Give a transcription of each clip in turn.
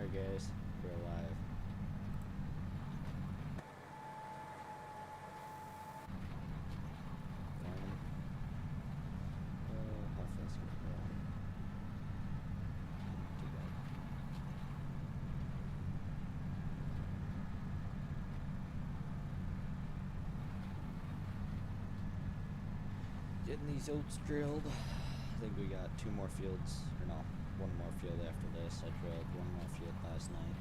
Alright guys, we're alive. Farming. Oh, how fast can we go? Not too bad. Getting these oats drilled. I think we got 2 more fields, or no, 1 more field after this. I drilled 1 more field last night.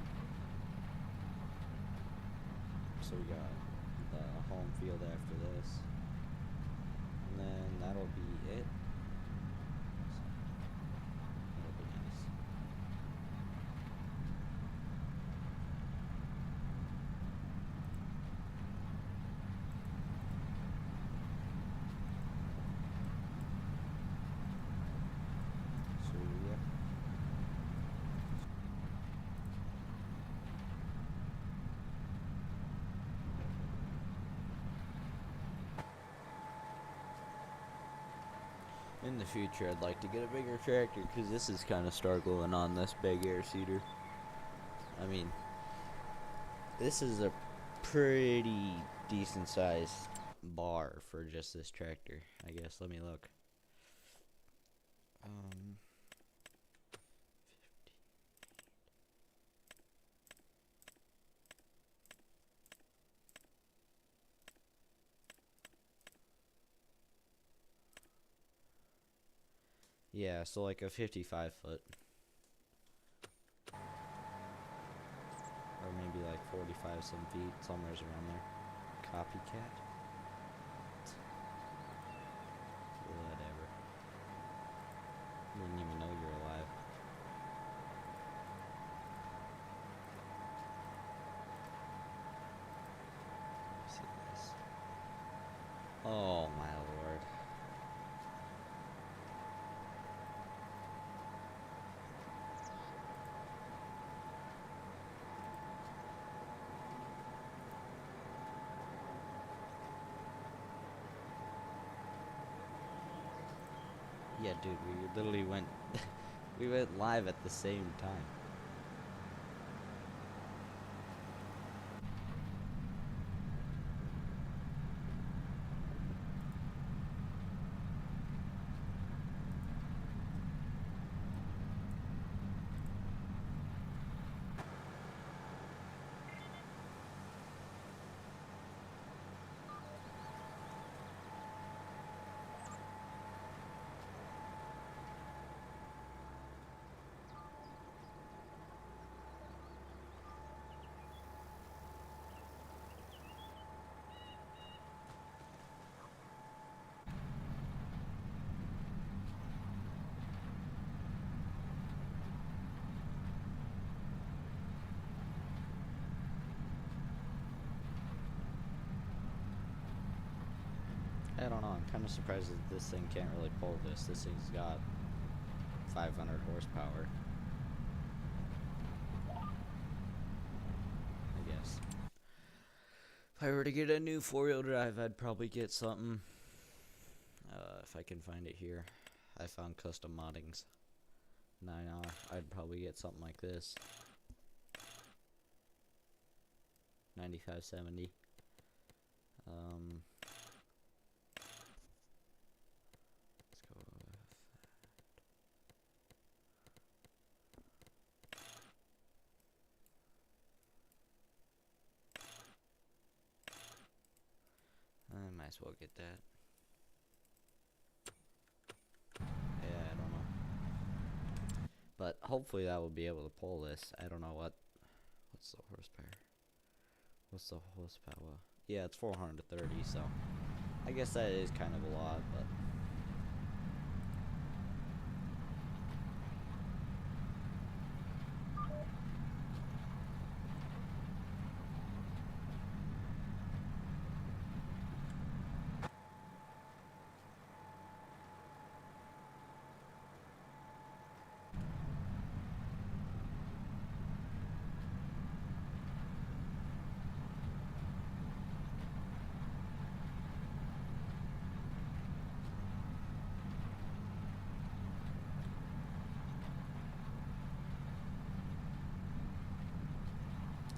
So we got the home field after this. And then that'll be it. So, that'll be nice. So yeah. In the future, I'd like to get a bigger tractor because this is kind of struggling on this big air seeder. I mean, this is a pretty decent sized bar for just this tractor, I guess. Let me look. 50. Yeah, so like a 55 foot. Or maybe like 45 some feet, somewhere's around there. Copycat? Whatever. Wouldn't even know you're alive. Let me see this. Oh my lord. Yeah, dude, we literally went we went live at the same time. I don't know, I'm kind of surprised that this thing can't really pull this. This thing's got 500 horsepower. I guess. If I were to get a new 4-wheel drive, I'd probably get something. If I can find it here. I found custom moddings. Now I'd probably get something like this. 9570. Let's go with that. I might as well get that. Yeah, I don't know. But hopefully that will be able to pull this. I don't know what's the horsepower. What's the horsepower? Yeah, it's 430, so I guess that is kind of a lot, but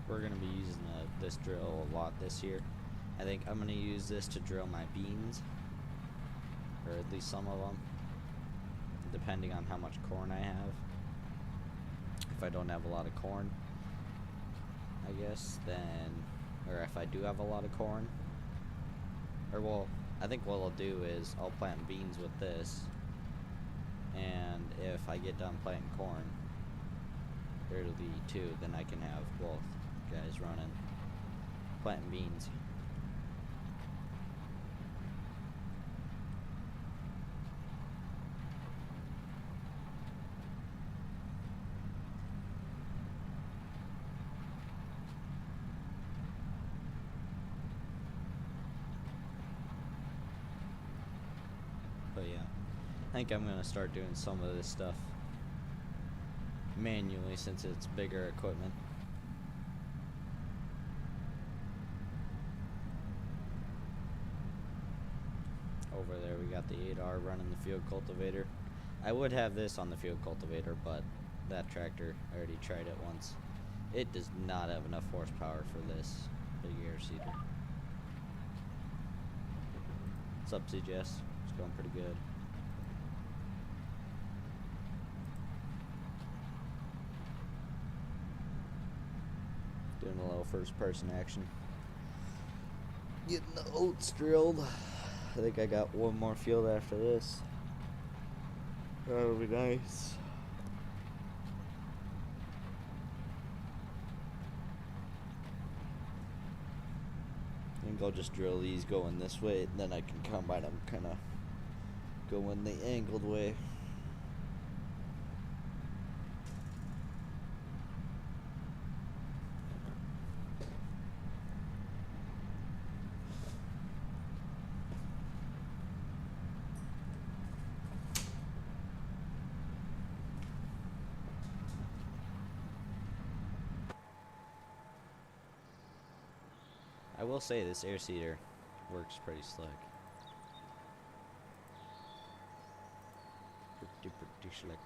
we're gonna be using this drill a lot this year. I think I'm gonna use this to drill my beans, or at least some of them, depending on how much corn I have. If I don't have a lot of corn, I guess, then, or if I do have a lot of corn, or well, I think what I'll do is I'll plant beans with this, and if I get done planting corn, it'll be two, then I can have both guys running, planting beans. But yeah, I think I'm gonna start doing some of this stuff manually since it's bigger equipment. Over there we got the 8R running the field cultivator. I would have this on the field cultivator, but that tractor, I already tried it once. It does not have enough horsepower for this big air seeder. What's up, CJS? It's going pretty good. Doing a little first person action. Getting the oats drilled. I think I got one more field after this. That'll be nice. I think I'll just drill these going this way, and then I can combine them kind of going the angled way. I will say this air seeder works pretty slick. Pretty slick.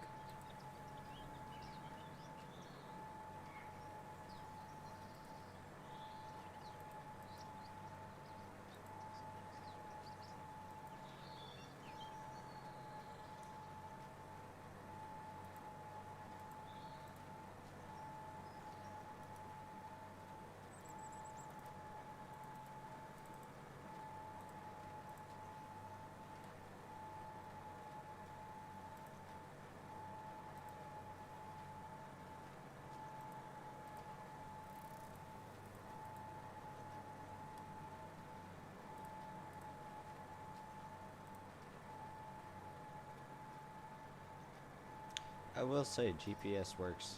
I will say GPS works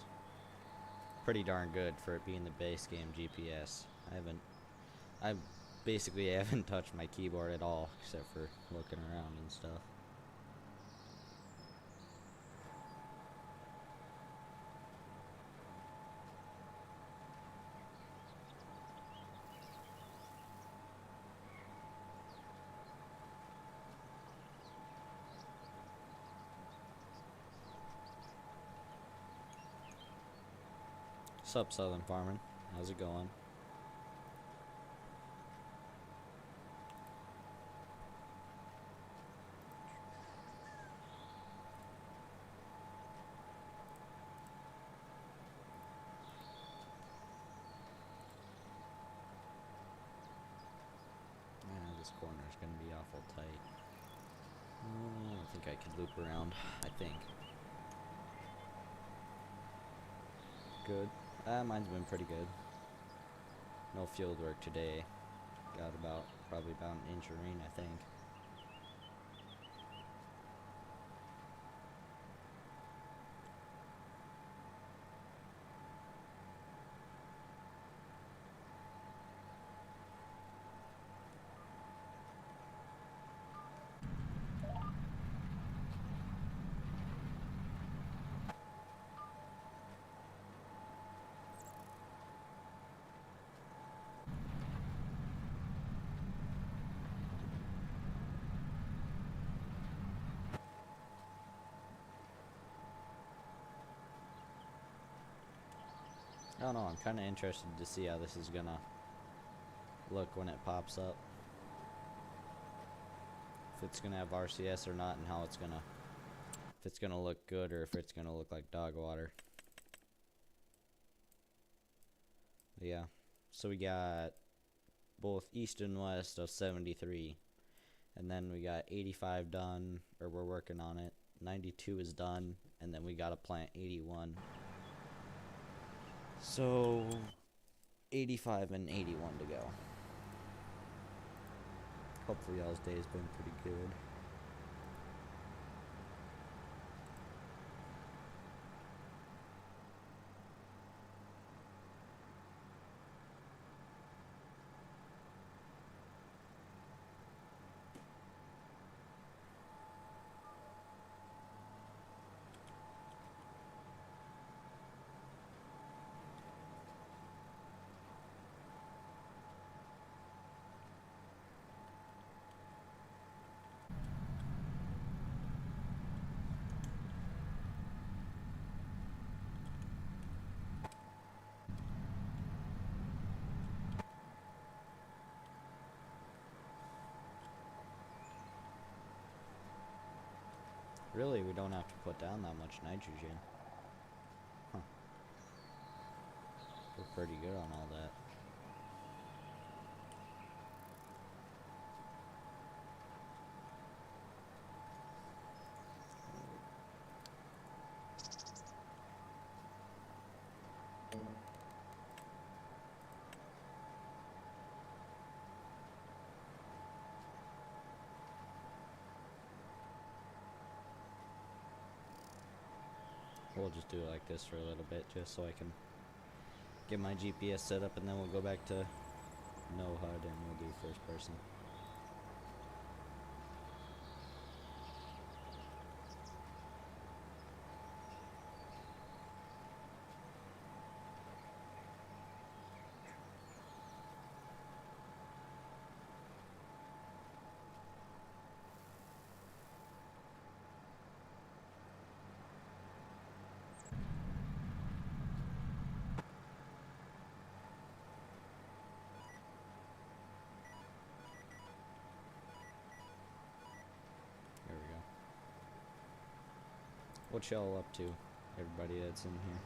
pretty darn good for it being the base game GPS. I basically haven't touched my keyboard at all except for looking around and stuff. What's up, Southern Farming? How's it going? This corner is going to be awful tight. I don't think I could loop around. I think. Good. Mine's been pretty good. No field work today. Got probably about an inch of rain, I think. I don't know, I'm kind of interested to see how this is gonna look when it pops up. If it's gonna have RCS or not, and how it's gonna, if it's gonna look good or if it's gonna look like dog water. But yeah, so we got both east and west of 73, and then we got 85 done, or we're working on it. 92 is done, and then we gotta plant 81. So 85 and 81 to go. Hopefully y'all's day's been pretty good. Really, we don't have to put down that much nitrogen. Huh. We're pretty good on all that. We'll just do it like this for a little bit, just so I can get my GPS set up, and then we'll go back to no HUD and we'll do first person. There we go. What y'all up to, everybody that's in here?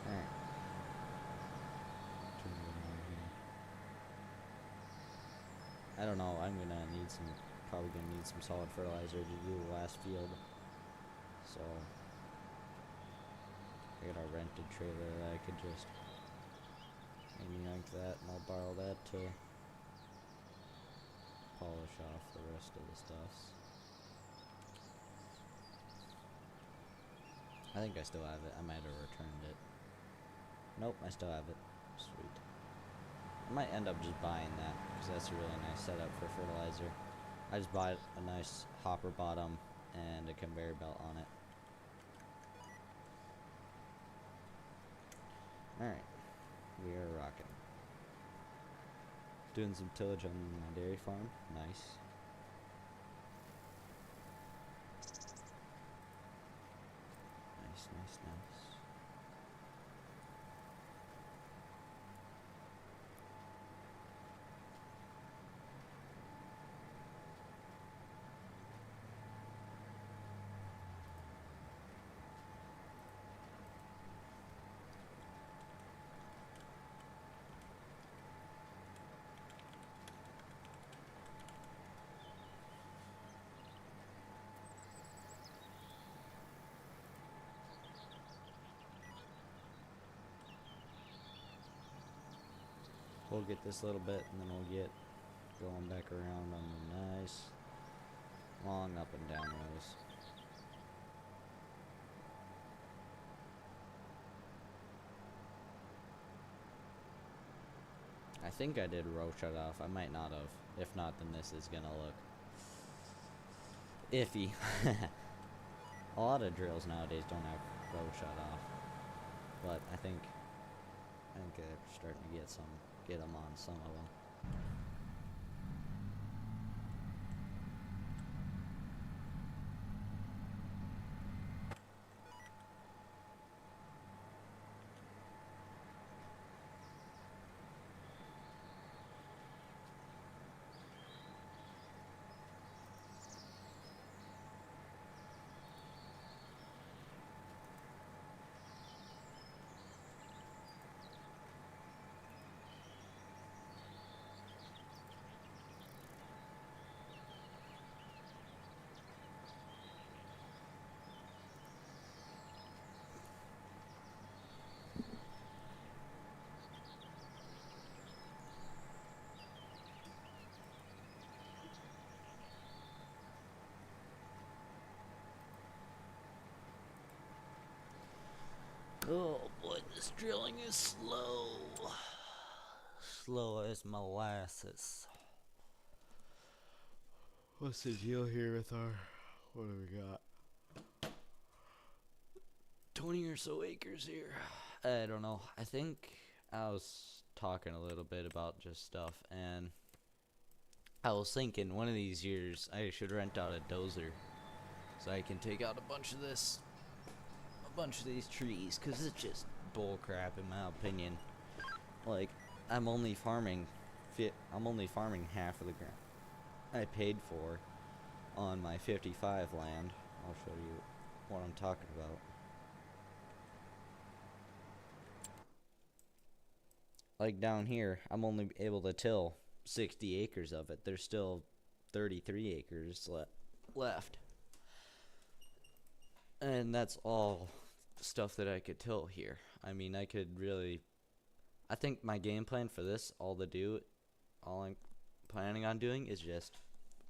Alright. I don't know, I'm gonna need some, probably gonna need some solid fertilizer to do the last field. So, I got a rented trailer that I could just maybe yank that, and I'll borrow that to polish off the rest of the stuffs. I think I still have it. I might have returned it. Nope, I still have it. Sweet. I might end up just buying that, because that's a really nice setup for fertilizer. I just bought a nice hopper bottom and a conveyor belt on it. Alright. We are rocking. Doing some tillage on my dairy farm. Nice. Nice, nice, nice. We'll get this little bit, and then we'll get going back around on the nice long up and down rows. I think I did row shut off. I might not have. If not, then this is gonna look iffy. A lot of drills nowadays don't have row shut off, but I think they're starting to get them on some of them. Oh boy, this drilling is slow. Slow as molasses. What's the deal here with our... What do we got? 20 or so acres here. I don't know. I think I was talking a little bit about just stuff, and I was thinking one of these years I should rent out a dozer so I can take out a bunch of these trees, because it's just bull crap in my opinion. Like, I'm only farming half of the ground I paid for on my 55 land. I'll show you what I'm talking about. Like down here, I'm only able to till 60 acres of it. There's still 33 acres left. And that's all stuff that I could till here. I mean, I think my game plan for this, all I'm planning on doing is just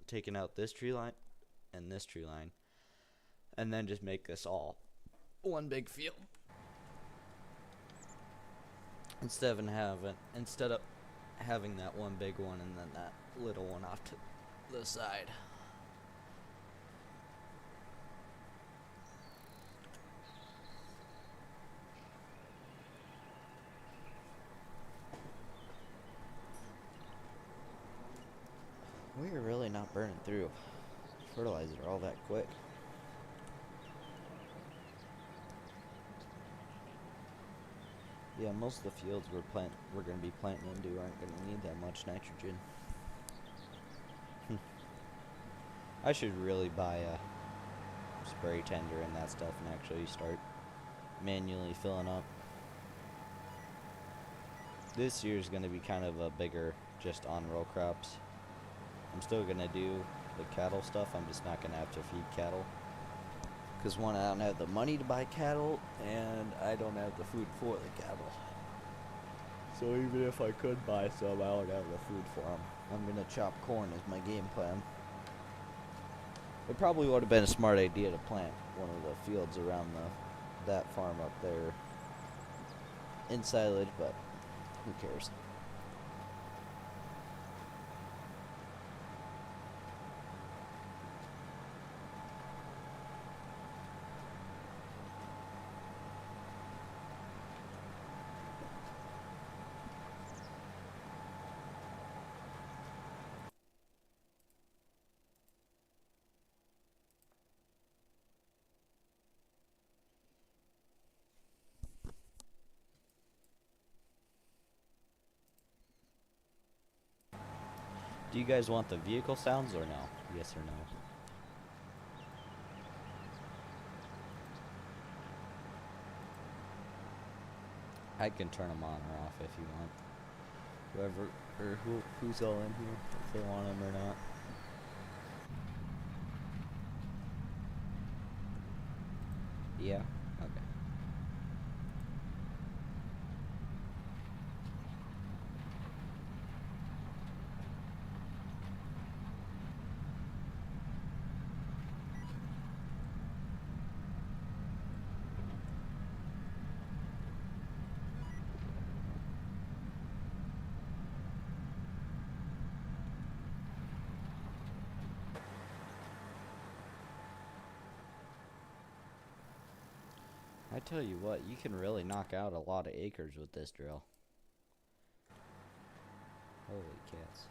taking out this tree line and this tree line, and then just make this all one big field. Instead of having that one big one and then that little one off to the side. We're really not burning through fertilizer all that quick. Yeah, most of the fields we're going to be planting into aren't going to need that much nitrogen. I should really buy a spray tender and that stuff and actually start manually filling up. This year's going to be kind of a bigger just on row crops. I'm still going to do the cattle stuff. I'm just not going to have to feed cattle. Because one, I don't have the money to buy cattle, and I don't have the food for the cattle. So even if I could buy some, I don't have the food for them. I'm going to chop corn as my game plan. It probably would have been a smart idea to plant one of the fields around that farm up there in silage, but who cares? Do you guys want the vehicle sounds or no? Yes or no? I can turn them on or off if you want. Whoever, or who's all in here, if they want them or not. Yeah? Okay. I tell you what, you can really knock out a lot of acres with this drill. Holy cats.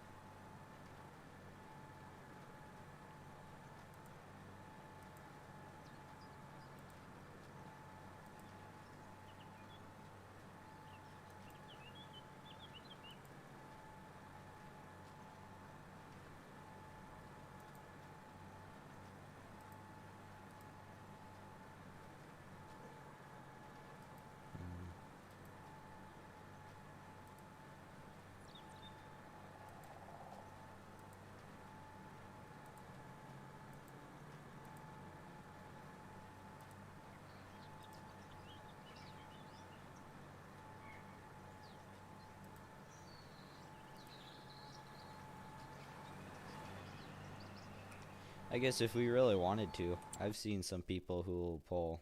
I guess if we really wanted to, I've seen some people who will pull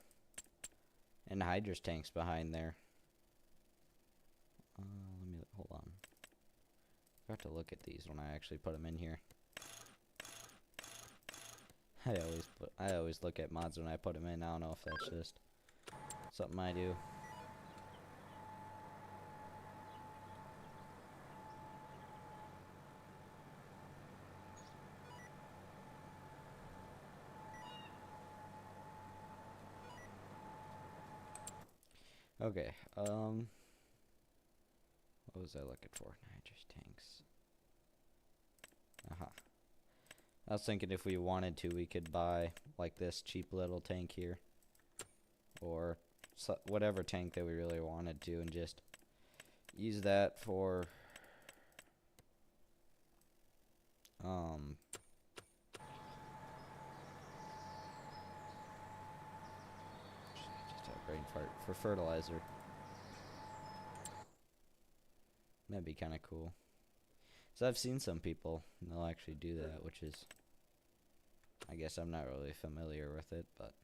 hydrous tanks behind there. Let me hold on. I have to look at these when I actually put them in here. I always look at mods when I put them in. I don't know if that's just something I do. Okay, what was I looking for? Nitrous tanks. I was thinking if we wanted to, we could buy like this cheap little tank here, or whatever tank that we really wanted to, and just use that for just had a brain fart, for fertilizer. That'd be kind of cool. So I've seen some people, they'll actually do that, which is, I guess I'm not really familiar with it, but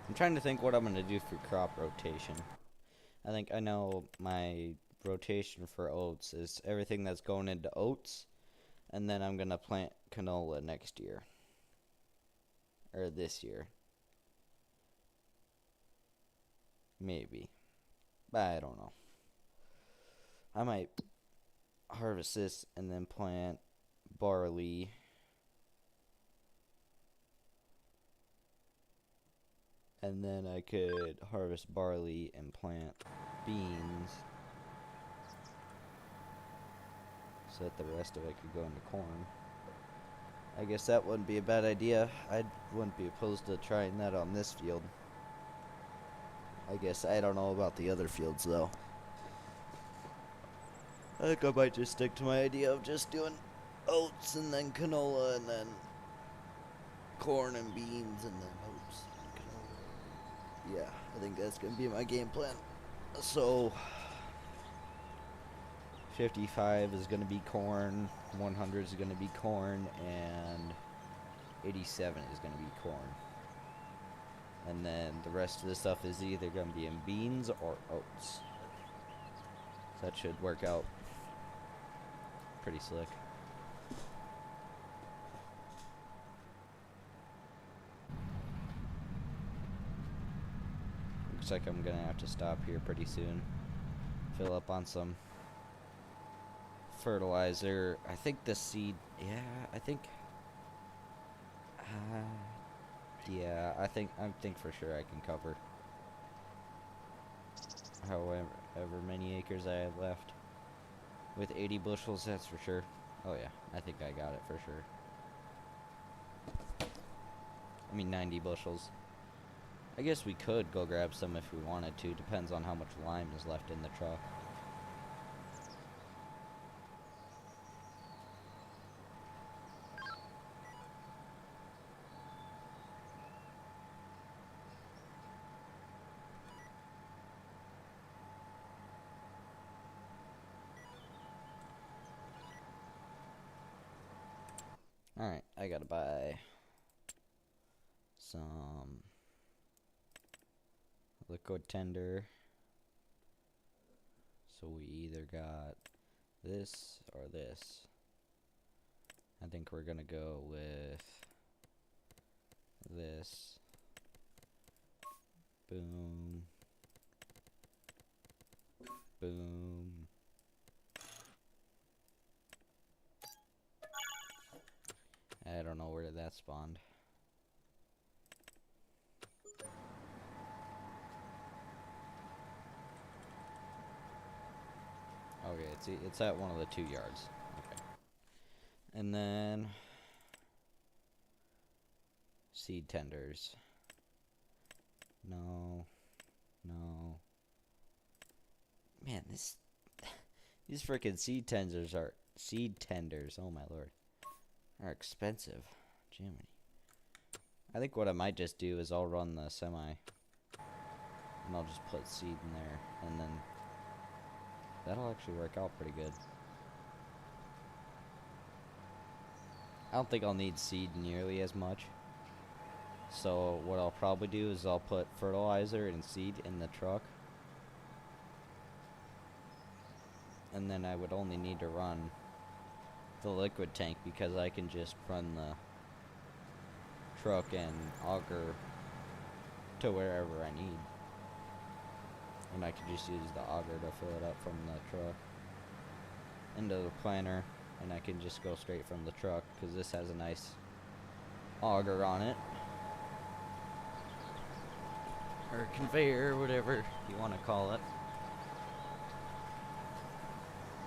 I'm trying to think what I'm going to do for crop rotation. I think I know my rotation for oats is everything that's going into oats, and then I'm going to plant canola next year. Or this year. Maybe. But I don't know. I might harvest this and then plant barley. And then I could harvest barley and plant beans, so that the rest of it could go into corn. I guess that wouldn't be a bad idea. I wouldn't be opposed to trying that on this field. I guess I don't know about the other fields though. I think I might just stick to my idea of just doing oats and then canola and then corn and beans and then oats and canola. Yeah, I think that's going to be my game plan. So 55 is going to be corn, 100 is going to be corn, and 87 is going to be corn. And then the rest of the stuff is either going to be in beans or oats. So that should work out pretty slick. Looks like I'm going to have to stop here pretty soon. Fill up on some fertilizer. I think the seed, yeah, I think for sure I can cover however many acres I have left with 80 bushels, that's for sure. Oh yeah, I think I got it for sure. I mean 90 bushels. I guess we could go grab some if we wanted to. Depends on how much lime is left in the truck. Alright, I gotta buy some liquid tender. So we either got this or this. I think we're gonna go with this. Boom. Boom. I don't know where that spawned. Oh Okay, it's at one of the 2 yards. Okay. And then seed tenders. No. No. Man, these freaking seed tenders, oh my lord, are expensive. Jiminy. I think what I might just do is I'll run the semi and I'll just put seed in there, and then that'll actually work out pretty good. I don't think I'll need seed nearly as much. So what I'll probably do is I'll put fertilizer and seed in the truck. And then I would only need to run the liquid tank because I can just run the truck and auger to wherever I need. And I can just use the auger to fill it up from the truck into the planter, and I can just go straight from the truck because this has a nice auger on it, or conveyor, whatever you want to call it.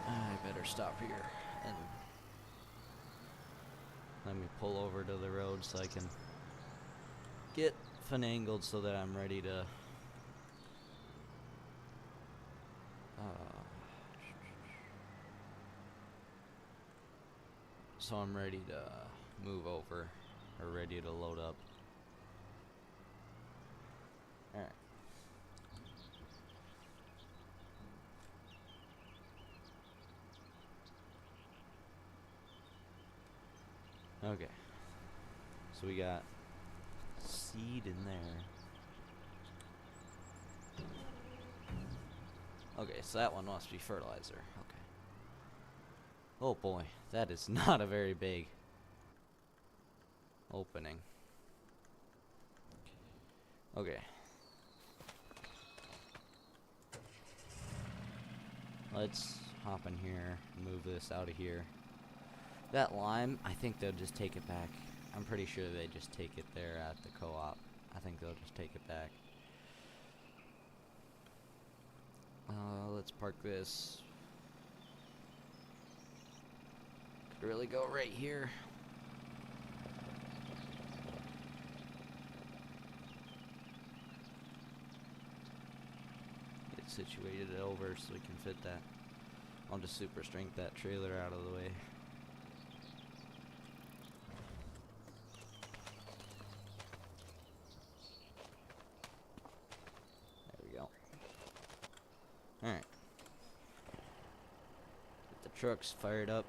I better stop here and let me pull over to the road so I can get finagled so that I'm ready to move over, or ready to load up. Alright. Okay. So we got seed in there. Okay, so that one must be fertilizer. Okay. Oh boy, that is not a very big opening. Okay. Let's hop in here, move this out of here. That lime, I think they'll just take it back. I'm pretty sure they just take it there at the co-op. I think they'll just take it back. Let's park this. Could really go right here. Get situated over so we can fit that. I'll just super strength that trailer out of the way. There we go. Alright. Get the trucks fired up.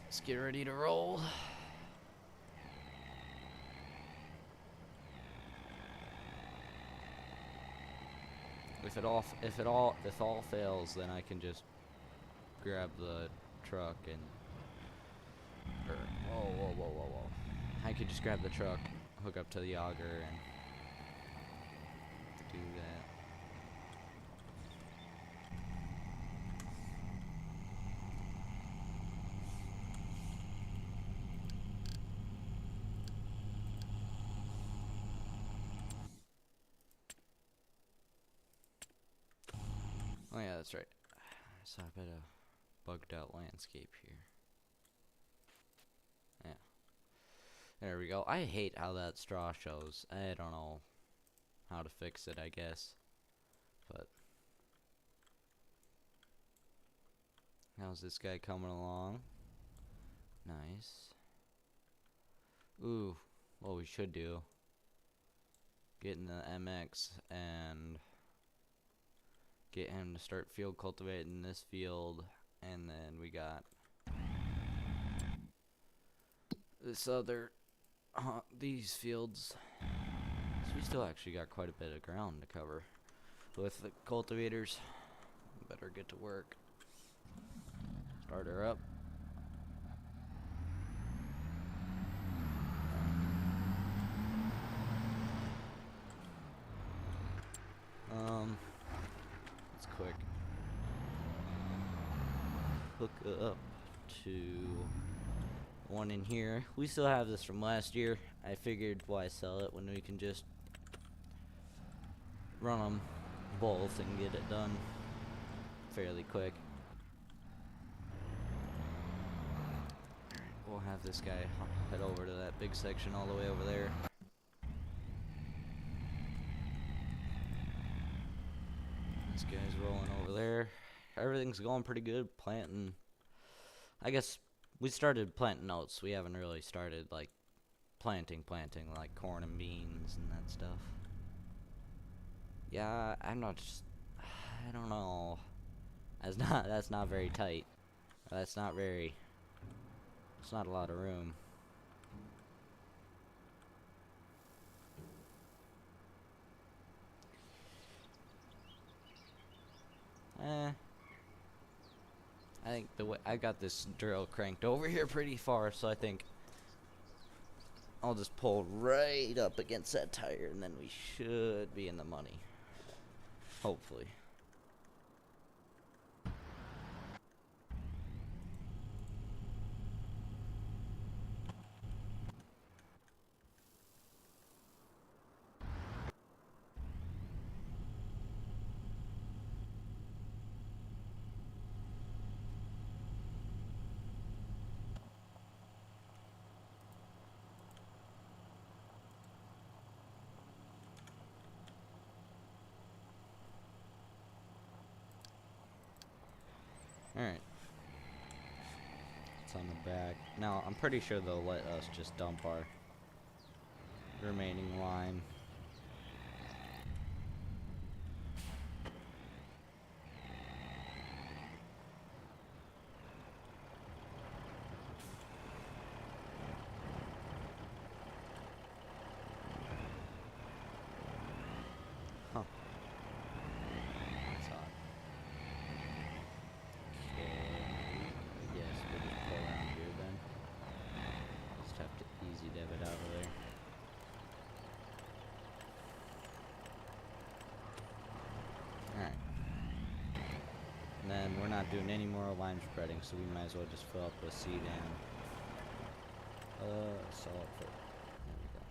Let's get ready to roll. If all fails, then I can just grab the truck and whoa. I could just grab the truck, hook up to the auger, and do that. Oh yeah, that's right. So I bet a bugged out landscape here. Yeah. There we go. I hate how that straw shows. I don't know how to fix it, I guess. But how's this guy coming along? Nice. Ooh, what we should do. Get in the MX and get him to start field cultivating this field, and then we got this other these fields. So we still actually got quite a bit of ground to cover with the cultivators. Better get to work. Start her up. It's quick. Hook up to one in here. We still have this from last year. I figured why sell it when we can just run them both and get it done. fairly quick. We'll have this guy head over to that big section all the way over there. This guy's rolling over there. Everything's going pretty good. Planting. I guess we started planting oats. We haven't really started like planting like corn and beans and that stuff. Yeah, I'm not just, I don't know. That's not very tight. That's not very, it's not a lot of room. I think the way I got this drill cranked over here pretty far, so I think I'll just pull right up against that tire and then we should be in the money. Hopefully. Alright. It's on the back. Now, I'm pretty sure they'll let us just dump our remaining line. Huh. That's odd. Okay. Yes, we'll just pull around here then. Just have to easy dev it out of there. Alright. And then we're not doing any more line spreading, so we might as well just fill up with seed and solid foot. There we go.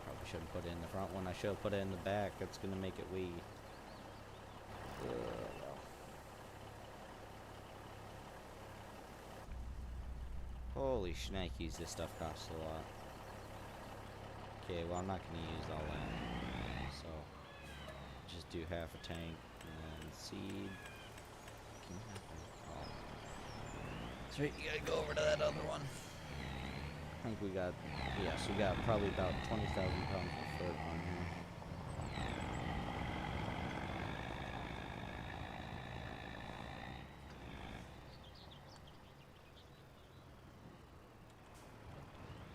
Probably shouldn't put it in the front one. I should have put it in the back. It's gonna make it weed. Well. Holy shnikes, this stuff costs a lot. Okay, well I'm not gonna use all that. So just do half a tank and then seed. Can you have one? Oh. That's right, you gotta go over to that other one. I think we got, yes, we got probably about 20,000 pounds of foot on here.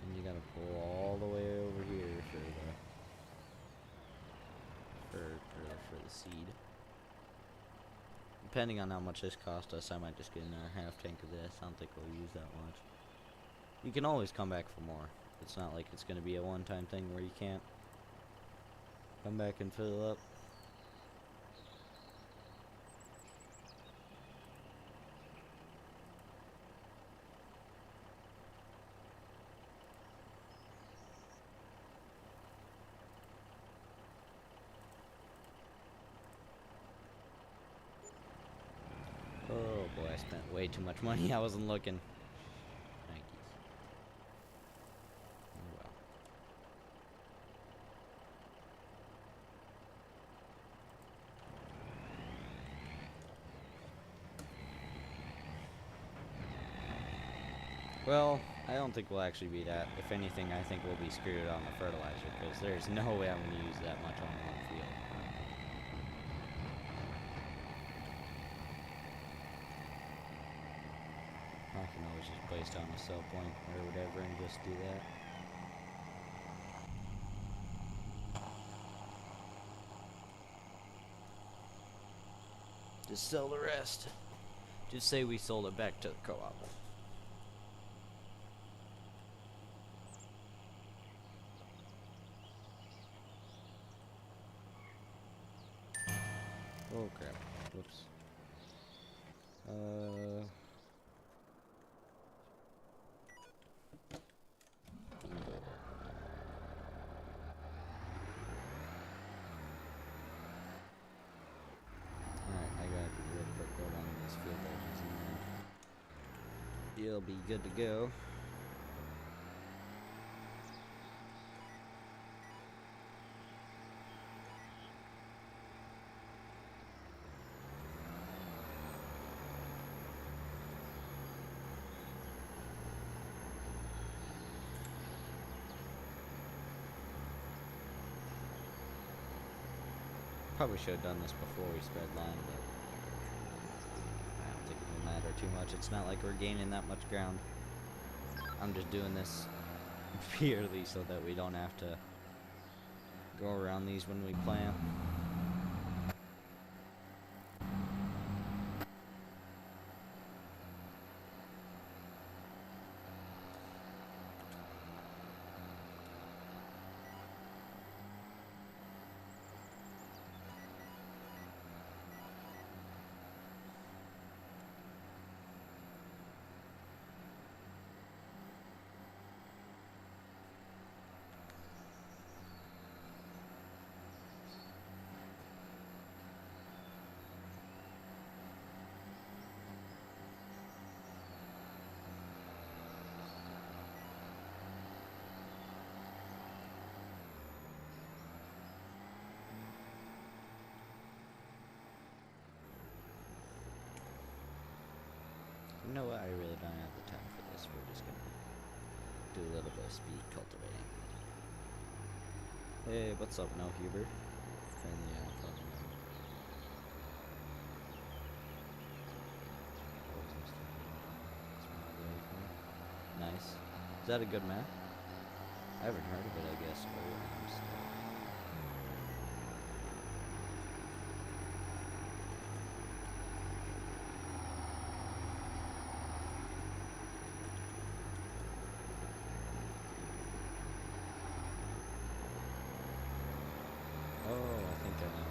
And you gotta pull all the way over here for the seed. Depending on how much this cost us, I might just get another half tank of this. I don't think we'll use that much. You can always come back for more. It's not like it's going to be a one-time thing where you can't come back and fill up. Oh boy, I spent way too much money. I wasn't looking. Well, I don't think we'll actually be that. If anything, I think we'll be screwed on the fertilizer, because there's no way I'm going to use that much on one field. I can always just place down a sell point or whatever and just do that. Just sell the rest. Just say we sold it back to the co-op. Oh crap. Whoops. you'll be good to go. Probably should have done this before we spread line, but I don't think it will matter too much. It's not like we're gaining that much ground. I'm just doing this purely so that we don't have to go around these when we plant. You know what? I really don't have the time for this. We're just gonna do a little bit of speed cultivating. Hey, what's up, No Huber? Friendly phone. Nice. Is that a good map? I haven't heard of it, I guess. Oh, I think I know.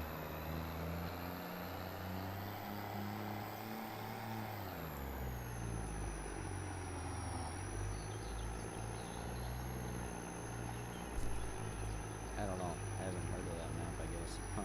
I don't know. I haven't heard of that map, I guess. Huh.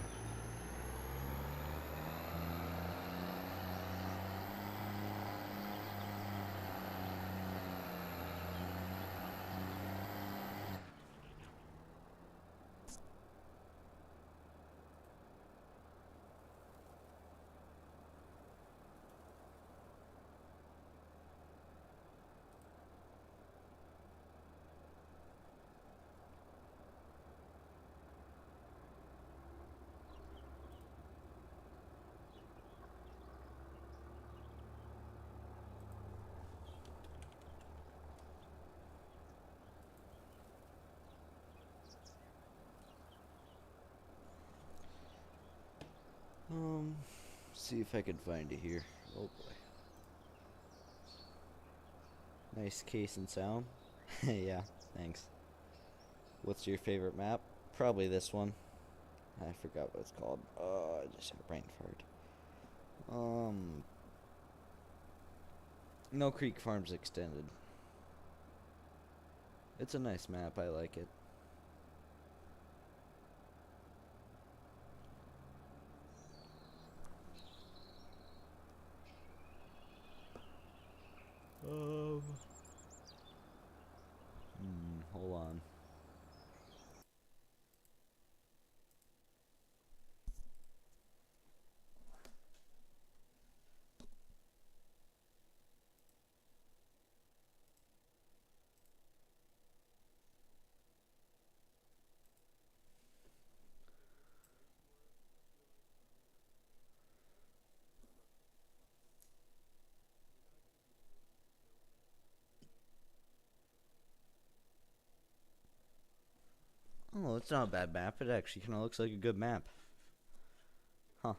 See if I can find it here. Oh boy. Nice case and sound. Yeah, thanks. What's your favorite map? Probably this one. I forgot what it's called. I just had a brain fart. No Creek Farms Extended. It's a nice map. I like it. Hold on. Oh, it's not a bad map. It actually kind of looks like a good map. Huh.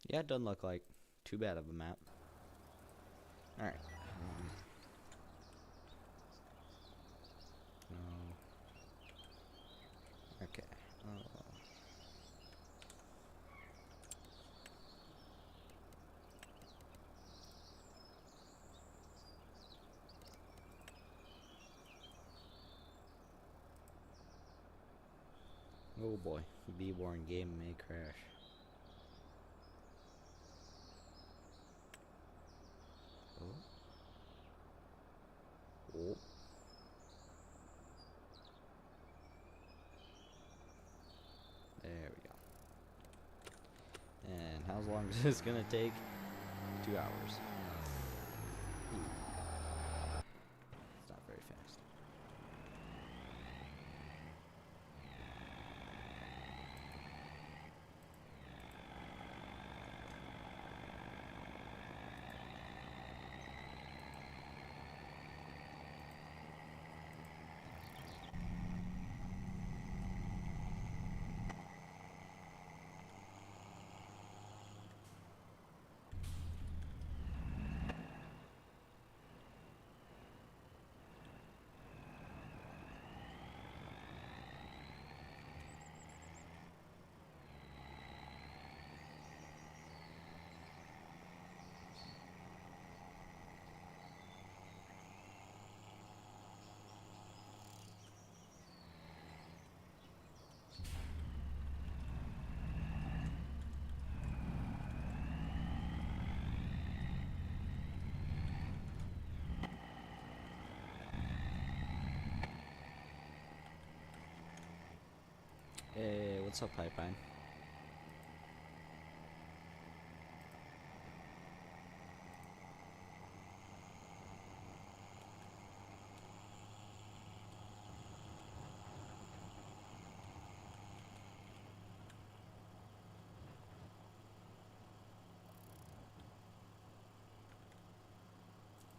Yeah, it doesn't look like too bad of a map. Alright. No. Okay. Oh boy, B-born game may crash. Oh. Oh. There we go. And how long is this gonna take? 2 hours. Ooh. It's not very fast. Hey, what's up, Pipeline?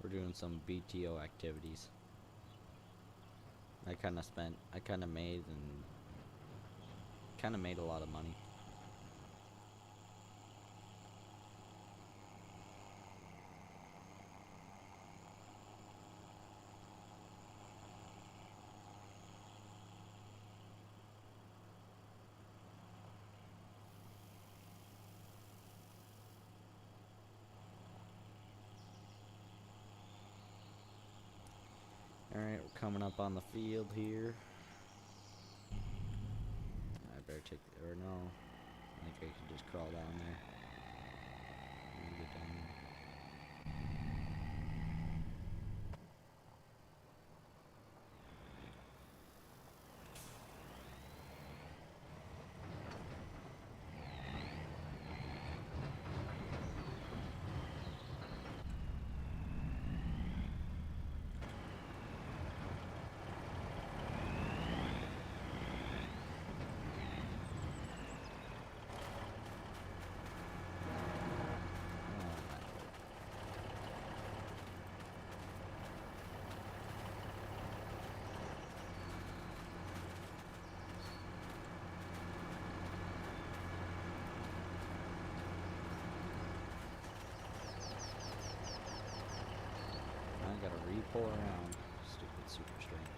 We're doing some BTO activities. I kind of made a lot of money. Alright, we're coming up on the field here. I better take, or no, I think I can just crawl down there. Get down there. I gotta re-pull around. Stupid super strength.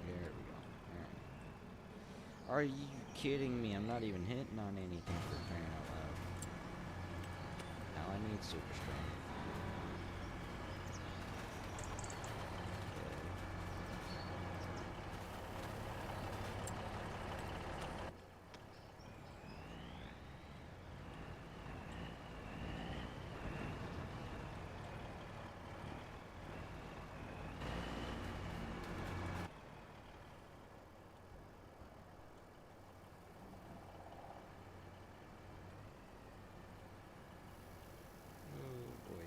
There we go. Alright. Are you kidding me? I'm not even hitting on anything for crying out loud. Now I need super strength. Oh boy.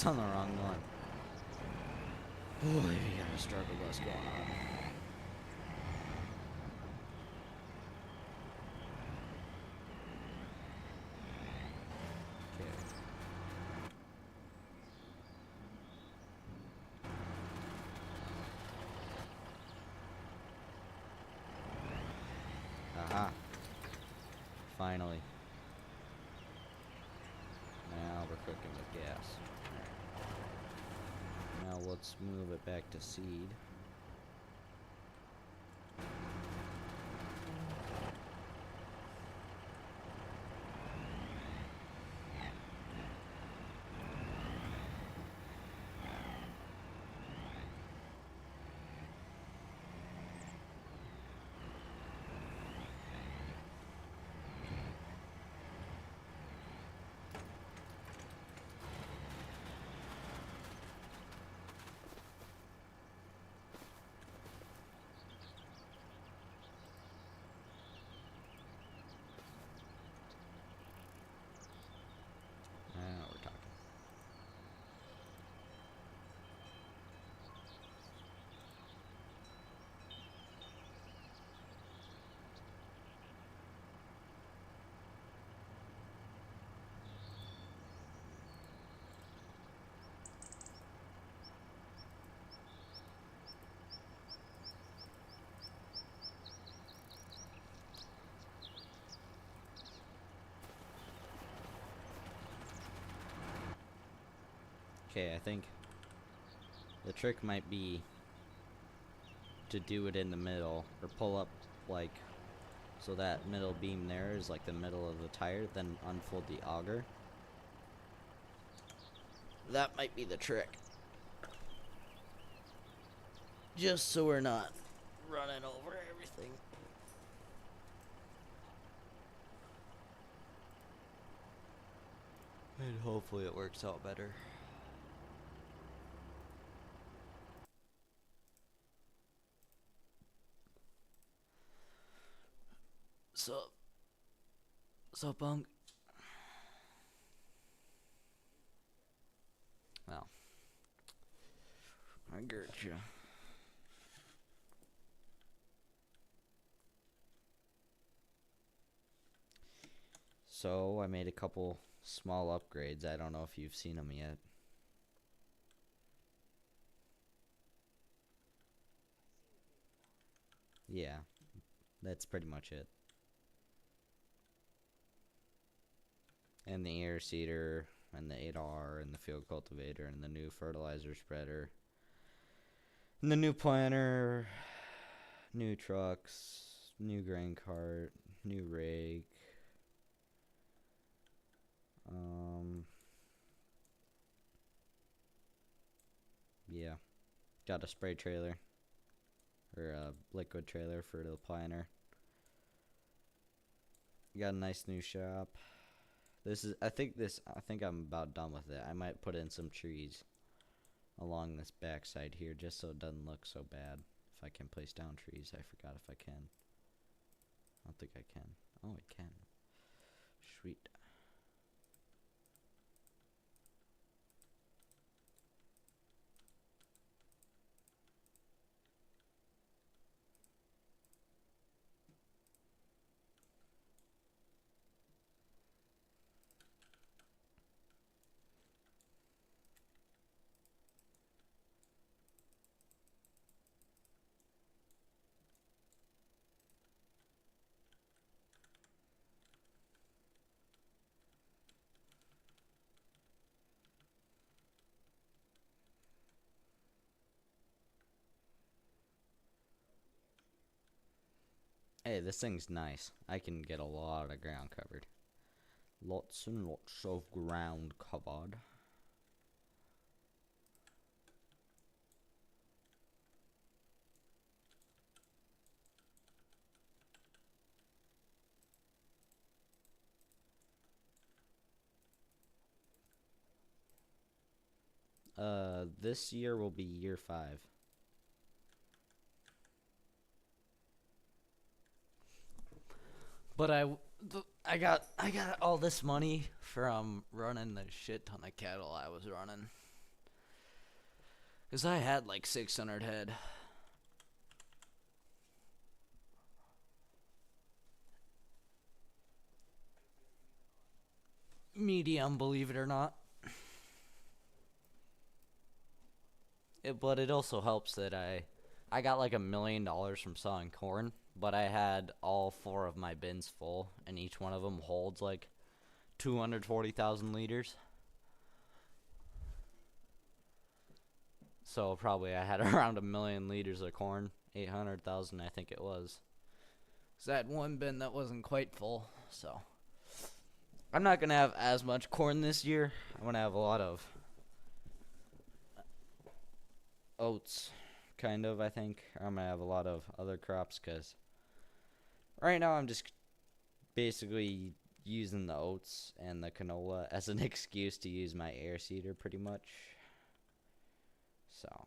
it's on the wrong one. Boy, we got a struggle bus going on. Okay. Aha. Finally. Now we're cooking with gas. Now let's move it back to seed. Now we're talking. Okay, I think the trick might be to do it in the middle, or pull up like so that middle beam there is like the middle of the tire, then unfold the auger. That might be the trick. Just so we're not running over everything. And hopefully it works out better. So punk. Well, I get you. So I made a couple small upgrades. I don't know if you've seen them yet. Yeah, that's pretty much it. And the air seeder, and the 8R, and the field cultivator, and the new fertilizer spreader, and the new planter, new trucks, new grain cart, new rake. Yeah, got a spray trailer, or a liquid trailer for the planter. Got a nice new shop. I think I'm about done with it. I might put in some trees along this backside here just so it doesn't look so bad. If I can place down trees, I forgot if I can. I don't think I can. Oh, I can. Sweet. Hey, this thing's nice. I can get a lot of ground covered. Lots and lots of ground covered. This year will be year 5. But I got all this money from running the shit ton of cattle I was running. Because I had like 600 head. Medium, believe it or not. But it also helps that I got like $1 million from selling corn, but I had all 4 of my bins full, and each one of them holds like 240,000 liters. So probably I had around 1 million liters of corn, 800,000 I think it was. Cause I had one bin that wasn't quite full, so I'm not gonna have as much corn this year. I'm gonna have a lot of oats, kind of. I think I'm gonna have a lot of other crops, cause right now I'm just basically using the oats and the canola as an excuse to use my air seeder, pretty much. So.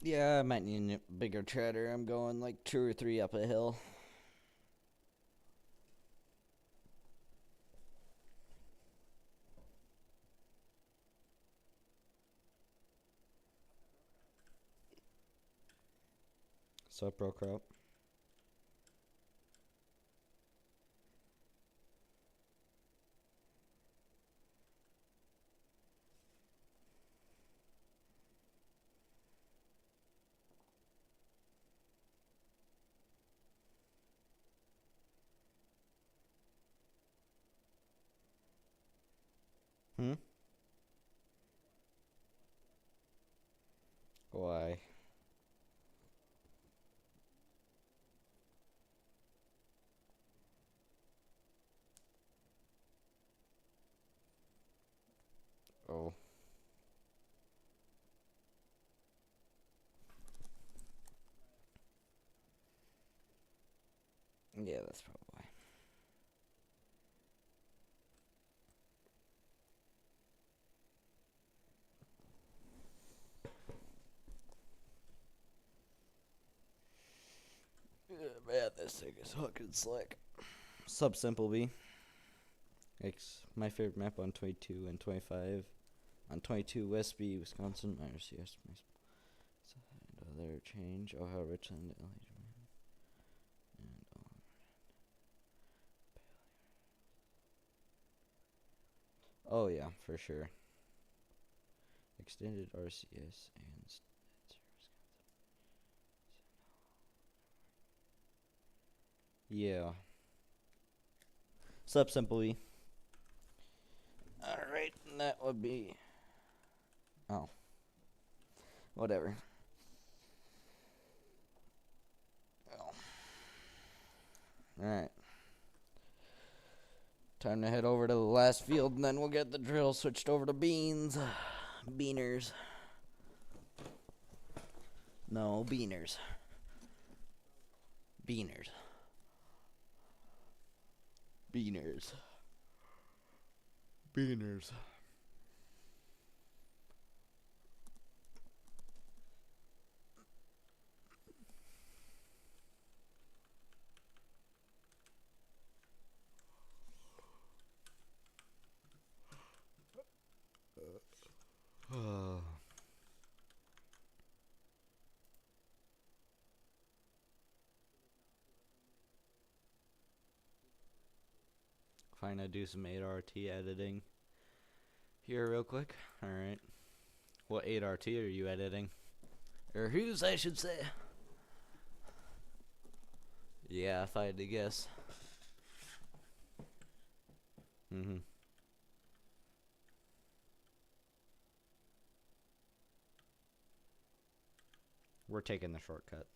Yeah, I might need a bigger treader. I'm going like 2 or 3 up a hill. Sup, bro, crop? Hmm? Why? Oh. Yeah, that's probably why. Yeah, man, this thing is hooking slick. Sub Simple B. It's my favorite map on 22 and 25. On 22, Westby, Wisconsin, minus yes. their change. Oh, how rich and illegible. And oh yeah, for sure. Extended RCS and yeah. Sup, Simply. Alright, that would be. Oh. Whatever. Oh. Alright. Time to head over to the last field, and then we'll get the drill switched over to beans. Beaners. No, beaners. Beaners. Beaners. Beaners. Fine, I do some 8RT editing here real quick. Alright. What 8RT are you editing? Or whose, I should say. Yeah, if I had to guess. Mm-hmm. We're taking the shortcut.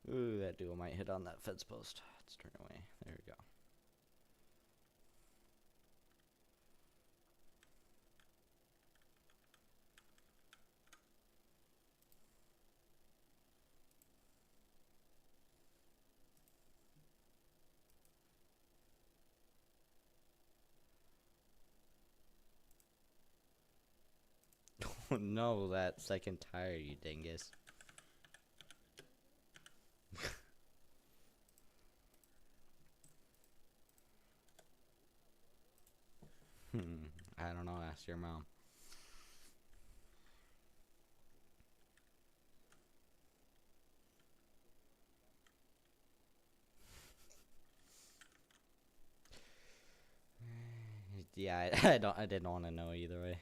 Ooh, that duo might hit on that fence post. Let's turn away. There we go. Oh no, that second tire, you dingus. I don't know, ask your mom. Yeah, I didn't want to know either way.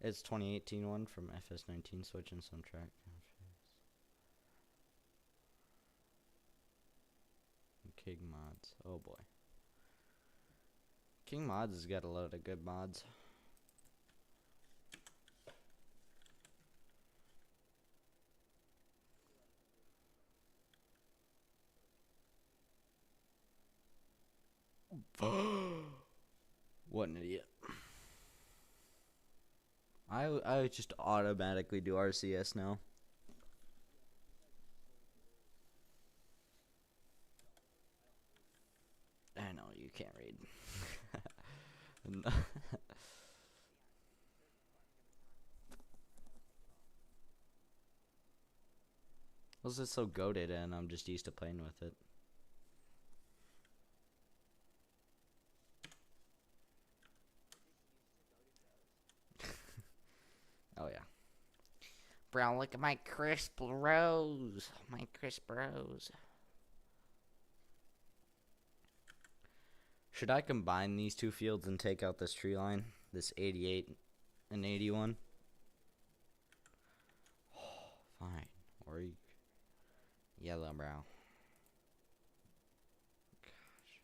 It's 2018 one from FS19 switching some track. King mods. Oh boy. King mods has got a lot of good mods. What an idiot. I just automatically do RCS now. I know, you can't read. Was it so goated and I'm just used to playing with it. Oh yeah. Bro, look at my crisp rose. My crisp rose. Should I combine these two fields and take out this tree line? This 88 and 81? Oh, fine. Or yellow brow. Gosh.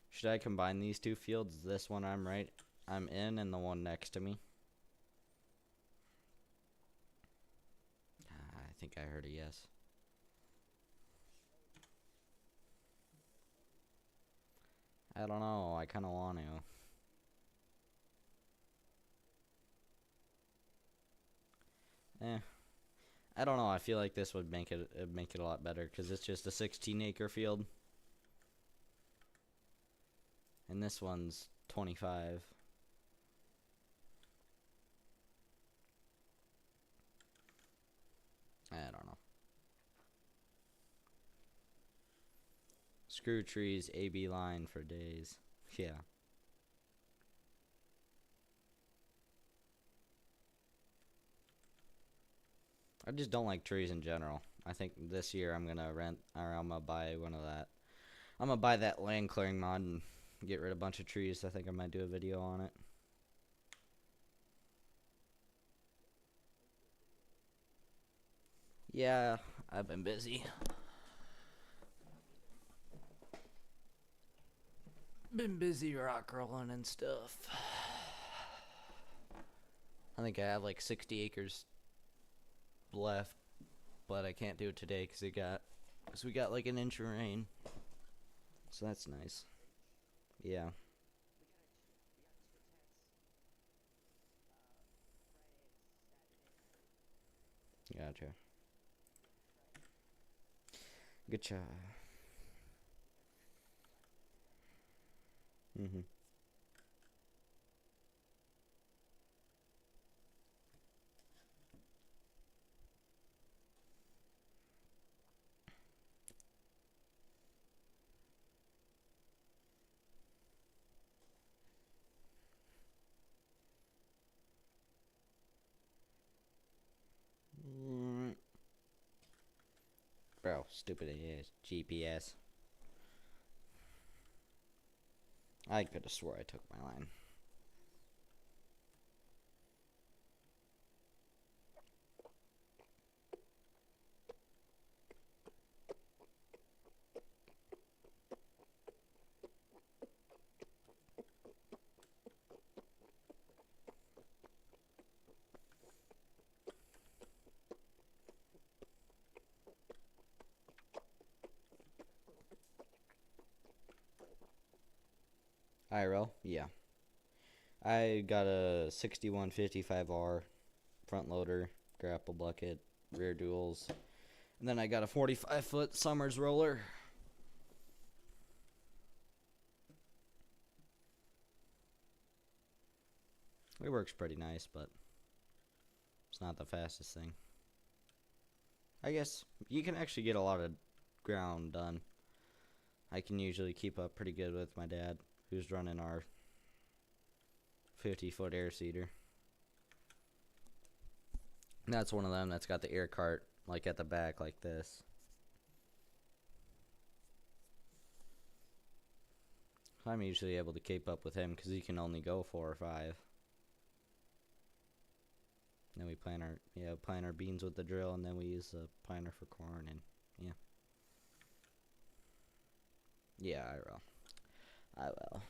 Should I combine these two fields? This one I'm in, and the one next to me? I think I heard a yes. I don't know. I kind of want to. I don't know. I feel like this would make it a lot better because it's just a 16-acre field, and this one's 25. I don't know. Screw trees, AB line for days. Yeah. I just don't like trees in general. I think this year I'm gonna rent, or I'm gonna buy one of that. I'm gonna buy that land clearing mod and get rid of a bunch of trees. I think I might do a video on it. Yeah, I've been busy. Been busy rock rolling and stuff. I think I have like 60 acres left, but I can't do it today because we got like an inch of rain. So that's nice. Yeah. Gotcha. Good job. Mhm. Mm. Bro, stupid ass GPS. I could have swore I took my line. IRL? Yeah. I got a 6155R front loader, grapple bucket, rear duals, and then I got a 45-foot Summers roller. It works pretty nice, but it's not the fastest thing. I guess you can actually get a lot of ground done. I can usually keep up pretty good with my dad, who's running our 50-foot air seeder. And that's one of them that's got the air cart like at the back like this. I'm usually able to keep up with him because he can only go 4 or 5. Then we plant our beans with the drill, and then we use the planter for corn, and yeah, I will. I will.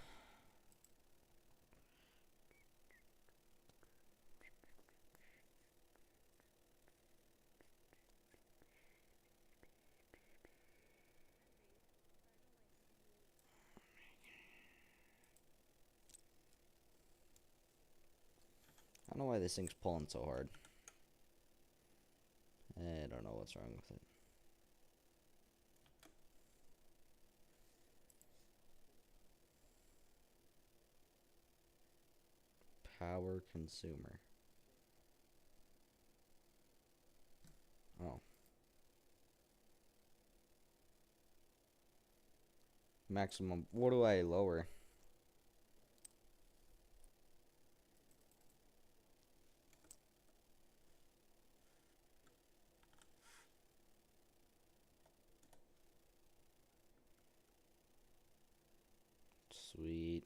I don't know why this thing's pulling so hard. I don't know what's wrong with it. Power consumer. Oh. Maximum. What do I lower? Sweet.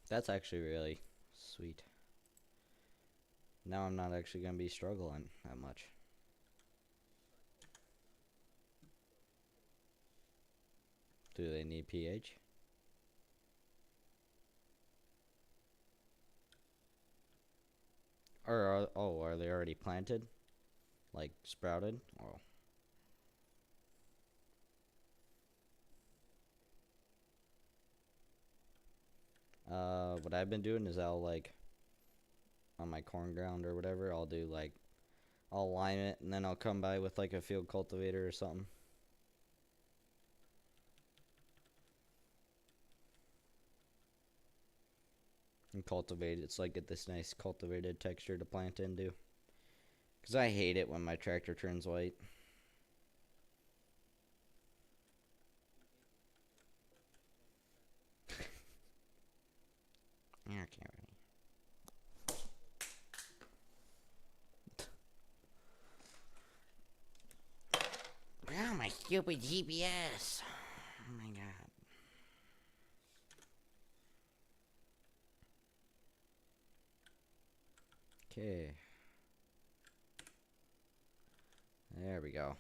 That's actually really sweet. Now I'm not actually going to be struggling that much. Do they need pH? Or are they already planted? Like sprouted? Oh. What I've been doing is I'll like on my corn ground or whatever, I'll do like I'll lime it and then I'll come by with like a field cultivator or something. And cultivate it so I get this nice cultivated texture to plant into. Because I hate it when my tractor turns white. I can't really. Oh, my stupid GPS. Oh my god. Okay. There we go.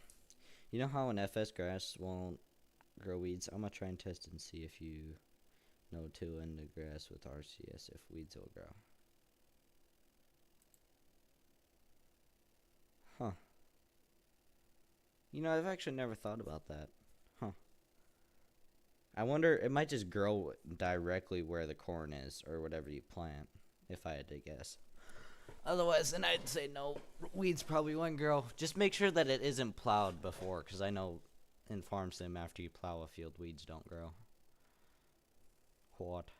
You know how an FS grass won't grow weeds? I'm gonna try and test and see if you know till in the grass with RCS if weeds will grow. Huh. You know, I've actually never thought about that. Huh. I wonder, it might just grow directly where the corn is or whatever you plant, if I had to guess. Otherwise, then I'd say no, weeds probably wouldn't grow. Just make sure that it isn't plowed before, because I know in Farm Sim, after you plow a field, weeds don't grow. What?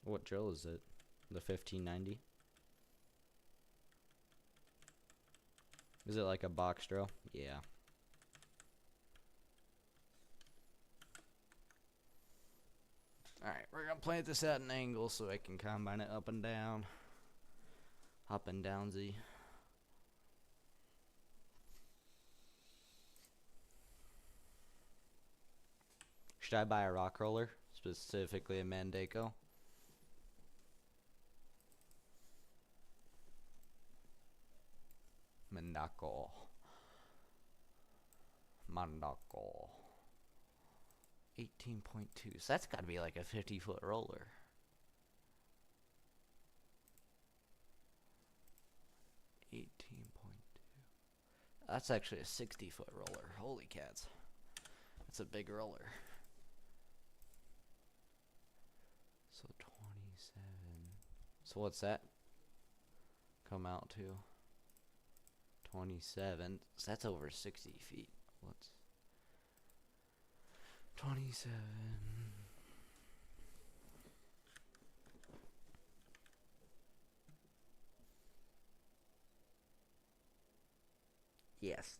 What drill is it? The 1590? Is it like a box drill? Yeah. Alright, we're gonna plant this at an angle so I can combine it up and down. Up and down Z. Should I buy a rock roller? Specifically a Mandaco? Mandaco. 18.2. So that's gotta be like a 50-foot roller. That's actually a 60-foot roller. Holy cats. That's a big roller. So 27. So what's that come out to? 27. So that's over 60 feet. What's 27? Yes.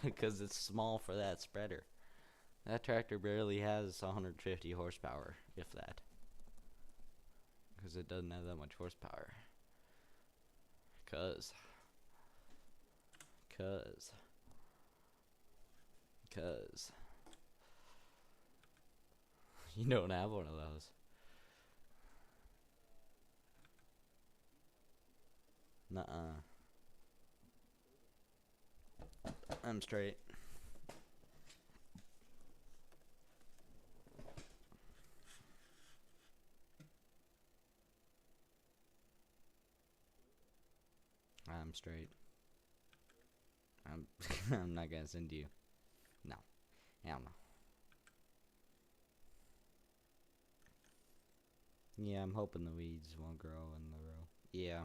Because it's small for that spreader. That tractor barely has 150 horsepower, if that. Because it doesn't have that much horsepower. Cause you don't have one of those. Nuh-uh. I'm straight. I'm straight. I'm I'm not gonna send you. No. Hell no. Yeah, I'm hoping the weeds won't grow in the row. Yeah.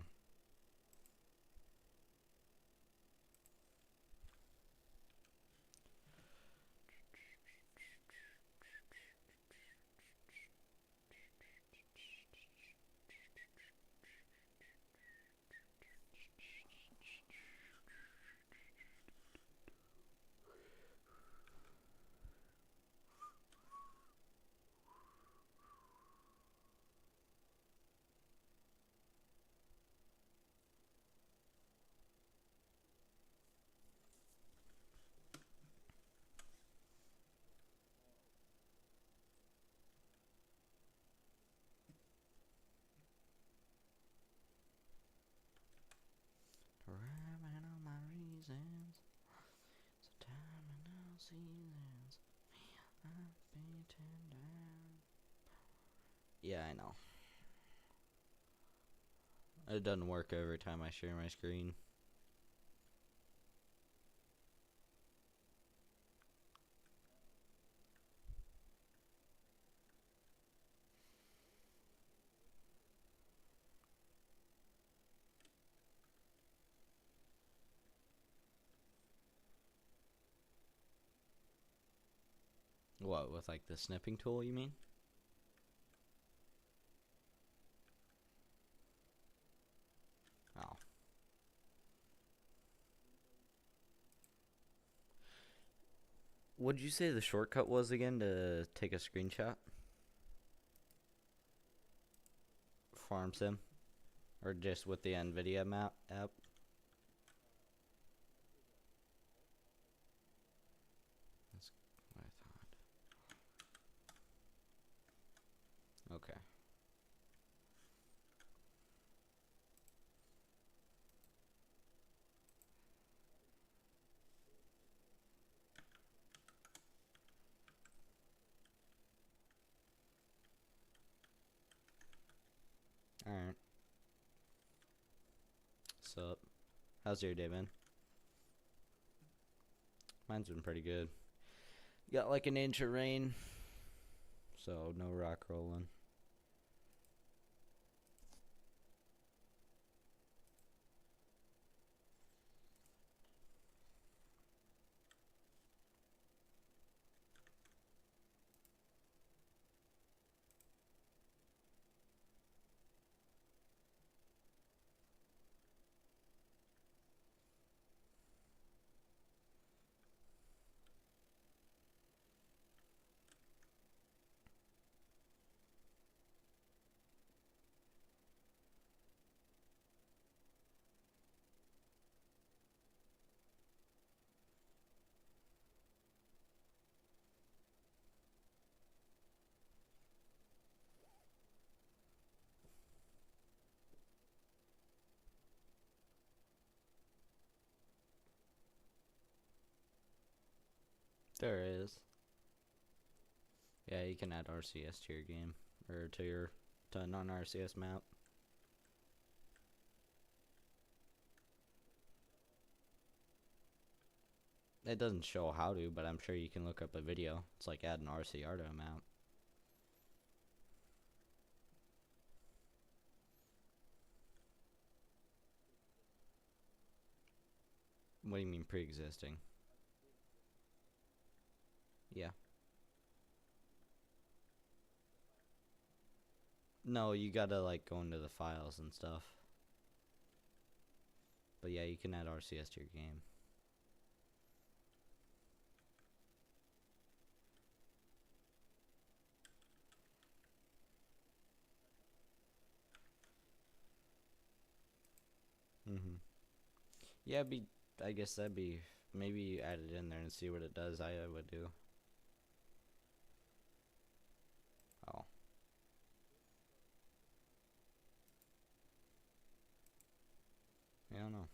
Rhyming on my reasons. It's a time and all seasons. I've been turned down. Yeah, I know. It doesn't work every time I share my screen. What, with like the snipping tool, you mean? Oh. What'd you say the shortcut was again to take a screenshot? Farm sim? Or just with the NVIDIA map app? That's what I thought. Okay. Alright. Sup? How's your day been? Mine's been pretty good. Got like an inch of rain, so no rock rolling. There is. Yeah, you can add RCS to your game, or to a non-RCS map. It doesn't show how to, but I'm sure you can look up a video. It's like add an RCR to a map. What do you mean pre-existing? Yeah. No, you gotta like go into the files and stuff. But yeah, you can add RCS to your game. Yeah, I guess that'd be, maybe add it in there and see what it does. I would do. Oh. I don't know.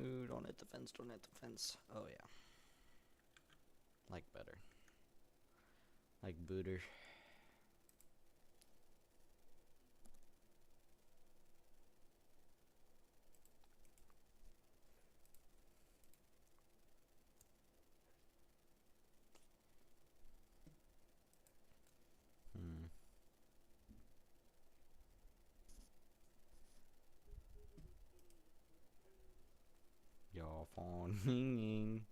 Ooh, don't hit the fence, don't hit the fence. Oh yeah. Like better. Like booter. Your phone ringing.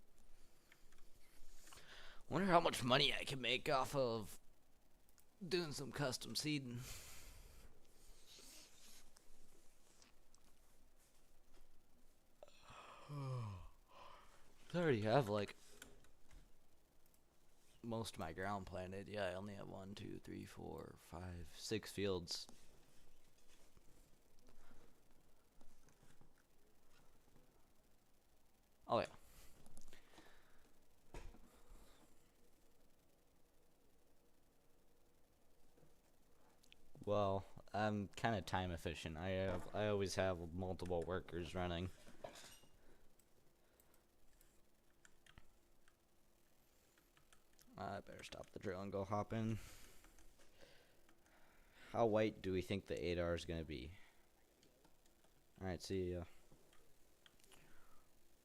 Wonder how much money I can make off of doing some custom seeding. I already have like most of my ground planted. Yeah, I only have 1, 2, 3, 4, 5, 6 fields. Oh yeah. Well, I'm kind of time efficient. I always have multiple workers running. I better stop the drill and go hop in. How white do we think the 8R is gonna be? Alright, see ya.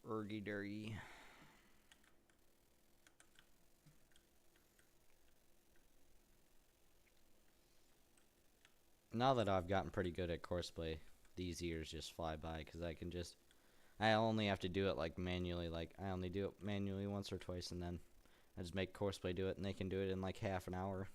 Ergy dirty. Now that I've gotten pretty good at courseplay, these years just fly by because I only have to do it like manually. Like I only do it manually once or twice, and then I just make courseplay do it, and they can do it in like half an hour.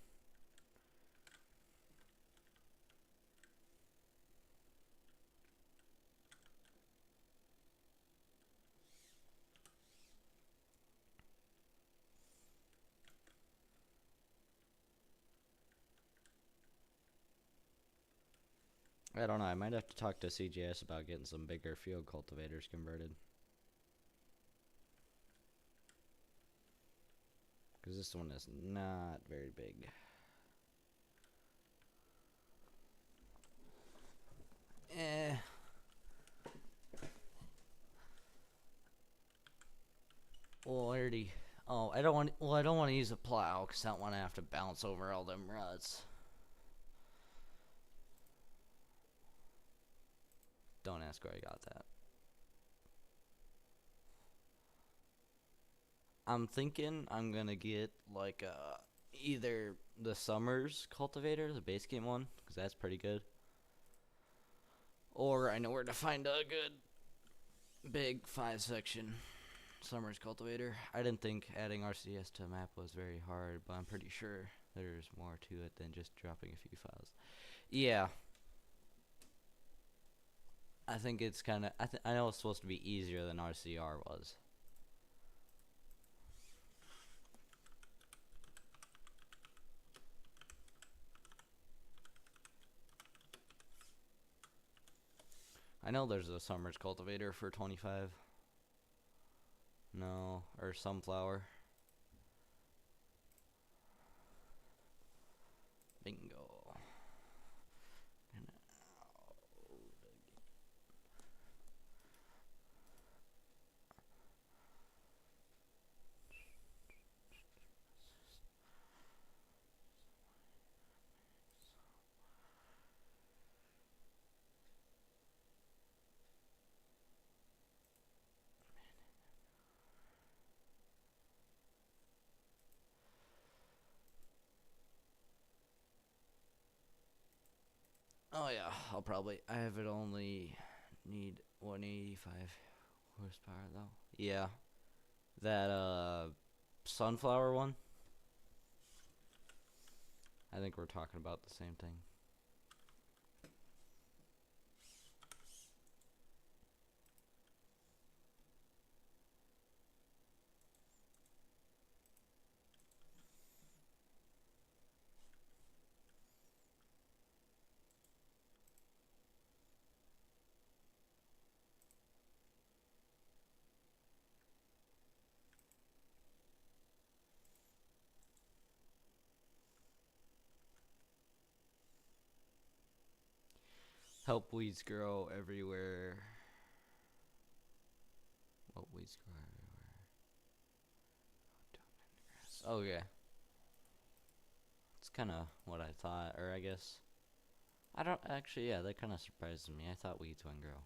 I don't know. I might have to talk to CJS about getting some bigger field cultivators converted. Because this one is not very big. Well, I already. Oh, I don't want. Well, I don't want to use a plow because I don't want to have to bounce over all them ruts. Don't ask where I got that. I'm thinking I'm gonna get like either the Summers cultivator, the base game one, because that's pretty good. Or I know where to find a good big 5-section Summers cultivator. I didn't think adding RCS to a map was very hard, but I'm pretty sure there's more to it than just dropping a few files. Yeah. I think it's kind of. I know it's supposed to be easier than RCR was. I know there's a Summers cultivator for 25. No, or sunflower. Bingo. Oh yeah, I'll probably. I have it only need 185 horsepower though. Yeah, that sunflower one. I think we're talking about the same thing. Help weeds grow everywhere. What weeds grow everywhere? Oh yeah. It's kind of what I thought, or I guess. I don't actually. Yeah, that kind of surprises me. I thought weeds wouldn't grow.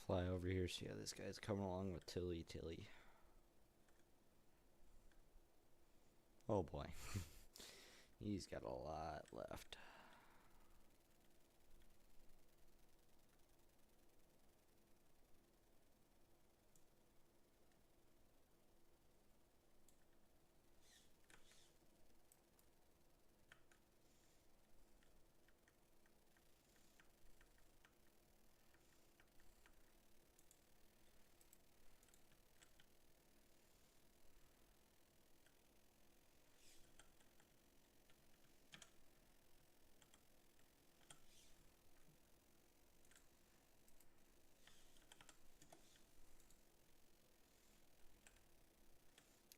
fly over here. See how this guy's coming along with Tilly. Oh boy. He's got a lot left.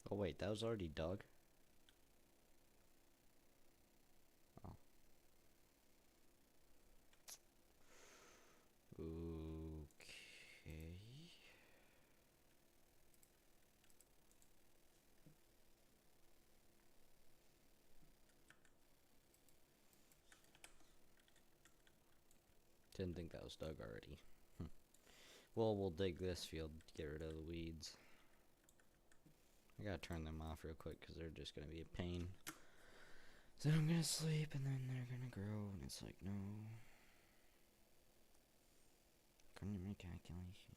Oh wait, that was already dug? Oh. Okay. Didn't think that was dug already. Well, we'll dig this field to get rid of the weeds. I gotta turn them off real quick because they're just gonna be a pain. So I'm gonna sleep and then they're gonna grow, and it's like, no. Couldn't make calculation.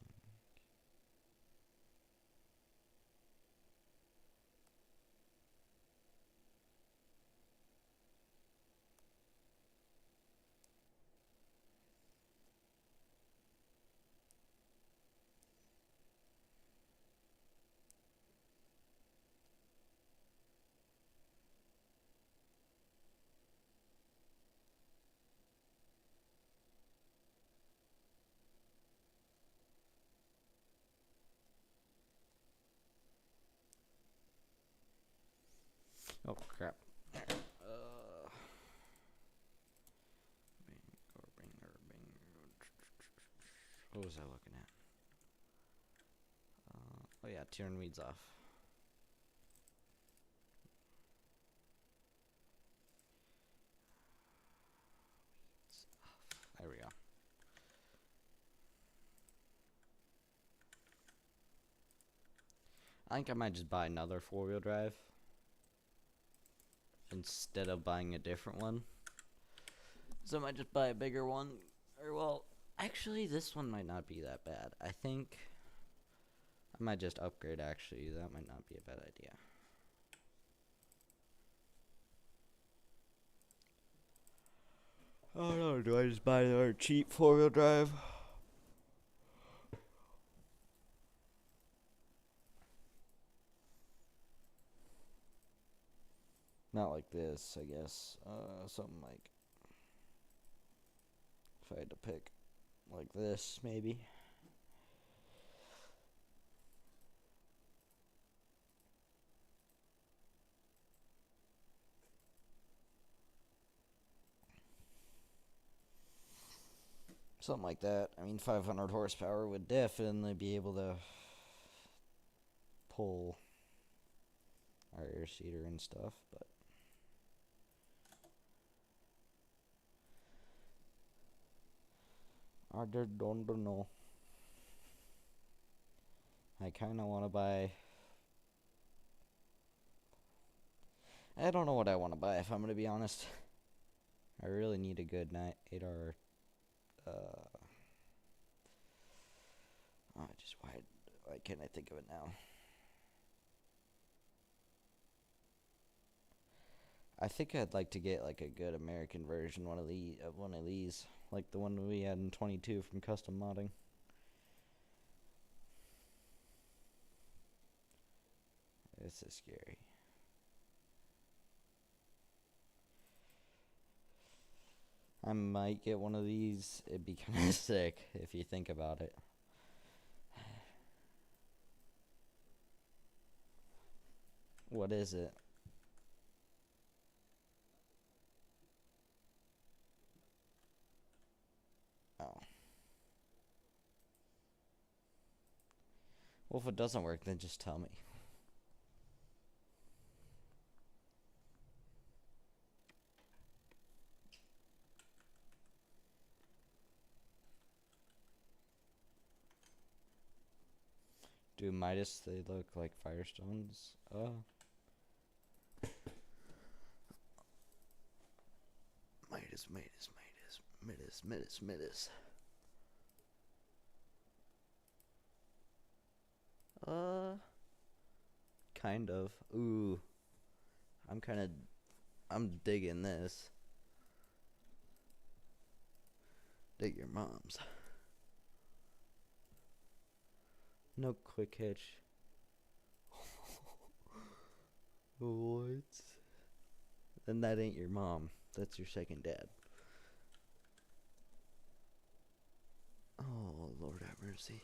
Oh crap. What was I looking at? Oh yeah, tearing weeds off. There we go. I think I might just buy another 4-wheel drive instead of buying a different one. So I might just buy a bigger one. Or, well, actually, this one might not be that bad. I think I might just upgrade, actually. That might not be a bad idea. Oh no, do I just buy another cheap 4-wheel drive? Not like this, I guess. Something like, if I had to pick, like this, maybe. Something like that. I mean, 500 horsepower would definitely be able to pull our air seeder and stuff, but I just don't know. I kind of want to buy. I don't know what I want to buy, if I'm going to be honest. I really need a good 8R. Why can't I think of it now? I think I'd like to get like a good American version, one of these, like the one we had in 22 from Custom Modding. This is scary. I might get one of these. It'd be kind of sick if you think about it. What is it? Oh. Well, if it doesn't work, then just tell me. Do Midas, they look like firestones? Midas, Midas, Midas, Midas, Midas, Midas. Kind of. Ooh. I'm digging this. Dig your mom's. No quick hitch. What? Then that ain't your mom. That's your second dad. Oh, Lord have mercy.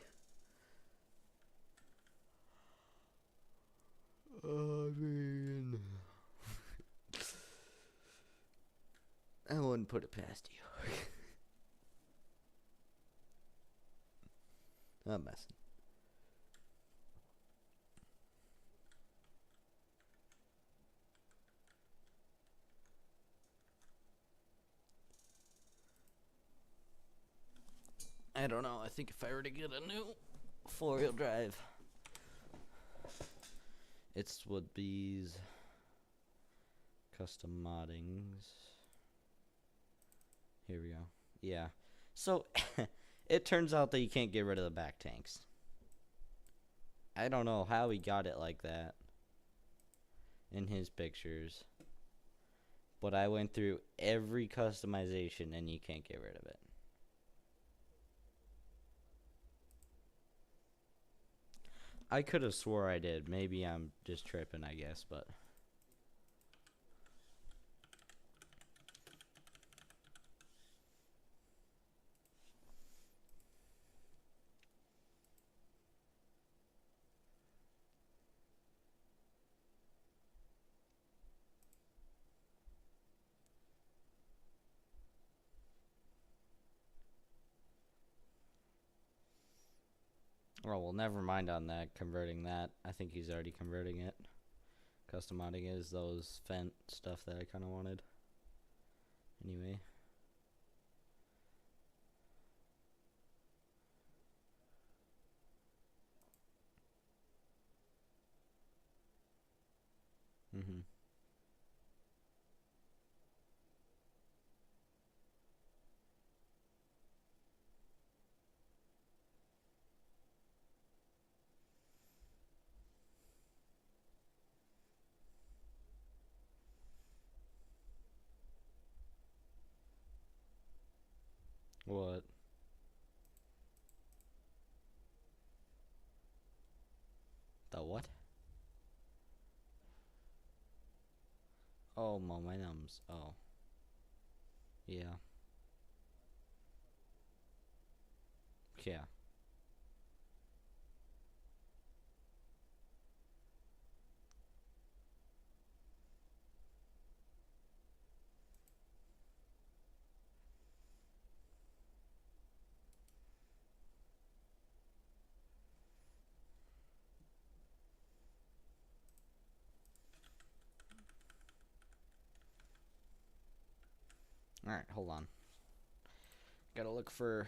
I mean, I wouldn't put it past you. I'm messing. I don't know. I think if I were to get a new four-wheel drive, it's would be custom moddings. Here we go. Yeah. So it turns out that you can't get rid of the back tanks. I don't know how he got it like that in his pictures, but I went through every customization and you can't get rid of it. I could have swore I did. Maybe I'm just tripping, I guess, but well, never mind on that, converting that. I think he's already converting it. Custom modding is those Fent stuff that I kind of wanted. Anyway. Mm-hmm. What? The what? Oh, momentum's. Oh. Yeah. Yeah. Alright, hold on. Gotta look for...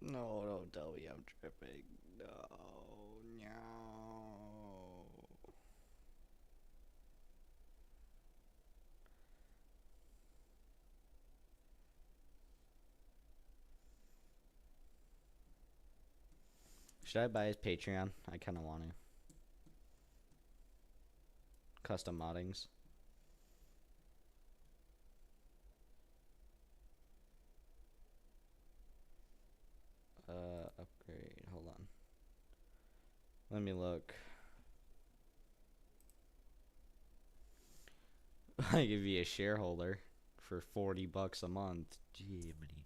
No, don't tell me I'm tripping. No, no. Should I buy his Patreon? I kind of want to. Custom moddings. Upgrade. Hold on. Let me look. I give you a shareholder for $40 a month. Gee, buddy.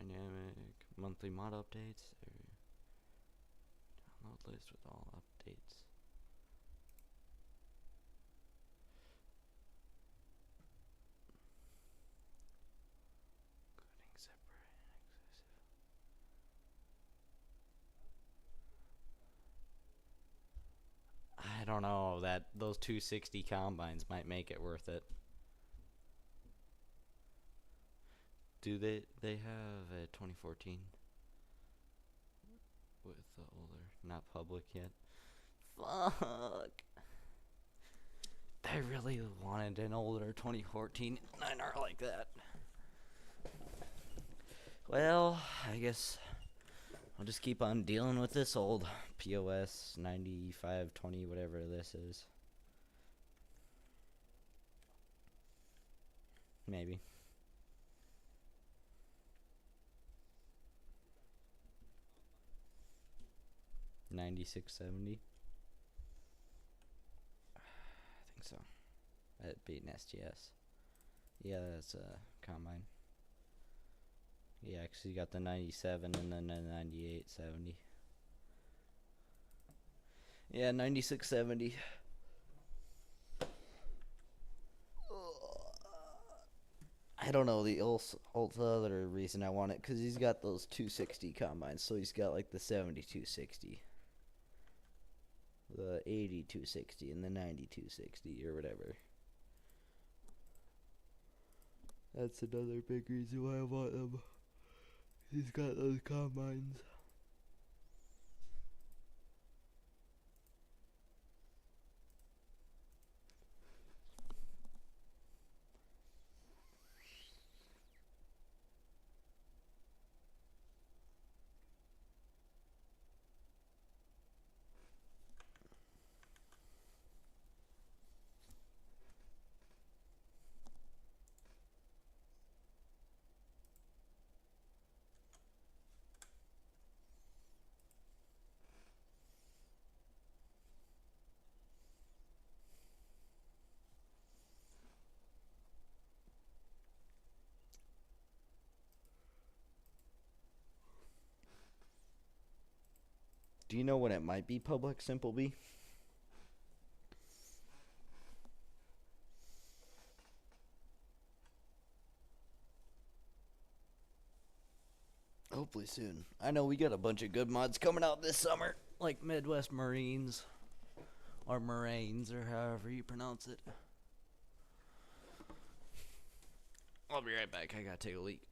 Dynamic monthly mod updates. Download list with all updates. Including separate and exclusive. I don't know, that those 260 combines might make it worth it. Do they have a 2014 with the older, not public yet? Fuck. I really wanted an older 2014 9R like that. Well, I guess I'll just keep on dealing with this old POS 9520, whatever this is. Maybe. $96.70. I think so. At beat an STS. Yeah, that's a combine. Yeah, 'cause you got the 97 and then the 98.70. Yeah, 96.70. I don't know the other reason I want it, because he's got those 260 combines. So he's got like the 7260, the 8260, and the 9260 or whatever. That's another big reason why I want him. He's got those combines. Do you know when it might be public, Simple B? Hopefully soon. I know we got a bunch of good mods coming out this summer, like Midwest Marines, or Moraines, or however you pronounce it. I'll be right back. I gotta take a leak.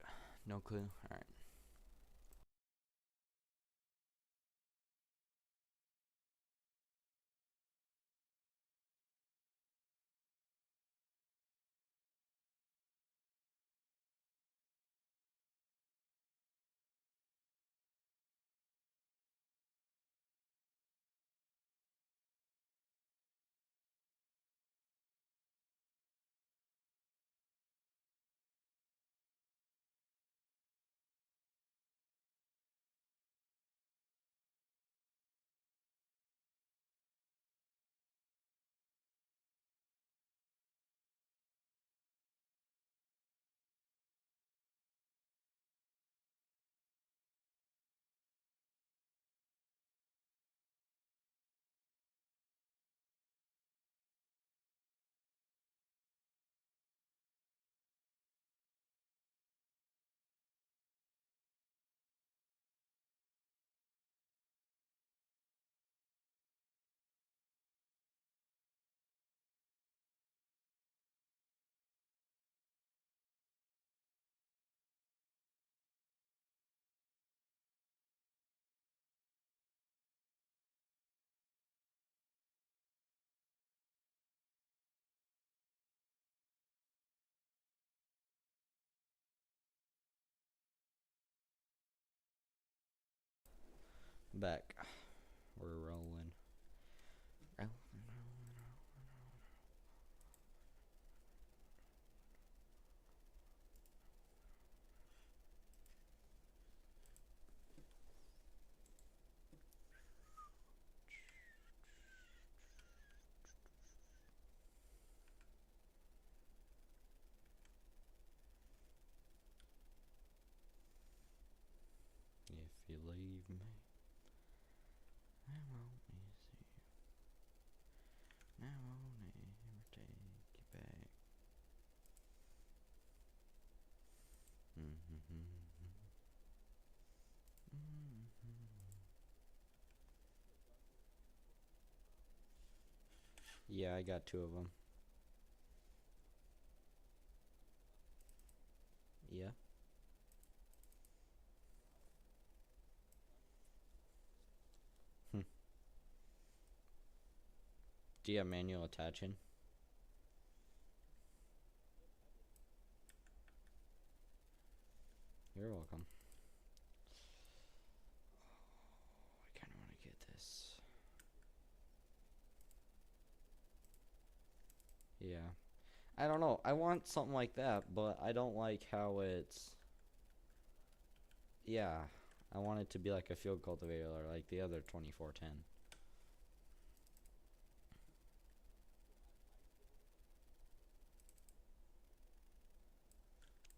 No clue. Alright. Back. We're rolling. you leave me, I won't miss you. I won't ever take you back. Yeah, I got 2 of them. Yeah. Do you have manual attaching? You're welcome. Oh, I kind of want to get this. Yeah. I don't know. I want something like that, but I don't like how it's... Yeah. I want it to be like a field cultivator or like the other 2410.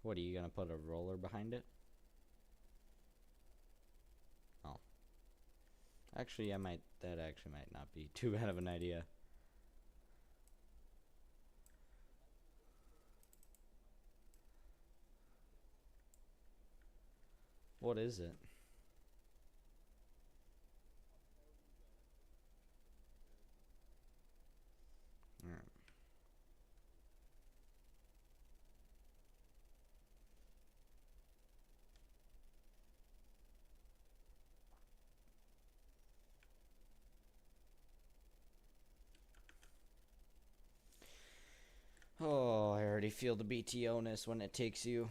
What, are you going to put a roller behind it? Oh. Actually, that actually might not be too bad of an idea. What is it? Alright. Oh, I already feel the BTO-ness when it takes you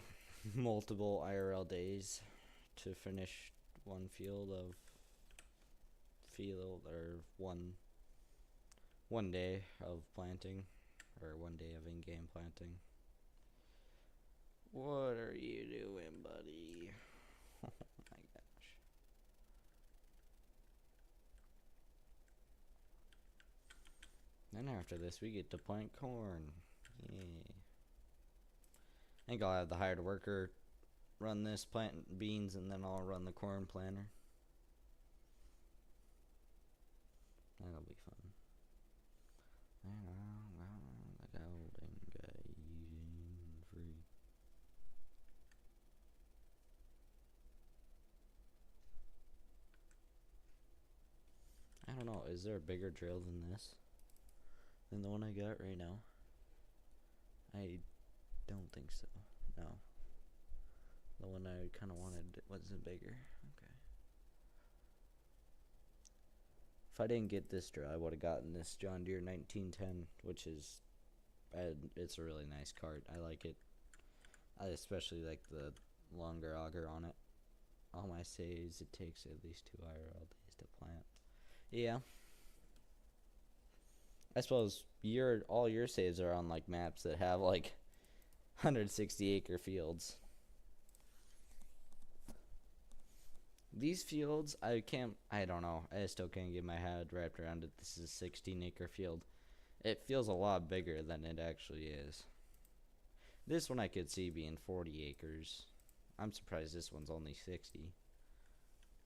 multiple IRL days to finish one field or one day of planting, or one day of in-game planting. What are you doing, buddy? Oh my gosh. Then after this, we get to plant corn. Yeah. I think I'll have the hired worker run this, plant beans, and then I'll run the corn planter. That'll be fun. The golden guy free. I don't know, is there a bigger drill than this? Than the one I got right now? I don't think so. No. The one I kind of wanted wasn't bigger. Okay. If I didn't get this drill, I would have gotten this John Deere 1910, which is, it's a really nice cart. I like it. I especially like the longer auger on it. All my saves, it takes at least 2 IRL days to plant. Yeah. I suppose all your saves are on like maps that have like 160 acre fields. These fields, I don't know. I still can't get my head wrapped around it. This is a 16 acre field. It feels a lot bigger than it actually is. This one I could see being 40 acres. I'm surprised this one's only 60.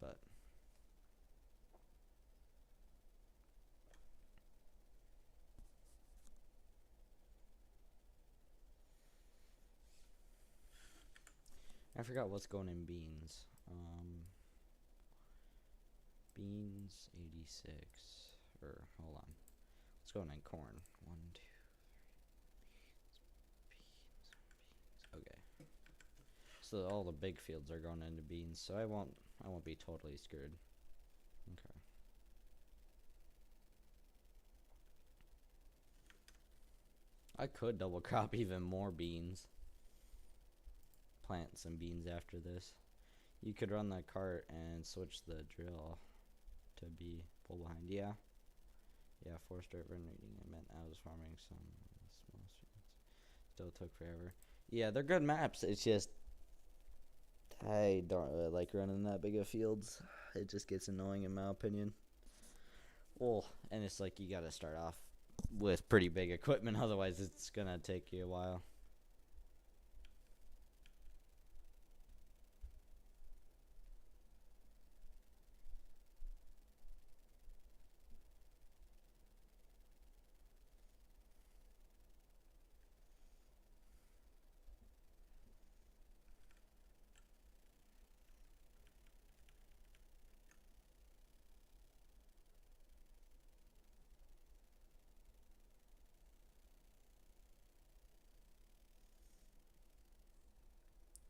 But I forgot what's going in beans. Beans 86. Or hold on. What's going in corn? 1, 2, 3. Beans. Okay. So all the big fields are going into beans, so I won't be totally screwed. Okay. I could double crop even more beans. Plant some beans after this. You could run that cart and switch the drill to be pull behind. Yeah. Yeah, forced run reading. It meant I was farming some small streets. Still took forever. Yeah, they're good maps. It's just I don't really like running that big of fields. It just gets annoying in my opinion. Well, and it's like you gotta start off with pretty big equipment, otherwise it's gonna take you a while.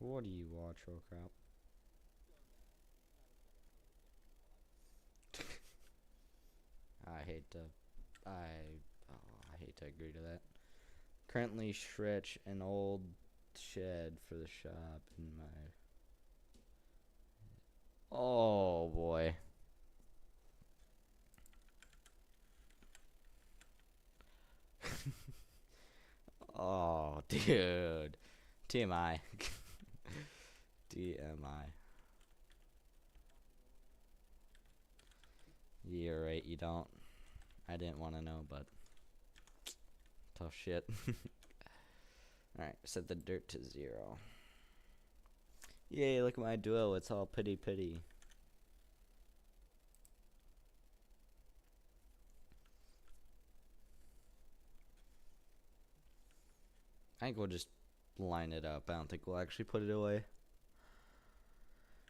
What do you watch, oh crap? I hate to, I hate to agree to that. Currently stretch an old shed for the shop in my. Oh boy. Oh, dude. TMI. TMI. You're right, you don't. I didn't want to know, but tough shit. Alright, set the dirt to 0. Yay, look at my duo. It's all pity pity. I think we'll just line it up. I don't think we'll actually put it away.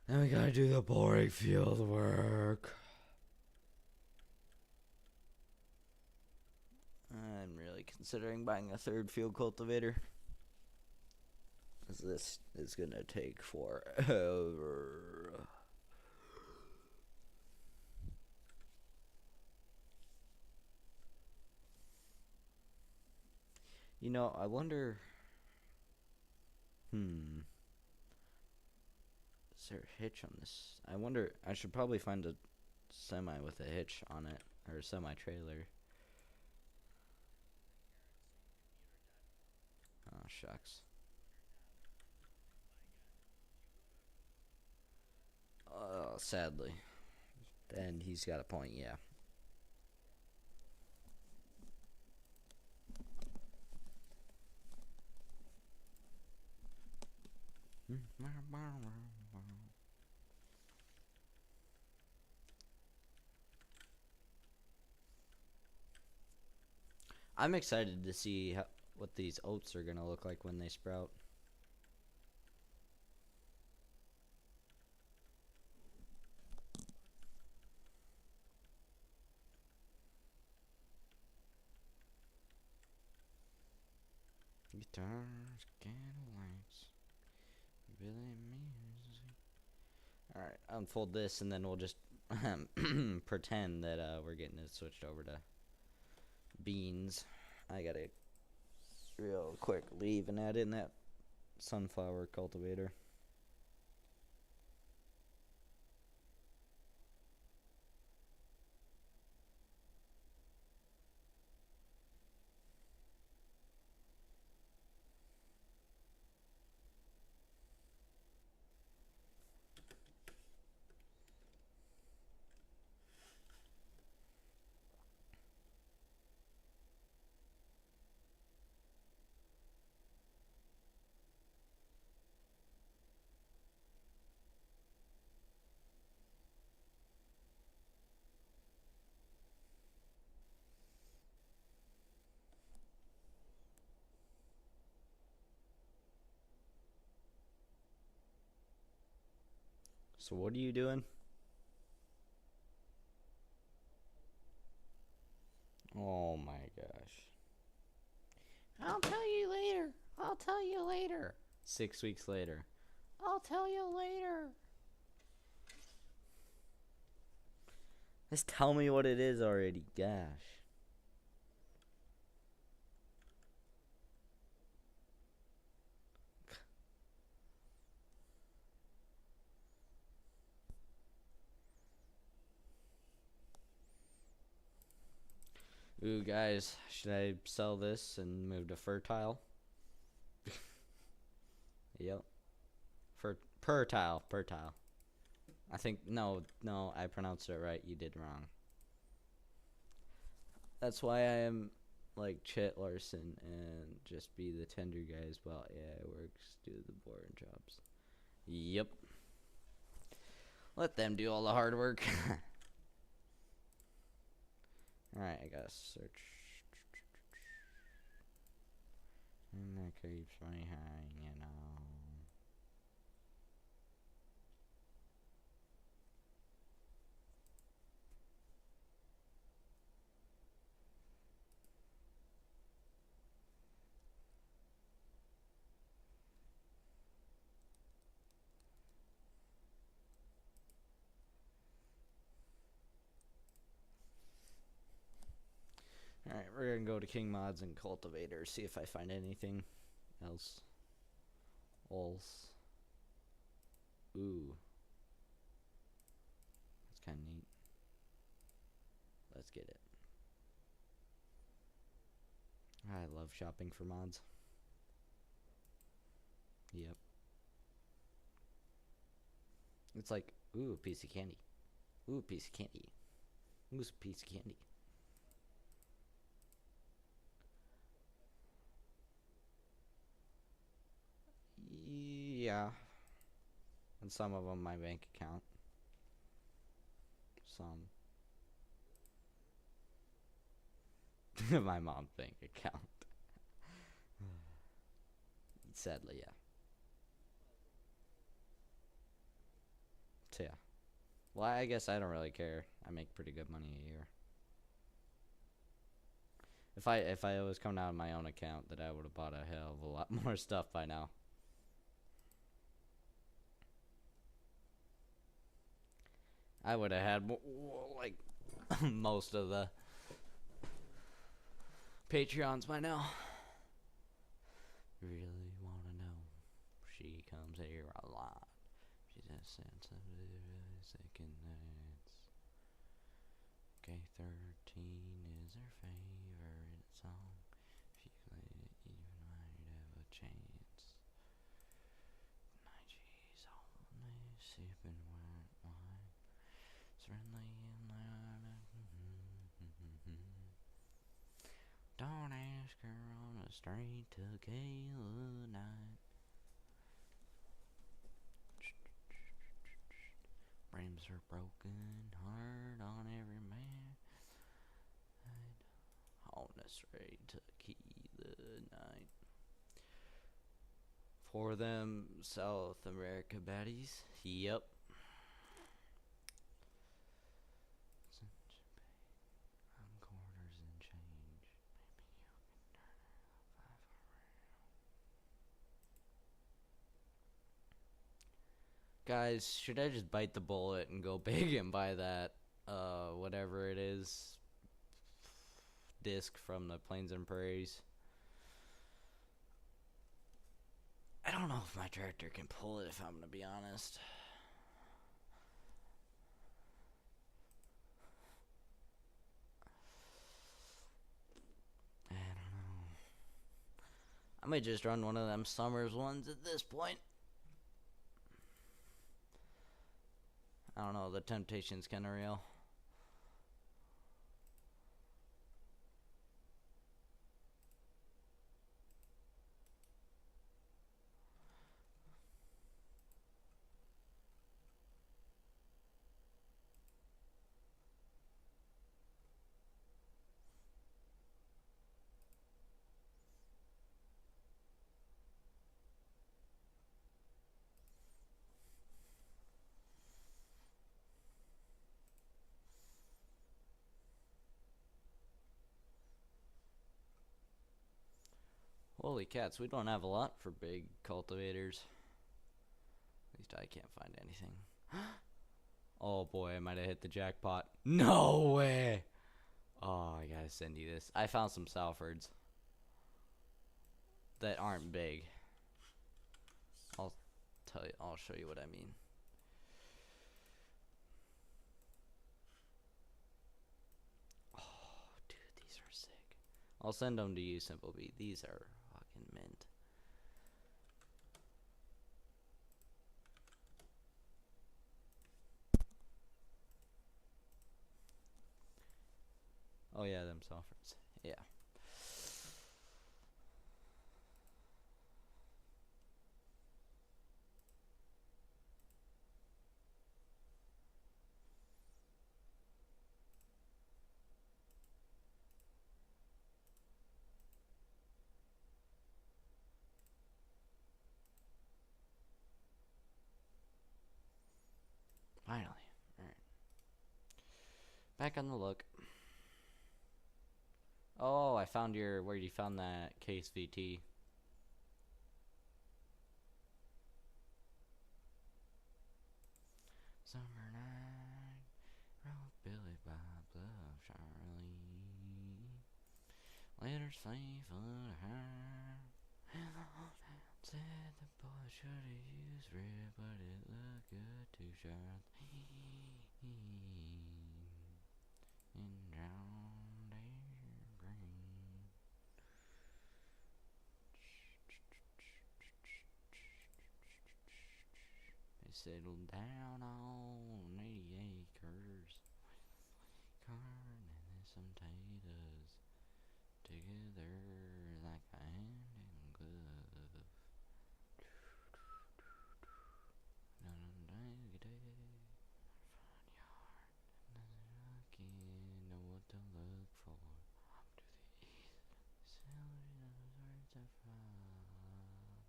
Then we gotta do the boring field work. I'm really considering buying a 3rd field cultivator. This is gonna take forever. You know, I wonder. Is there a hitch on this? I wonder. I should probably find a semi with a hitch on it, or a semi trailer. Oh shucks. Oh, sadly. And he's got a point, yeah. I'm excited to see what these oats are gonna look like when they sprout. Guitars, candlelights, Billy music. Alright, unfold this and then we'll just pretend that we're getting it switched over to beans. I gotta real quick leave and add in that sunflower cultivator. So what are you doing? Oh my gosh. I'll tell you later. I'll tell you later. 6 weeks later. I'll tell you later. Just tell me what it is already. Gosh. Ooh, guys, should I sell this and move to fertile? Yep. Fertile. I think, no, I pronounced it right. You did wrong. That's why I am like Chet Larson and just be the tender guys while AI works, do the boring jobs. Yep. Let them do all the hard work. Alright, I gotta search. And that keeps me hanging on. Alright, we're gonna go to King Mods and Cultivator, see if I find anything else. Ooh. That's kinda neat. Let's get it. I love shopping for mods. Yep. It's like, ooh, a piece of candy. Ooh, a piece of candy. Ooh, a piece of candy. Yeah. And some of them my bank account. Some. My mom's bank account. Sadly, yeah. So yeah. Well, I guess I don't really care. I make pretty good money a year. If I was coming out of my own account, that I would have bought a hell of a lot more stuff by now. I would have had like most of the Patreons by now. Really wanna know? She comes here a lot. She just said something really second nights. K13 is her favorite song. If you played it, you might have a chance. Night she's only sipping white wine. It's friendly and loud. Don't ask her on a straight tequila night. Brims her broken heart on every man. On a straight tequila night. For them South America baddies. Yep. Quarters and change. Maybe you can turn it up 5 around. Guys, should I just bite the bullet and go big and buy that whatever it is disc from the Plains and Prairies? I don't know if my tractor can pull it, if I'm gonna be honest. I don't know. I might just run one of them Summers ones at this point. I don't know, the temptation's kinda real. Holy cats, we don't have a lot for big cultivators. At least I can't find anything. Oh boy, I might have hit the jackpot. No way! Oh, I gotta send you this. I found some Salfords that aren't big. I'll show you what I mean. Oh, dude, these are sick. I'll send them to you, Simple B. These are fucking mint. Oh yeah, them Salfords. Yeah. Finally. Alright. Back on the look. Oh, I found where you found that case VT. Summer night, wrote Billy Bob Love Charlie. Let her sleep on her. Said the boy should have used red, but it looked good to Charlene. And drowned their green. They settled down on 80 acres, corn and some potatoes, together like a hand and glove. Front yard, looking know what to look for. Up to the east, celery words are from.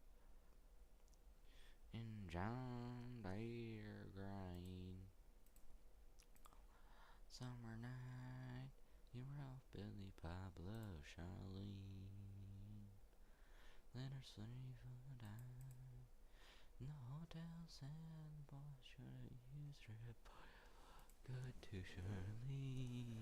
And John Deere grain. Summer night, you were off Billy Pablo Charlene. Let her sleep for the night. And the hotel said the boy should have used her, but good to Charlene.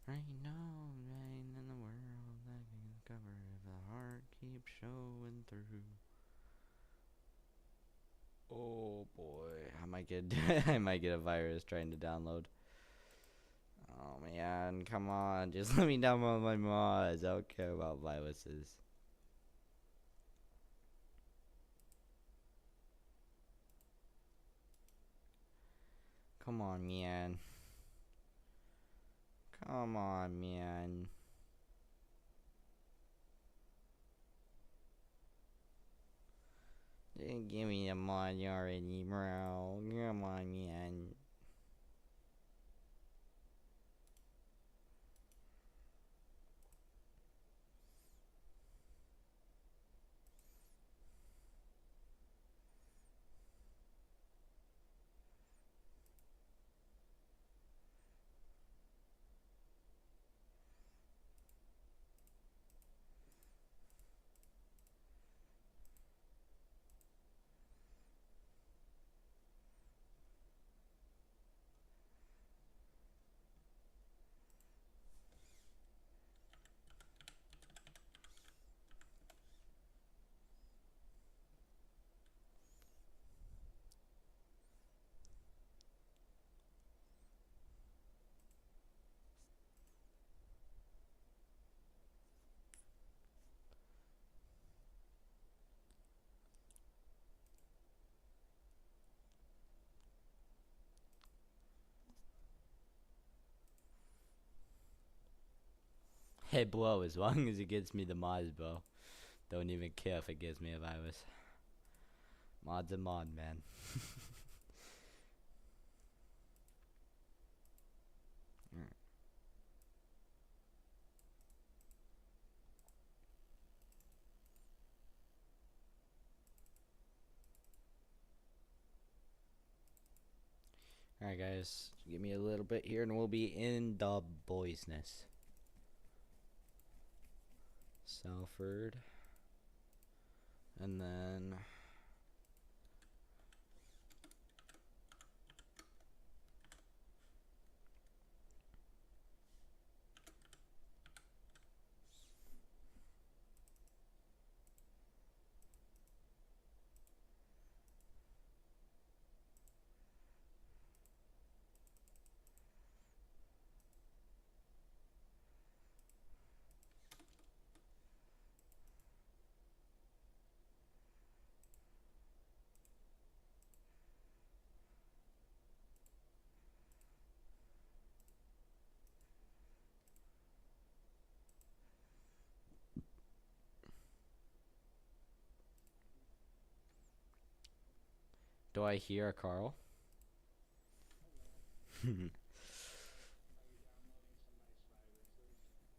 Ain't no rain in the world that can cover if the heart keeps showing through. Oh boy, I might get I might get a virus trying to download. Oh man, come on, just let me download my mods. I don't care about viruses. Come on, man. Come on, man. Didn't give me the mod already, bro. Come on, man. Hey, blow, as long as it gets me the mods, bro. Don't even care if it gives me a virus. Mod's a mod, man. Alright, guys. Give me a little bit here and we'll be in the boysness. Salford. And then... Do I hear a Carl?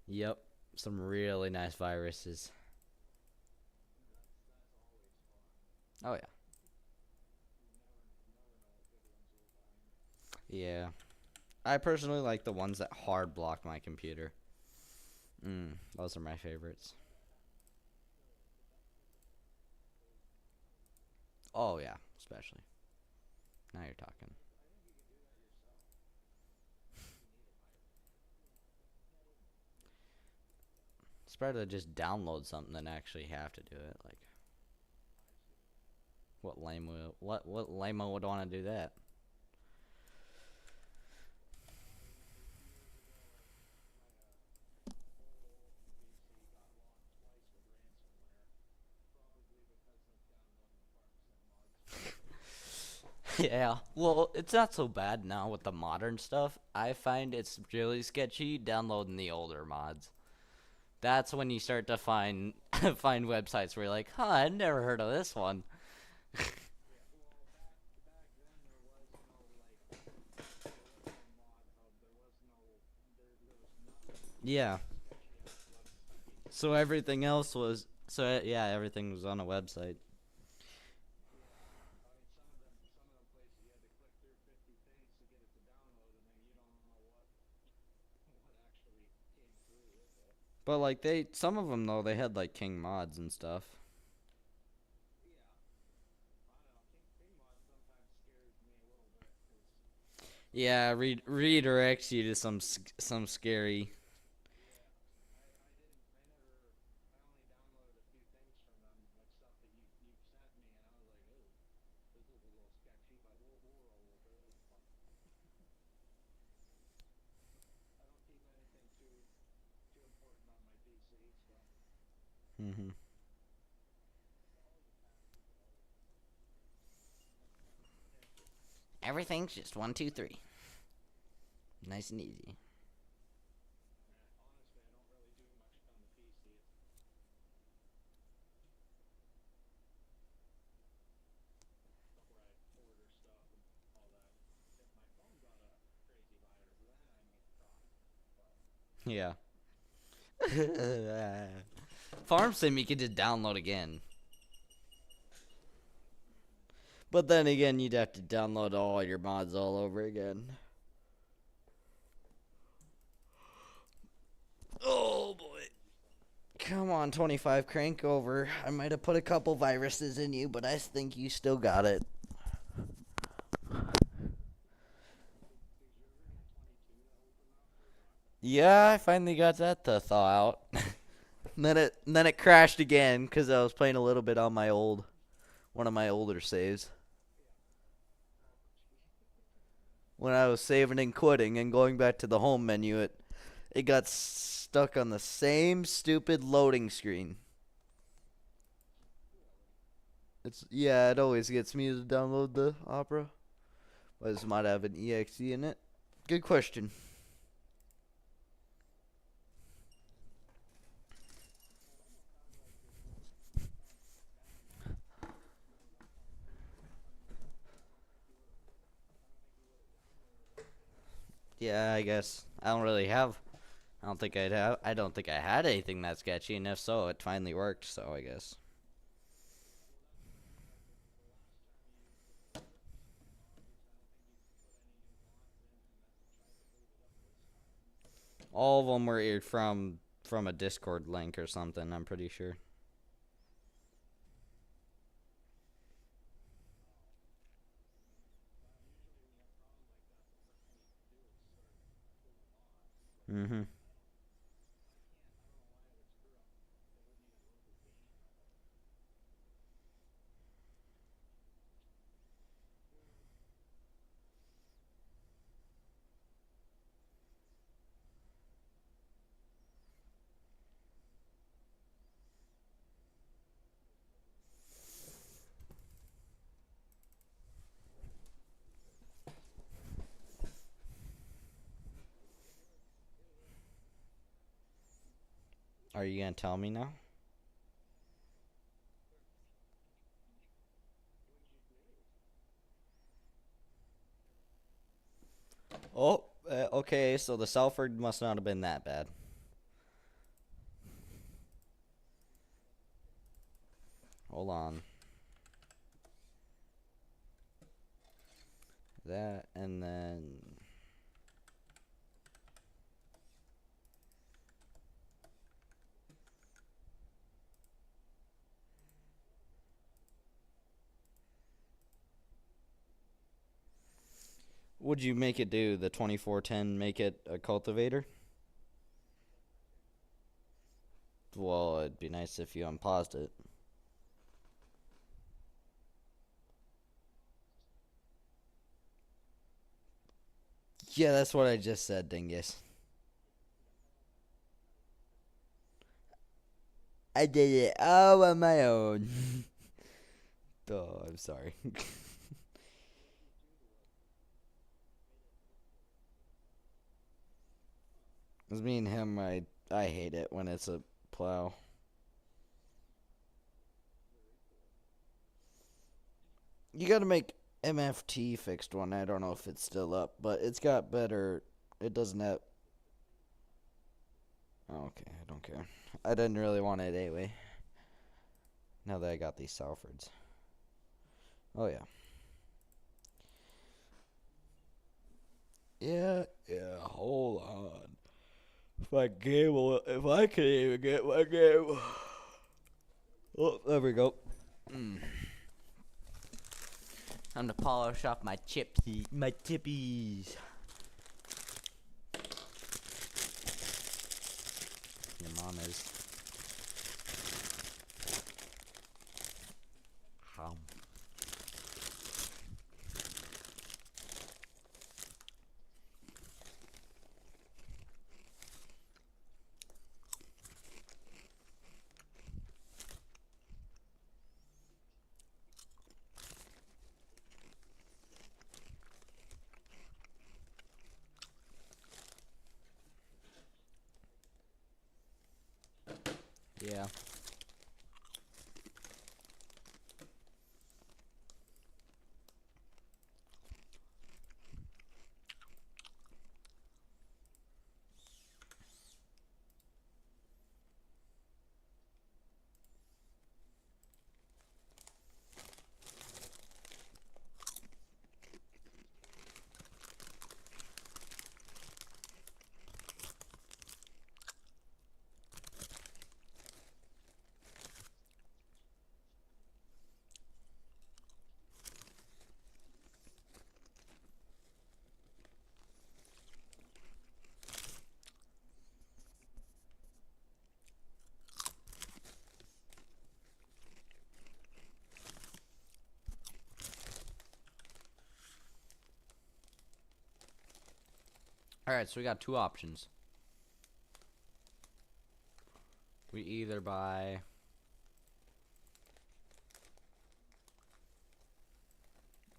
Yep, some really nice viruses. Oh yeah. Yeah. I personally like the ones that hard block my computer. Those are my favorites. Oh yeah, especially. Now you're talking. It's better to just download something than actually have to do it. Like, what lame would want to do that? Yeah. Well, it's not so bad now with the modern stuff. I find it's really sketchy downloading the older mods. That's when you start to find find websites where you're like, huh, I've never heard of this one. Yeah. So everything else was yeah, everything was on a website. But like some of them though, they had like King mods and stuff. Yeah, redirects you to some scary. Hmm. Everything's just one, two, three. Nice and easy. Yeah. Farm Sim you could just download again. But then again, you'd have to download all your mods all over again. Oh boy. Come on, 25 crank over. I might have put a couple viruses in you, but I think you still got it. Yeah, I finally got that to thaw out. Then it crashed again because I was playing a little bit on my one of my older saves. When I was saving and quitting and going back to the home menu, it got stuck on the same stupid loading screen. It always gets me to download the Opera. Why does it might have an exe in it? Good question. Yeah, I guess I don't really have. I don't think I'd have. I don't think I had anything that sketchy, and if so, it finally worked. So I guess all of them were from a Discord link or something. I'm pretty sure. Mhm. Are you gonna tell me now? Oh, okay. So the Salford must not have been that bad. Hold on. that, and then would you make it do the 2410, make it a cultivator? Well, it'd be nice if you unpaused it. Yeah, that's what I just said, dingus. I did it all on my own. Oh, I'm sorry. It's me and him. I hate it when it's a plow. You got to make MFT fixed one. I don't know if it's still up, but it's got better. It doesn't have. Oh, okay, I don't care. I didn't really want it anyway. Now that I got these Salfords. Oh yeah. Yeah. Hold on. If I can even get my game. Oh, there we go. Time to polish off my chippies. Your mom is. Yeah. Alright, so we got two options. We either buy...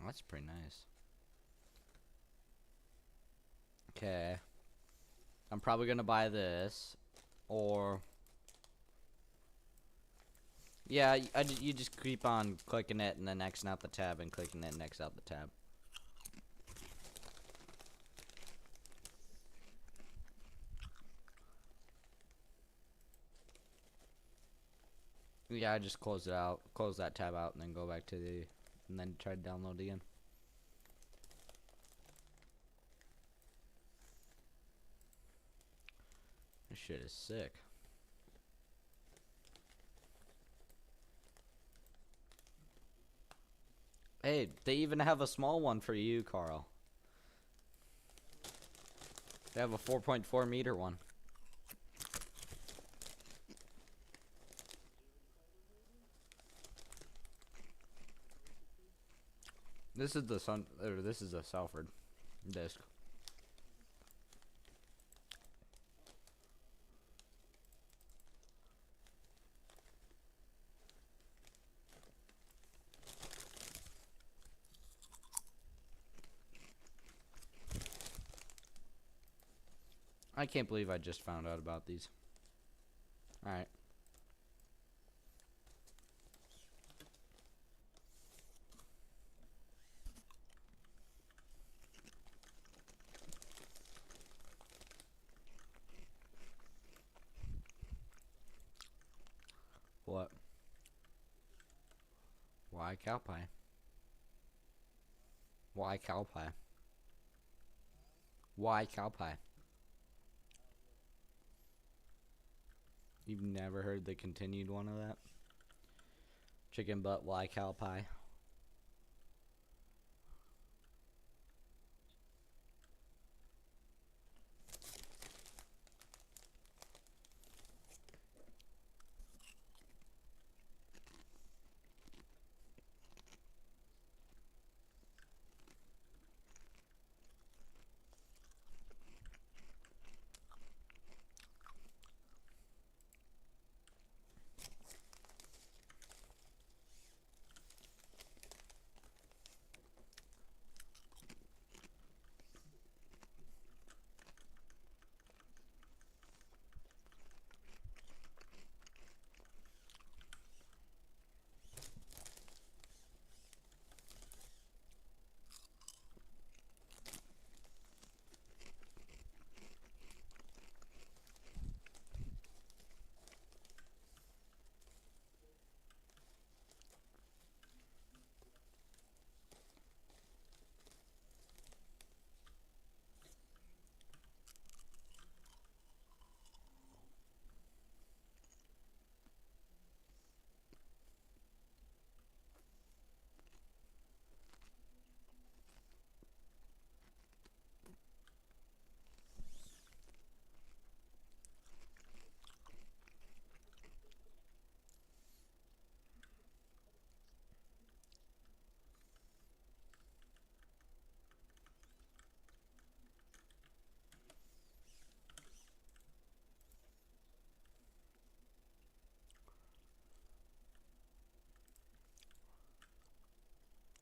Oh, that's pretty nice. Okay. I'm probably gonna buy this. Or... Yeah, you just keep on clicking it and then Xing out the tab and clicking it and X out the tab. Yeah, I just close it out, close that tab out, and then go back to the, and then try to download again. This shit is sick. Hey, they even have a small one for you, Carl. They have a 4.4 meter one. This is the this is a Salford disc. I can't believe I just found out about these. Alright. What? Why cow pie? Why cow pie? Why cow pie? You've never heard the continued one of that? Chicken butt, why cow pie?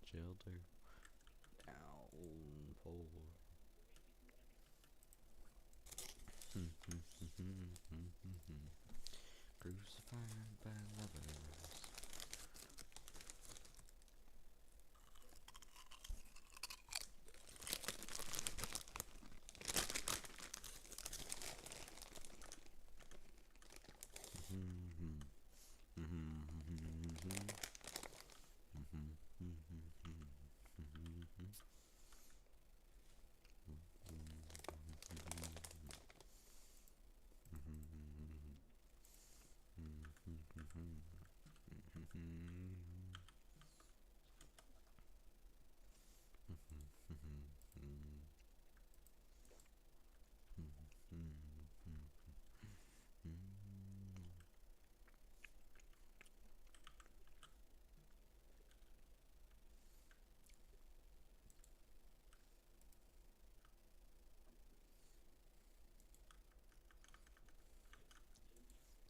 Shelter downpour. Crucified by lovers.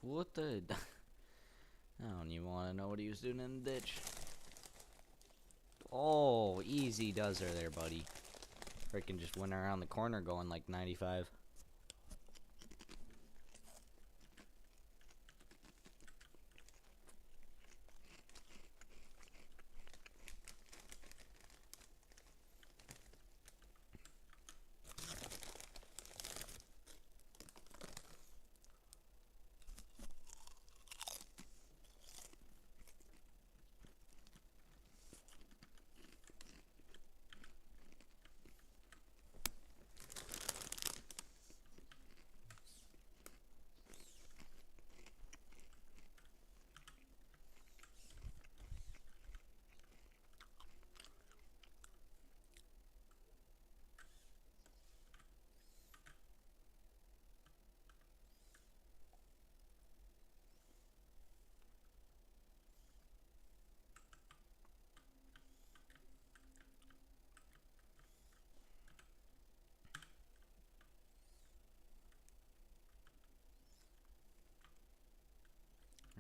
What the? I don't even want to know what he was doing in the ditch. Oh, easy does her there, buddy. Freaking just went around the corner going like 95.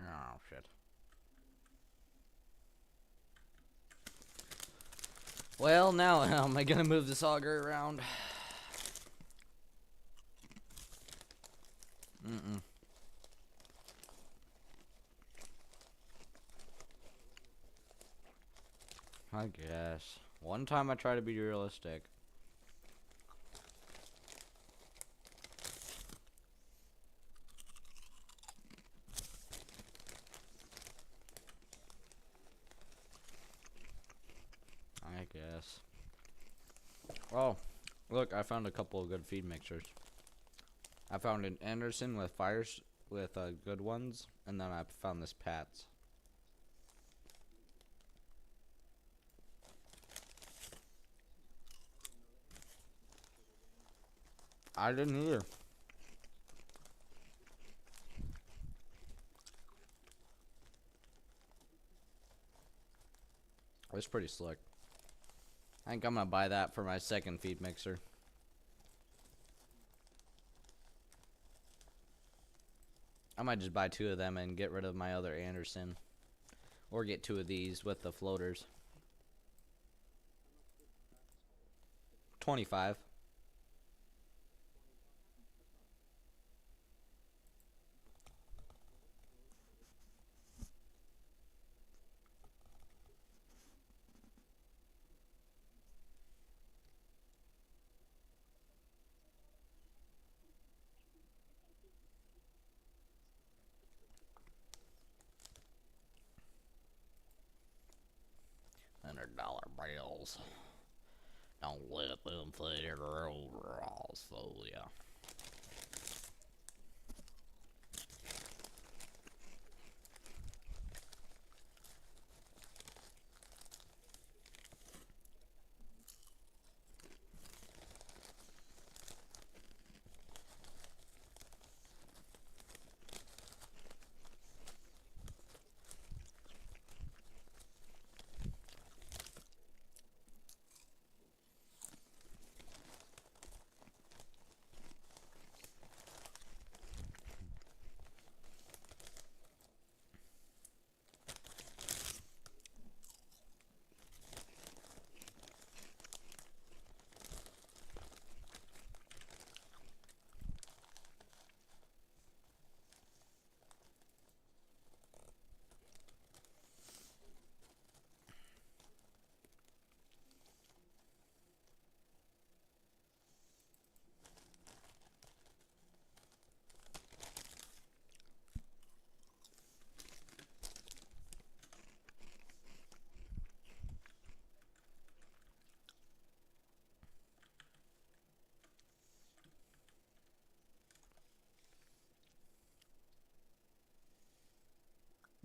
Oh, shit. Well, now how am I gonna move this auger around? I guess. One time I try to be realistic. I guess. Oh, look, I found a couple of good feed mixers. I found an Anderson with fires with good ones, and then I found this Pat's. I didn't either. It's pretty slick. I think I'm gonna buy that for my second feed mixer. I might just buy 2 of them and get rid of my other Anderson. Or get 2 of these with the floaters. 25. $100 bills. Don't let them figure overalls fool ya.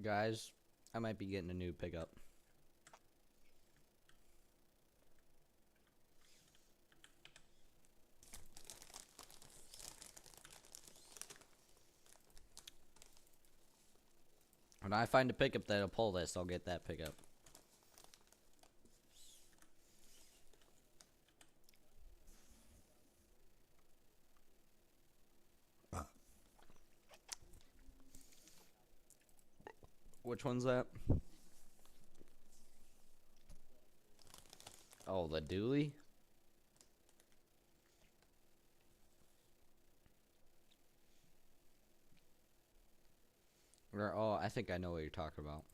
Guys, I might be getting a new pickup. When I find a pickup that'll pull this, I'll get that pickup. Which one's that? Oh, the dually? Oh, I think I know what you're talking about.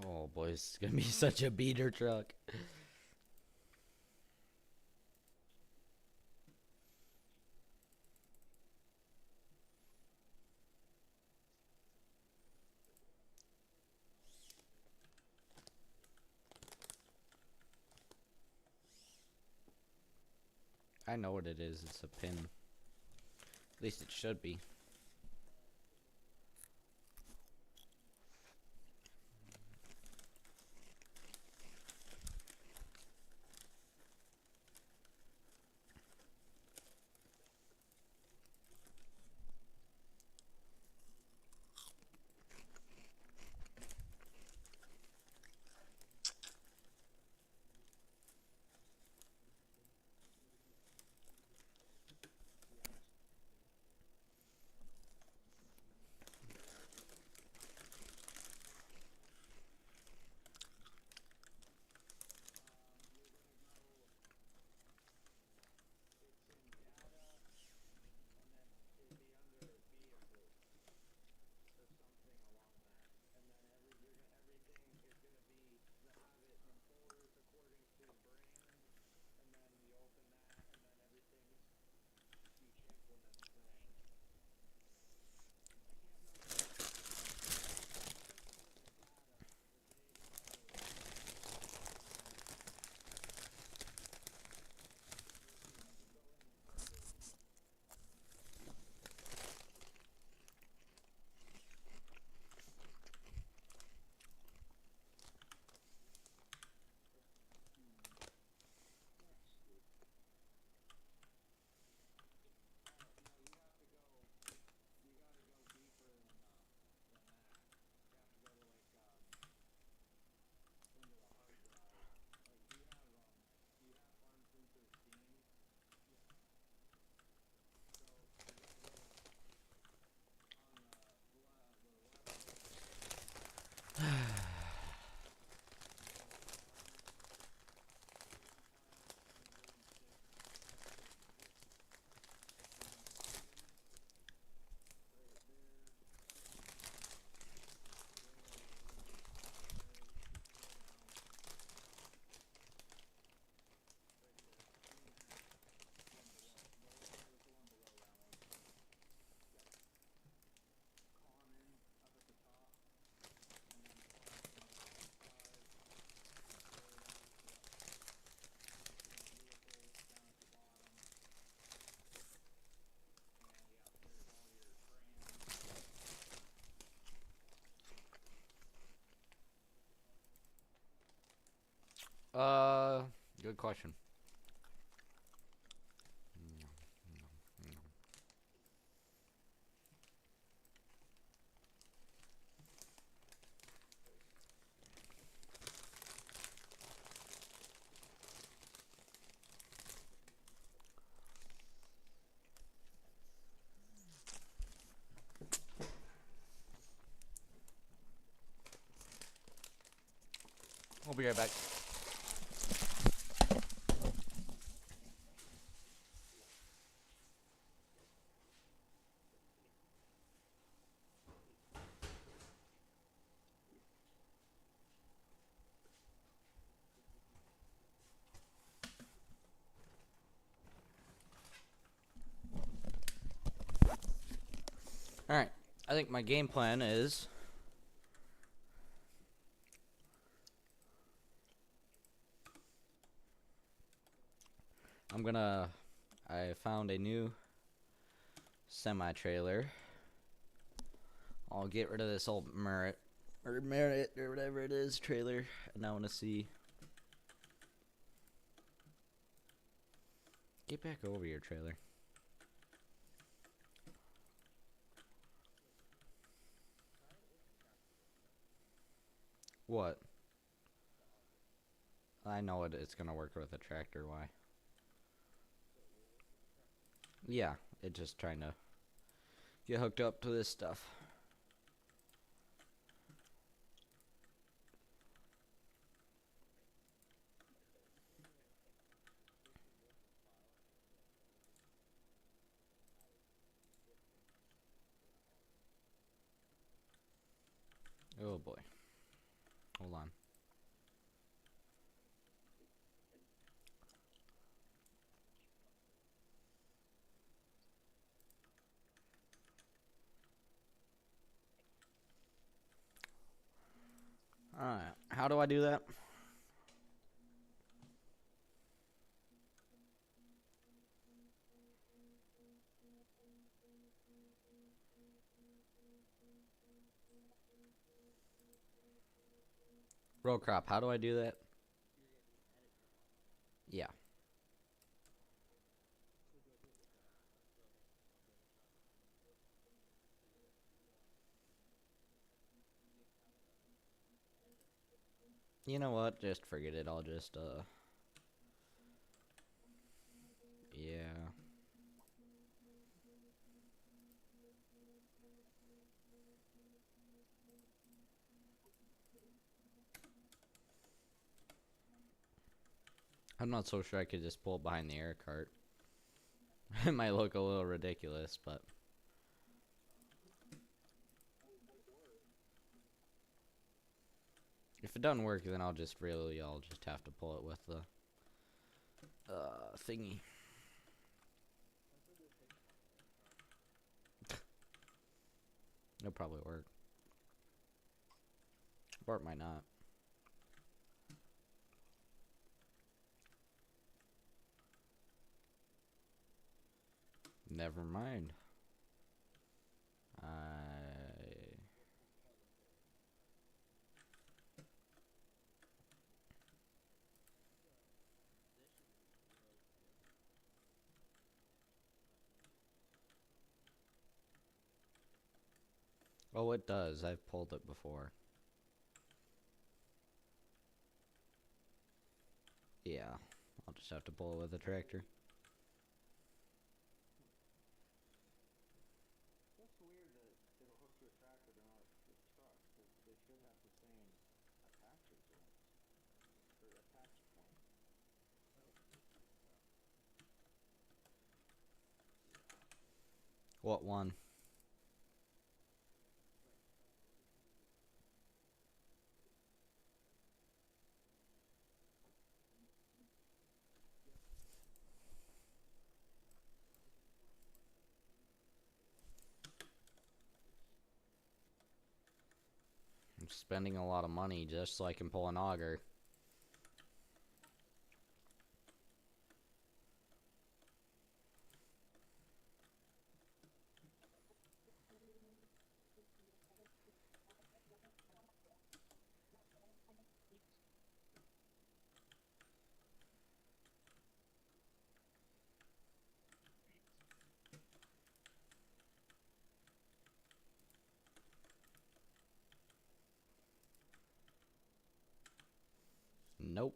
Oh boy, it's gonna be such a beater truck. I know what it is. It's a pin. At least it should be. question. We'll be right back. Alright, I think my game plan is I found a new semi-trailer. I'll get rid of this old Merit or whatever it is trailer, and I want to see. Get back over your trailer. What? I know it's gonna work with a tractor. Why? Yeah, it's just trying to get hooked up to this stuff. Oh boy. Hold on. Alright, how do I do that? Row crop, how do I do that? Yeah. You know what? Just forget it. I'll just, yeah. I'm not so sure I could just pull it behind the air cart. It might look a little ridiculous, but if it doesn't work, then I'll just have to pull it with the thingy. It'll probably work. Or it might not. Never mind. Oh, it does. I've pulled it before. Yeah. I'll just have to pull it with a tractor. That's weird that it'll hook to a tractor but not a truck, because they should have the same attacher joints, or attach point. What one? I'm spending a lot of money just so I can pull an auger. Nope.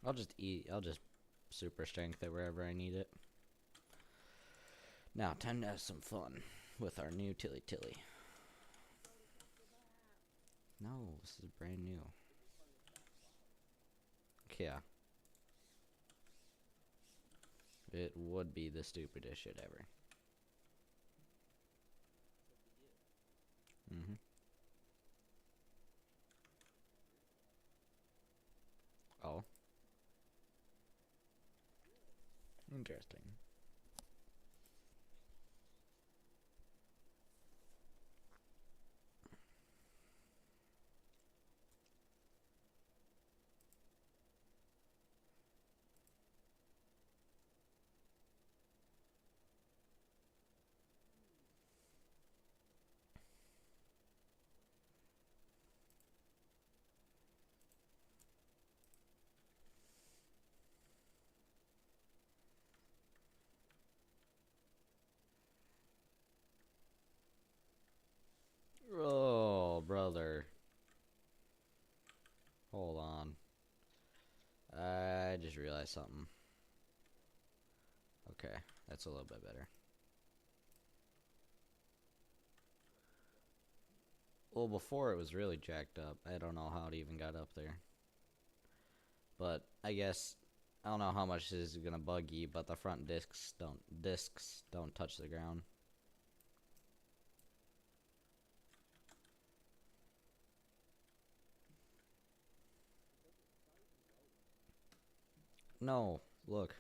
I'll just super strength it wherever I need it. Now, time to have some fun with our new Tilly Tilly. No, this is brand new. Yeah. It would be the stupidest shit ever. Mm-hmm. Oh. Interesting. Oh, brother. Hold on. I just realized something. Okay, that's a little bit better. Well, before it was really jacked up. I don't know how it even got up there. But I guess I don't know how much this is gonna bug you, but the front discs don't touch the ground. No, look.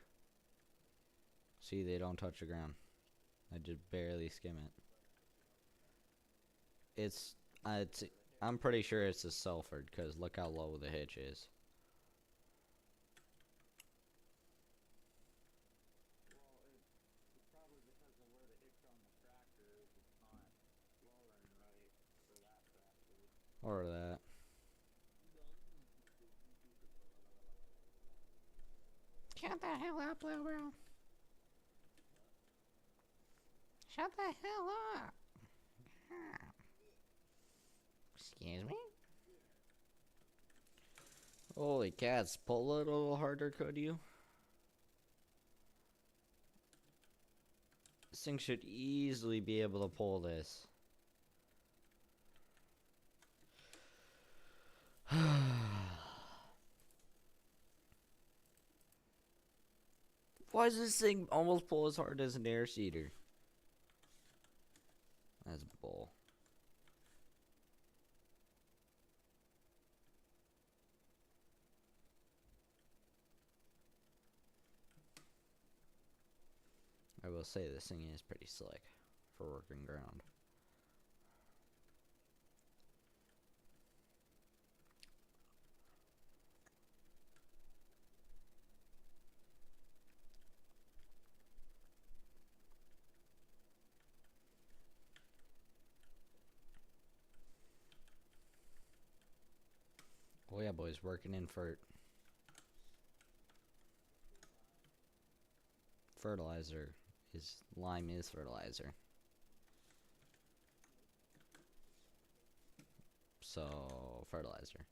See, they don't touch the ground. I just barely skim it. It's, it's I'm pretty sure it's a Selford, because look how low the hitch is. Well, it's probably because of where the hitch on the tractor is. It's not lowering right for that tractor. Or that. Shut the hell up, Blue Bro. Shut the hell up. Excuse me? Holy cats, pull it a little harder, could you? This thing should easily be able to pull this. Why does this thing almost pull as hard as an air seeder? That's bull. I will say this thing is pretty slick for working ground. Oh yeah, boys, working in fertilizer. Lime is fertilizer. So fertilizer.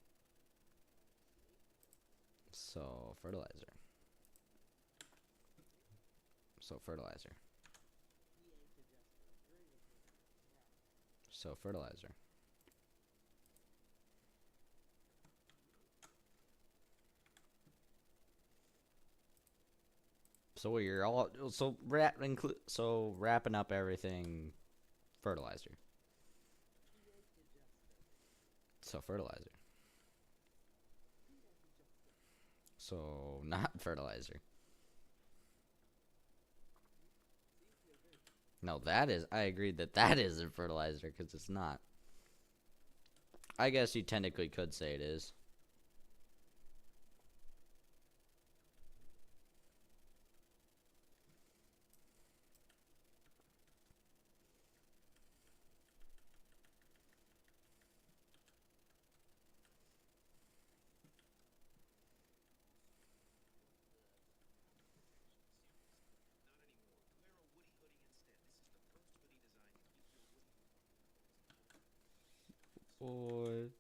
So fertilizer. So fertilizer. So fertilizer. So you're all wrapping up everything fertilizer. So fertilizer. So not fertilizer. No, I agree that isn't fertilizer because it's not. I guess you technically could say it is. What?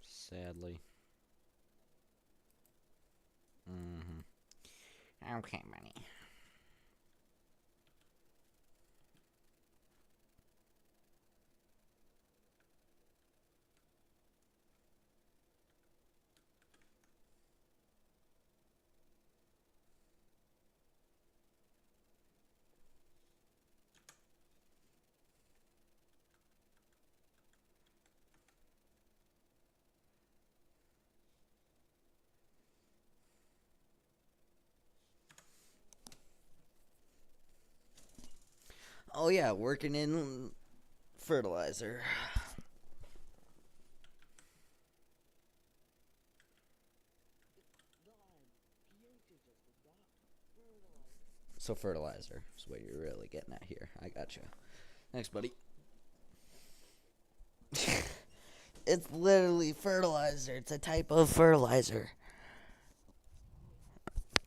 Sadly. Mm-hmm. Okay, buddy. Oh yeah, working in fertilizer. So fertilizer is what you're really getting at here. I gotcha. Thanks, buddy. It's literally fertilizer. It's a type of fertilizer.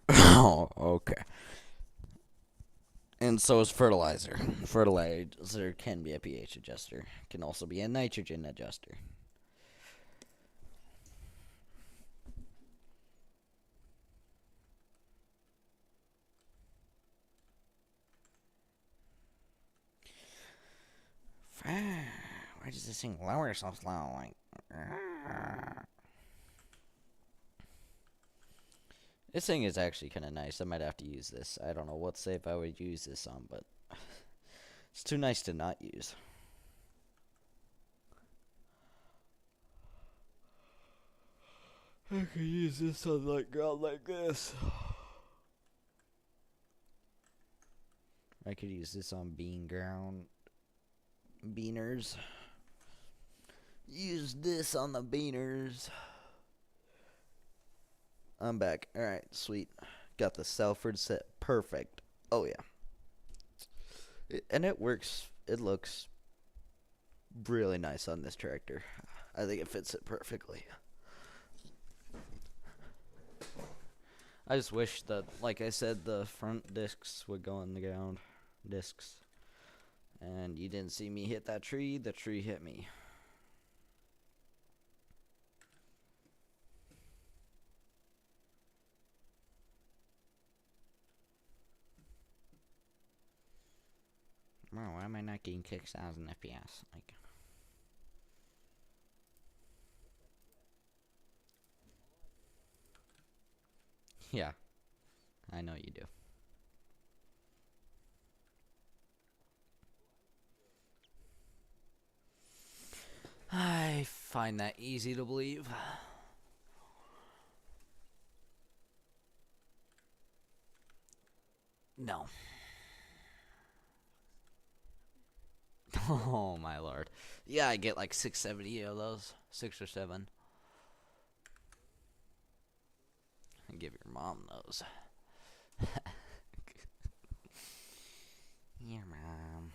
Oh, okay. And so is fertilizer. Fertilizer can be a pH adjuster. Can also be a nitrogen adjuster. Why does this thing lower so slow? Like, this thing is actually kind of nice. I might have to use this. I don't know what save I would use this on, but it's too nice to not use. I could use this on like ground like this. I could use this on bean ground. Beaners. Use this on the beaners. I'm back. Alright, sweet. Got the Salford set perfect. Oh, yeah. And it works. It looks really nice on this tractor. I think it fits it perfectly. I just wish that, like I said, the front discs would go on the ground. Discs. And you didn't see me hit that tree. The tree hit me. Wow, why am I not getting 6,000 FPS? Like, yeah, I know you do. I find that easy to believe. No. Oh my lord. Yeah, I get like 670 of those. 6 or 7. And give your mom those. Your mom.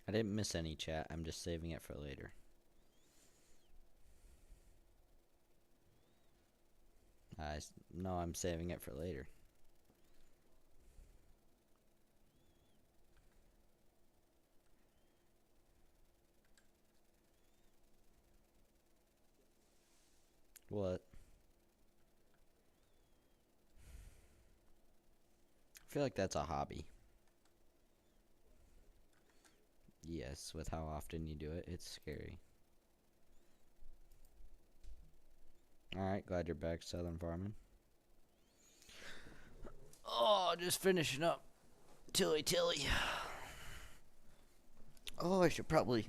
I didn't miss any chat. I'm just saving it for later. No, I'm saving it for later. What? I feel like that's a hobby. Yes, with how often you do it, it's scary. Alright, glad you're back, Southern Farming. Oh, just finishing up. Tilly. Oh, I should probably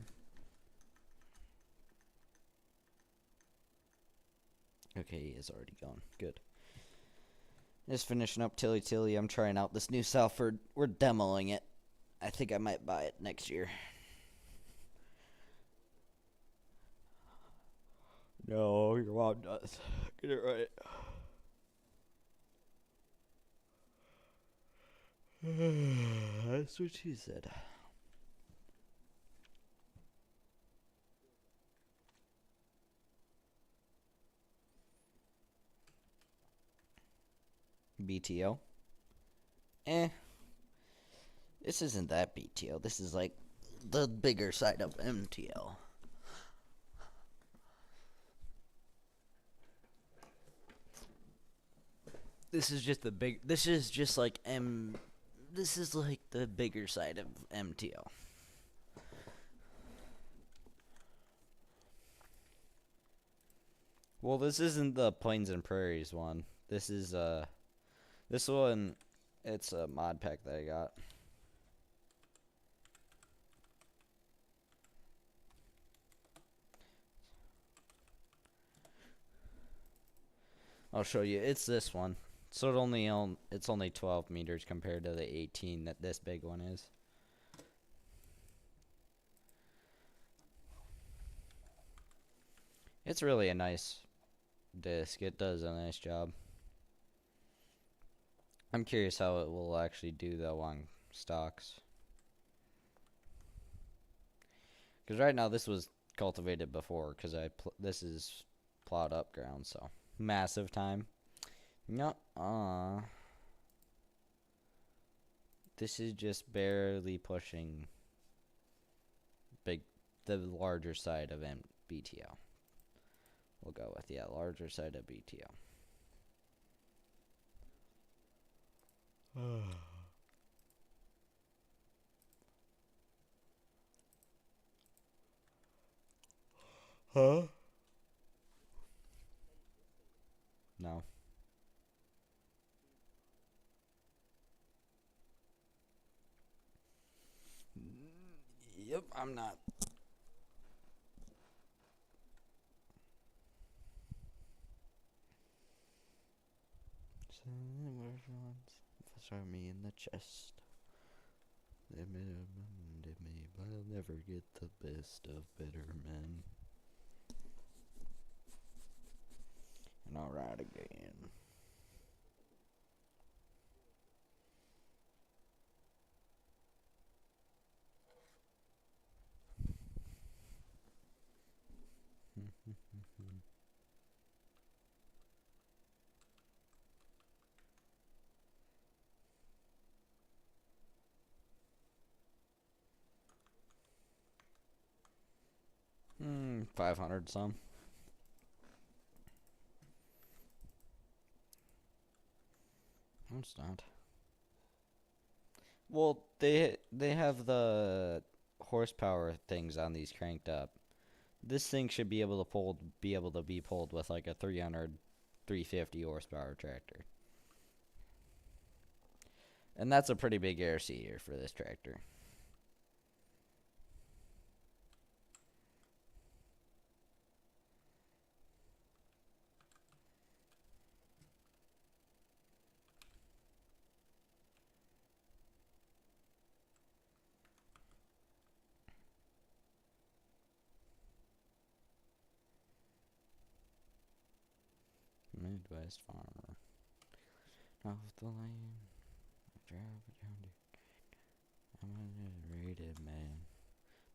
Okay, he is already gone. Good. Just finishing up Tilly Tilly. I'm trying out this new Salford. We're demoing it. I think I might buy it next year. No, your mom does. Get it right. That's what she said. BTO? Eh. This isn't that BTO. This is like the bigger side of MTL. This is just the big. This is just like M. This is like the bigger side of MTL. Well, this isn't the Plains and Prairies one. This is this one. It's a mod pack that I got. I'll show you. It's this one. So it's only 12 meters compared to the 18 that this big one is. It's really a nice disc. It does a nice job. I'm curious how it will actually do though on stocks. Because right now this was cultivated before. Because this is plowed up ground, so massive time. No, this is just barely pushing the larger side of BTO. We'll go with larger side of BTO. Huh? No. Yep, I'm not. Throw me in the chest. They may have me, but I'll never get the best of better men. And I'll ride again. Hmm, 500 some. No, it's not. Well, they have the horsepower things on these cranked up. This thing should be able to be pulled with like a 300, 350 horsepower tractor. And that's a pretty big air seeder for this tractor. Midwest farmer. Off the lane. I drive it down to. I'm a rated man.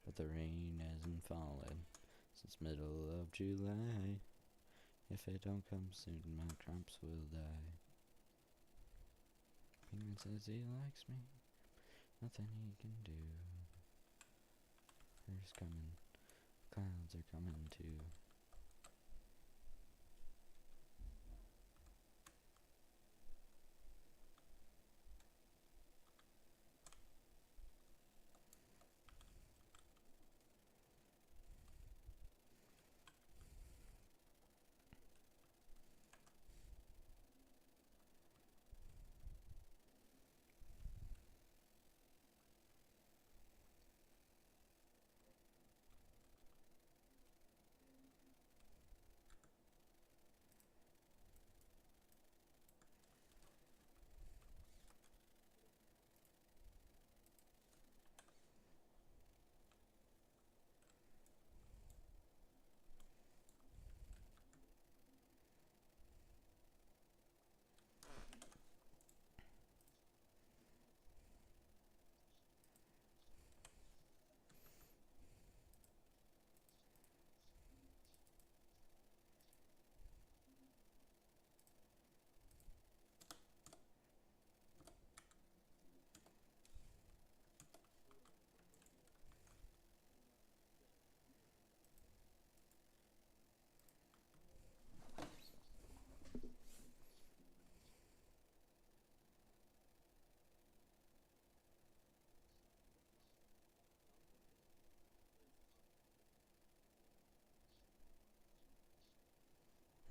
But the rain hasn't fallen since middle of July. If it don't come soon, my crops will die. Penguin says he likes me. Nothing he can do. Here's coming. Clouds are coming too.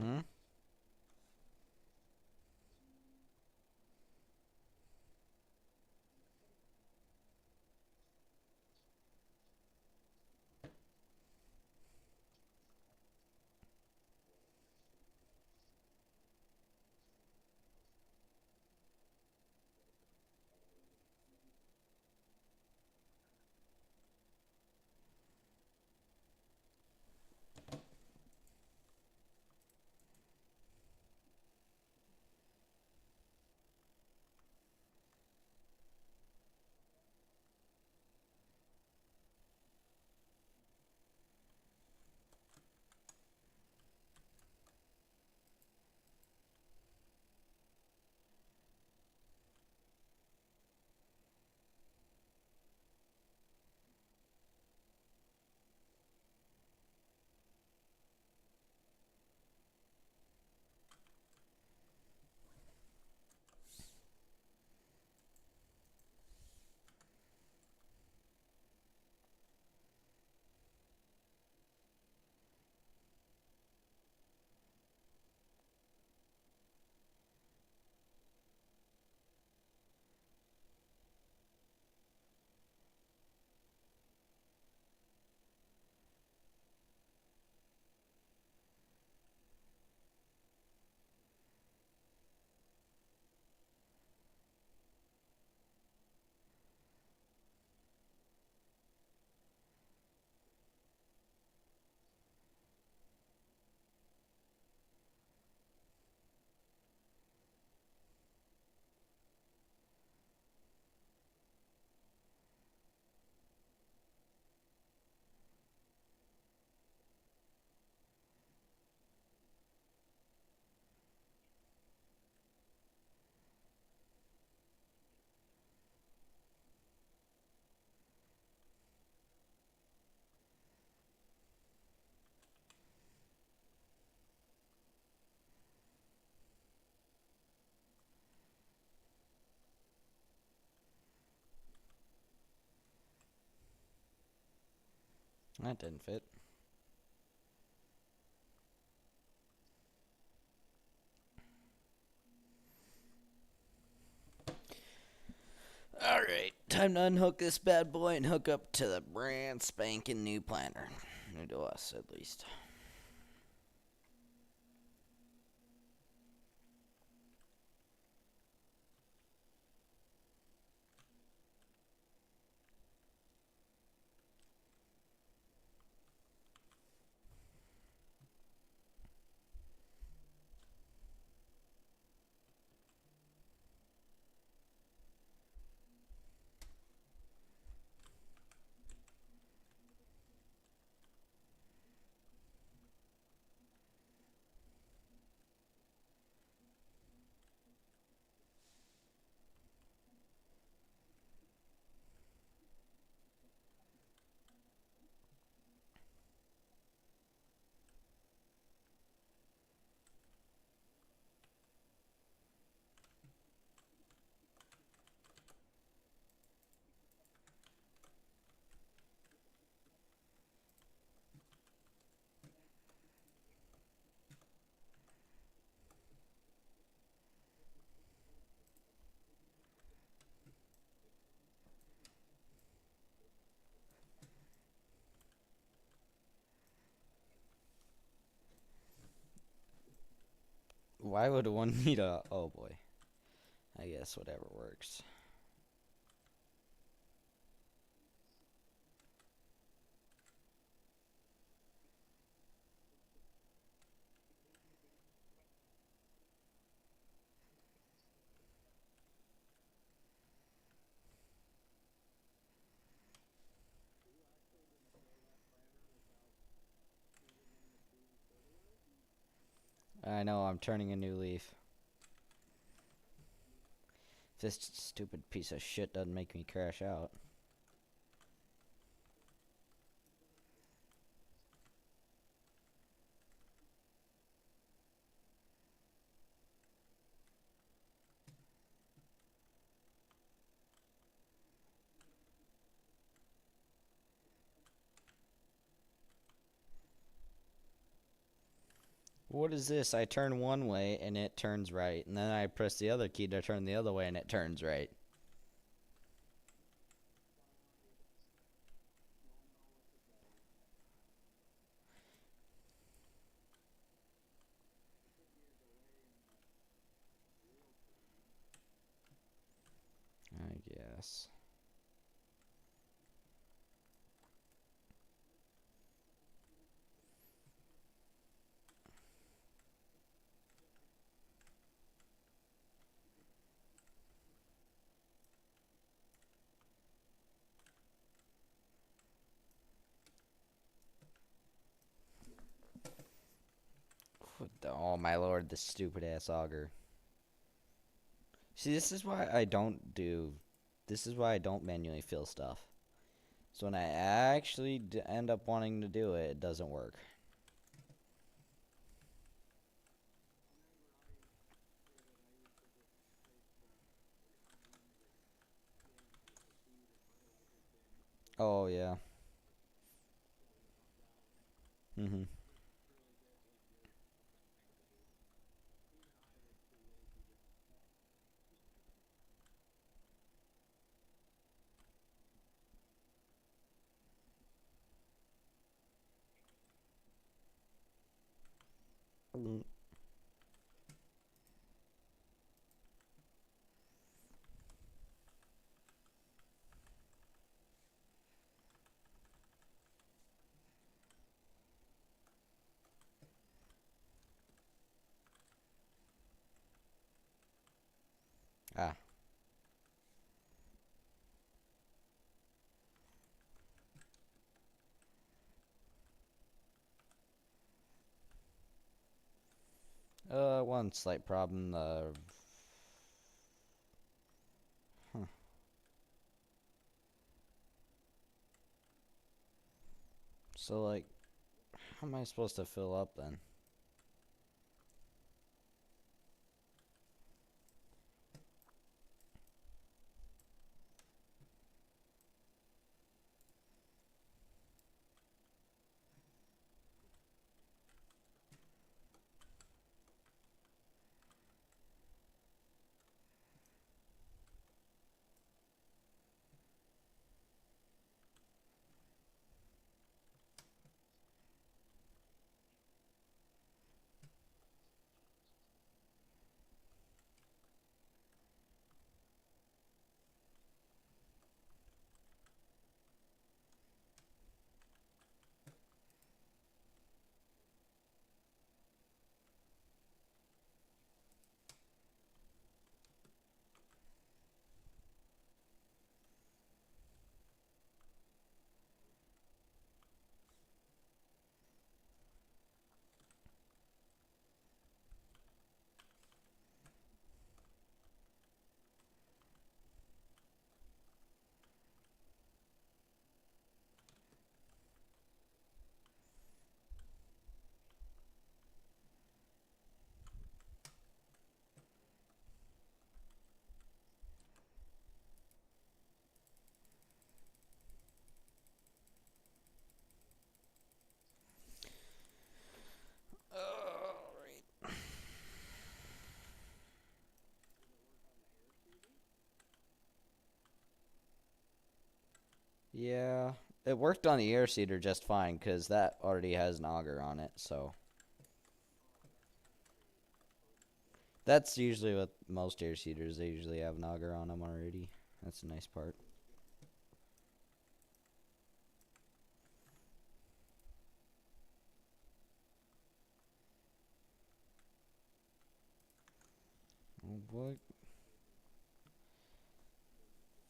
Hmm? That didn't fit. Alright, time to unhook this bad boy and hook up to the brand spanking new planter. New to us, at least. Why would one need a... Oh boy. I guess whatever works. Are you actually going to throw that planter without changing any of Sue's fertilizer? I know, I'm turning a new leaf. If this stupid piece of shit doesn't make me crash out. What is this? I turn one way and it turns right. And then I press the other key to turn the other way and it turns right. I guess. Oh my lord, this stupid ass auger. See, this is why I don't do. This is why I don't manually fill stuff. So when I actually end up wanting to do it, it doesn't work. Oh yeah. Mhm. Mm. Ah. One slight problem. Huh. So like, how am I supposed to fill up then? Alright. Yeah, it worked on the air seeder just fine because that already has an auger on it. So that's usually what most air seeders, they usually have an auger on them already. That's a nice part. Oh boy.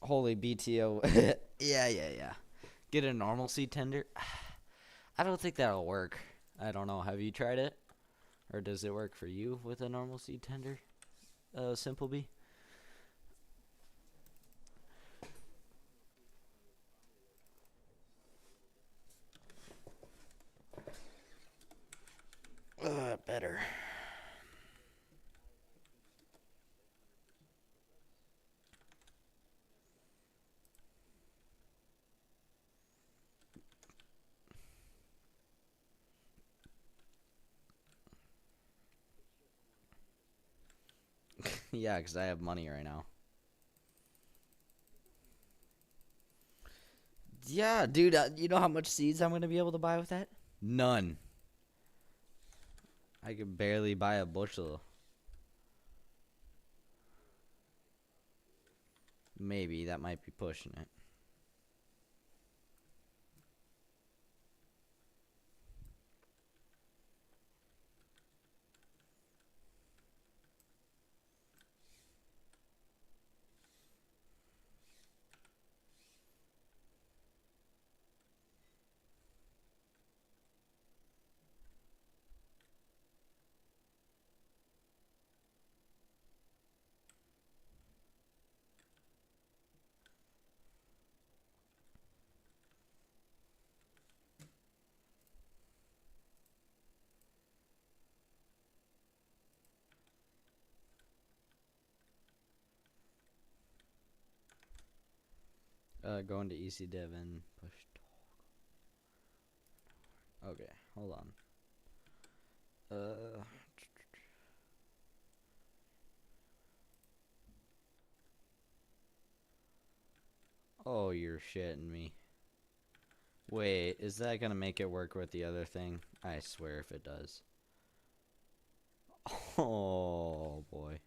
Holy BTO. Yeah. Get a normal seed tender. I don't think that'll work. I don't know. Have you tried it? Or does it work for you with a normal seed tender? Simple B? Better. Yeah, because I have money right now. Yeah, dude, you know how much seeds I'm going to be able to buy with that? None. I could barely buy a bushel. Maybe that might be pushing it. Going to EC Devon. Push. Okay, hold on. Uh, oh, you're shitting me. Wait, is that gonna make it work with the other thing? I swear if it does. Oh boy.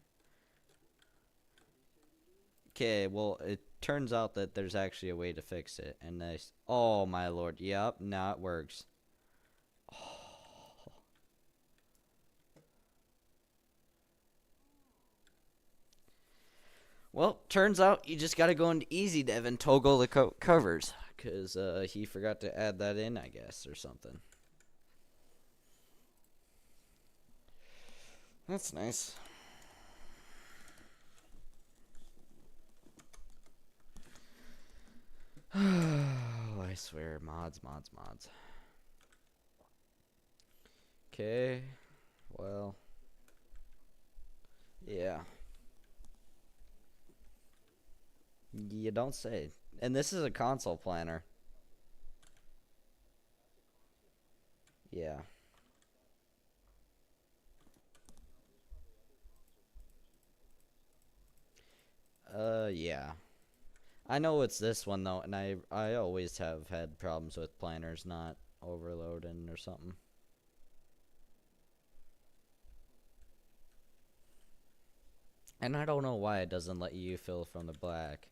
Okay, well, it turns out that there's actually a way to fix it, and oh my lord, yep, now it works. Well, turns out you just gotta go into Easy Dev and toggle the covers, because he forgot to add that in, I guess, or something. That's nice. Oh, I swear, mods. Okay, well, yeah. You don't say. And this is a console planner. Yeah. Yeah. I know it's this one though, and I always have had problems with planners not overloading or something. And I don't know why it doesn't let you fill from the black,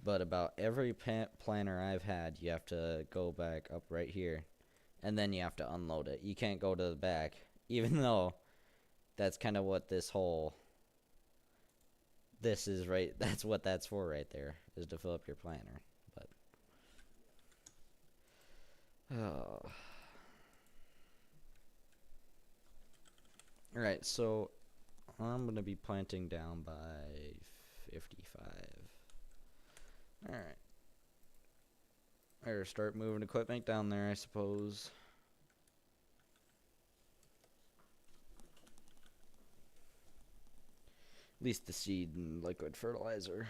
but about every planner I've had, you have to go back up right here, and then you have to unload it. You can't go to the back, even though that's kind of what this is right. That's what that's for right there, is to fill up your planner. But oh. All right, so I'm gonna be planting down by 55. All right. Or start moving equipment down there, I suppose. At least the seed and liquid fertilizer.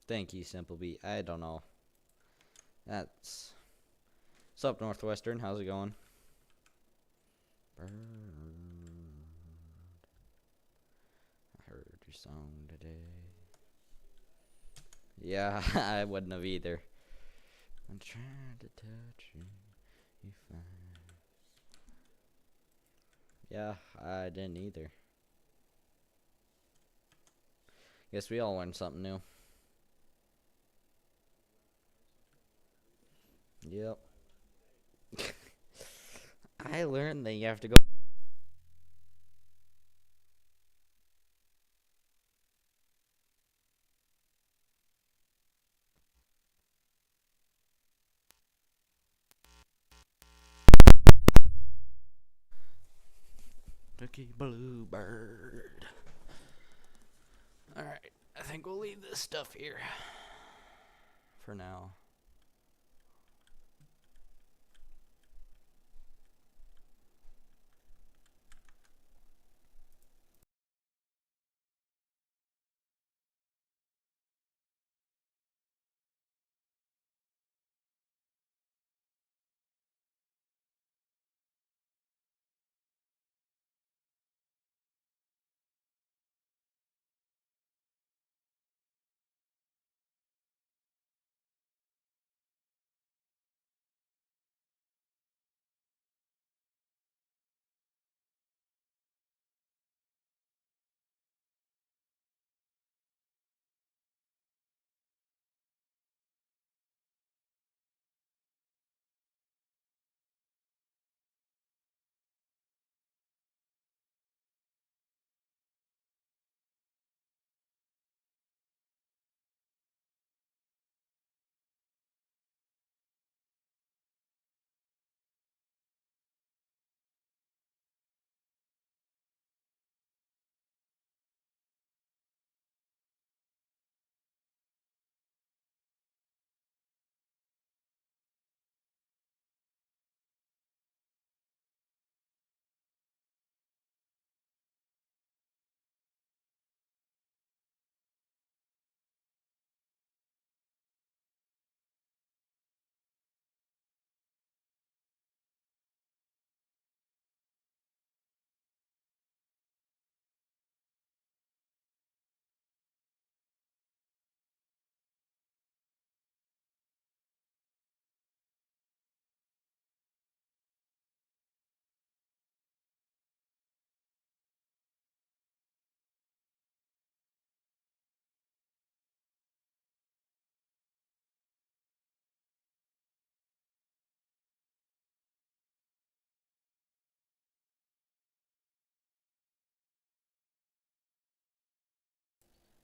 Thank you, Simple Bee. I don't know. That's. What's up, Northwestern? How's it going? Bird. I heard your song today. Yeah, I wouldn't have either. I'm trying to touch you. You find. Yeah, I didn't either. Guess we all learned something new. Yep. I learned that you have to go. Lucky bluebird. Alright, I think we'll leave this stuff here for now.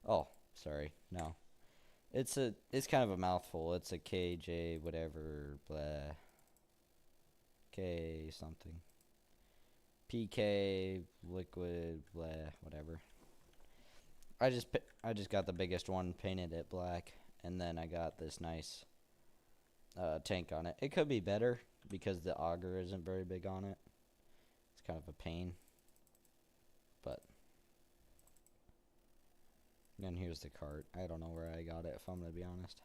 Oh, sorry. No. It's kind of a mouthful. It's a KJ whatever blah K something. PK liquid blah whatever. I just got the biggest one, painted it black, and then I got this nice tank on it. It could be better because the auger isn't very big on it. It's kind of a pain. But then here's the cart. I don't know where I got it, if I'm gonna be honest.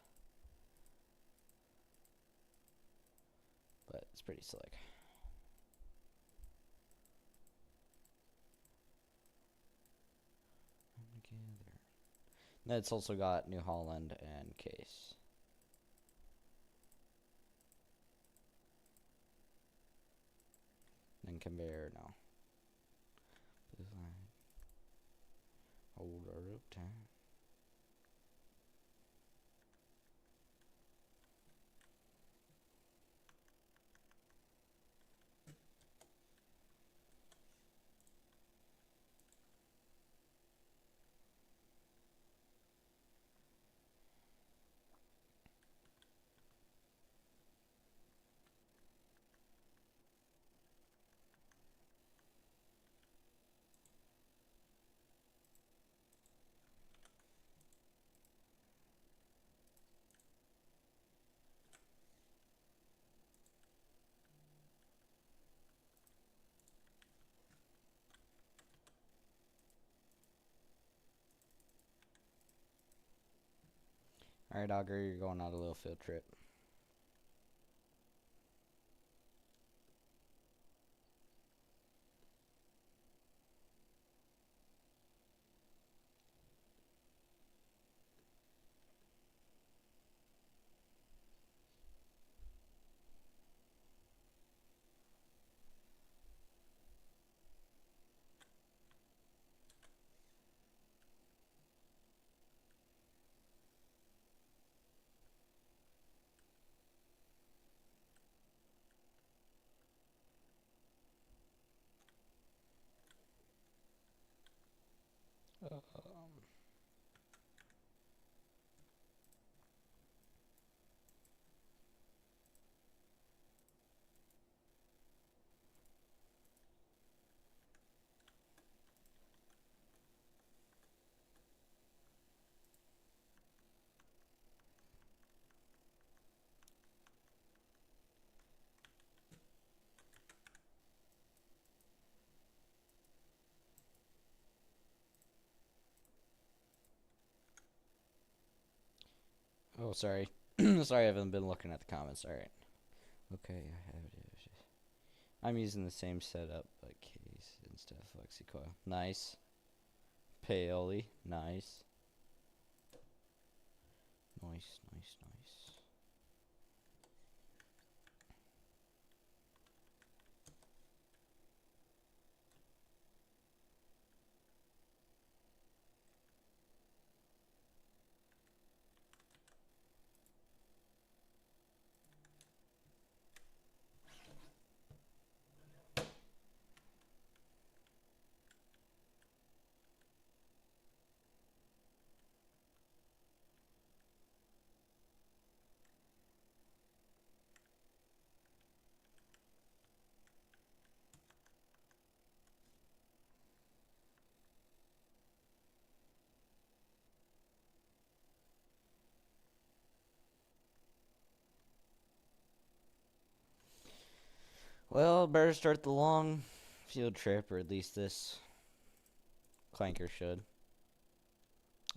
But it's pretty slick. Together. Then it's also got New Holland and case. Then conveyor, no. Hold her up time. Alright, Auger, you're going on a little field trip. Oh, sorry. Sorry, I haven't been looking at the comments. Alright. Okay, I have it. I'm using the same setup, but case instead of flexi coil. Nice. Paoli. Nice. Nice, nice, nice. Well, better start the long field trip, or at least this clanker should.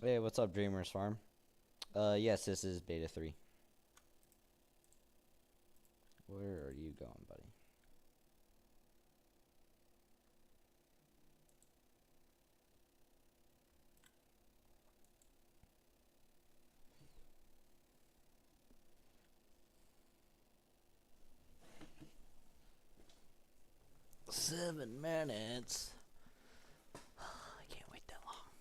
Hey, what's up, Dreamers Farm? Yes, this is Beta 3. Where are you going, buddy? Seven minutes. I can't wait that long.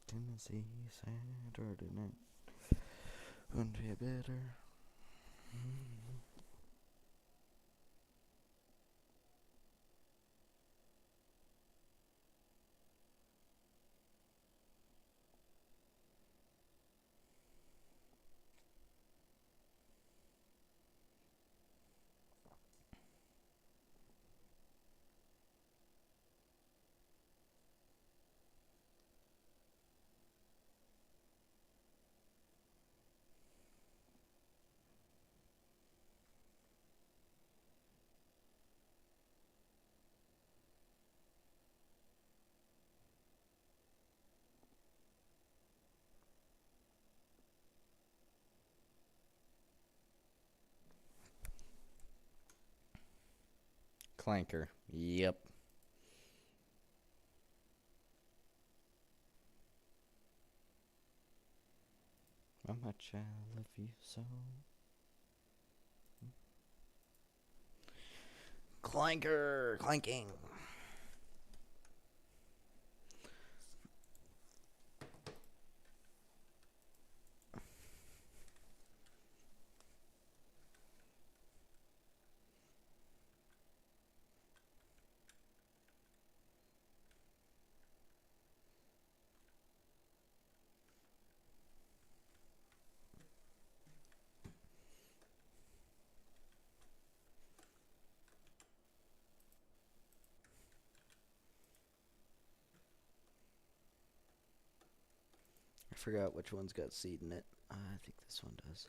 Tennessee Saturday night. Wouldn't be better. Clanker. Yep. How much I love you so. Clanker! Clanking! I forgot which one's got seed in it. I think this one does.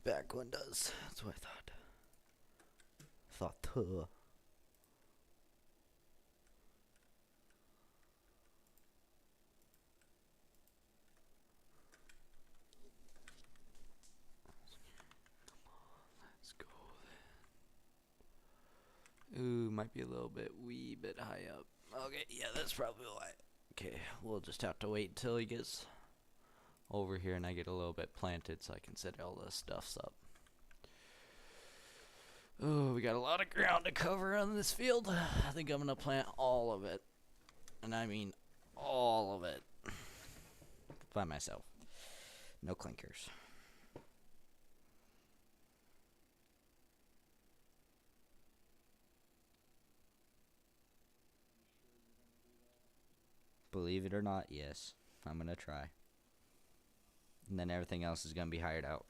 Back one does. That's what I thought. Thought. Let's go then. Ooh, might be a little bit wee bit high up. Okay, yeah, that's probably why. Okay, we'll just have to wait until he gets over here and I get a little bit planted so I can set all this stuffs up. Oh, we got a lot of ground to cover on this field. I think I'm gonna plant all of it. And I mean all of it. By myself. No clinkers. Believe it or not, yes. I'm gonna try. And then everything else is gonna be hired out.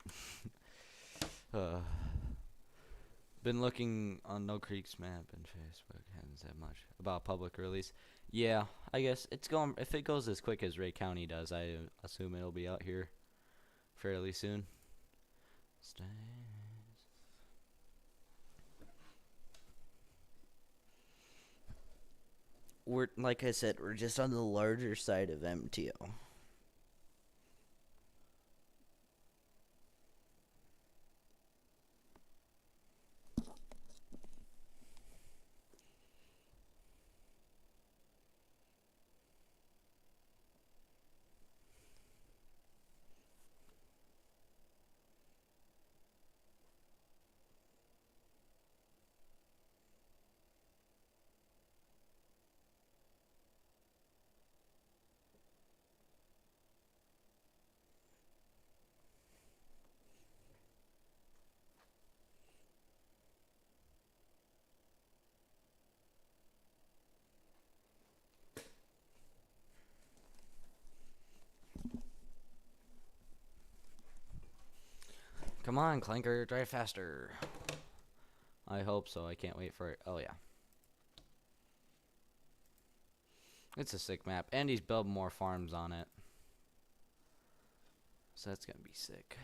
Been looking on No Creek's map and Facebook. Hasn't said much about public release. Yeah, I guess it's going. If it goes as quick as Ray County does, I assume it'll be out here fairly soon. We're, like I said, we're just on the larger side of MTO. Come on, Clanker, drive faster. I hope so. I can't wait for it. Oh, yeah. It's a sick map. And he's building more farms on it. So that's going to be sick.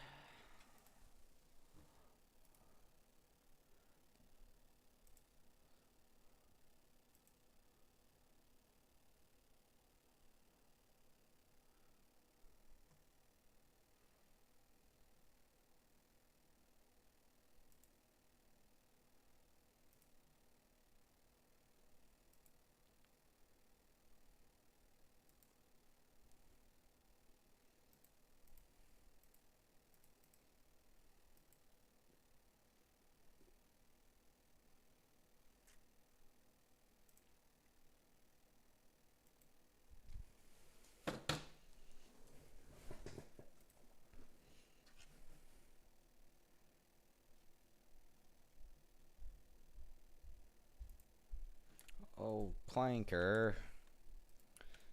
Oh, Clanker.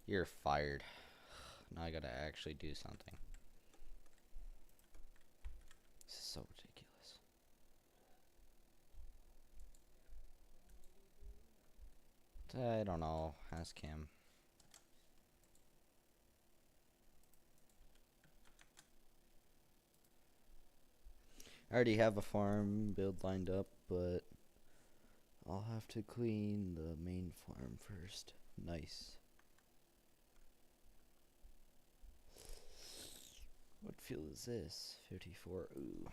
You're fired. Now I gotta actually do something. This is so ridiculous. I don't know. Ask him. I already have a farm build lined up, but I'll have to clean the main farm first. Nice. What field is this? 54. Ooh.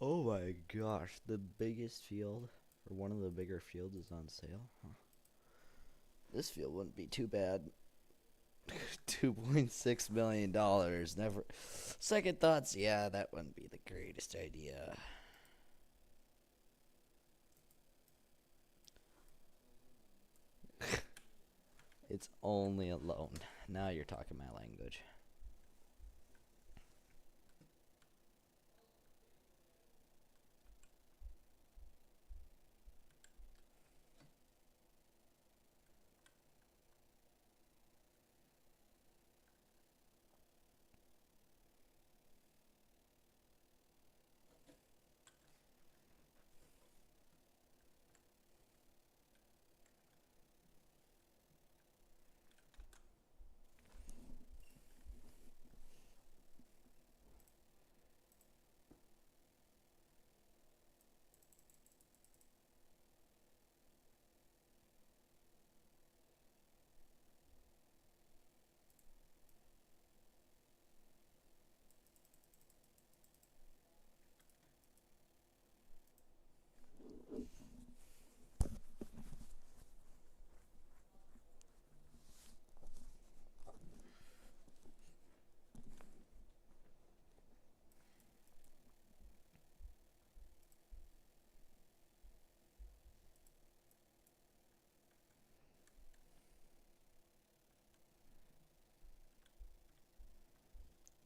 Oh my gosh. The biggest field, or one of the bigger fields, is on sale. Huh. This field wouldn't be too bad. $2.6 million. Never. Second thoughts, yeah, that wouldn't be the greatest idea. It's only a loan. Now you're talking my language.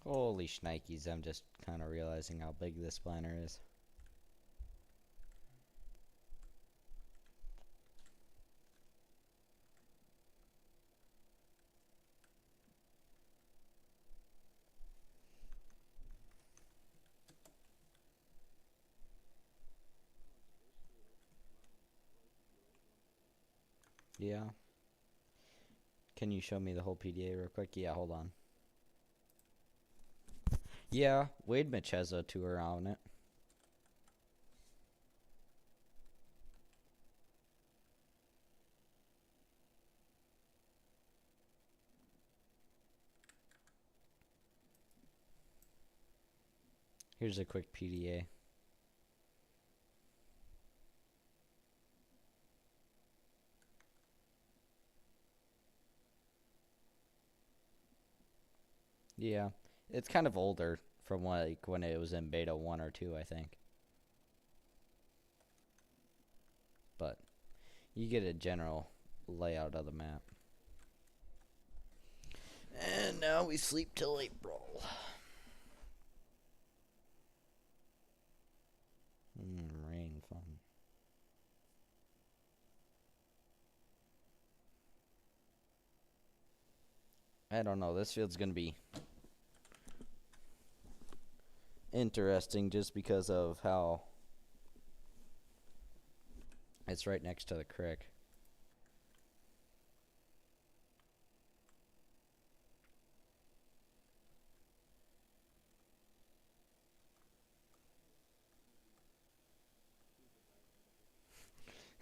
Holy shnikes, I'm just kind of realizing how big this planter is. Yeah. Can you show me the whole PDA real quick? Yeah, hold on. Yeah, Wade Mitch has a tour on it. Here's a quick PDA. Yeah, it's kind of older from like when it was in beta 1 or 2, I think. But you get a general layout of the map. And now we sleep till April. Rain fun. I don't know. This field's gonna be interesting just because of how it's right next to the creek.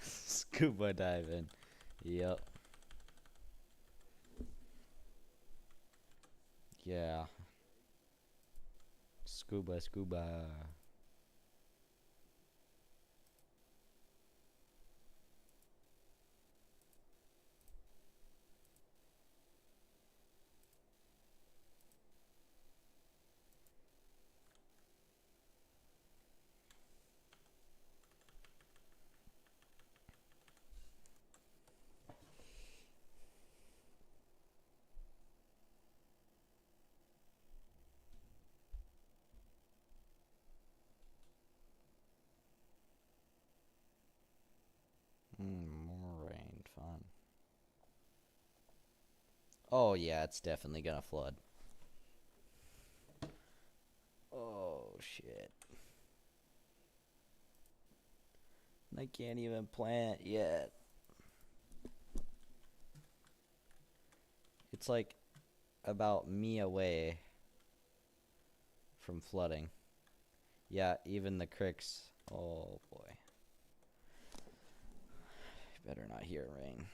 Scuba diving. Yep. Yeah. Scuba. More rain. Fun. Oh, yeah, it's definitely gonna flood. Oh, shit. I can't even plant yet. It's like about me away from flooding. Yeah, even the creeks. Oh, boy. Better not hear rain.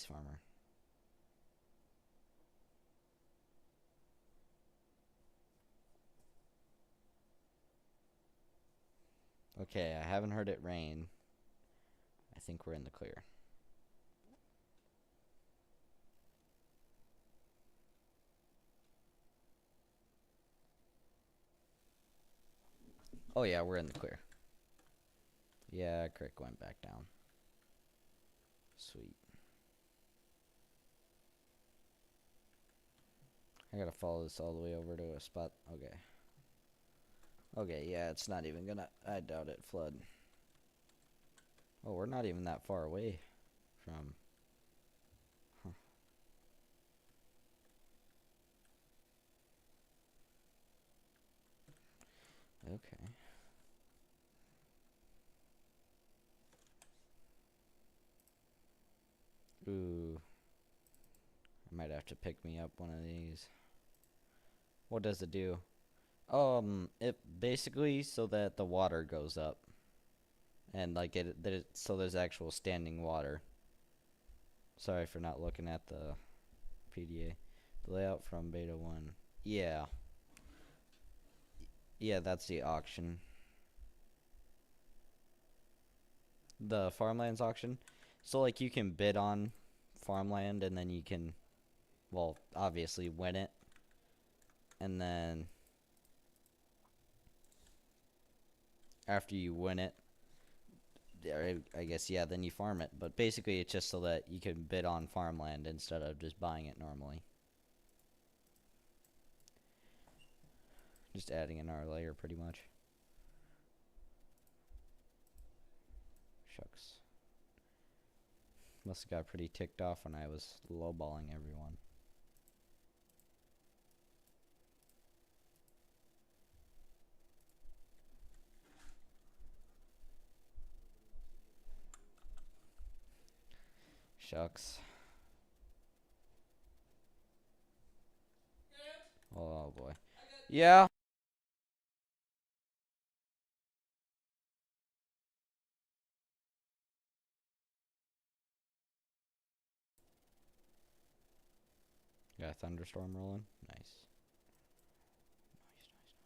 Nice, farmer. Okay, I haven't heard it rain. I think we're in the clear. Oh yeah, we're in the clear. Yeah, creek went back down. Sweet. I gotta follow this all the way over to a spot. Okay. Okay, yeah, it's not even gonna... I doubt it flood. Oh, we're not even that far away from... Huh. Okay. Ooh. I might have to pick me up one of these. What does it do? It basically so that the water goes up. And like so there's actual standing water. Sorry for not looking at the PDA. The layout from beta 1. Yeah. Yeah, that's the auction. The farmlands auction. So like you can bid on farmland and then you can, well, obviously win it. And then after you win it, I guess, yeah, then you farm it. But basically it's just so that you can bid on farmland instead of just buying it normally. Just adding another layer pretty much. Shucks. Must have got pretty ticked off when I was lowballing everyone. Shucks. Oh boy. Yeah. Got a thunderstorm rolling. Nice. Nice, nice, nice.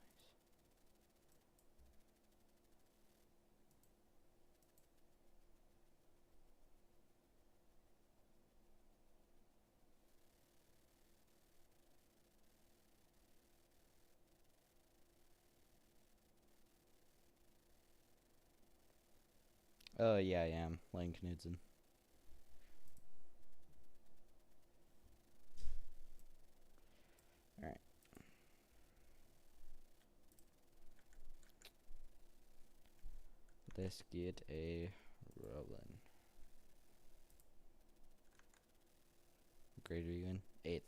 Oh yeah, I am. Lane Knudsen. Alright. Let's get a rolling. What grade are you in? 8th.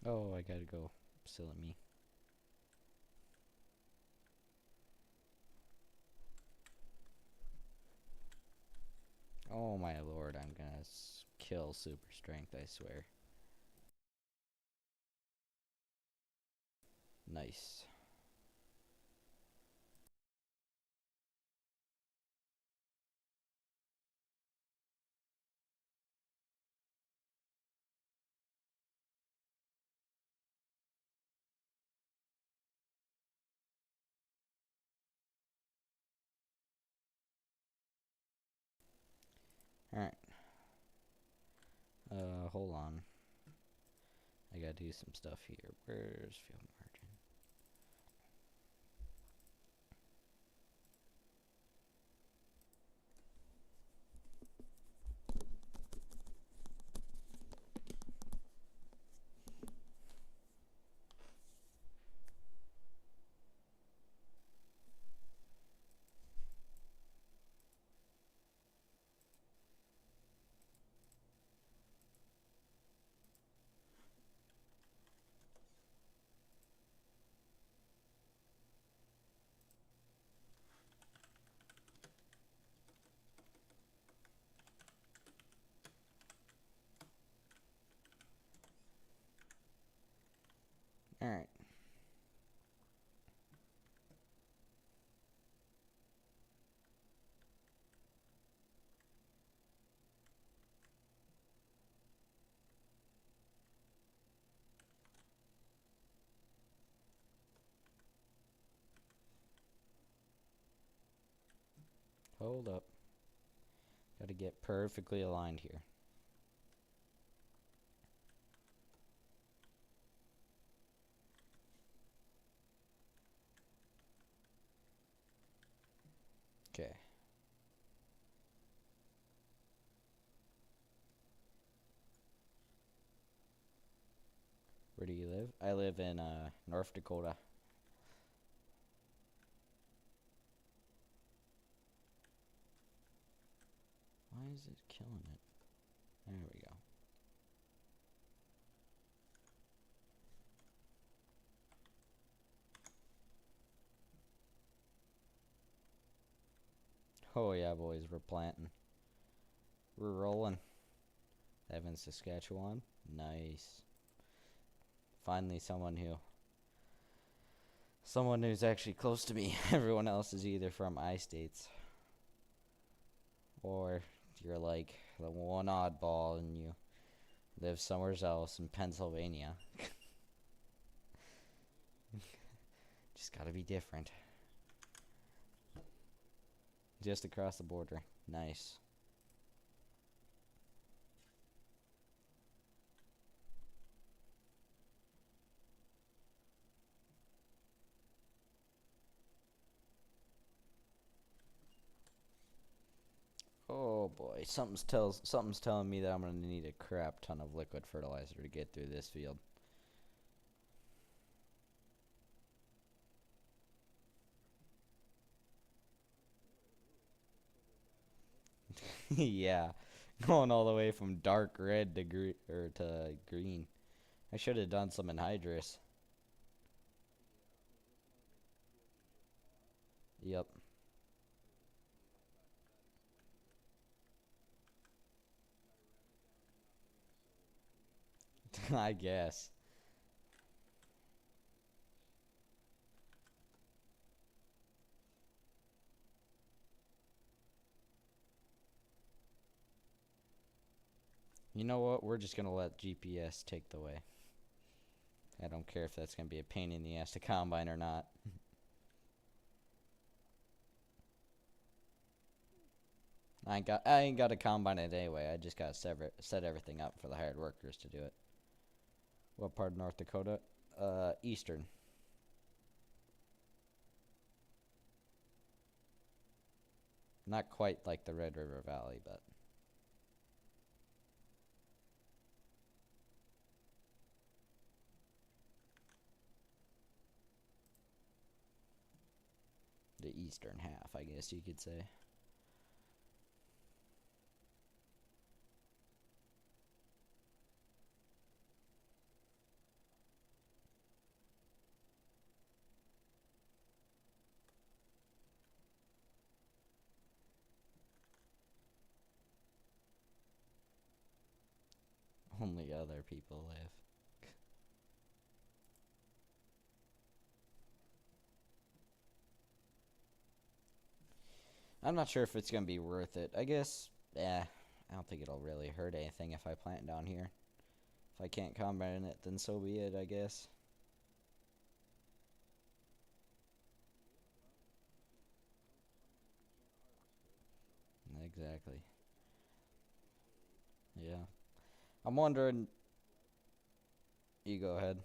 Oh, I gotta go. Silly me. Oh my lord, I'm gonna kill super strength, I swear. Nice. Alright. Hold on. I gotta do some stuff here. Where's field margin? Alright. Hold up. Gotta get perfectly aligned here. Okay. Where do you live? I live in North Dakota. Why is it killing it? There we go. Oh yeah, boys, we're planting. We're rolling. Evan, Saskatchewan. Nice. Finally someone who's actually close to me. Everyone else is either from I-states or you're like the one oddball and you live somewhere else in Pennsylvania. Just gotta be different. Just across the border. Nice. Oh boy, something's telling me that I'm gonna need a crap ton of liquid fertilizer to get through this field. Yeah, going all the way from dark red to green. I should have done some anhydrous. Yep. I guess. You know what? We're just gonna let GPS take the way. I don't care if that's gonna be a pain in the ass to combine or not. I ain't got to combine it anyway. I just gotta set everything up for the hired workers to do it. What part of North Dakota? Eastern. Not quite like the Red River Valley, but the eastern half, I guess you could say. Only other people live. I'm not sure if it's gonna be worth it. I guess, I don't think it'll really hurt anything if I plant down here. If I can't combine it, then so be it, I guess. Exactly. Yeah. I'm wondering. You go ahead.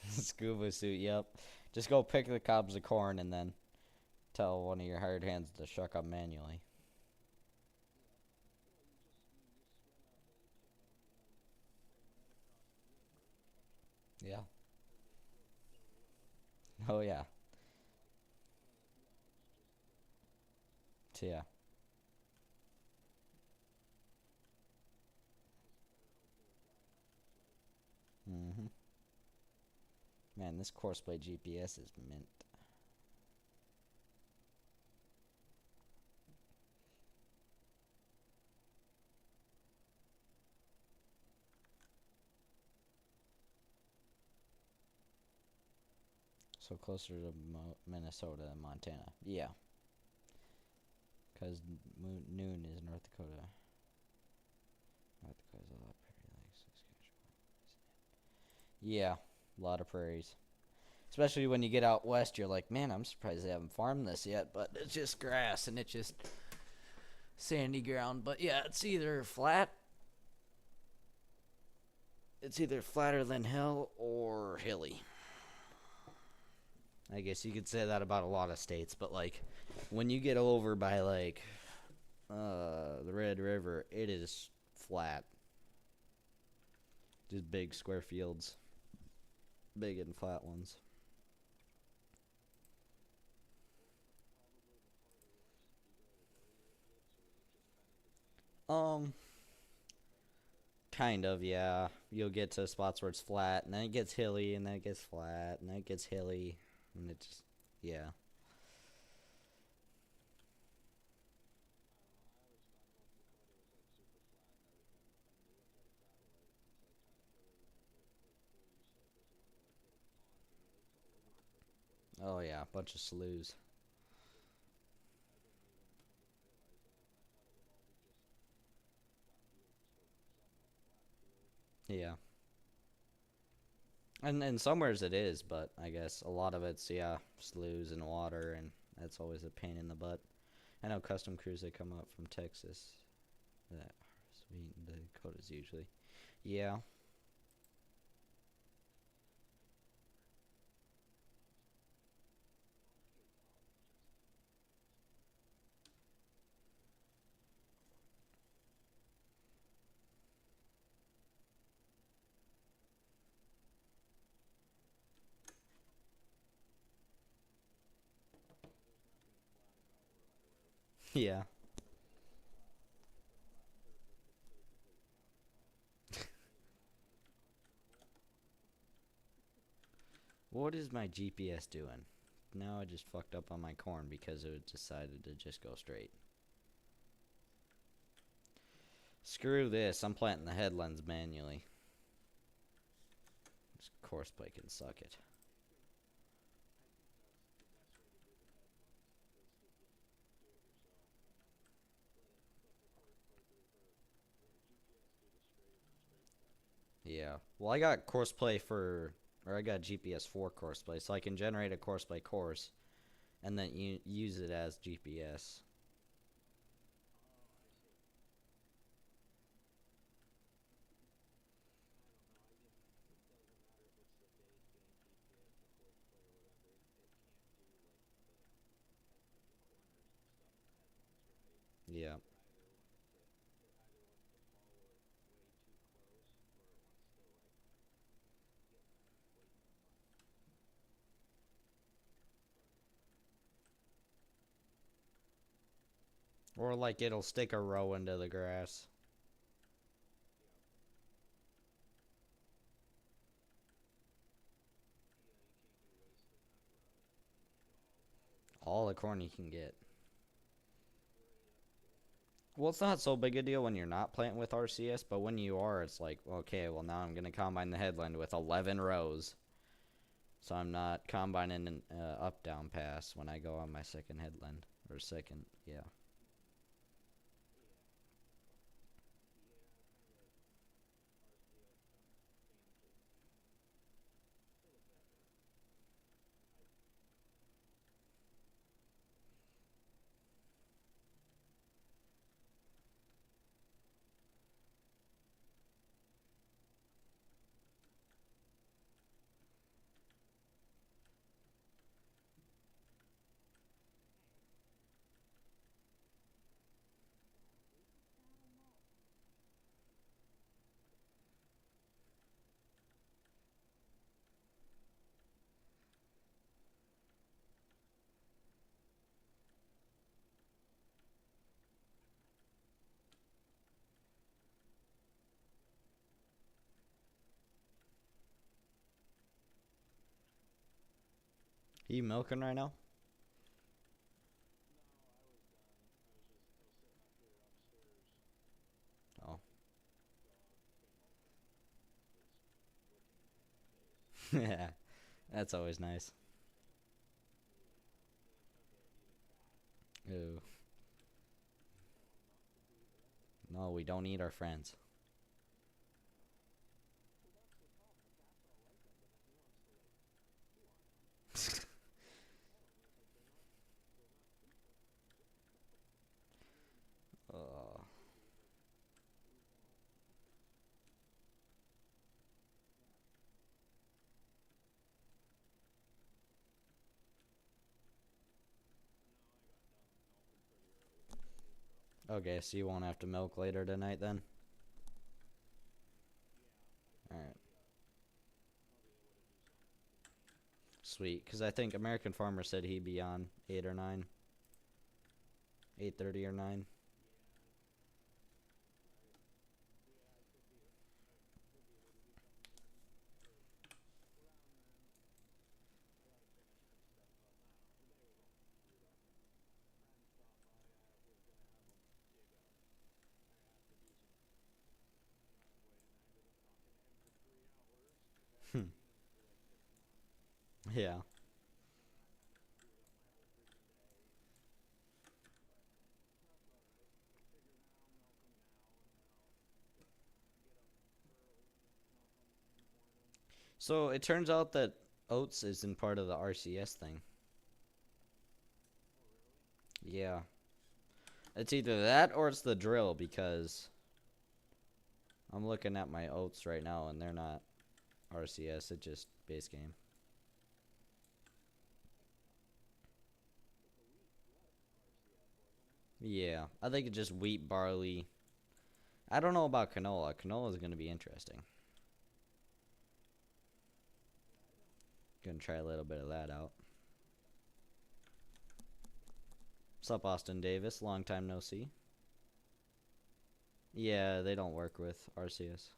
Scuba suit, yep. Just go pick the cobs of corn and then tell one of your hired hands to shuck up manually. Yeah. Oh, yeah. So, yeah. Mm-hmm. Man, this courseplay GPS is mint. So closer to Minnesota than Montana. Yeah. Because noon is North Dakota. North Dakota's a lot of prairie lakes. Yeah, a lot of prairies. Especially when you get out west, you're like, man, I'm surprised they haven't farmed this yet. But it's just grass and it's just sandy ground. But yeah, it's either flat. It's either flatter than hell or hilly. I guess you could say that about a lot of states, but like when you get over by like the Red River, it is flat. Just big square fields. Big and flat ones. Um, kind of, yeah. You'll get to spots where it's flat, and then it gets hilly, and then it gets flat, and then it gets hilly, and it just, yeah. Oh yeah, bunch of sloughs. Yeah. And somewheres it is, but I guess a lot of it's yeah sloughs and water, and that's always a pain in the butt. I know custom crews that come up from Texas that sweet the Dakotas usually. Yeah, yeah. What is my GPS doing? Now I just fucked up on my corn because it decided to just go straight. Screw this, I'm planting the headlands manually. This course play can suck it. Yeah. Well, I got course play for, or I got GPS for course play, so I can generate a course play course, and then use it as GPS. Yeah. Or like it'll stick a row into the grass. All the corn you can get. Well, it's not so big a deal when you're not planting with RCS, but when you are, it's like, okay, well now I'm gonna combine the headland with 11 rows, so I'm not combining an up down pass when I go on my second headland or second, yeah. Are you milking right now? Oh. Yeah, that's always nice. Ew. No, we don't eat our friends. uh, okay, so you won't have to milk later tonight then? Alright. Sweet, because I think American Farmer said he'd be on 8 or 9. 8:30 or 9. Yeah. So it turns out that oats isn't part of the RCS thing. Yeah. It's either that or it's the drill because I'm looking at my oats right now and they're not RCS, it's just base game. Yeah, I think it's just wheat, barley. I don't know about canola. Canola is going to be interesting. Gonna try a little bit of that out. What's up, Austin Davis? Long time no see. Yeah, they don't work with RCS.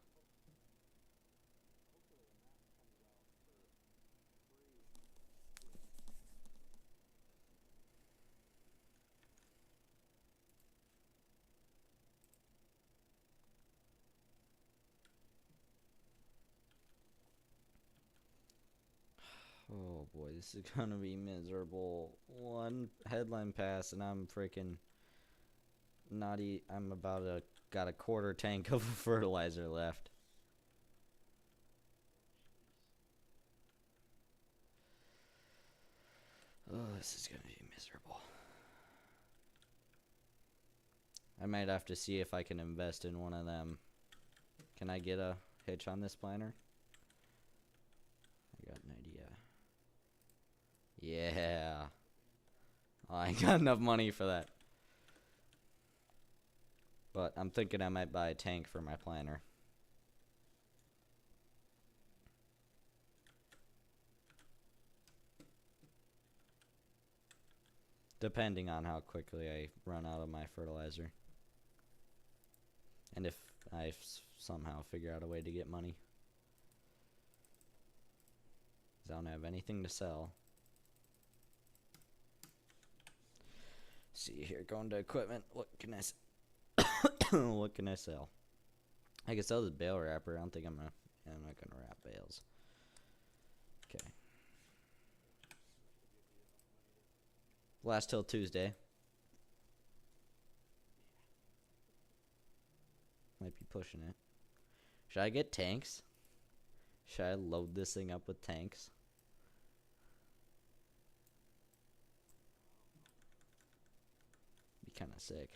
Oh boy, this is gonna be miserable. One headline pass and I'm freaking not I'm about to got a quarter tank of fertilizer left. Oh, this is gonna be miserable. I might have to see if I can invest in one of them. Can I get a hitch on this planter? I got an idea. Yeah. Oh, I ain't got enough money for that. But I'm thinking I might buy a tank for my planter. Depending on how quickly I run out of my fertilizer. And if I somehow figure out a way to get money. 'Cause I don't have anything to sell. See here, going to equipment. What can I what can I sell? I can sell this bale wrapper. I don't think I'm not gonna wrap bales. Okay. Last till Tuesday. Might be pushing it. Should I get tanks? Should I load this thing up with tanks? Be kind of sick.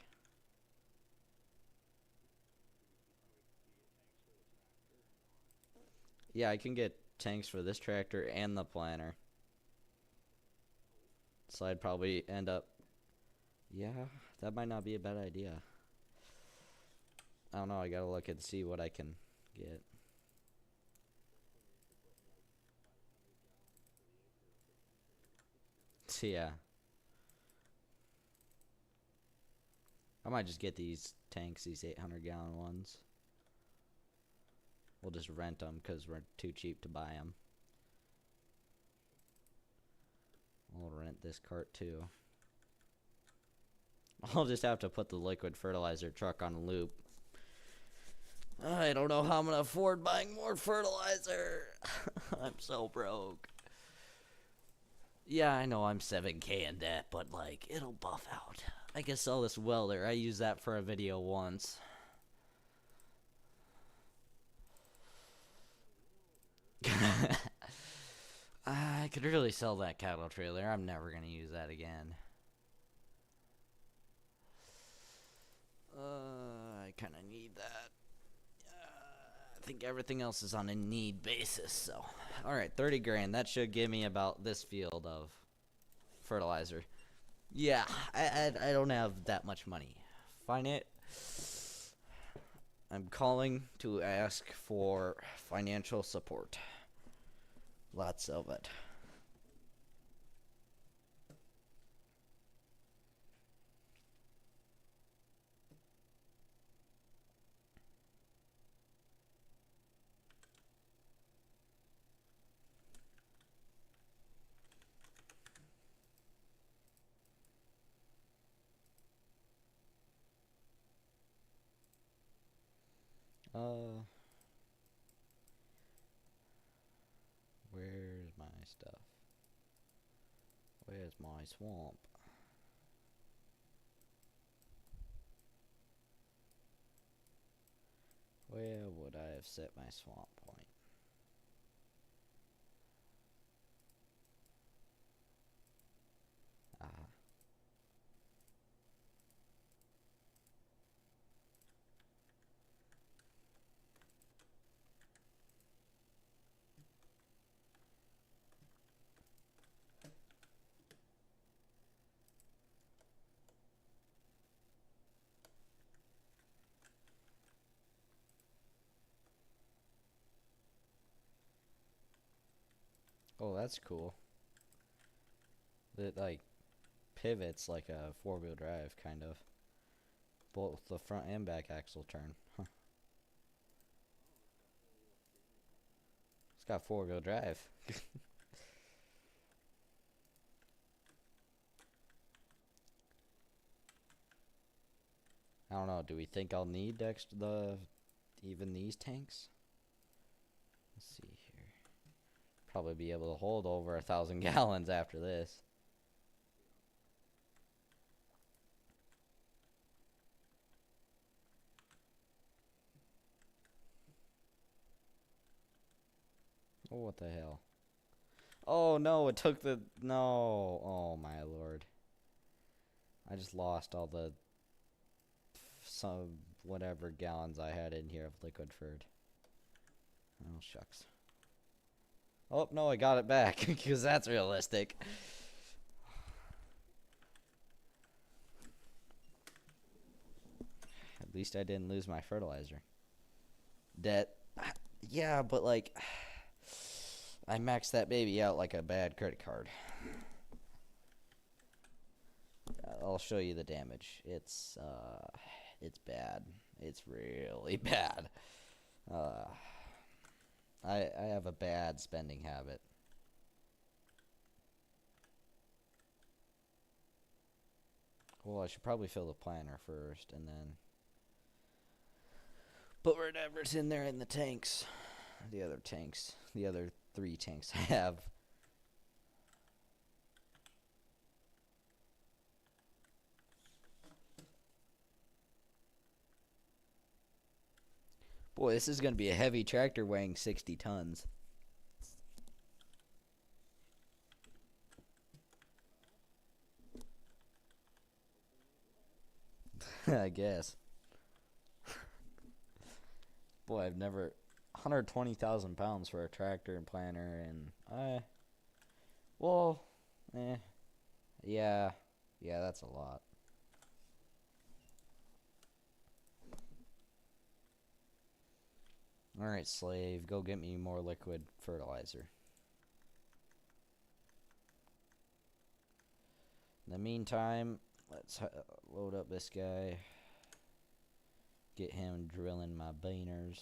Yeah, I can get tanks for this tractor and the planter. So I'd probably end up... Yeah, that might not be a bad idea. I don't know, I gotta look and see what I can get. So yeah. I might just get these tanks, these 800-gallon ones. We'll just rent them because we're too cheap to buy them. We'll rent this cart too. I'll just have to put the liquid fertilizer truck on a loop. I don't know how I'm going to afford buying more fertilizer. I'm so broke. Yeah, I know I'm 7K in debt, but like, it'll buff out. I can sell this welder. I used that for a video once. I could really sell that cattle trailer. I'm never gonna use that again. I kind of need that. I think everything else is on a need basis. So, all right, 30 grand. That should give me about this field of fertilizer. Yeah, I don't have that much money. Find it. I'm calling to ask for financial support. Lots of it. Uh, where's my stuff? Where's my swamp? Where would I have set my swamp point? Ah. Oh, that's cool. It like pivots like a four-wheel drive, kind of. Both the front and back axle turn. Huh. It's got four-wheel drive. I don't know. Do we think I'll need even these tanks? Let's see here. Probably be able to hold over 1,000 gallons after this. Oh, what the hell? Oh no, it took the no. Oh my lord. I just lost all the some whatever gallons I had in here of liquid furred. Oh shucks. Oh no, I got it back because that's realistic. At least I didn't lose my fertilizer. Debt. Yeah, but like I maxed that baby out like a bad credit card. I'll show you the damage. It's bad. It's really bad. Uh, I have a bad spending habit. Well, I should probably fill the planter first and then put whatever's in there in the tanks. The other tanks. The other 3 tanks I have. Boy, this is going to be a heavy tractor weighing 60 tons. I guess. Boy, I've never 120,000 pounds for a tractor and planter, and well, eh, yeah, yeah, that's a lot. All right, slave, go get me more liquid fertilizer. In the meantime, let's load up this guy. Get him drilling my beaners.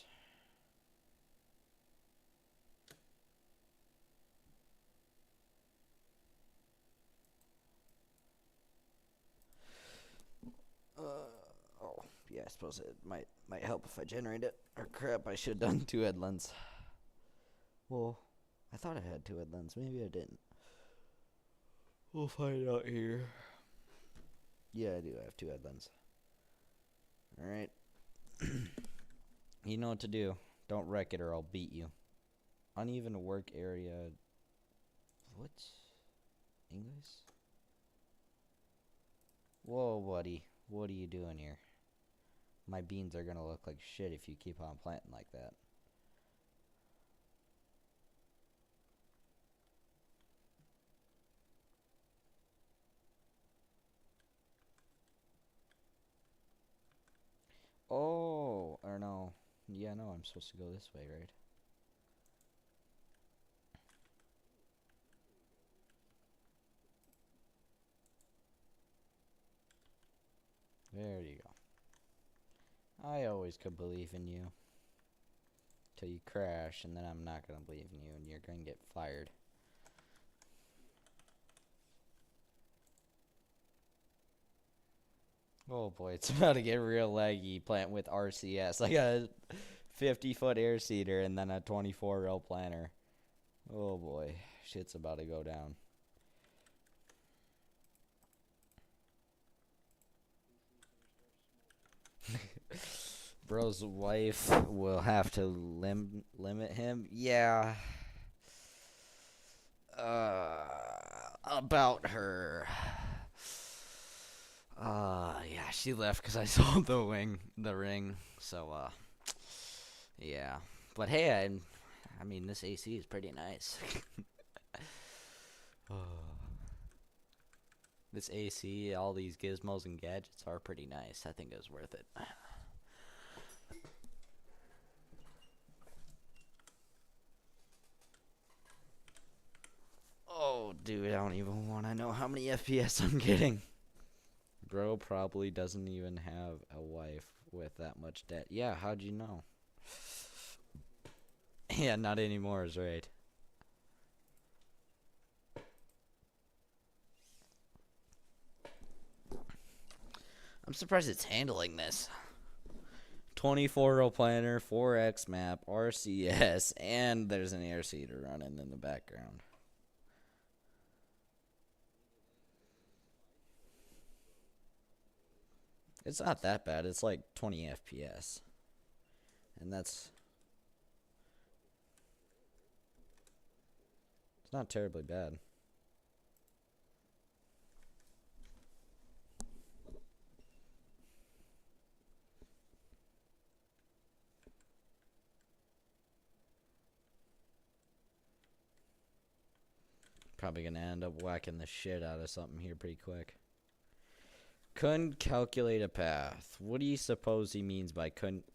Oh, yeah, I suppose it might help if I generate it. Or crap, I should have done 2 headlands. Well, I thought I had 2 headlands. Maybe I didn't. We'll find out here. Yeah, I do have two headlands. Alright. You know what to do. Don't wreck it or I'll beat you. Uneven work area. What? English? Whoa, buddy. What are you doing here? My beans are gonna look like shit if you keep on planting like that. Oh, or no. Yeah, no, I'm supposed to go this way, right? There you go. I always could believe in you. Till you crash, and then I'm not gonna believe in you, and you're gonna get fired. Oh boy, it's about to get real laggy plant with RCS. I got a 50-foot air seeder and then a 24-row planter. Oh boy, shit's about to go down. Bro's wife will have to limit him. Yeah. About her. Yeah, she left because I sold the ring. So, yeah. But hey, I mean, this AC is pretty nice. This AC, all these gizmos and gadgets are pretty nice. I think it was worth it. Oh, dude, I don't even want to know how many FPS I'm getting. Bro probably doesn't even have a wife with that much debt. Yeah, how'd you know? Yeah, not anymore is right. I'm surprised it's handling this. 24-row planter, 4X map, RCS, and there's an air seeder running in the background. It's not that bad. It's like 20 FPS. And it's not terribly bad. Probably gonna end up whacking the shit out of something here pretty quick. Couldn't calculate a path. What do you suppose he means by couldn't?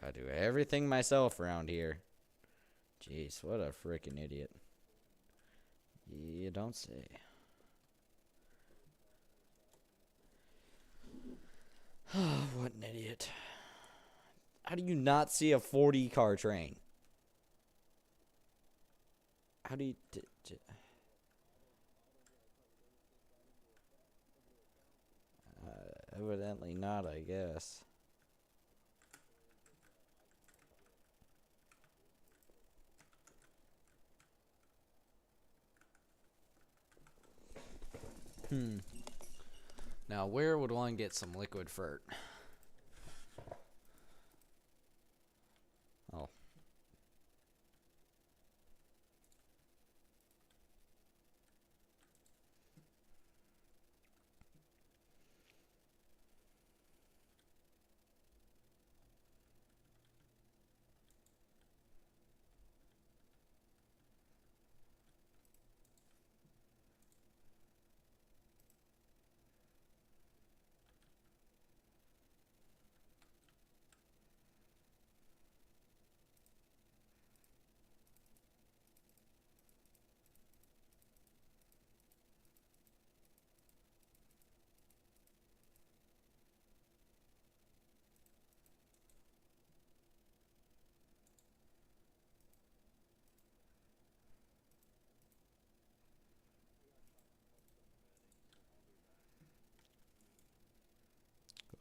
Gotta do everything myself around here. Jeez, what a freaking idiot. You don't say. What an idiot. How do you not see a 40 car train? How do you... evidently not, I guess. Now, where would one get some liquid fert? Oh.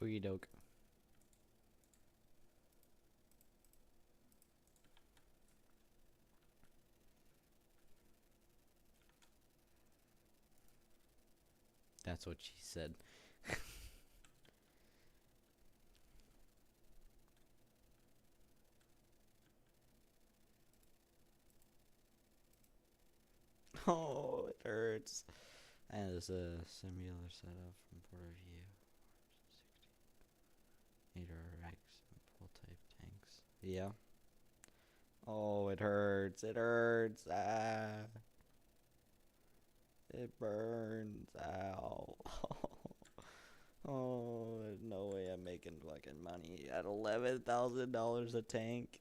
Oogie doke. That's what she said. Oh, it hurts. And there's a similar setup from Porter View. 8 RX and pull type tanks. Yeah. Oh, it hurts. It hurts. Ah. It burns. Ow. Oh, there's no way I'm making fucking money at $11,000 a tank.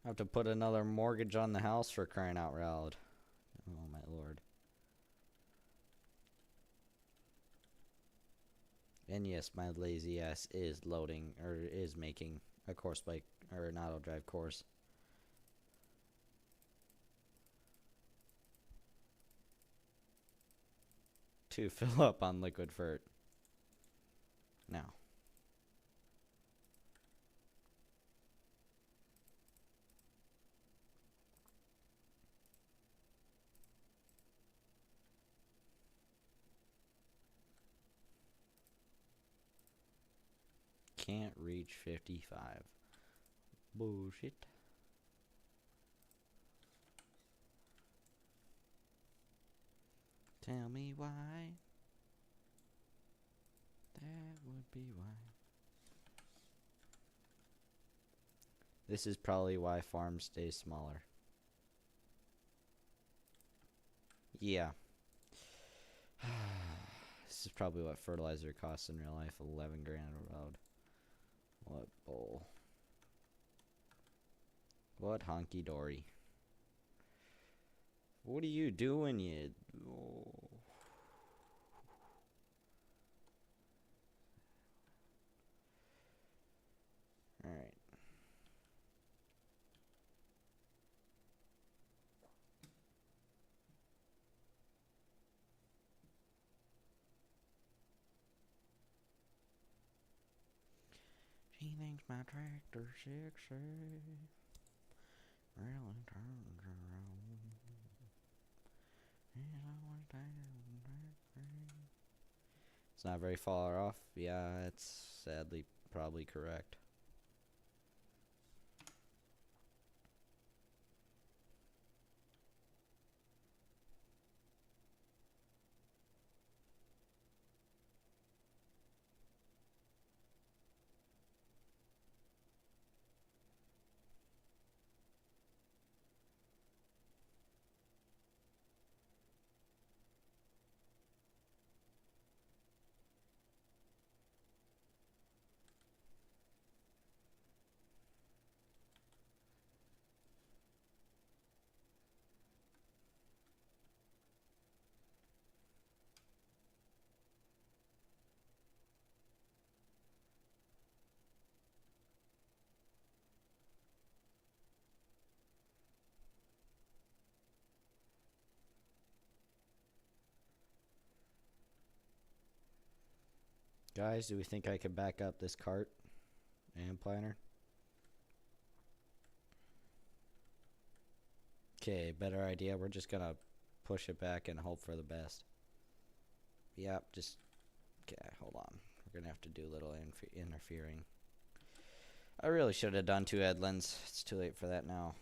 I have to put another mortgage on the house for crying out loud. Oh my lord. And yes, my lazy ass is loading, or is making a course bike, or an auto drive course. To fill up on liquid fert. Now. Can't reach 55. Bullshit. Tell me why. That would be why. This is probably why farms stay smaller. Yeah. This is probably what fertilizer costs in real life. 11 grand a load. What bull. What honky dory. What are you doing, you? Oh. Alright. She thinks my tractor's sexy. Really turns around. It's not very far off. Yeah, it's sadly probably correct. Guys, do we think I can back up this cart and planter? Okay, better idea. We're just gonna push it back and hope for the best. Yep, just... Okay, hold on. We're gonna have to do a little interfering. I really should have done 2 headlands. It's too late for that now.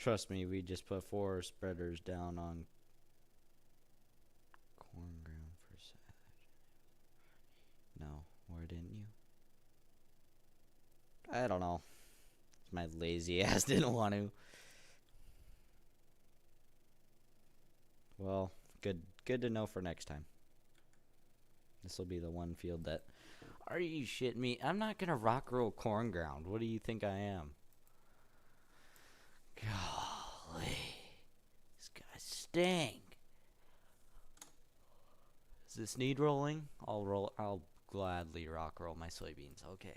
Trust me, we just put 4 spreaders down on corn ground for silage. No, where didn't you? I don't know. My lazy ass didn't want to. Well, good to know for next time. This will be the one field that... Are you shitting me? I'm not gonna rock roll corn ground. What do you think I am? Golly. This guy stink. Does this need rolling? I'll gladly rock roll my soybeans. Okay.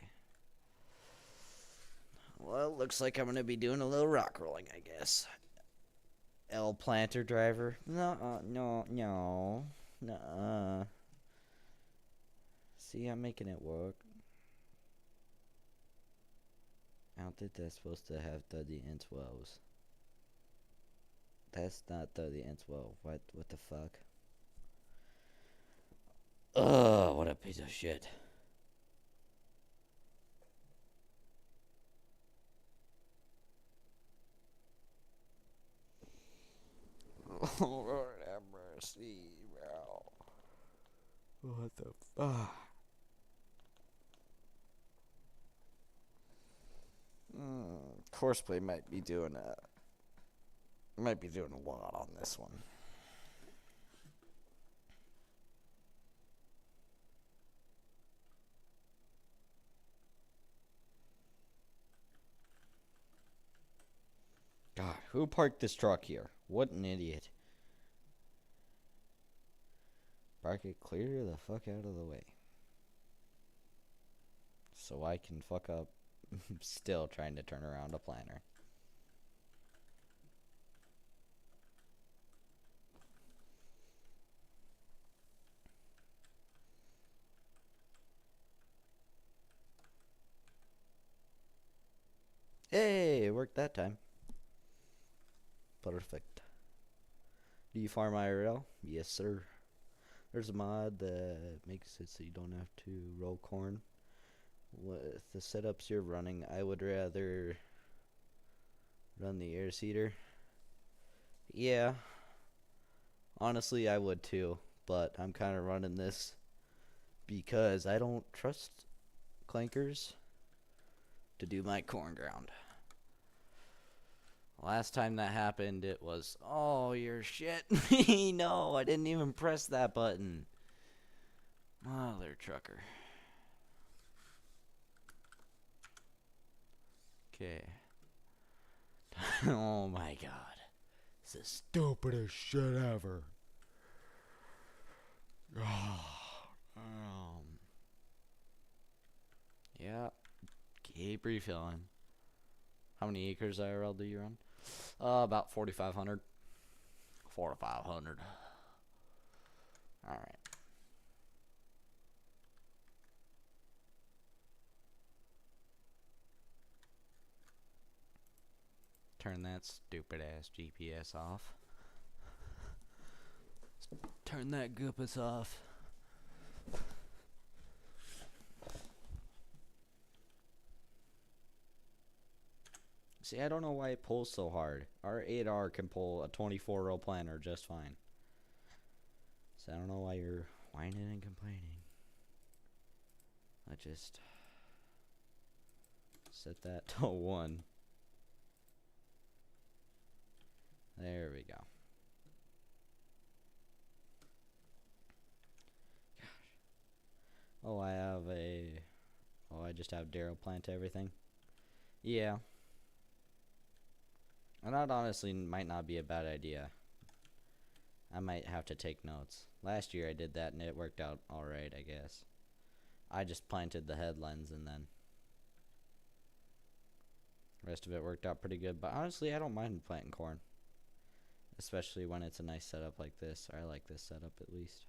Well, looks like I'm gonna be doing a little rock rolling, I guess. L planter driver. No. See, I'm making it work. I don't think that's supposed to have 30 and 12s. That's not 30 and 12. What the fuck? Ugh, what a piece of shit. Lord have mercy, bro. What the fuck? Courseplay might be doing a lot on this one. God, who parked this truck here? What an idiot. Park it clear the fuck out of the way. So I can fuck up still trying to turn around a planter. Hey, it worked that time. Perfect. Do you farm IRL? Yes, sir. There's a mod that makes it so you don't have to roll corn. With the setups you're running, I would rather run the air seeder. Yeah, honestly, I would too, but I'm kind of running this because I don't trust clankers to do my corn ground. Last time that happened, it was, oh, you're shit. No, I didn't even press that button. Mother trucker. Okay. Oh my god. It's the stupidest shit ever. Yeah. Keep refilling. How many acres IRL do you run? About 4,500. 4 to 500. Alright. Turn that stupid ass GPS off. Turn that goopus off. See, I don't know why it pulls so hard. Our 8R can pull a 24-row planter just fine. So I don't know why you're whining and complaining. I just set that to 1. There we go. Gosh. Oh, I just have Daryl plant everything. Yeah. And that honestly might not be a bad idea. I might have to take notes. Last year I did that and it worked out alright, I guess. I just planted the headlands and then the rest of it worked out pretty good. But honestly, I don't mind planting corn. Especially when it's a nice setup like this. I like this setup at least.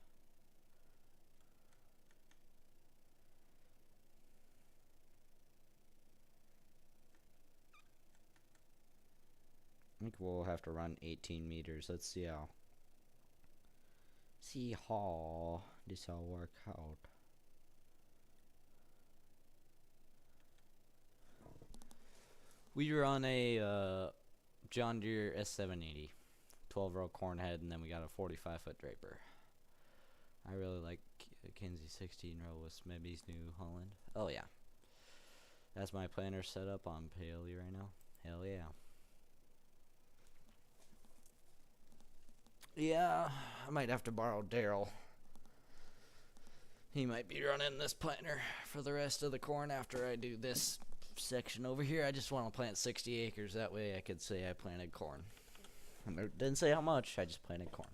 I think we'll have to run 18 meters. Let's see how this all work out. We run a John Deere S780, 12-row corn head, and then we got a 45-foot draper. I really like Kinsey 16-row with Smebby's New Holland. Oh yeah, that's my planter set up on Paley right now. Hell yeah. Yeah, I might have to borrow Daryl. He might be running this planter for the rest of the corn after I do this section over here. I just want to plant 60 acres. That way I could say I planted corn. I didn't say how much. I just planted corn.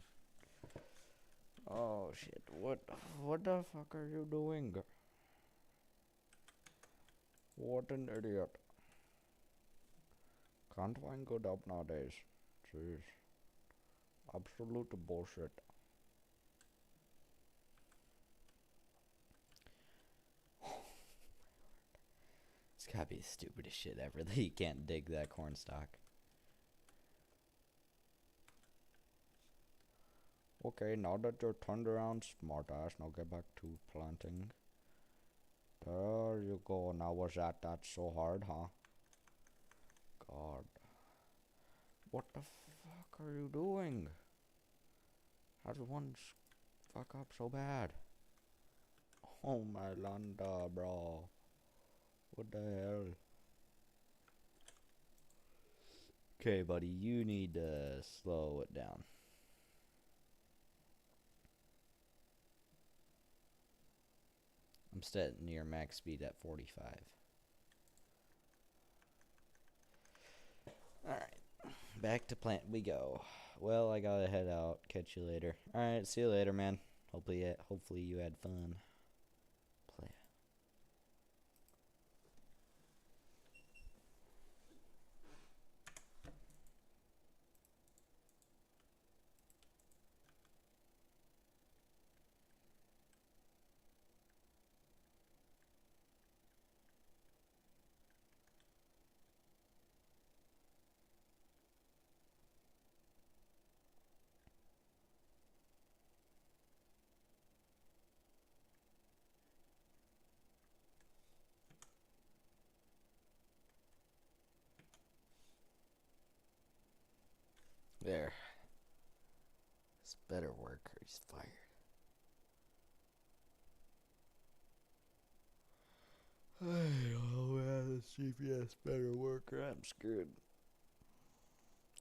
Oh shit! What the fuck are you doing? What an idiot! Can't find good up nowadays. Jeez, absolute bullshit. It's gotta be the stupidest shit ever that you can't dig that corn stalk. Okay, now that you're turned around, smartass, now get back to planting. There you go. Now was that so hard, huh? God. What the fuck are you doing? How did one fuck up so bad? Oh my landa, bro. What the hell? Okay, buddy, you need to slow it down. I'm setting your max speed at 45. Alright, back to plant we go. Well, I gotta head out. Catch you later. Alright, see you later, man. Hopefully you had fun. Play. There. This better work or he's fired. I don't know, man. The CPS better work or I'm screwed.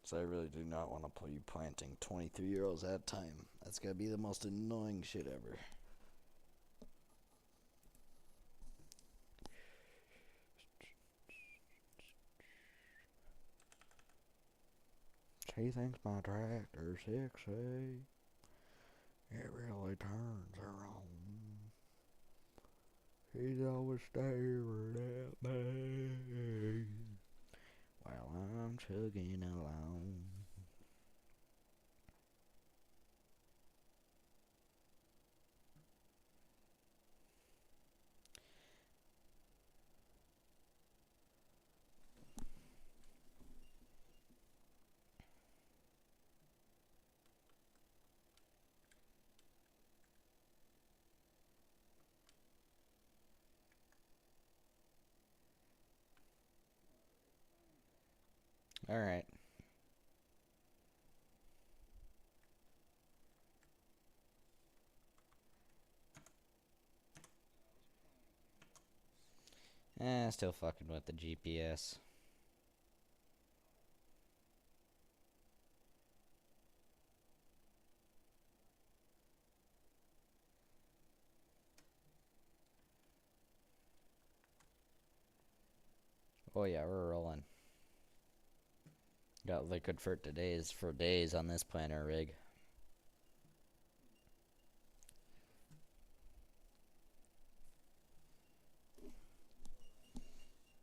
So I really do not want to put you planting 23-year-olds at a time. That's gotta be the most annoying shit ever. She thinks my tractor's sexy. It really turns her on. She's always staring at me while I'm chugging along. Alright. Still fucking with the GPS. Oh yeah, we're rolling. Got liquid for days on this planter rig.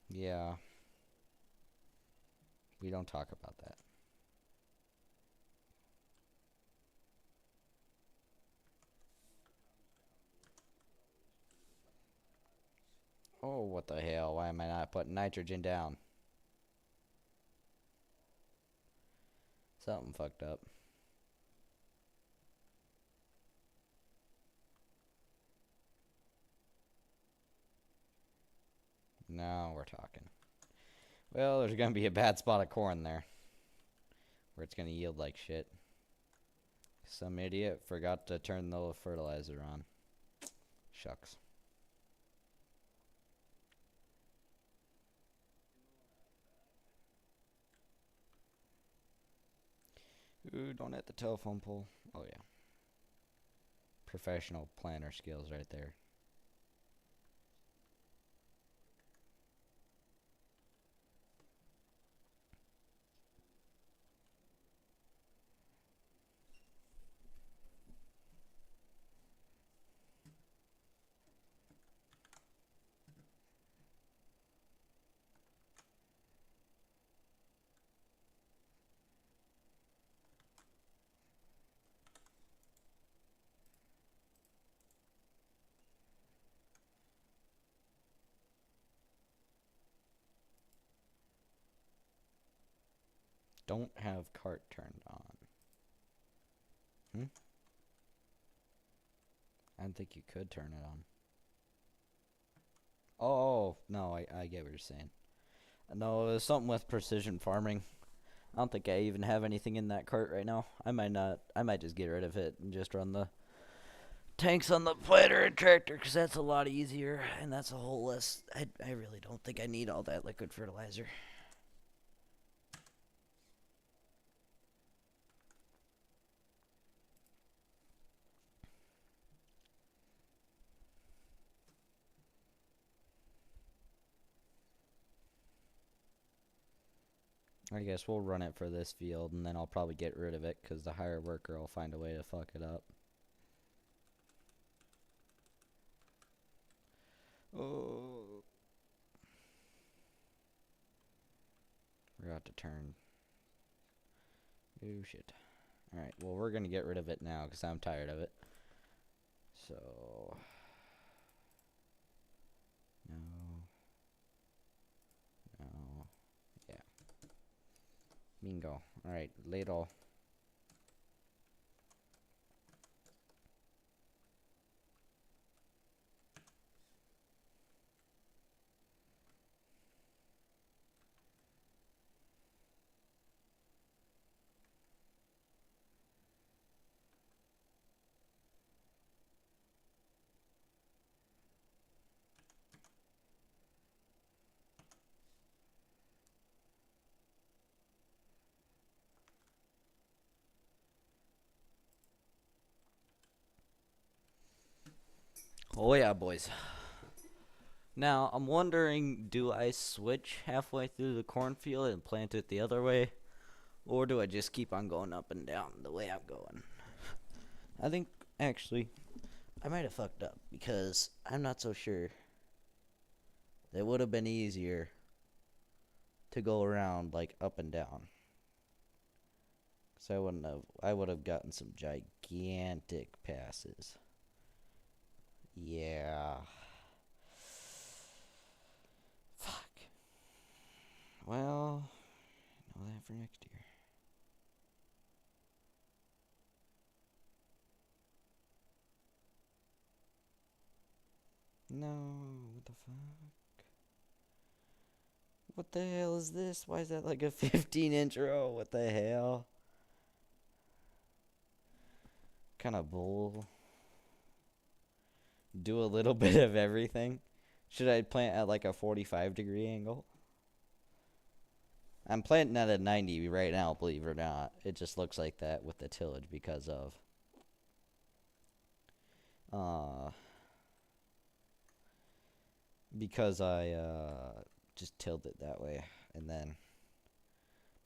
Yeah. We don't talk about that. Oh, what the hell? Why am I not putting nitrogen down? Something fucked up. Now we're talking. Well, there's gonna be a bad spot of corn there. where it's gonna yield like shit. Some idiot forgot to turn the fertilizer on. Shucks. Ooh, don't hit the telephone pole. Oh yeah. Professional planner skills right there. Don't have cart turned on. I didn't think you could turn it on. Oh, no, I get what you're saying. No, it was something with precision farming. I don't think I even have anything in that cart right now. I might just get rid of it and just run the tanks on the planter and tractor, because that's a lot easier, and that's a whole less. I really don't think I need all that liquid fertilizer. I guess we'll run it for this field, and then I'll probably get rid of it, because the hire worker will find a way to fuck it up. Oh. Forgot to turn. Oh, shit. Alright, well, we're going to get rid of it now, because I'm tired of it. So... No. No. Yeah. Bingo. Alright, ladle. Oh yeah, boys. Now, I'm wondering, do I switch halfway through the cornfield and plant it the other way? Or do I just keep on going up and down the way I'm going? I think, actually, I might have fucked up, because I'm not so sure. It would have been easier to go around, like, up and down. So I would have gotten some gigantic passes. Yeah. Fuck. Well, know that for next year. No, what the fuck? What the hell is this? Why is that like a 15-inch row? What the hell? Kind of bull. Do a little bit of everything. Should I plant at like a 45-degree angle? I'm planting at a 90 right now, believe it or not. It just looks like that with the tillage because of because I just tilled it that way, and then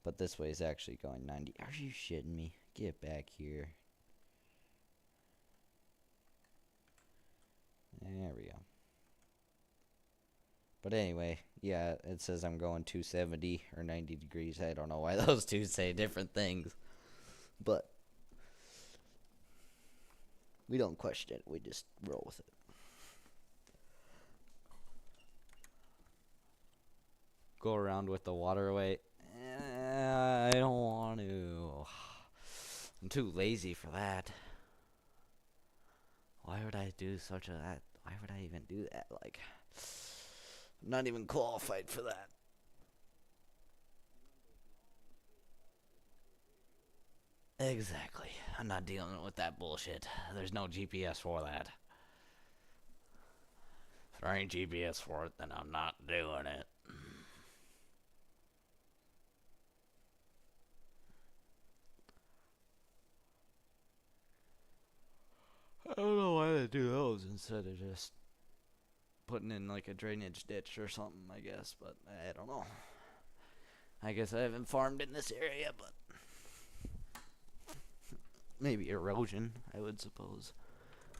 but this way is actually going 90. Are you shitting me? Get back here. There we go. But anyway, yeah, it says I'm going 270 or 90 degrees. I don't know why those two say different things. But we don't question it. We just roll with it. Go around with the waterway. I don't want to. I'm too lazy for that. Why would I do such a that? Why would I even do that? Like, I'm not even qualified for that. Exactly. I'm not dealing with that bullshit. There's no GPS for that. If there ain't GPS for it, then I'm not doing it. I don't know why they do those instead of just putting in like a drainage ditch or something, I guess, but I don't know. I guess I haven't farmed in this area, but maybe erosion, I would suppose.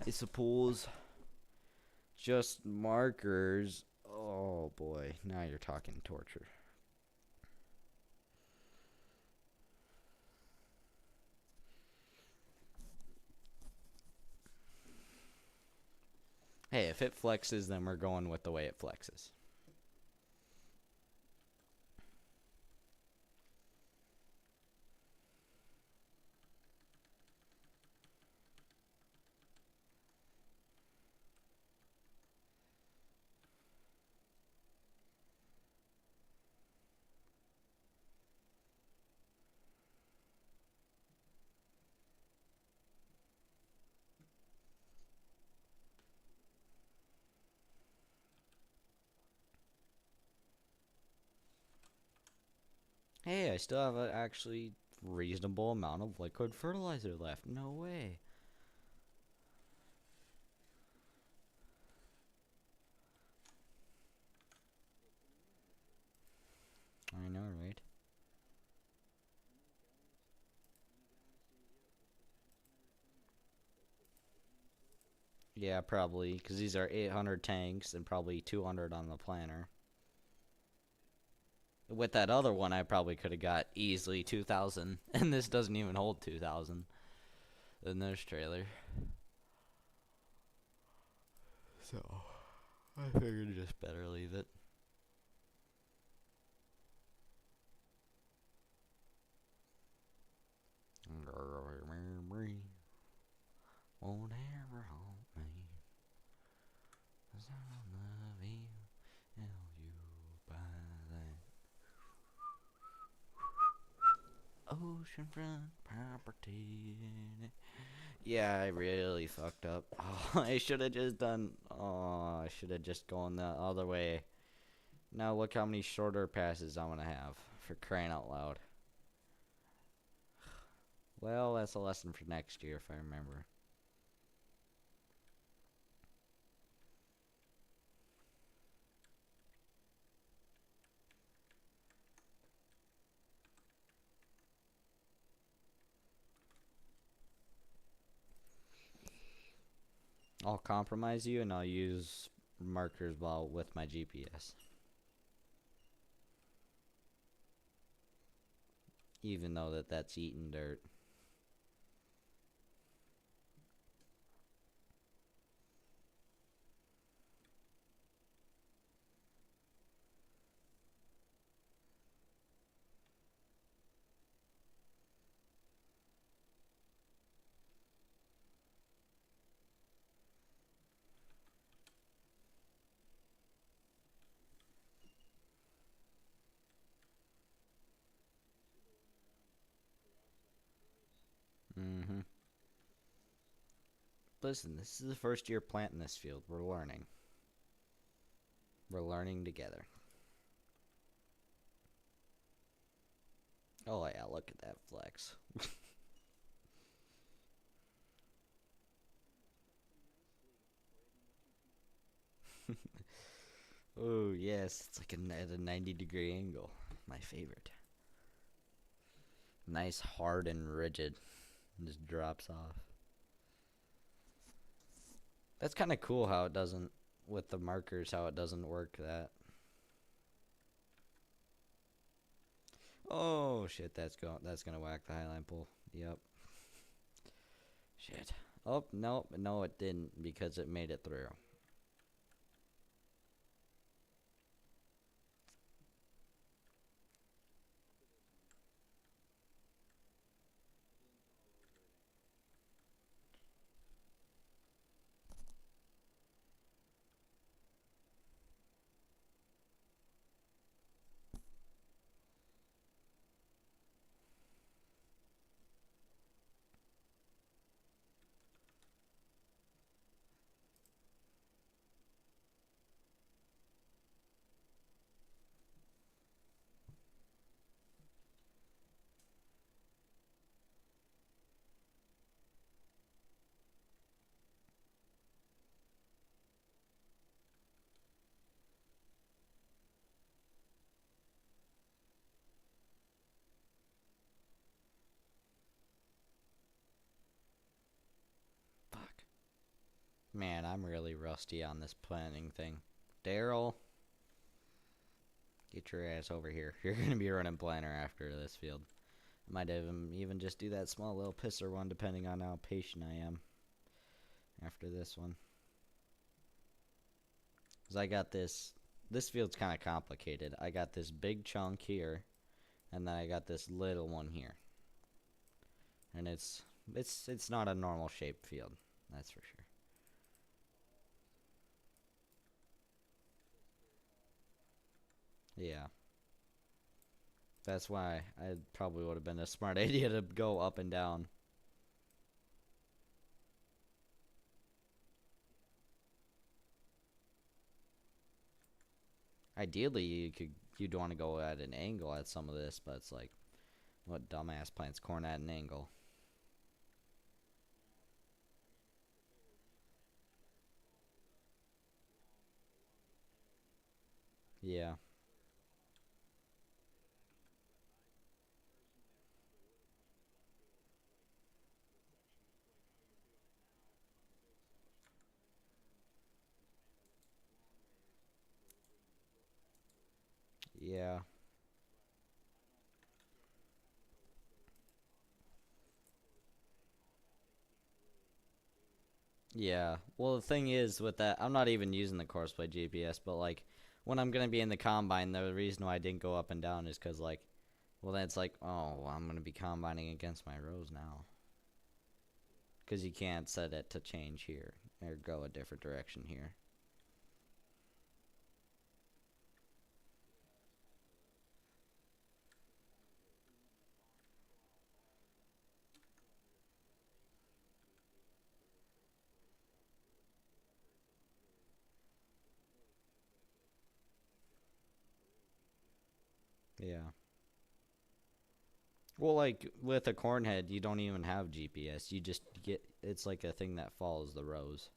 I suppose just markers. Oh boy, now you're talking torture. Hey, if it flexes, then we're going with the way it flexes. Hey, I still have an actually reasonable amount of liquid fertilizer left. No way. I know, right? Yeah, probably, because these are 800 tanks and probably 200 on the planter. With that other one, I probably could have got easily 2,000, and this doesn't even hold 2,000 in this trailer. So, I figured just better leave it. Won't ever haunt me, 'cause I love you, and you by that oceanfront property. Yeah, I really fucked up. Oh, I should have just done. Oh, I should have just gone the other way. Now look how many shorter passes I'm gonna have, for crying out loud. Well, that's a lesson for next year if I remember. I'll compromise you and I'll use markers while with my GPS. Even though that's eating dirt. Mm-hmm. Listen, this is the first year planting this field. We're learning. We're learning together. Oh yeah, look at that flex. Oh yes, it's like at a 90-degree angle. My favorite. Nice, hard, and rigid. Just drops off. That's kind of cool how it doesn't, with the markers, how it doesn't work that. Oh shit, that's gonna whack the highline pole. Yep. Shit. Oh no, it didn't because it made it through. Man, I'm really rusty on this planning thing. Daryl, get your ass over here. You're gonna be running planner after this field. I might even just do that small little pisser one, depending on how patient I am after this one. Cause I got this. This field's kind of complicated. I got this big chunk here, and then I got this little one here, and it's not a normal shaped field. That's for sure. Yeah. That's why I probably would have been a smart idea to go up and down. Ideally, you'd want to go at an angle at some of this, but it's like, what dumbass plants corn at an angle? Yeah, yeah, yeah. Well, the thing is with that, I'm not even using the Courseplay GPS, but like when I'm gonna be in the combine, the reason why I didn't go up and down is because like, well, then it's like, oh, well, I'm gonna be combining against my rows now, because you can't set it to change here or go a different direction here. Yeah. Well, like with a cornhead, you don't even have GPS. You just get it's like a thing that follows the rows.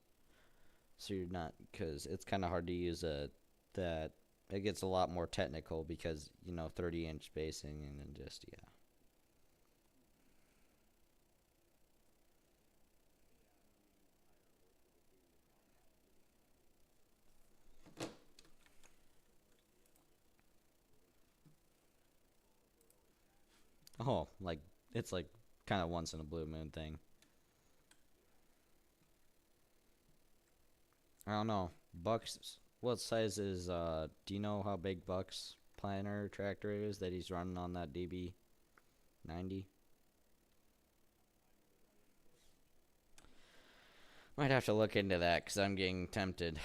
So you're not because it's kind of hard to use a that it gets a lot more technical because 30-inch spacing and then just yeah. Oh, like it's like kind of once in a blue moon thing. I don't know. Buck's what size is do you know how big Buck's planter tractor is that he's running on that DB 90? Might have to look into that because I'm getting tempted.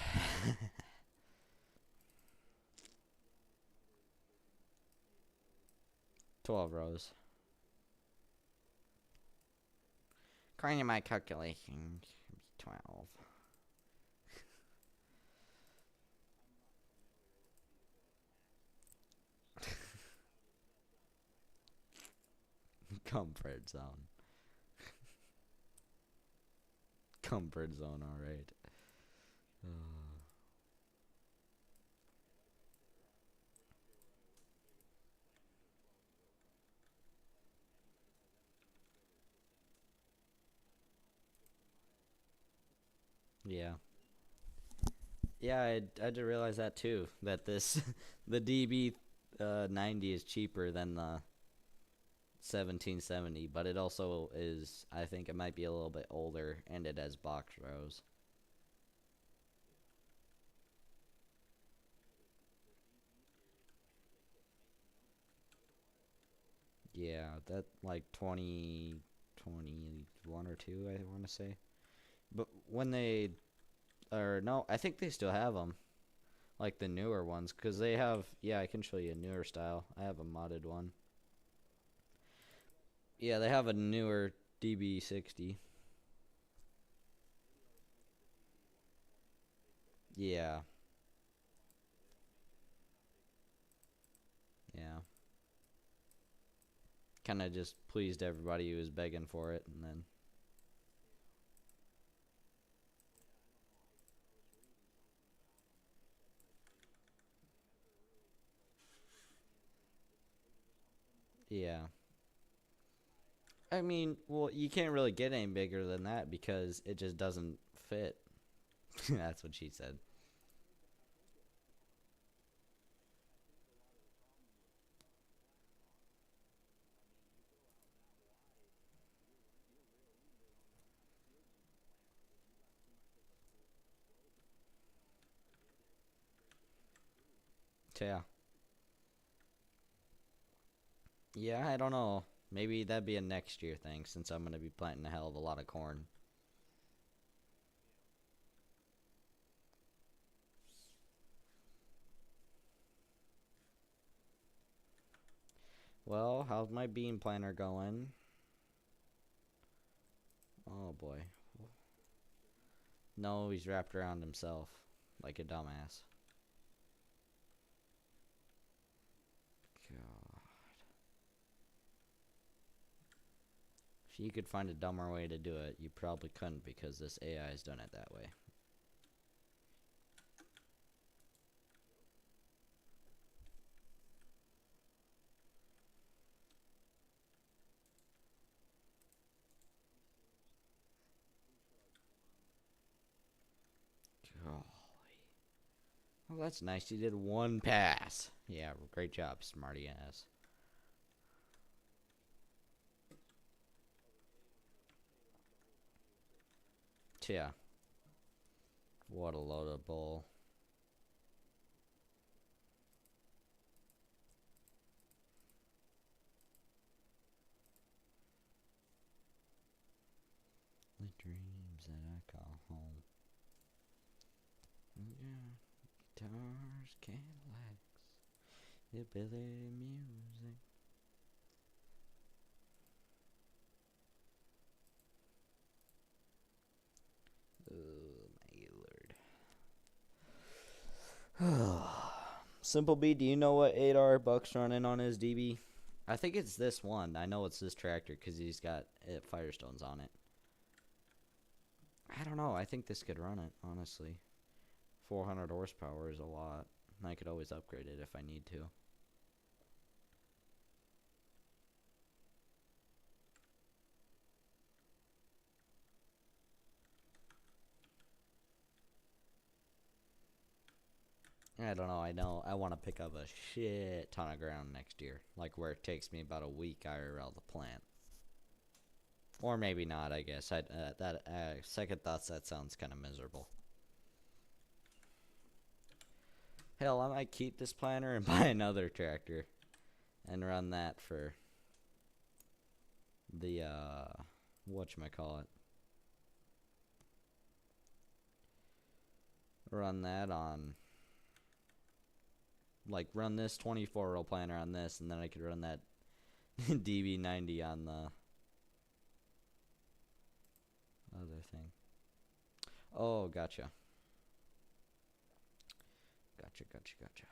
12 rows. According to my calculations, 12. Comfort zone. Comfort zone, alright. Yeah. Yeah, I did realize that too. That this, the DB 90 is cheaper than the 1770, but it also is, I think it might be a little bit older and it has box rows. Yeah, that like 2021 or 2, I want to say. But when they, or no, I think they still have them. Like the newer ones, because they have, yeah, I can show you a newer style. I have a modded one. Yeah, they have a newer DB60. Yeah, yeah. Kind of just pleased everybody who was begging for it, and then, yeah. I mean, well, you can't really get any bigger than that because it just doesn't fit. That's what she said. Yeah. Yeah, I don't know. Maybe that'd be a next year thing since I'm gonna be planting a hell of a lot of corn. Well, how's my bean planter going? Oh boy. No, he's wrapped around himself like a dumbass. God. If you could find a dumber way to do it, you probably couldn't because this AI has done it that way. Golly. Well, that's nice. You did one pass. Yeah, great job, smarty ass. Yeah. What a load of bull. The dreams that I call home. Yeah. Guitars, Cadillacs, hillbilly music. Oh my lord. Simple B, do you know what 8R Buck's running on his DB? I think it's this one. I know it's this tractor because he's got Firestones on it. I don't know. I think this could run it, honestly. 400 horsepower is a lot. I could always upgrade it if I need to. I don't know. I know. I want to pick up a shit ton of ground next year. Like where it takes me about a week IRL to plant. Or maybe not, I guess. Second thoughts, that sounds kind of miserable. Hell, I might keep this planter and buy another tractor and run that for the whatchamacallit. Run that on, like, run this 24-row planter on this, and then I could run that DB90 on the other thing. Oh, gotcha. Gotcha.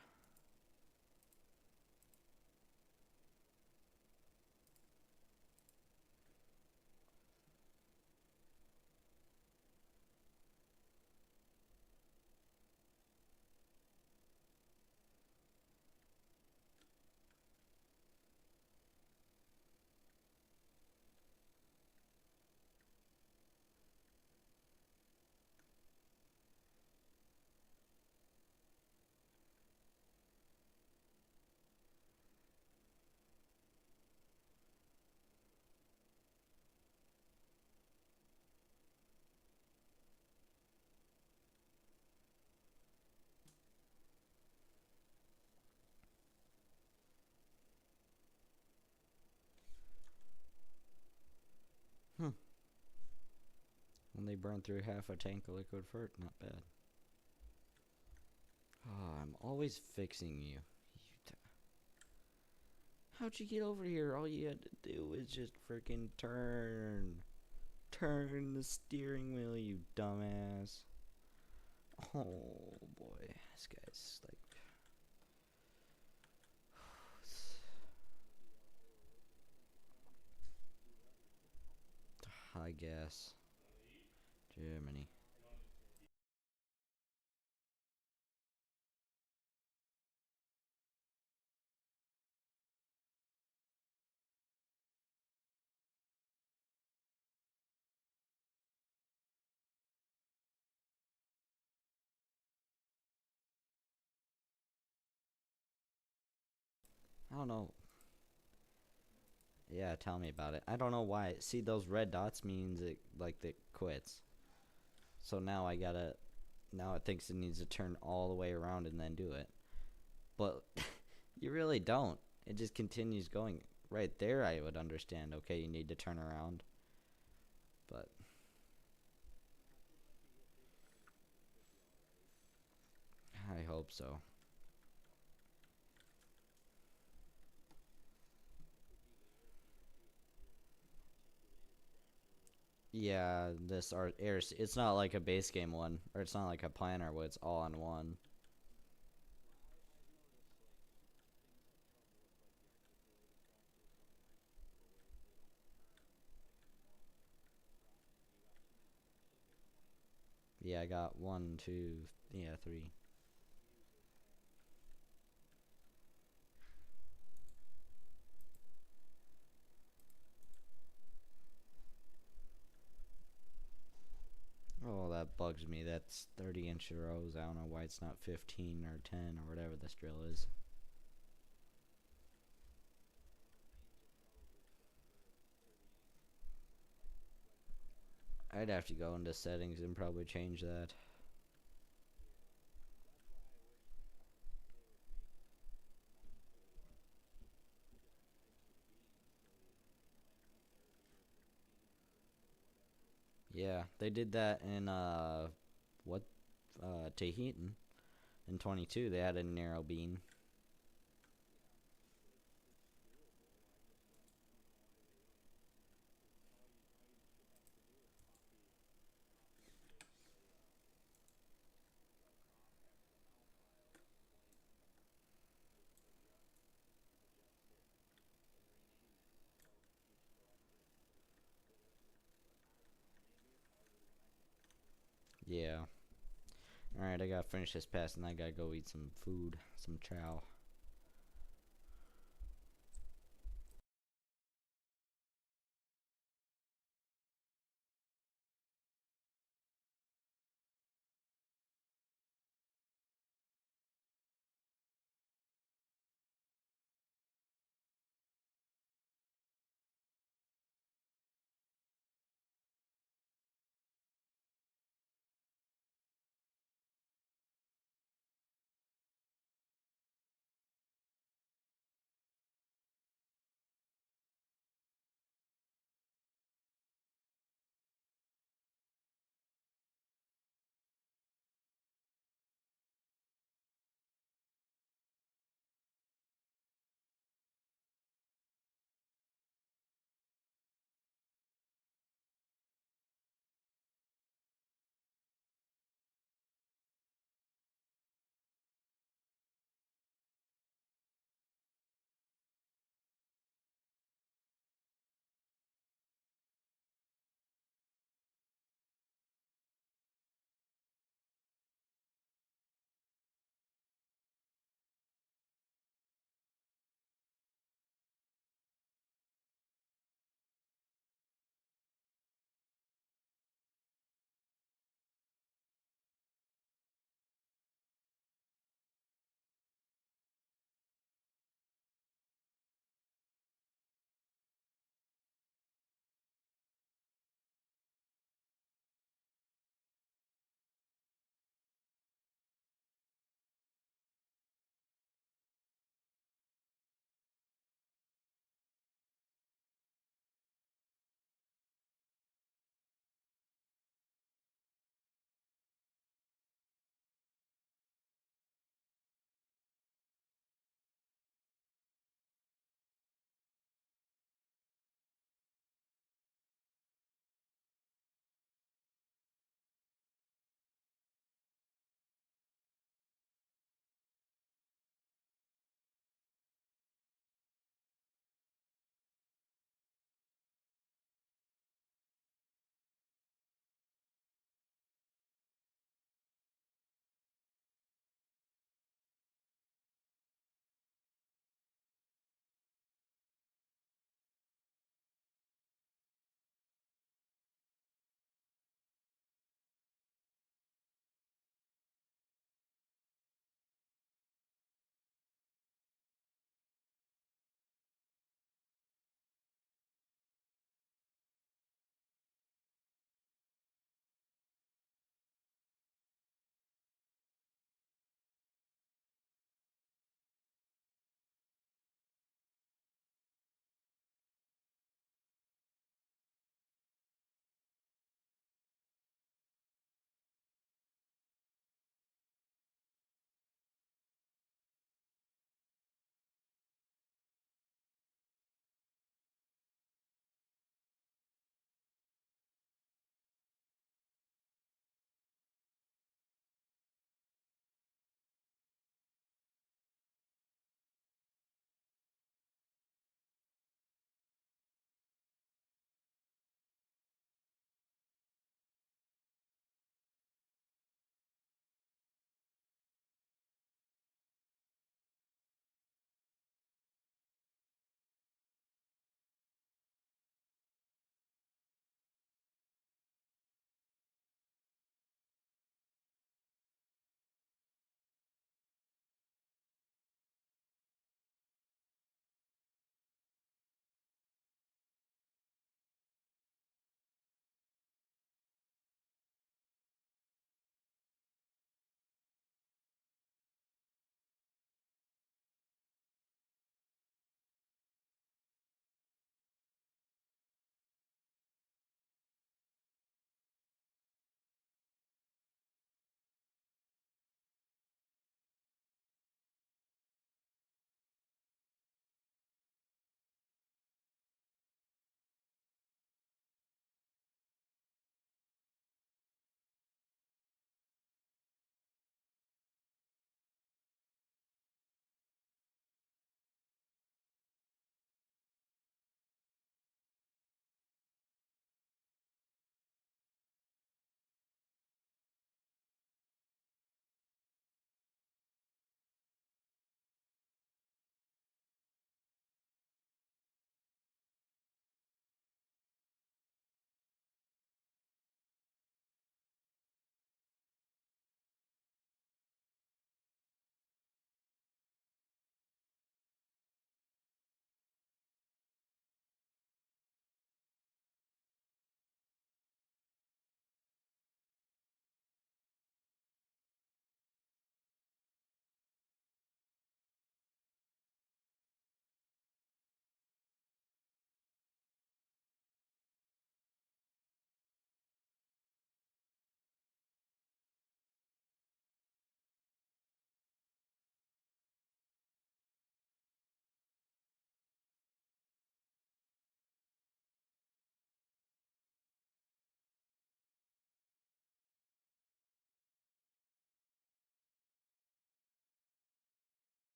Hmm. When they burn through half a tank of liquid fert, not bad. Oh, I'm always fixing you. How'd you get over here? All you had to do was just freaking turn. Turn the steering wheel, you dumbass. Oh boy, this guy's like, I guess. Germany. I don't know. Yeah, tell me about it. I don't know why. See, those red dots means it like it quits. So now I gotta. Now it thinks it needs to turn all the way around and then do it. But you really don't. It just continues going. Right there, I would understand. Okay, you need to turn around. But I hope so. Yeah, this art air. It's not like a base game one, or it's not like a planner where it's all on one. Yeah, I got one, two, yeah, three. Oh, that bugs me. That's 30-inch rows. I don't know why it's not 15 or 10 or whatever this drill is. I'd have to go into settings and probably change that. Yeah, they did that in what Tahitian in 22. They had a narrow beam. Yeah. All right, I gotta finish this pass and I gotta go eat some food, some chow.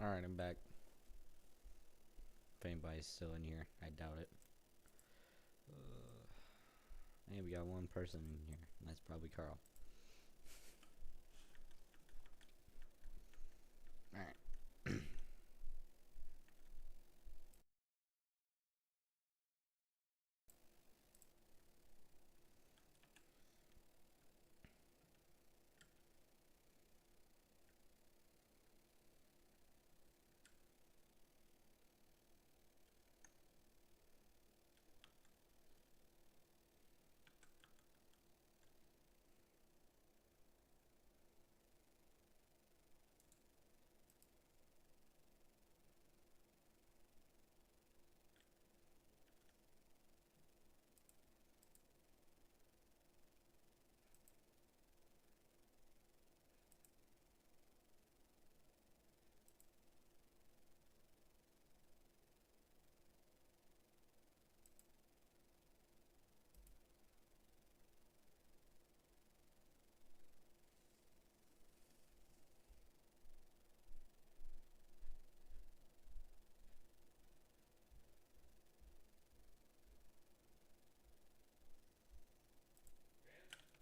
Alright, I'm back. If anybody's still in here, I doubt it. Hey, we got one person in here. That's probably Carl. Alright.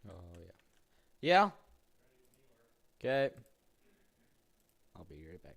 Oh, yeah. Yeah? Okay. I'll be right back.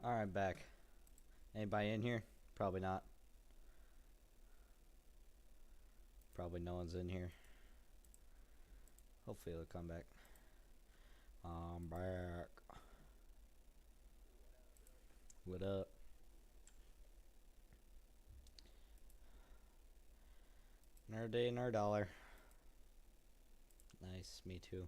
Alright, back. Anybody in here? Probably not. Probably no one's in here. Hopefully it'll come back. I'm back. What up? Nerd day, nerd dollar. Nice, me too.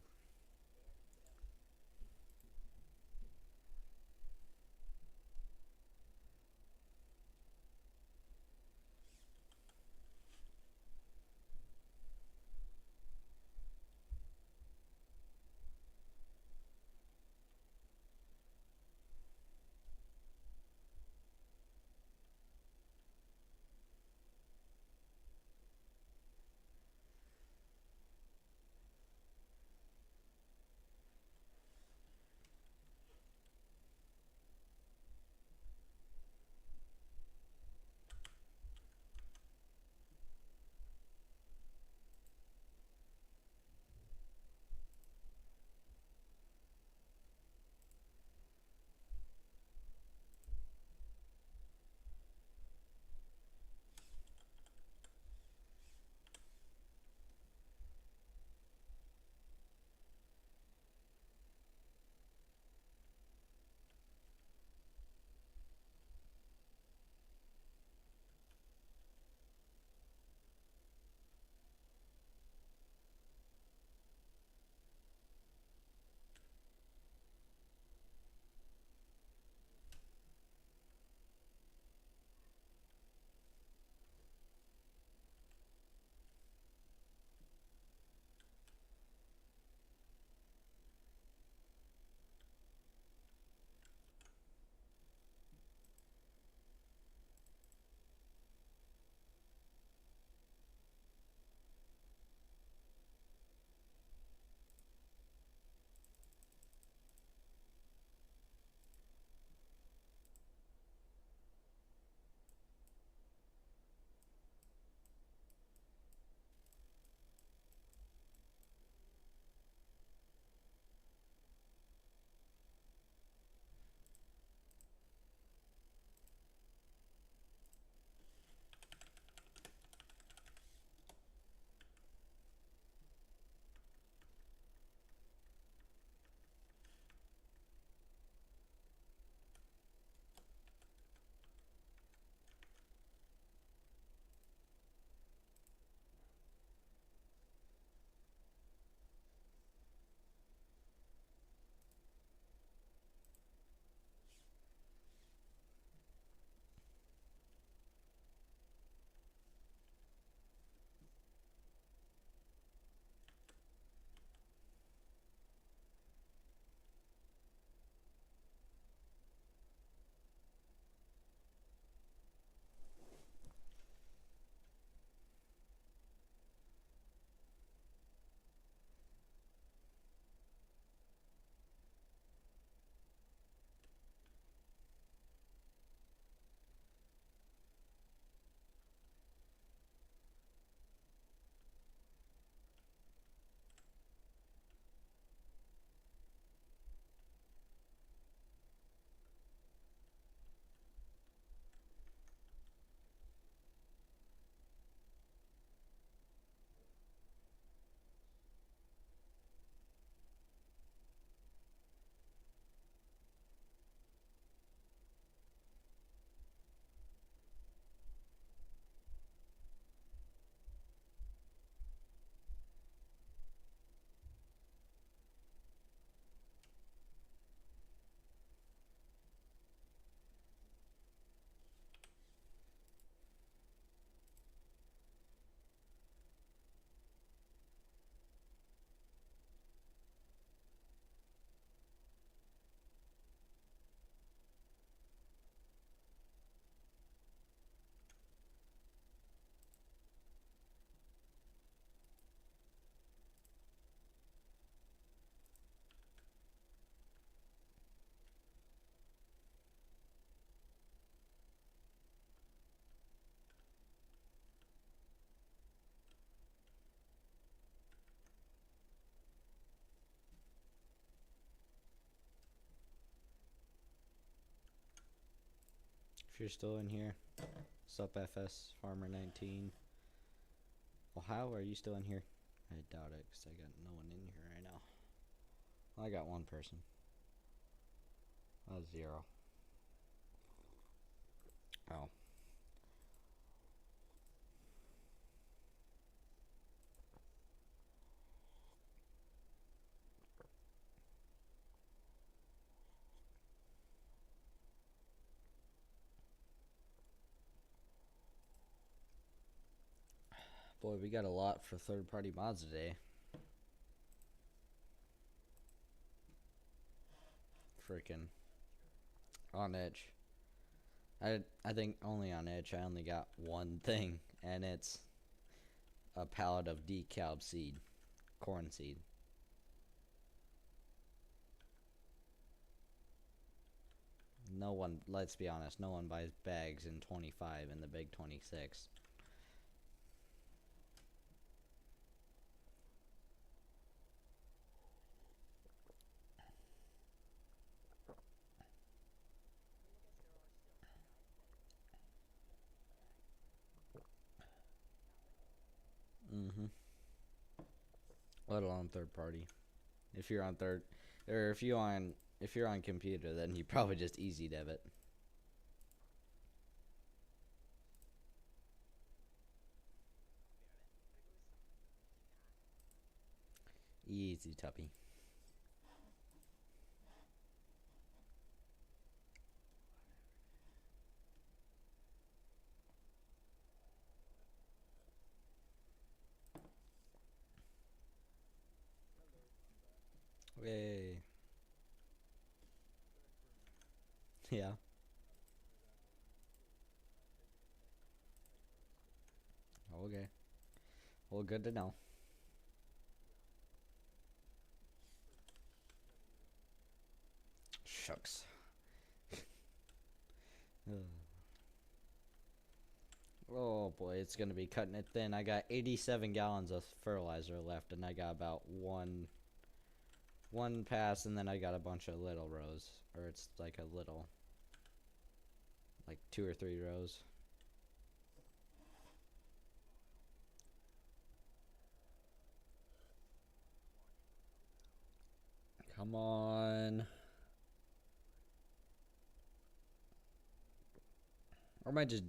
if you're still in here. Sup, FS Farmer 19. Well, how are you still in here? I doubt it, because I got no one in here right now. Well, I got one person. That's 0. Oh. Boy, we got a lot for third-party mods today. Freaking on Edge. I think only on Edge I only got one thing, and it's a pallet of decal seed, corn seed. No one, let's be honest, no one buys bags in 25 in the big 26. Mm-hmm. Let alone third party. If you're on third, or if you're on computer, then you probably just easy debit. Easy tuppy. Yay. Yeah. Okay. Well, good to know. Shucks. Oh boy, it's gonna be cutting it thin. I got 87 gallons of fertilizer left, and I got about one pass, and then I got a bunch of little rows, or it's like a little, like 2 or 3 rows. Come on. Or am I just...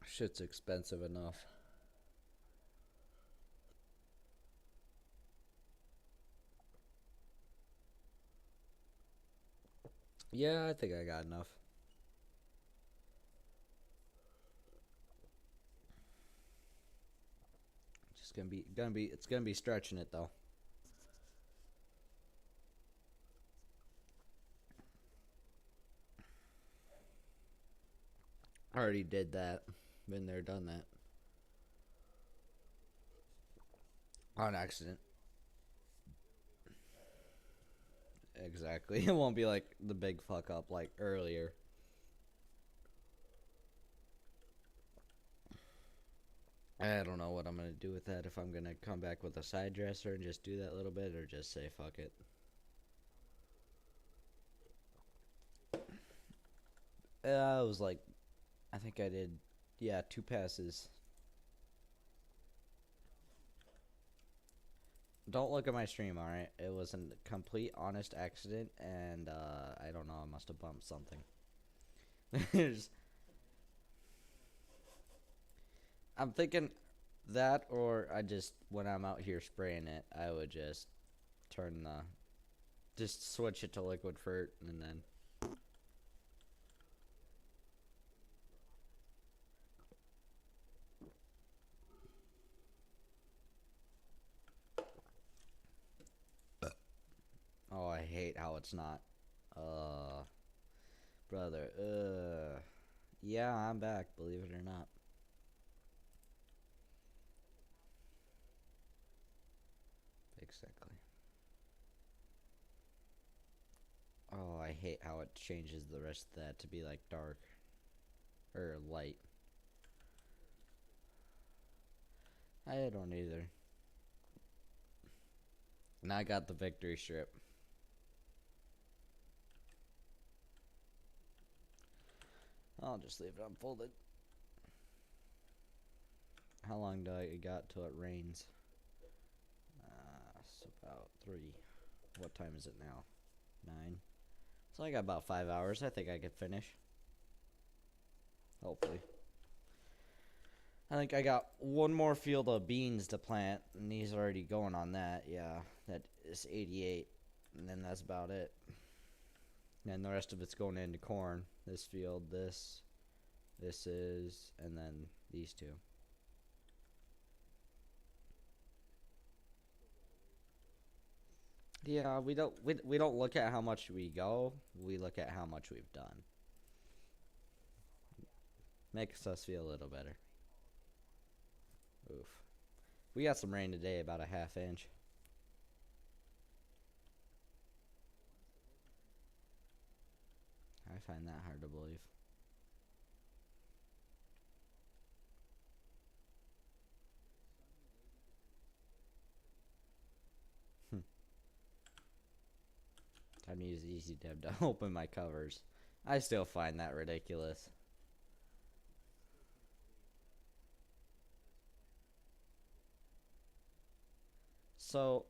Shit's expensive enough. Yeah, I think I got enough. Just it's gonna be stretching it though. I already did that. Been there, done that. On accident. Exactly. It won't be like the big fuck up like earlier. I don't know what I'm gonna do with that. If I'm gonna come back with a side dresser and just do that little bit, or just say fuck it. It was like, I think I did, yeah, 2 passes. Don't look at my stream, alright? It was a complete honest accident, and I don't know, I must have bumped something. I'm thinking that, or I just, when I'm out here spraying it, I would just just switch it to liquid fert, and then... Oh, I hate how it's not. Brother, yeah, I'm back, believe it or not. Exactly. Oh, I hate how it changes the rest of that to be like dark. Or light. I don't either. And I got the victory strip. I'll just leave it unfolded. How long do I got till it rains? It's about 3. What time is it now? 9. So I got about 5 hours. I think I could finish. Hopefully. I think I got one more field of beans to plant, and he's already going on that. Yeah, that is 88, and then that's about it. And the rest of it's going into corn. This field, this is, and then these two. Yeah, we don't look at how much we go. We look at how much we've done. Makes us feel a little better. Oof. We got some rain today, about a half inch. I find that hard to believe. Time to use Easy Deb to open my covers. I still find that ridiculous. So,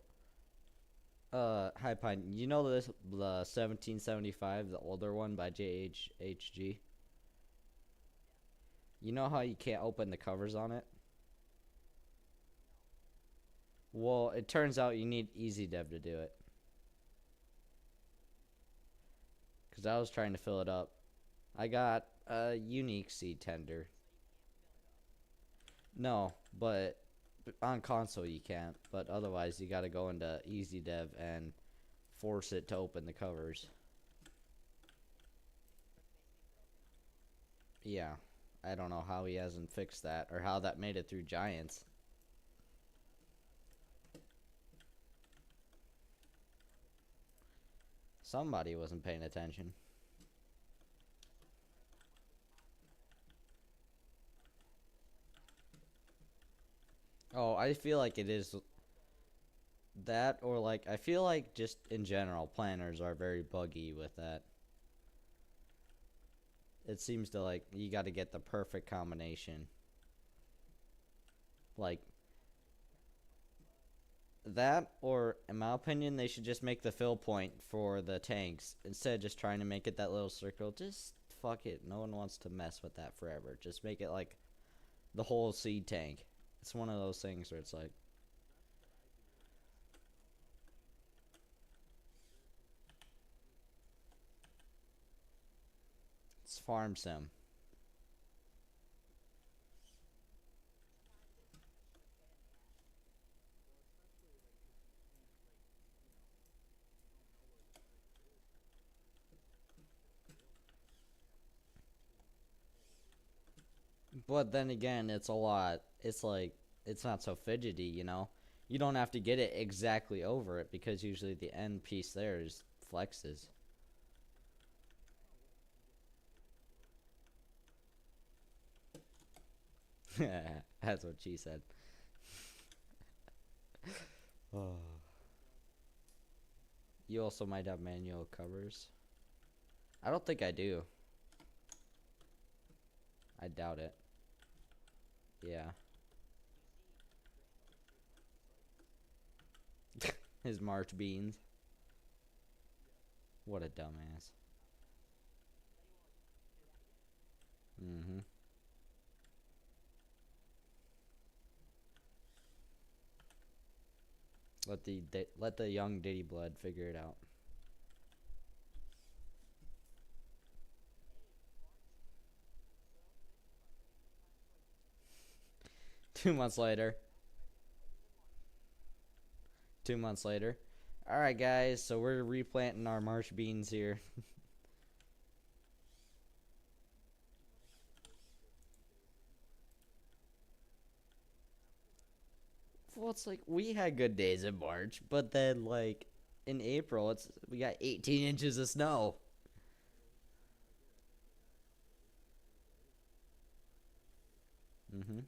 High Pine, you know this the 1775, the older one by JHHG? You know how you can't open the covers on it? Well, it turns out you need Easy Deb to do it. Because I was trying to fill it up. I got a unique seed tender. No, but on console you can't. But otherwise, you gotta go into Easy Dev and force it to open the covers. Yeah. I don't know how he hasn't fixed that or how that made it through Giants. Somebody wasn't paying attention. Oh, I feel like it is that, or like, I feel like just in general, planners are very buggy with that. It seems to, like, you gotta get the perfect combination. Like, that, or in my opinion, they should just make the fill point for the tanks instead of just trying to make it that little circle. Just fuck it. No one wants to mess with that forever. Just make it like the whole seed tank. It's one of those things where it's like, it's farm sim. But then again, it's a lot. It's like, it's not so fidgety, you know? You don't have to get it exactly over it because usually the end piece there is flexes. That's what she said. Oh. You also might have manual covers. I don't think I do. I doubt it. Yeah. His March beans. What a dumbass. Mm-hmm. Let the young Diddy Blood figure it out. Two months later. 2 months later. All right, guys. So we're replanting our March beans here. Well, it's like we had good days in March, but then like in April, it's we got 18 inches of snow. Mm-hmm.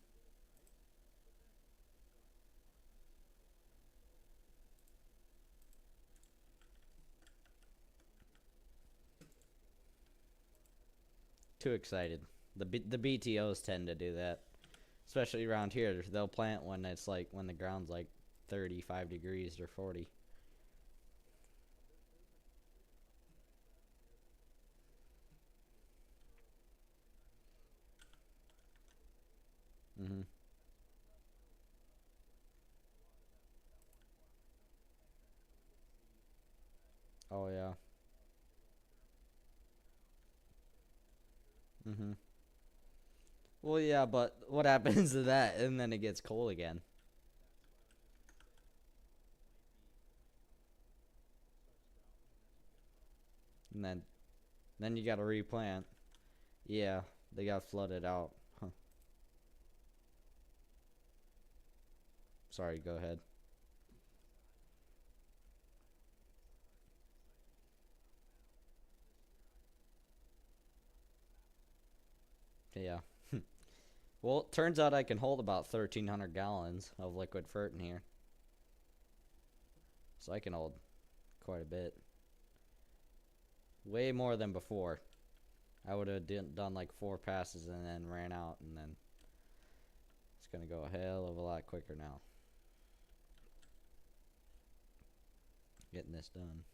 too excited. The BTOs tend to do that, especially around here. They'll plant when it's like when the ground's like 35 degrees or 40. Mhm. Oh yeah. Mhm. Well, yeah, but what happens to that? And then it gets cold again. And then you got to replant. Yeah, they got flooded out. Huh. Sorry, go ahead. Yeah. Well, it turns out I can hold about 1,300 gallons of liquid fert in here. So I can hold quite a bit. Way more than before. I would have done like 4 passes and then ran out, and then it's going to go a hell of a lot quicker now. Getting this done.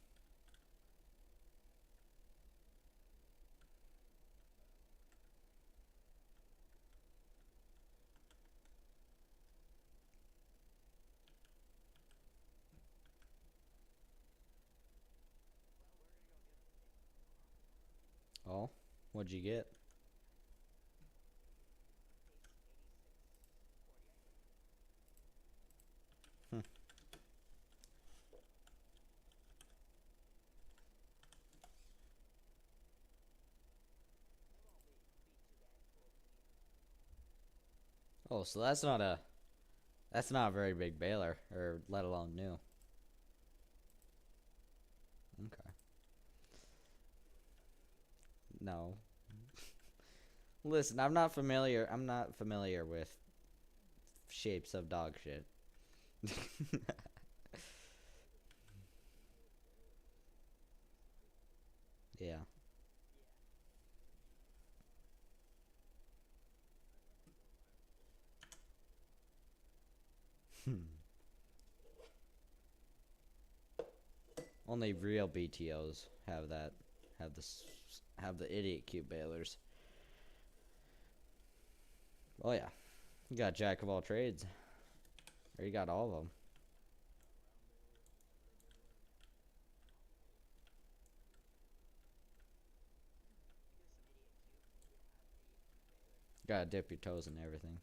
Oh, what'd you get? Hmm. Oh, so that's not a very big baler, or let alone new. Okay. No. Listen, I'm not familiar with shapes of dog shit. Yeah. Only real BTOs have that. Have this. Have the idiot cube balers. Oh yeah. You got jack of all trades. Or you got all of them. You gotta dip your toes in everything.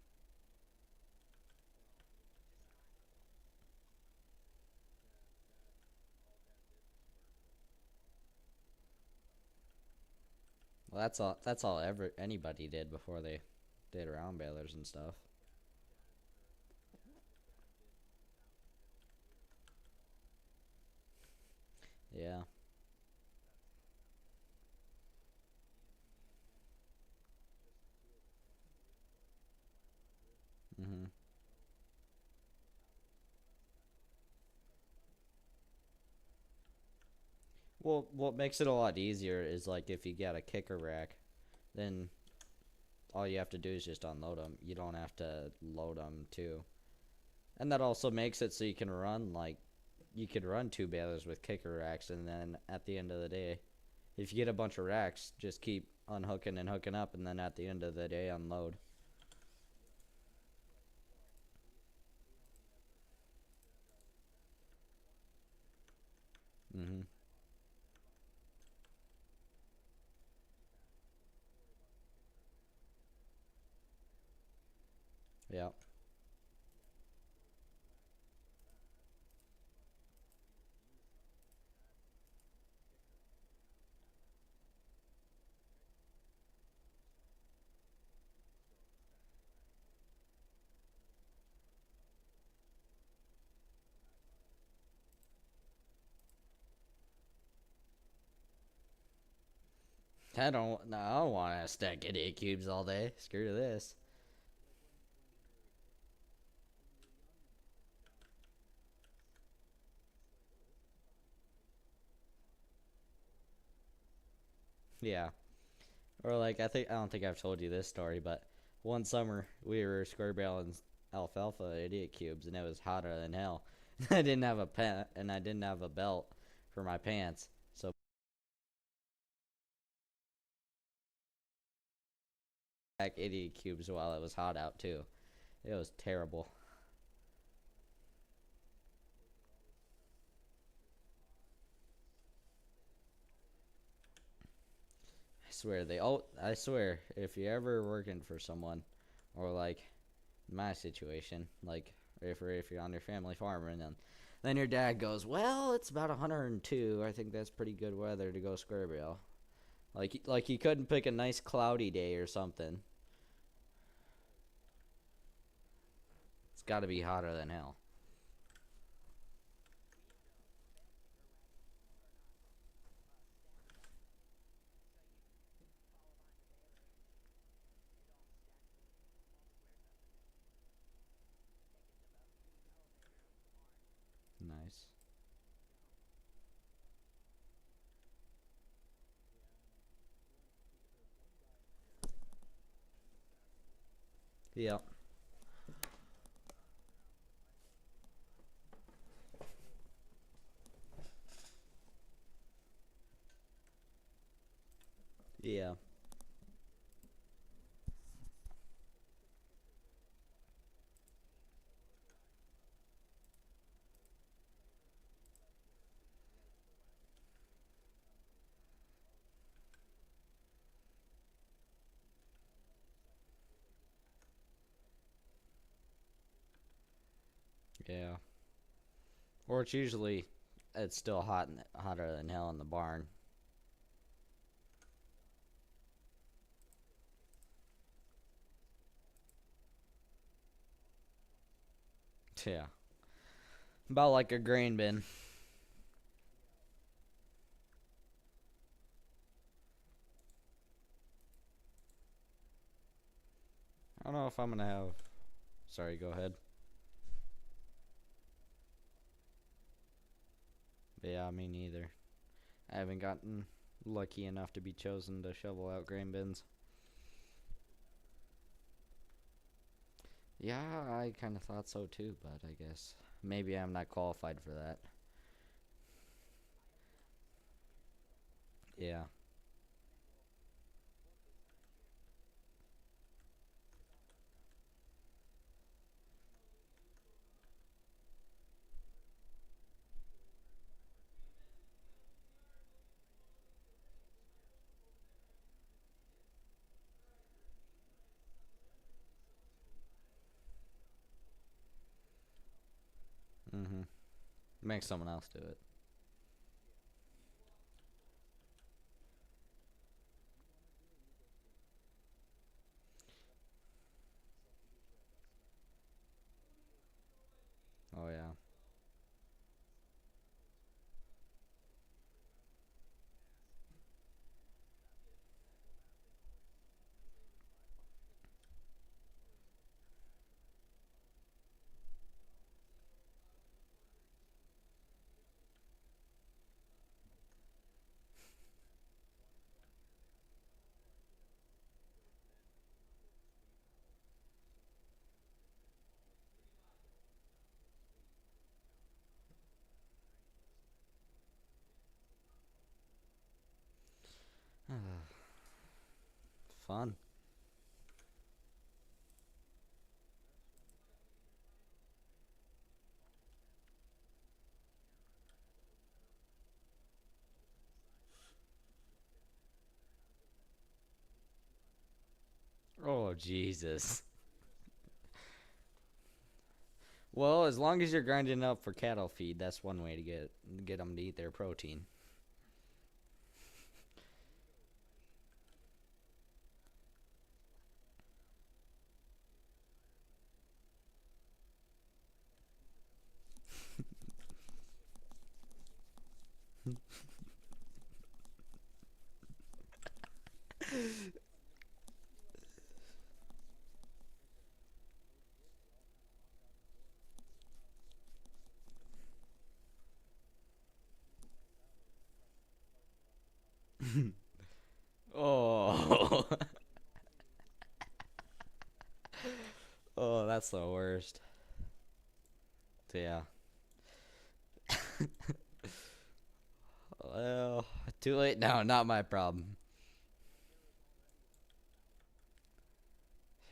Well, that's all ever anybody did before they did round balers and stuff. Yeah. Mhm. Well, what makes it a lot easier is like if you get a kicker rack, then all you have to do is just unload them. You don't have to load them too. And that also makes it so you can run like you could run 2 balers with kicker racks, and then at the end of the day, if you get a bunch of racks, just keep unhooking and hooking up, and then at the end of the day, unload. Mhm. Yeah. I don't. No, I don't want to stack idiot cubes all day. Screw this. Yeah. Or like I don't think I've told you this story, but one summer we were square barreling alfalfa idiot cubes, and it was hotter than hell. I didn't have a pen, and I didn't have a belt for my pants, so back idiot cubes while it was hot out too. It was terrible. I swear, if you're ever working for someone, or like my situation, like if you're on your family farm and then your dad goes, well, it's about 102. I think that's pretty good weather to go square barrel. Like you couldn't pick a nice cloudy day or something. It's got to be hotter than hell. Nice. Yep. Yeah. Yeah. Or it's still hotter than hell in the barn. Yeah. About like a grain bin. I don't know if I'm gonna have. Sorry, go ahead. Yeah, me neither. I haven't gotten lucky enough to be chosen to shovel out grain bins. Yeah, I kind of thought so too, but I guess maybe I'm not qualified for that. Yeah. Mhm. Make someone else do it. Oh yeah. Fun. Oh Jesus. Well, as long as you're grinding up for cattle feed, that's one way to get them to eat their protein. that's the worst. Yeah. Well, too late now. Not my problem.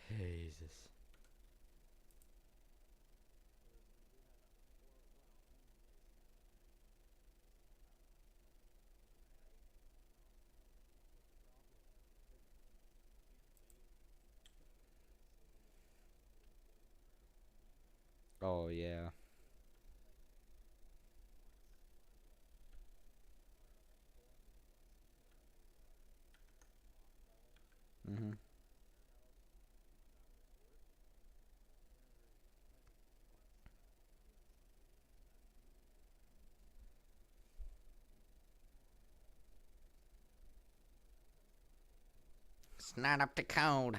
Jesus. Oh yeah. Mhm. It's not up to code.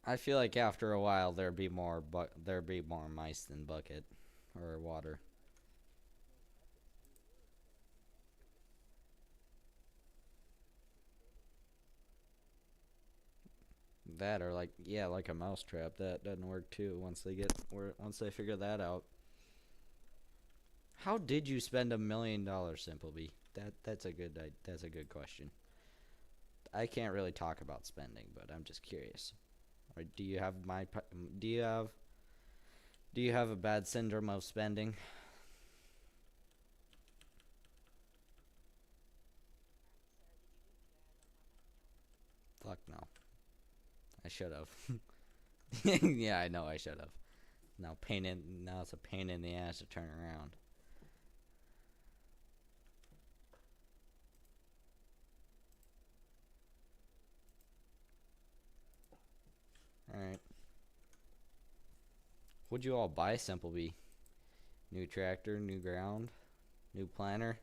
I feel like after a while there'd be more mice than bucket or water. That or like yeah, like a mouse trap that doesn't work too once they figure that out. How did you spend $1 million, Simpleby? That's a good question. I can't really talk about spending, but I'm just curious. Or do you have do you have a bad syndrome of spending? Fuck no. I should have. Yeah, I know I should have. Now it's a pain in the ass to turn around. All right. What'd you all buy, Simpleby? New tractor, new ground, new planter.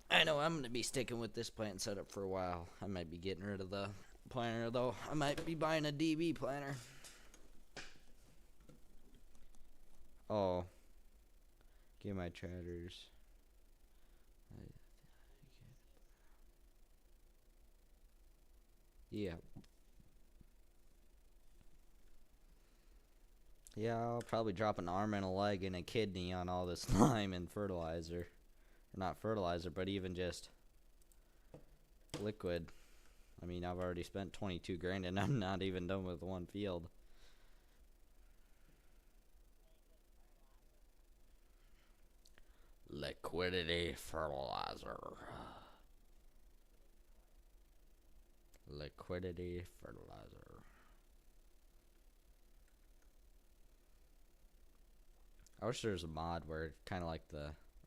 I know I'm gonna be sticking with this plant setup for a while. I might be getting rid of the planter though. I might be buying a DB planter. Oh, get my tratters. Yeah, yeah. I'll probably drop an arm and a leg and a kidney on all this lime and fertilizer. Or not fertilizer, but even just liquid. I mean, I've already spent 22 grand and I'm not even done with one field. Liquidity fertilizer. Liquidity fertilizer. I wish there was a mod where kind of like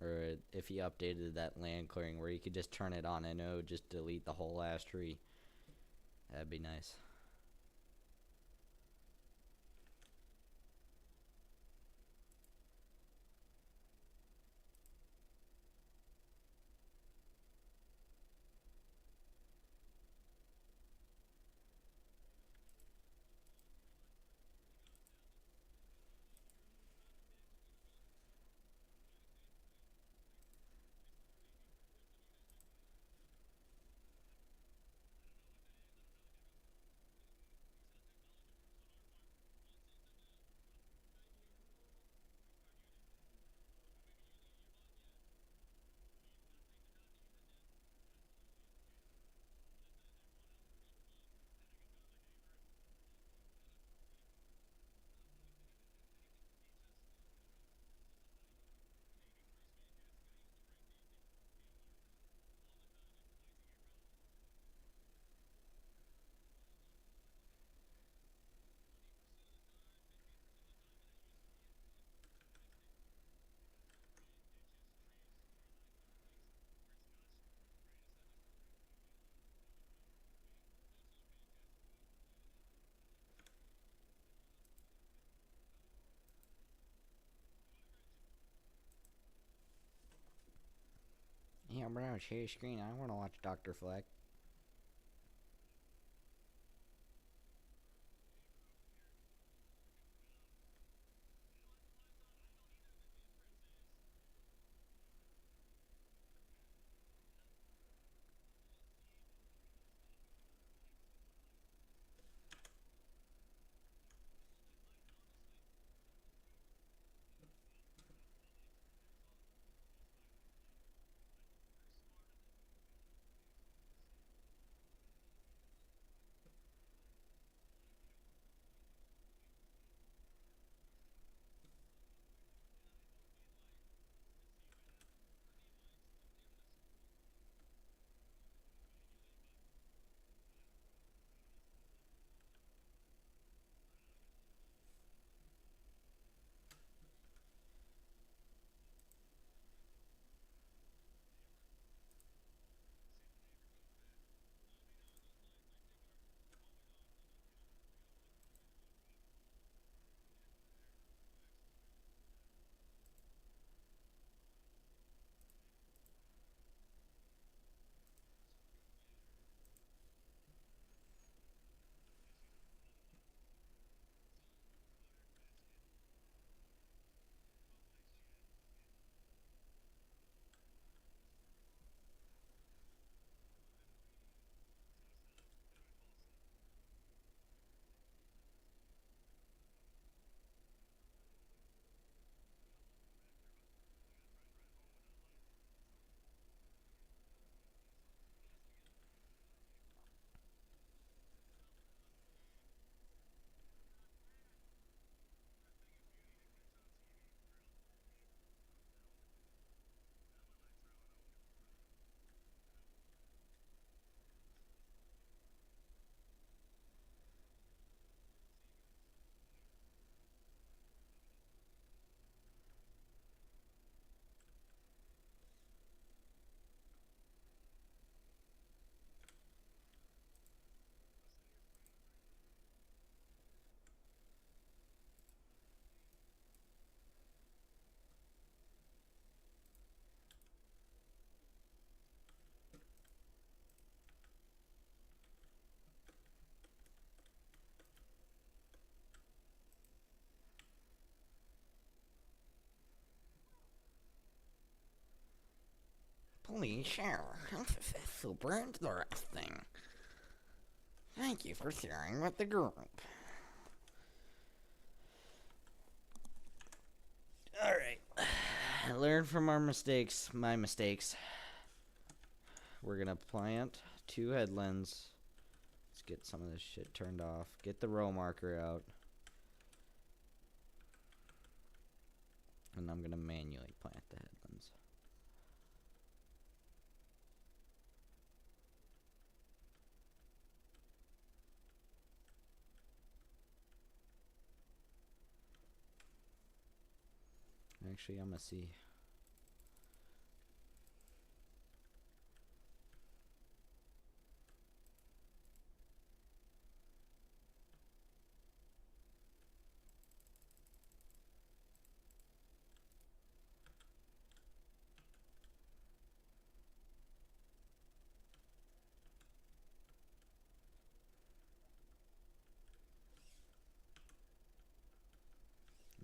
or if you updated that land clearing where you could just turn it on and it would just delete the whole last tree. That'd be nice. Yeah, bro, share your screen. I want to watch Dr. Fleck. Please share. Super interesting. Thank you for sharing with the group. Alright. Learn from our mistakes. My mistakes. We're gonna plant 2 headlands. Let's get some of this shit turned off. Get the row marker out. And I'm gonna manually plant the headlands. Actually, I'm gonna see.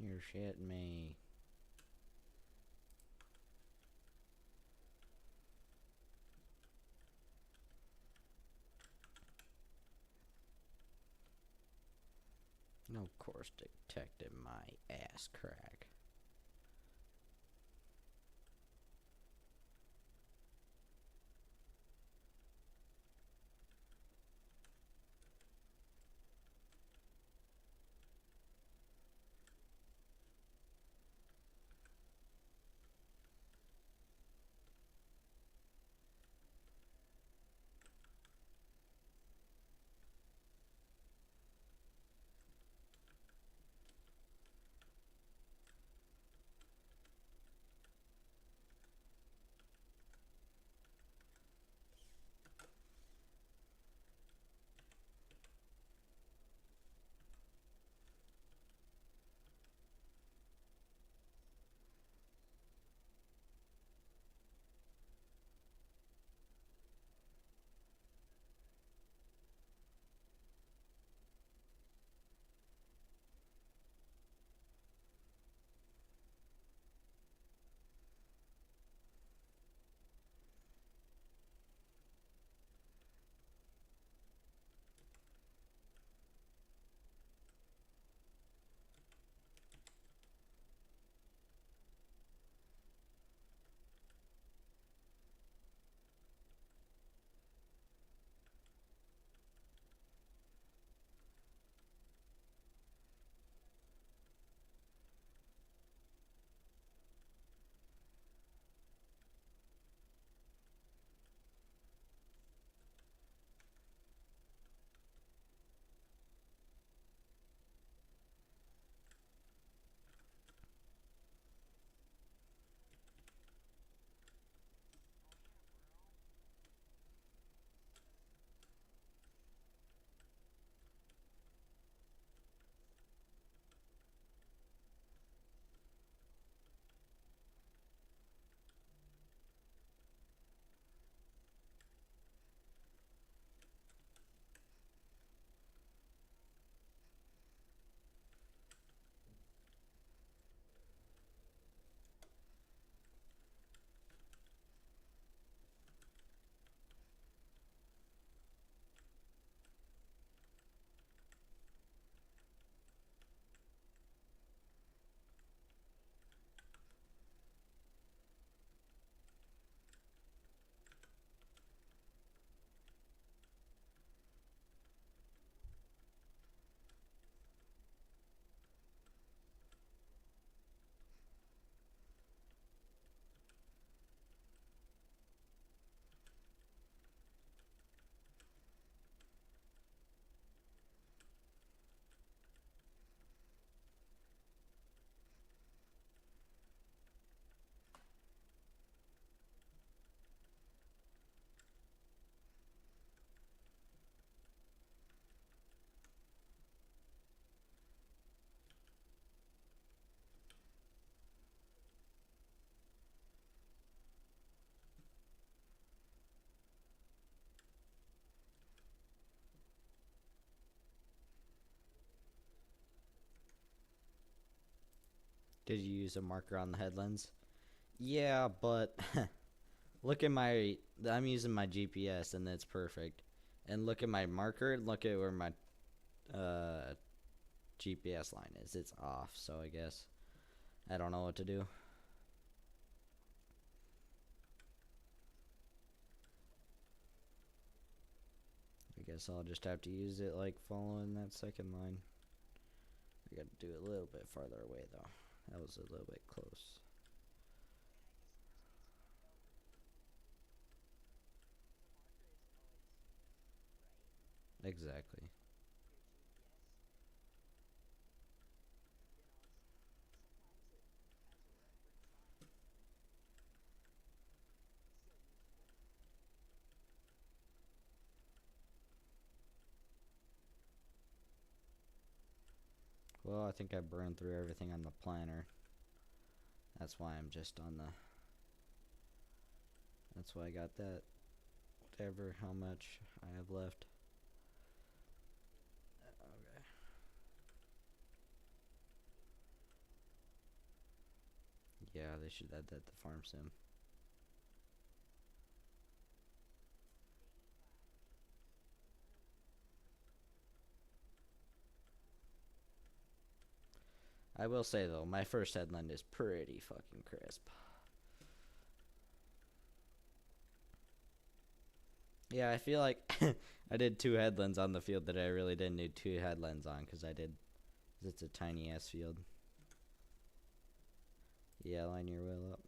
You're shitting me. No course detected my ass crack. Did you use a marker on the headlands? Yeah, but look at my. I'm using my GPS and it's perfect. And look at my marker. Look at where my uh, GPS line is. It's off. So I guess I don't know what to do. I guess I'll just have to use it like following that second line. I got to do it a little bit farther away though. That was a little bit close. Exactly. Well, I think I burned through everything on the planner. That's why I'm just on the. That's why I got that. Whatever, how much I have left. Okay. Yeah, they should add that to farm sim. I will say though, my first headland is pretty fucking crisp. Yeah, I feel like I did 2 headlands on the field that I really didn't need 2 headlands on because I did. It's a tiny ass field. Yeah, line your wheel up.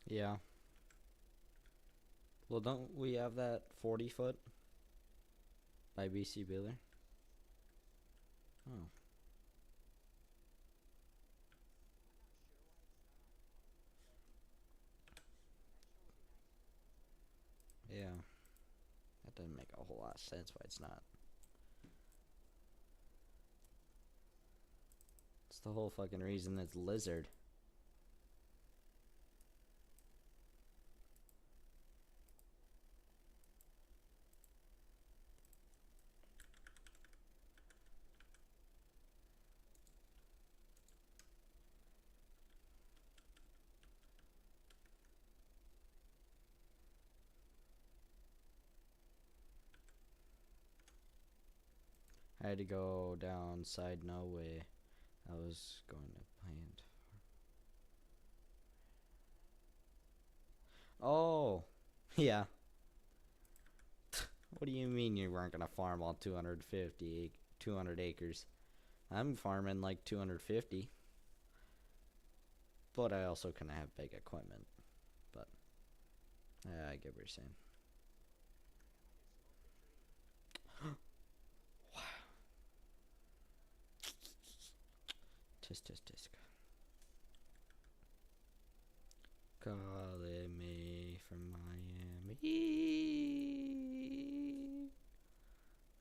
Yeah. Well, don't we have that 40 foot by BC Builder? Oh, yeah. That doesn't make a whole lot of sense why it's not. It's the whole fucking reason it's lizard. I had to go down side no way. I was going to plant. Oh, yeah. What do you mean you weren't gonna farm all 200 acres? I'm farming like 250, but I also can have big equipment. But I get what you're saying. Wow. Tisk tisk tisk. calling me from Miami.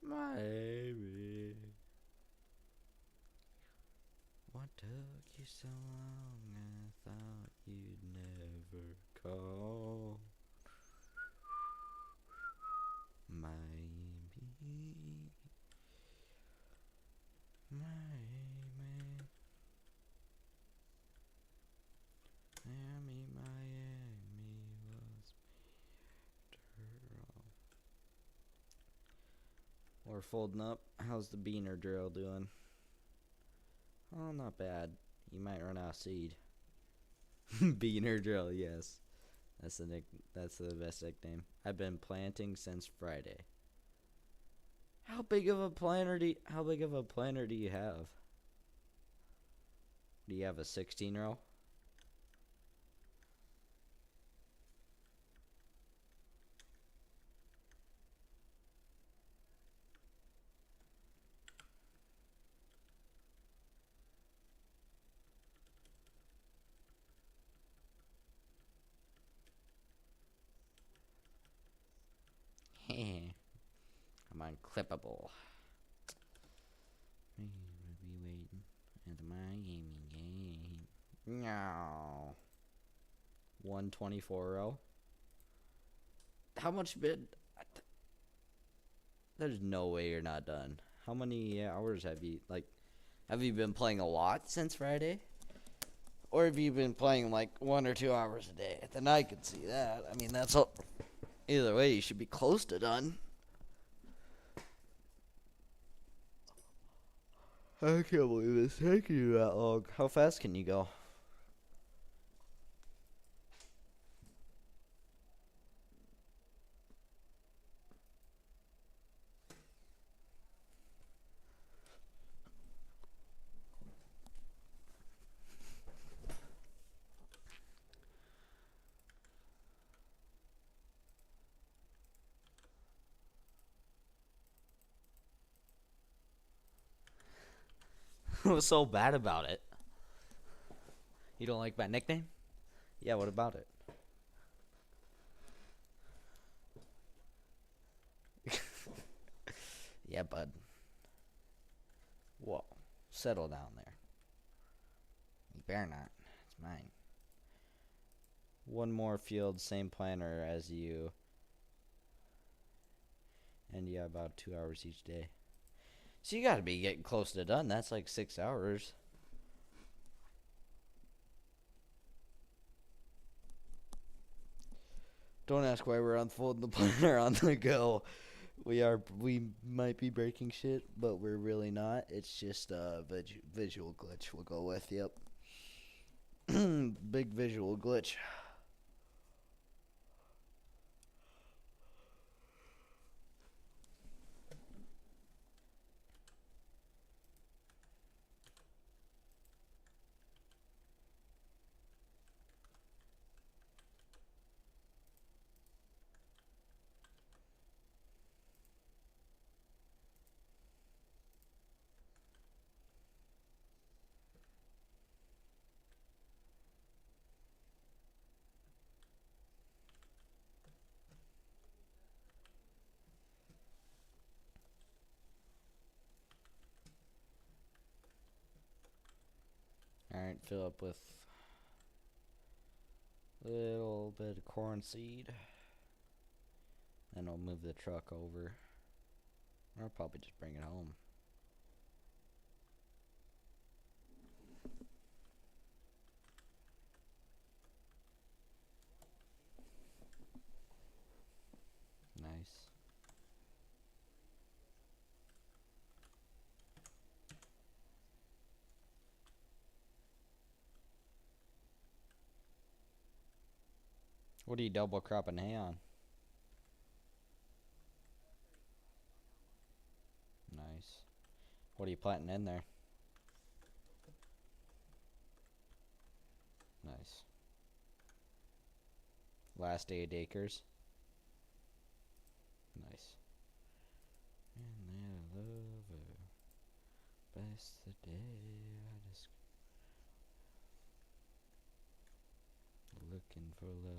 Miami. What took you so long? I thought you'd never call. Miami. Miami. Miami was better off. We're folding up. How's the beaner drill doing? Oh, not bad. You might run out of seed. Beaner drill, yes. That's the best nickname. I've been planting since Friday. How big of a planter do you have? Do you have a 16 row? I'm unclippable. We'll be waiting at the Miami game. No. 124 row. How much bid? There's no way you're not done. How many hours have you been playing a lot since Friday? Or have you been playing like 1 or 2 hours a day? Then I could see that. I mean, that's all. Either way, you should be close to done. I can't believe it's taking you that long. How fast can you go? What's so bad about it? You don't like my nickname? Yeah, what about it? Yeah, bud. Whoa. Settle down there. You better not. It's mine. One more field, same planner as you. And yeah, about 2 hours each day. So you gotta be getting close to done. That's like 6 hours. Don't ask why we're unfolding the planner on the go. We might be breaking shit, but we're really not. It's just a visual glitch we'll go with. Yep. Big visual glitch. Alright, fill up with a little bit of corn seed. Then I'll move the truck over. Or I'll probably just bring it home. Nice. What are you double cropping hay on? Nice. What are you planting in there? Nice. Last 8 acres. Nice. And then I love her. Best the day I just looking for love.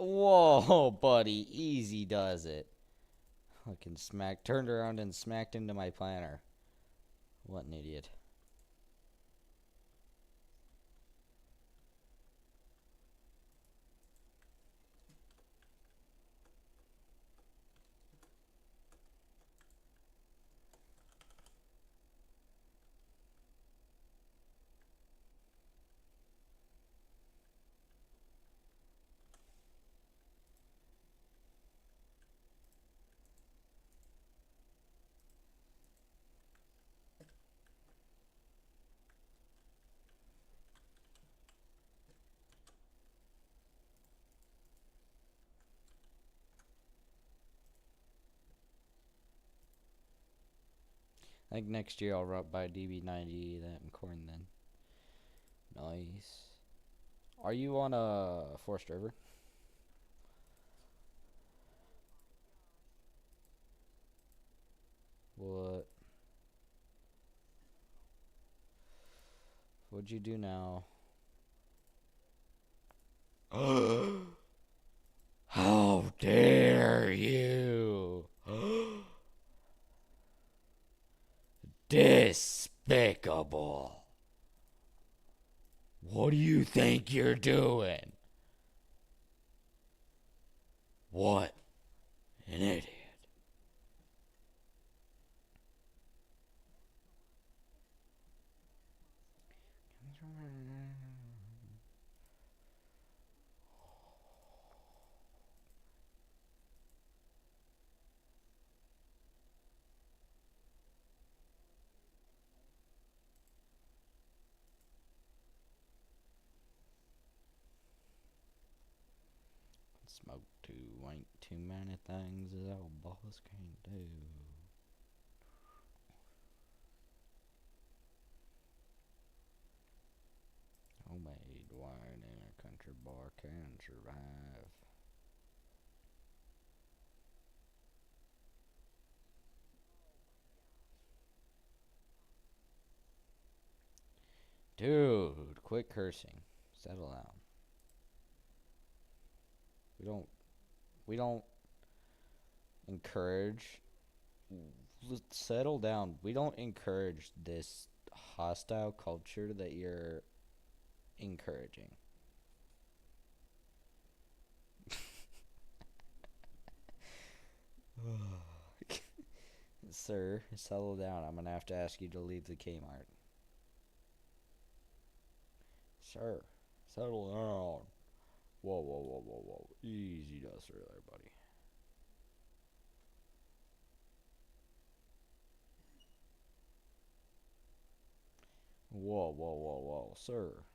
Whoa, buddy, easy does it. Fucking turned around and smacked into my planner. What an idiot. I think next year I'll run by DB90 that and corn then. Nice. Are you on a forced river? What? What'd you do now? How dare you! Despicable. What do you think you're doing? What an idiot. Smoke too ain't too many things that old boss can't do. Homemade wine in a country bar can survive. Dude, quit cursing. Settle down. We don't encourage. Settle down. We don't encourage this hostile culture that you're encouraging. Sir, settle down. I'm gonna have to ask you to leave the Kmart. Sir, settle down. Whoa, whoa, whoa, whoa, whoa. Easy does her there, buddy. Whoa, whoa, whoa, whoa. Sir,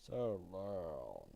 settle down.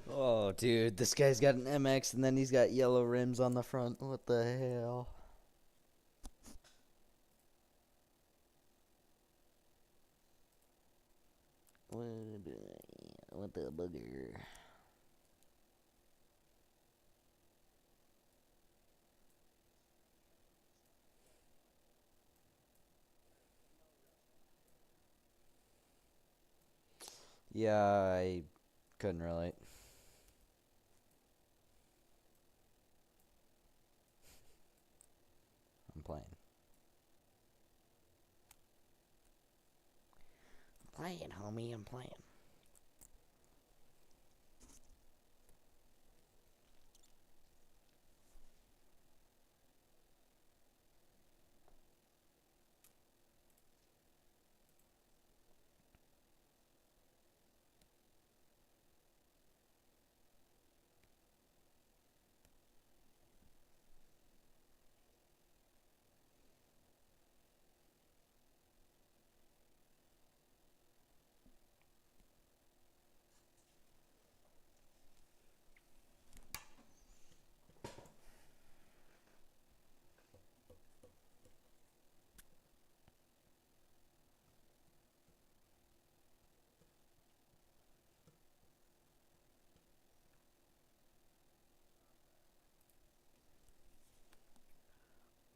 Oh, dude, this guy's got an MX and then he's got yellow rims on the front. What the hell? What the booger? Yeah, I couldn't relate. I'm playing. Playing, homie, I'm playing.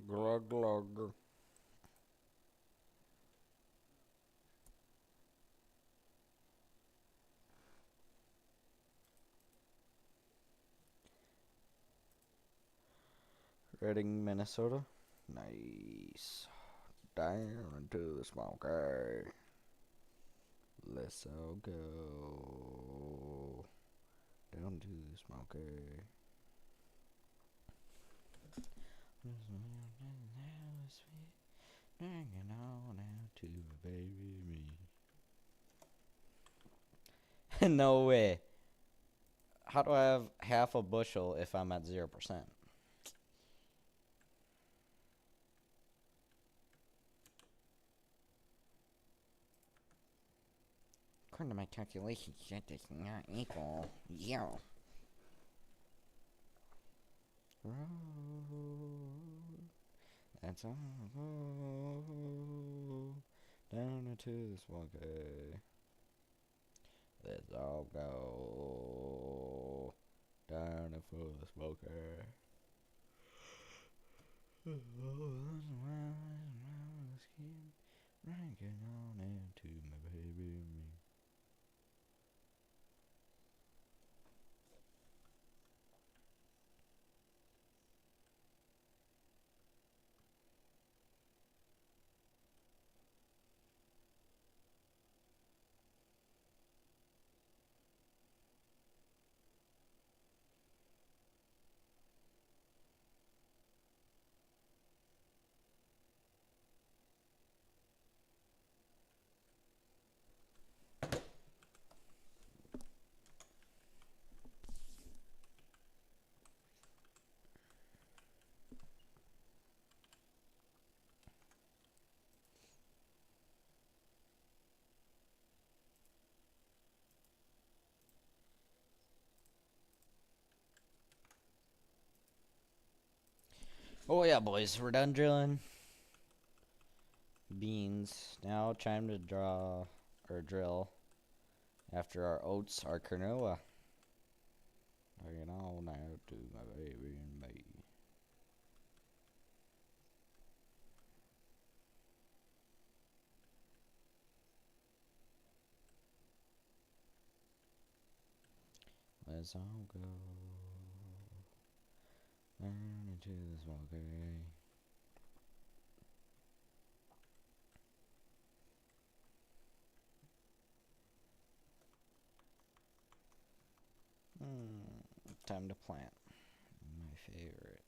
Glug glug. Reading, Minnesota. Nice. Down into the smoker. Let's all go down to the smoker. Hanging on out to baby me. No way. How do I have half a bushel if I'm at 0%? According to my calculations, that does not equal 0. That's all down into the smoker. Let's all go down into the smoker. Ranking on into my baby me. Oh yeah, boys, we're done drilling beans. Now time to draw or drill after our oats, our quinoa. Hanging on now to my baby and me. Let's all go down into the smoker. Time to plant. My favorite.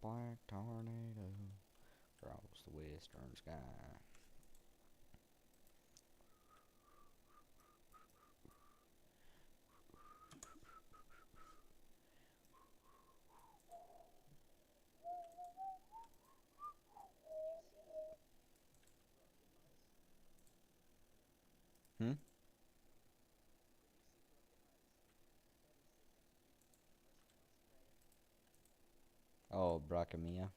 black tornado across the western sky. Hmm? Oh, Bracamia.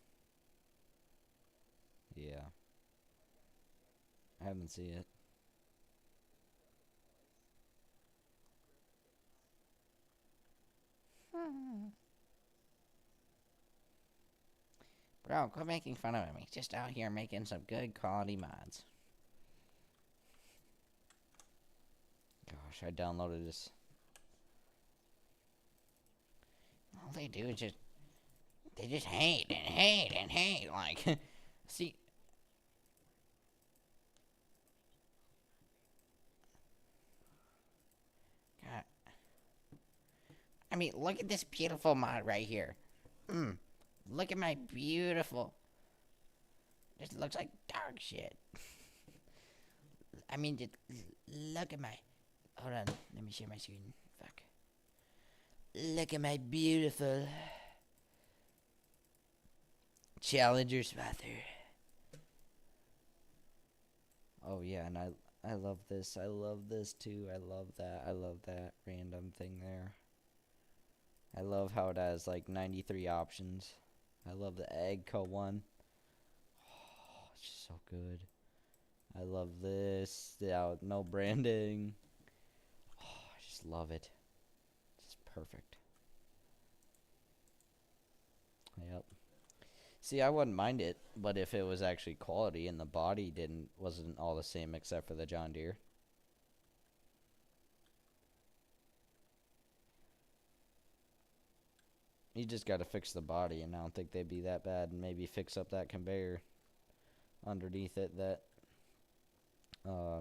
Yeah. I haven't seen it. Bro, quit making fun of me. Just out here making some good quality mods. Gosh, I downloaded this. All they do is they just hate and hate and hate. Like, see, God, I mean, look at this beautiful mod right here. Look at my beautiful. This looks like dog shit. I mean, just look at my. Hold on, let me share my screen. Fuck. Look at my beautiful Challenger Spather. Oh yeah, and I love this. I love this too. I love that. I love that random thing there. I love how it has like 93 options. I love the egg co one. Oh, it's just so good. I love this. Yeah, no branding. Oh, I just love it. It's perfect. Yep. See, I wouldn't mind it, but if it was actually quality and the body wasn't all the same except for the John Deere. You just got to fix the body, and I don't think they'd be that bad. And maybe fix up that conveyor underneath it that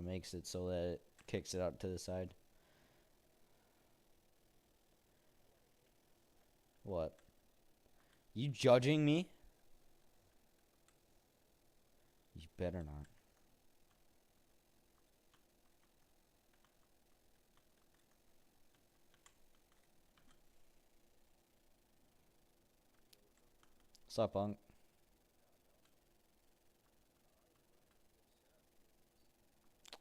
makes it so that it kicks it out to the side. What? You judging me? You better not. Sup, punk?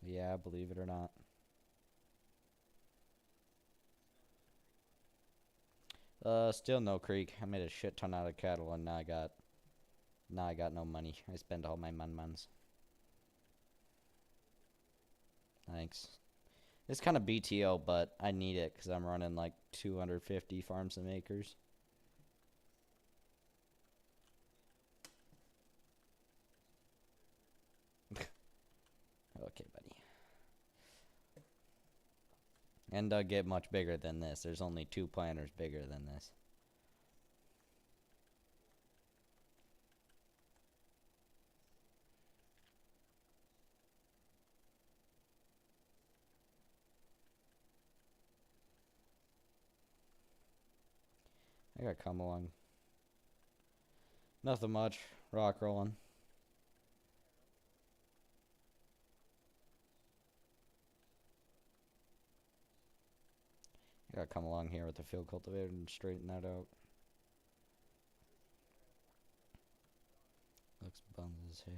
Yeah, believe it or not. Still no creek. I made a shit ton out of cattle, and now I got no money. I spent all my muns. Thanks. It's kind of BTO, but I need it because I'm running like 250 farms and acres. Okay, buddy. And they'll get much bigger than this. There's only 2 planters bigger than this. I gotta come along. Nothing much. Rock rolling. I gotta come along here with the field cultivator and straighten that out. Looks bummed as hell.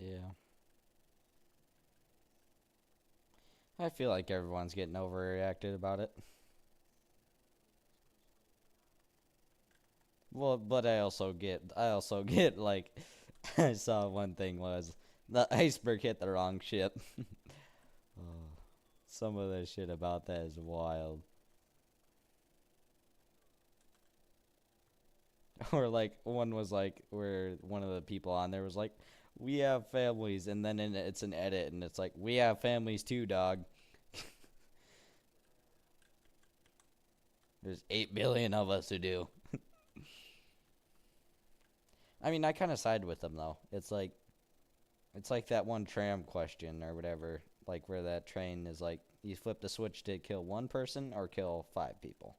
Yeah. I feel like everyone's getting overreacted about it. Well, but I also get like, I saw one thing was the iceberg hit the wrong ship. Oh, some of the shit about that is wild. Or like one was like where one of the people on there was like, "We have families," and then it's an edit, and it's like, "We have families too, dog. There's 8 billion of us who do." I mean, I kind of side with them though. It's like that one tram question or whatever, like where that train is like you flip the switch to kill one person or kill 5 people.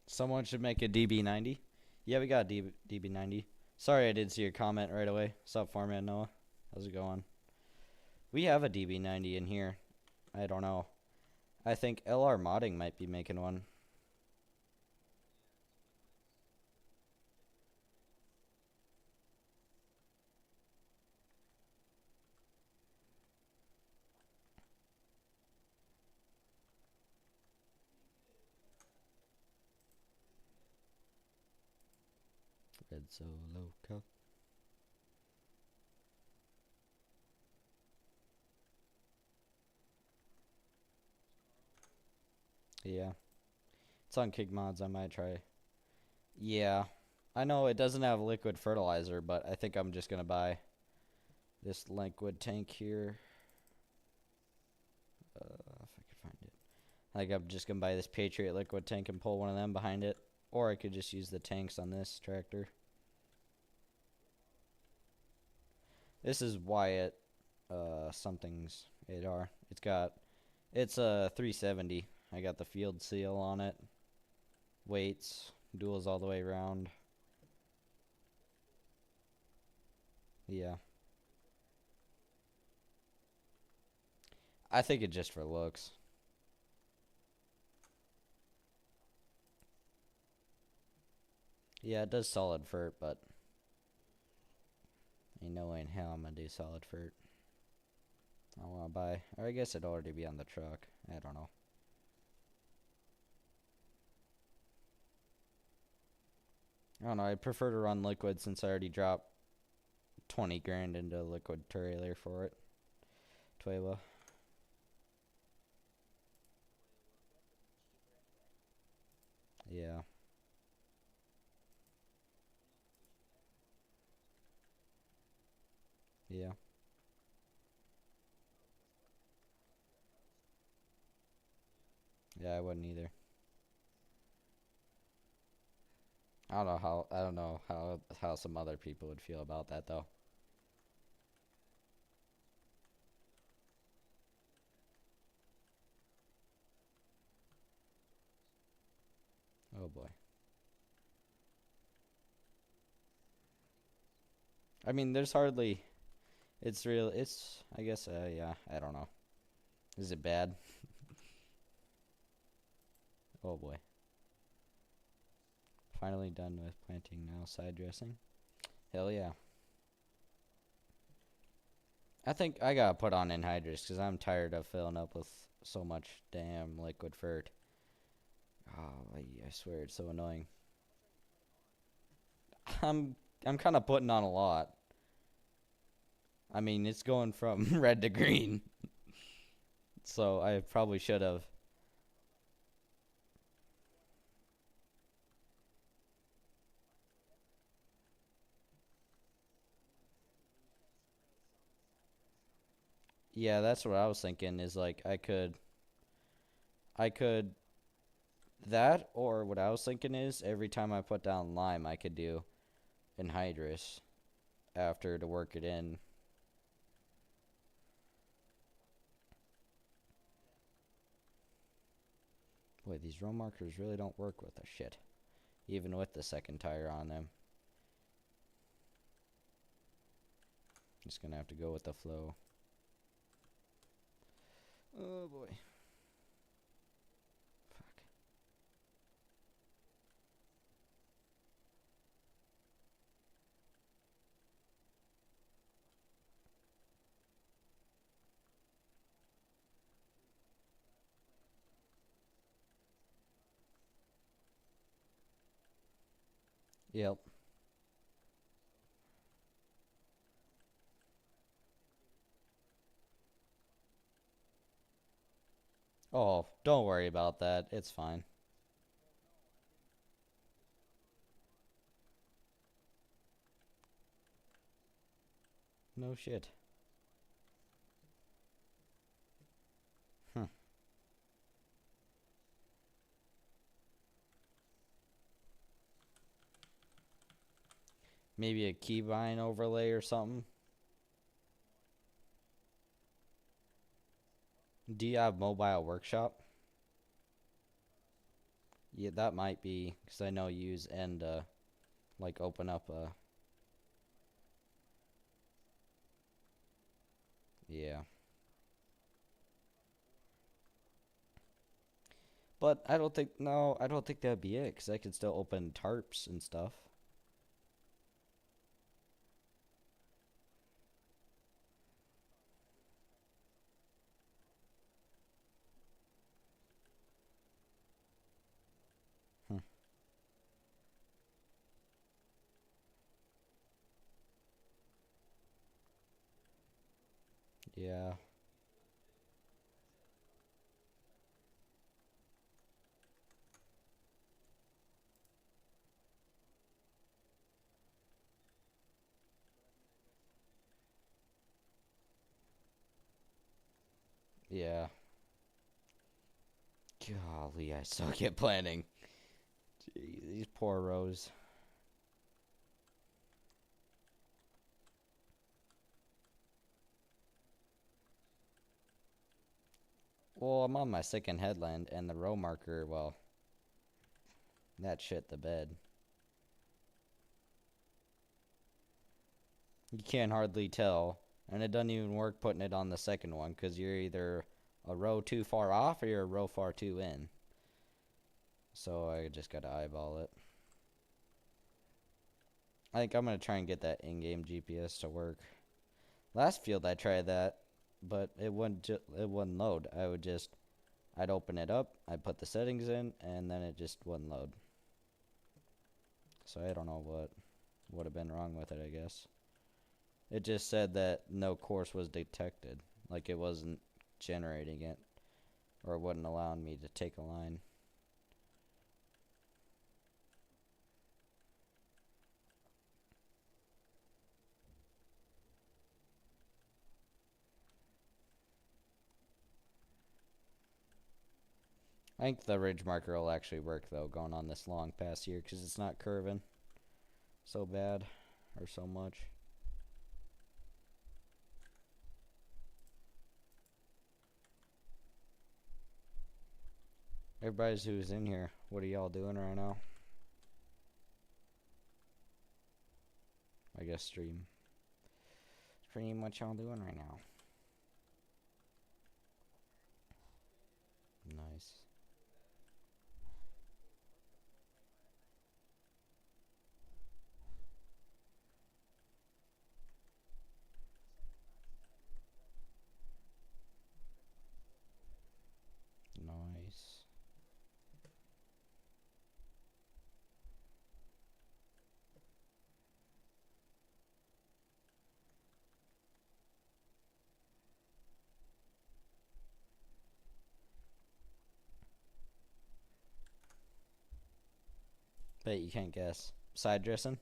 Someone should make a DB90. Yeah, we got a DB90. Sorry, I didn't see your comment right away. What's up, Foreman Noah? How's it going? We have a DB90 in here. I don't know. I think LR Modding might be making one. Red Solo Cup. Yeah. It's on Kick Mods. I might try. Yeah. I know it doesn't have liquid fertilizer, but I think I'm just going to buy this liquid tank here. If I could find it. I think I'm just going to buy this Patriot liquid tank and pull one of them behind it. Or I could just use the tanks on this tractor. This is Wyatt something's 8R. It's a 370. I got the field seal on it. Weights, duals all the way around. Yeah. I think it's just for looks. Yeah, it does solid fert, but ain't no way in hell I'm gonna do solid fert. I wanna buy, or I guess it'd already be on the truck. I don't know. I don't know. I'd prefer to run liquid since I already dropped 20 grand into a liquid trailer for it. Tueva. Yeah. Yeah. Yeah, I wouldn't either. I don't know how some other people would feel about that though. Oh boy. I mean, there's hardly. It's real. It's. I guess. Yeah. I don't know. Is it bad? Oh boy. Finally done with planting now. Side dressing. Hell yeah. I think I gotta put on anhydrous because I'm tired of filling up with so much damn liquid fert. Oh, I swear it's so annoying. I'm I'm kind of putting on a lot. I mean, it's going from red to green, so I probably should have. Yeah, that's what I was thinking. Is like I could That, or what I was thinking is every time I put down lime, I could do anhydrous after to work it in. Boy, these row markers really don't work with the shit, even with the second tire on them. Just gonna have to go with the flow. Oh boy. Fuck. Yep. Oh, don't worry about that. It's fine. No shit. Hmm. Maybe a keybind overlay or something. Do you have mobile workshop? Yeah, that might be because I know you use N to like open up a. Yeah. But I don't think, no, I don't think that'd be it because I could still open tarps and stuff. Hmm. Yeah. Yeah. Golly, I suck at planning. Gee, these poor rows. Well, I'm on my second headland and the row marker, well, that shit the bed. You can't hardly tell. And it doesn't even work putting it on the second one because you're either a row too far off or you're a row far too in. So I just gotta eyeball it. I think I'm gonna try and get that in-game GPS to work. Last field I tried that, but it wouldn't load. I'd open it up, I'd put the settings in, and then it just wouldn't load. So I don't know what would have been wrong with it, I guess. It just said that no course was detected. Like it wasn't generating it. Or it wouldn't allow me to take a line. I think the ridge marker will actually work though, going on this long pass here, because it's not curving so bad or so much. Everybody's who's in here, what are y'all doing right now? I guess stream. Stream, what y'all doing right now? Nice. Nice. Bet you can't guess. Side dressing?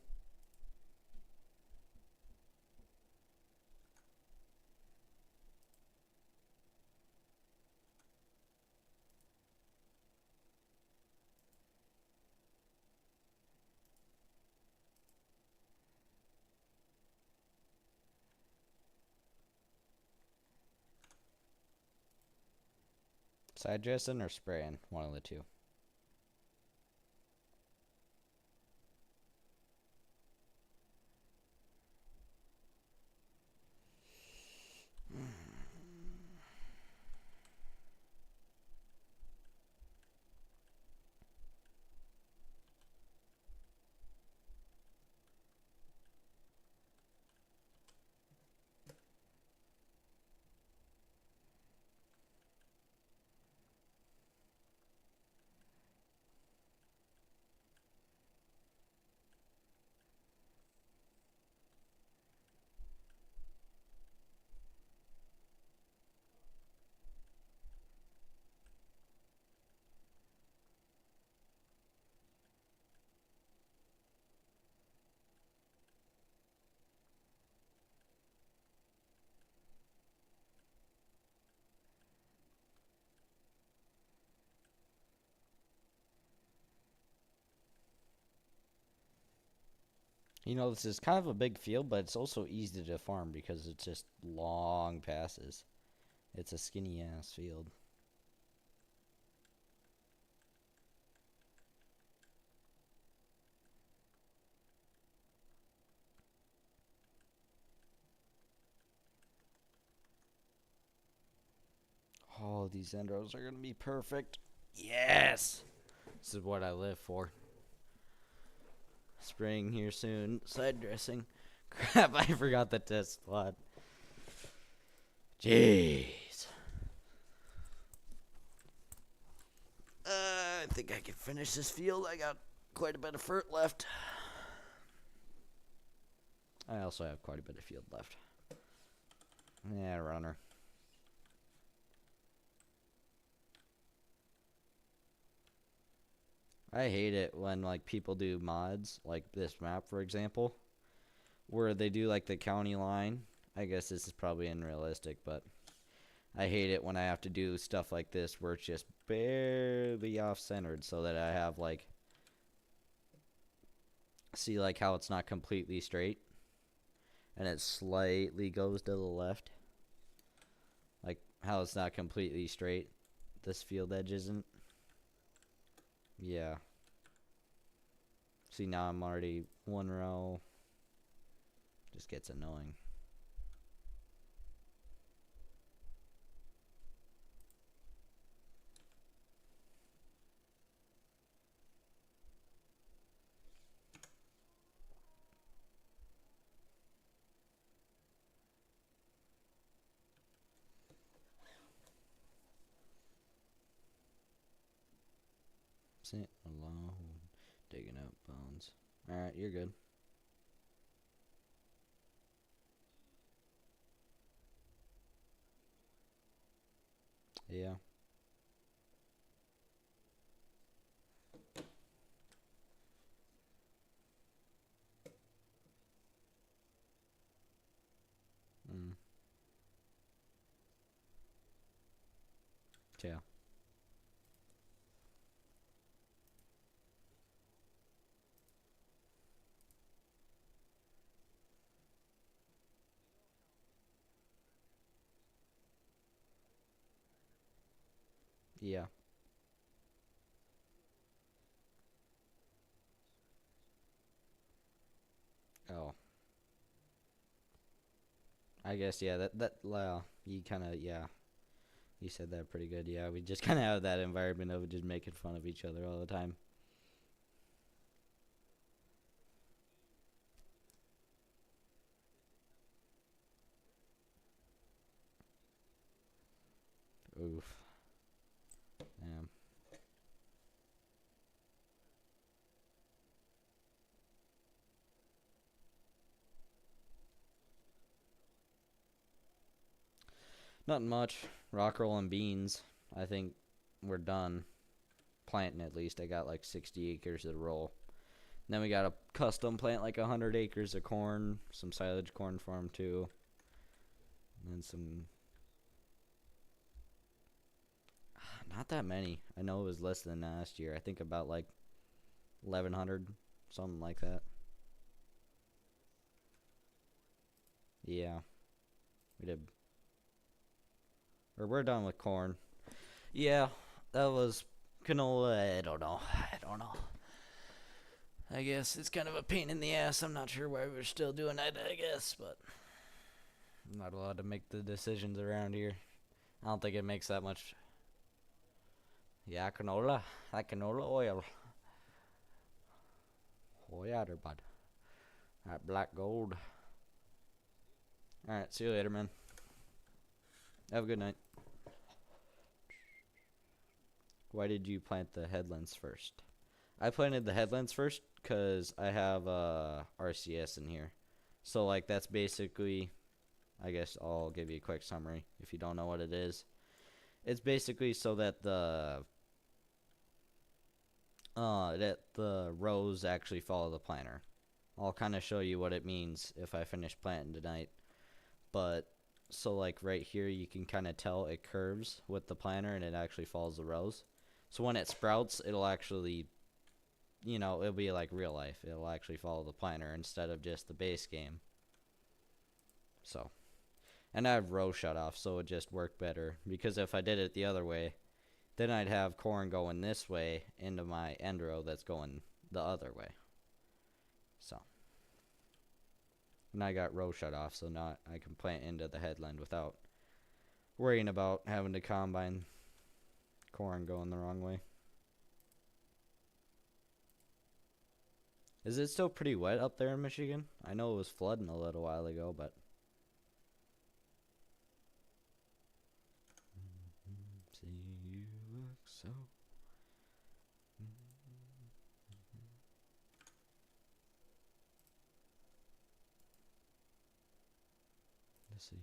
Side dressing or spraying? One of the two. You know, this is kind of a big field, but it's also easy to farm because it's just long passes. It's a skinny ass field. Oh, these end rows are going to be perfect. Yes! This is what I live for. Spring here soon. Side dressing. Crap, I forgot the test spot. Jeez. I think I can finish this field. I got quite a bit of fruit left. I also have quite a bit of field left. Yeah, runner. I hate it when like people do mods, like this map for example, where they do like the county line. I guess this is probably unrealistic, but I hate it when I have to do stuff like this where it's just barely off-centered so that I have like, see like how it's not completely straight and it slightly goes to the left. Like how it's not completely straight. This field edge isn't. Yeah. See, now I'm already one row. Just gets annoying. Sit alone, digging up bones. Alright, you're good. Yeah. Mm. Yeah. Yeah. Oh. I guess, yeah, you kind of, yeah. You said that pretty good. Yeah, we just kind of have that environment of just making fun of each other all the time. Oof. Damn. Nothing much. Rock roll and beans. I think we're done. Planting at least. I got like 60 acres of roll. And then we got a custom plant like 100 acres of corn. Some silage corn farm too. And then some. Not that many. I know it was less than last year. I think about like 1,100. Something like that. Yeah. We did. Or we're done with corn. Yeah, that was canola. I don't know. I don't know. I guess it's kind of a pain in the ass. I'm not sure why we're still doing that, I guess, but I'm not allowed to make the decisions around here. I don't think it makes that much. Yeah, canola. That canola oil. Oh, yeah, there, bud. That black gold. Alright, see you later, man. Have a good night. Why did you plant the headlands first? I planted the headlands first because I have RCS in here. So, like, that's basically, I guess I'll give you a quick summary if you don't know what it is. It's basically so that the rows actually follow the planter. I'll kind of show you what it means if I finish planting tonight. But so like right here, you can kind of tell it curves with the planter and it actually follows the rows. So when it sprouts, it'll actually, it'll be like real life. It'll actually follow the planter instead of just the base game. So, and I have row shut off, so it just worked better because if I did it the other way, then I'd have corn going this way into my end row that's going the other way. So, and I got row shut off, so now I can plant into the headland without worrying about having to combine corn going the wrong way. Is it still pretty wet up there in Michigan? I know it was flooding a little while ago, but see you look so. Let's see.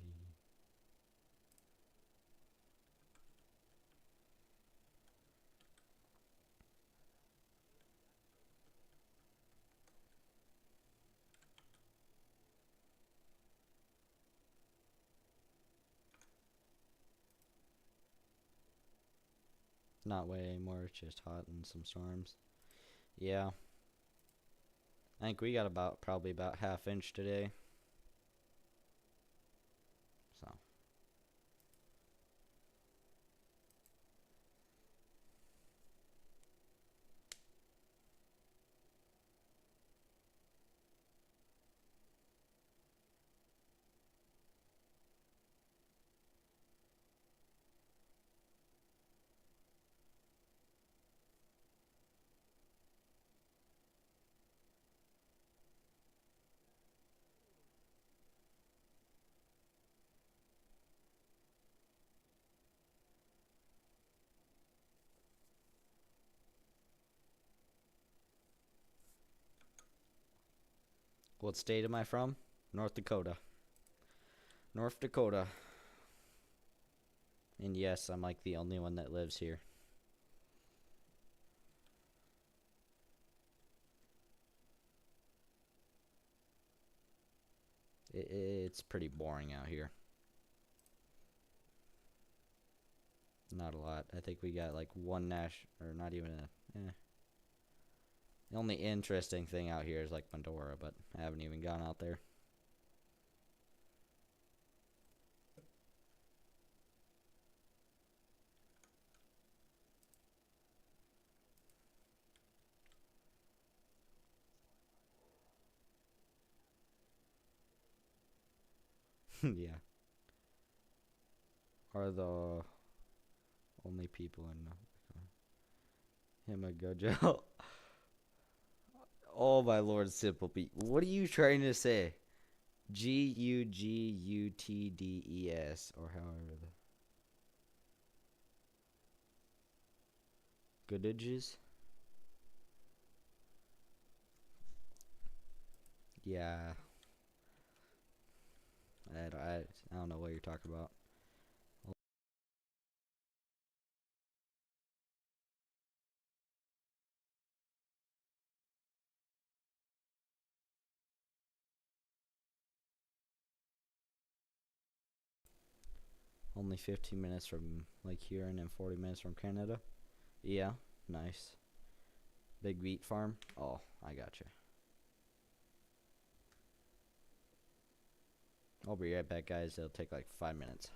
Not wet anymore. It's just hot and some storms. Yeah, I think we got probably about half-inch today. So what state am I from? North Dakota. North Dakota. And yes, I'm like the only one that lives here. It's pretty boring out here. Not a lot. I think we got like one or not even The only interesting thing out here is like Pandora, but I haven't even gone out there. Yeah. Are the only people in him a good job. Oh my lord, Simple Pete. What are you trying to say? Gugutdes or however the goodages? Yeah. I don't know what you're talking about. Only 15 minutes from like here and then 40 minutes from Canada. Yeah, nice. Big wheat farm. Oh, I gotcha. I'll be right back, guys. It'll take like 5 minutes.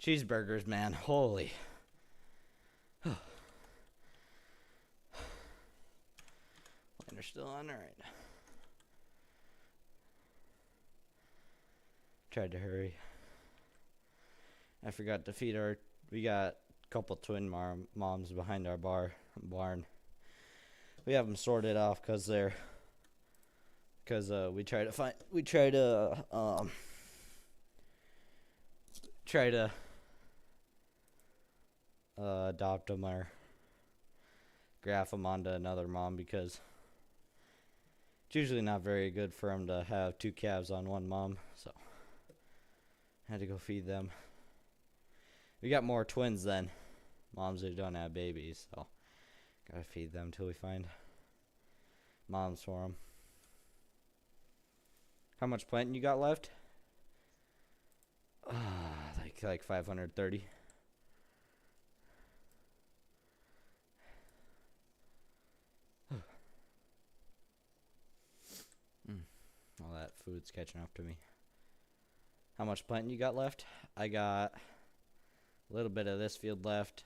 Cheeseburgers, man. Holy. They're still on, alright. Tried to hurry. I forgot to feed our. We got a couple twin moms behind our barn. We have them sorted off because they're. Because we try to adopt them or graft them onto another mom because it's usually not very good for them to have two calves on one mom. So I had to go feed them. We got more twins than moms that don't have babies, so gotta feed them till we find moms for them. How much planting you got left? Like 530. All that food's catching up to me. How much planting you got left? I got a little bit of this field left.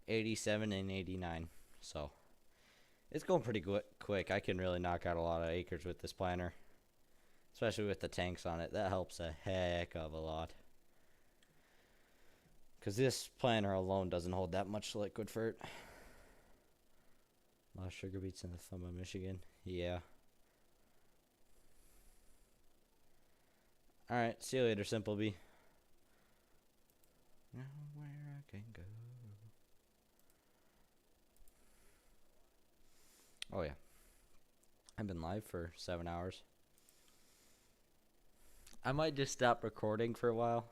87 and 89. So it's going pretty quick. I can really knock out a lot of acres with this planter. Especially with the tanks on it. That helps a heck of a lot. Because this planter alone doesn't hold that much liquid fert. A lot of sugar beets in the thumb of Michigan. Yeah. Alright, see you later, Simplebee. Now where I can go. Oh yeah. I've been live for 7 hours. I might just stop recording for a while.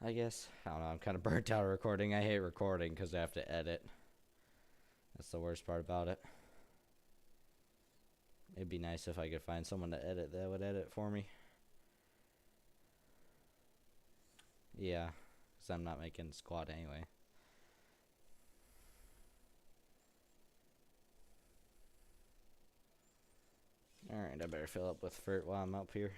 I guess. I don't know, I'm kind of burnt out of recording. I hate recording because I have to edit. That's the worst part about it. It'd be nice if I could find someone to edit that would edit for me. Yeah, because I'm not making squat anyway. Alright, I better fill up with fert while I'm up here.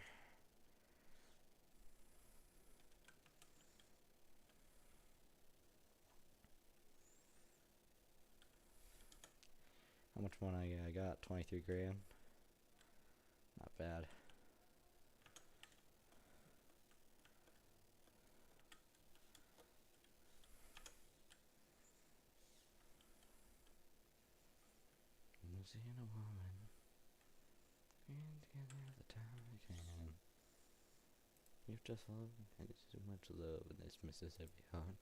How much money I got? 23 grand. Not bad. Seeing a woman and together the time I can. You've just loved and it's too much love in this Mississippi heart.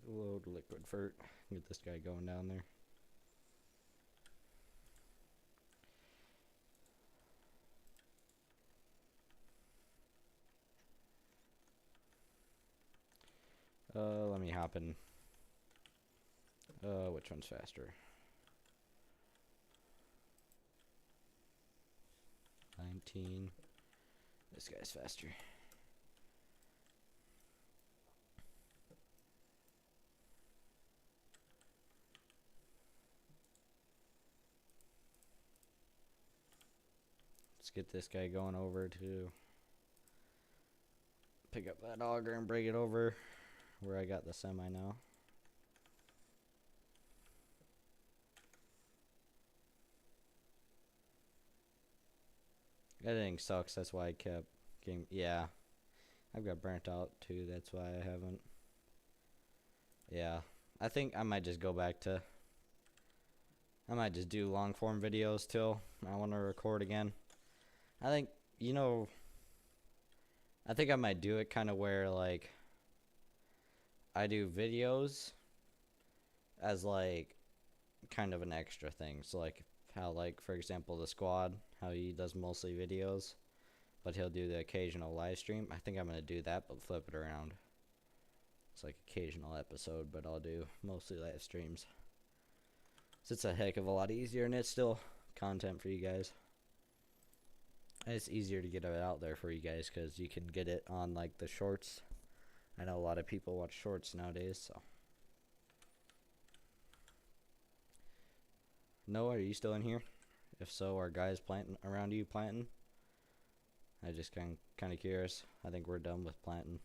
Load liquid fert. Get this guy going down there. Let me hop in. Which one's faster? 19. This guy's faster. Let's get this guy going over to pick up that auger and bring it over where I got the semi now. That thing sucks, that's why I kept getting, yeah. I've got burnt out too, that's why I haven't. Yeah, I think I might just go back to, I might just do long form videos till I want to record again. I think, you know, I think I might do it kind of where, like, I do videos as, like, kind of an extra thing. So, like, how, like, for example, the squad, how he does mostly videos, but he'll do the occasional live stream. I think I'm going to do that, but flip it around. It's like occasional episode, but I'll do mostly live streams. So it's a heck of a lot easier, and it's still content for you guys. And it's easier to get it out there for you guys because you can get it on like the shorts. I know a lot of people watch shorts nowadays, so. Noah, are you still in here? If so, are guys planting around you planting? I just kind of curious. I think we're done with planting.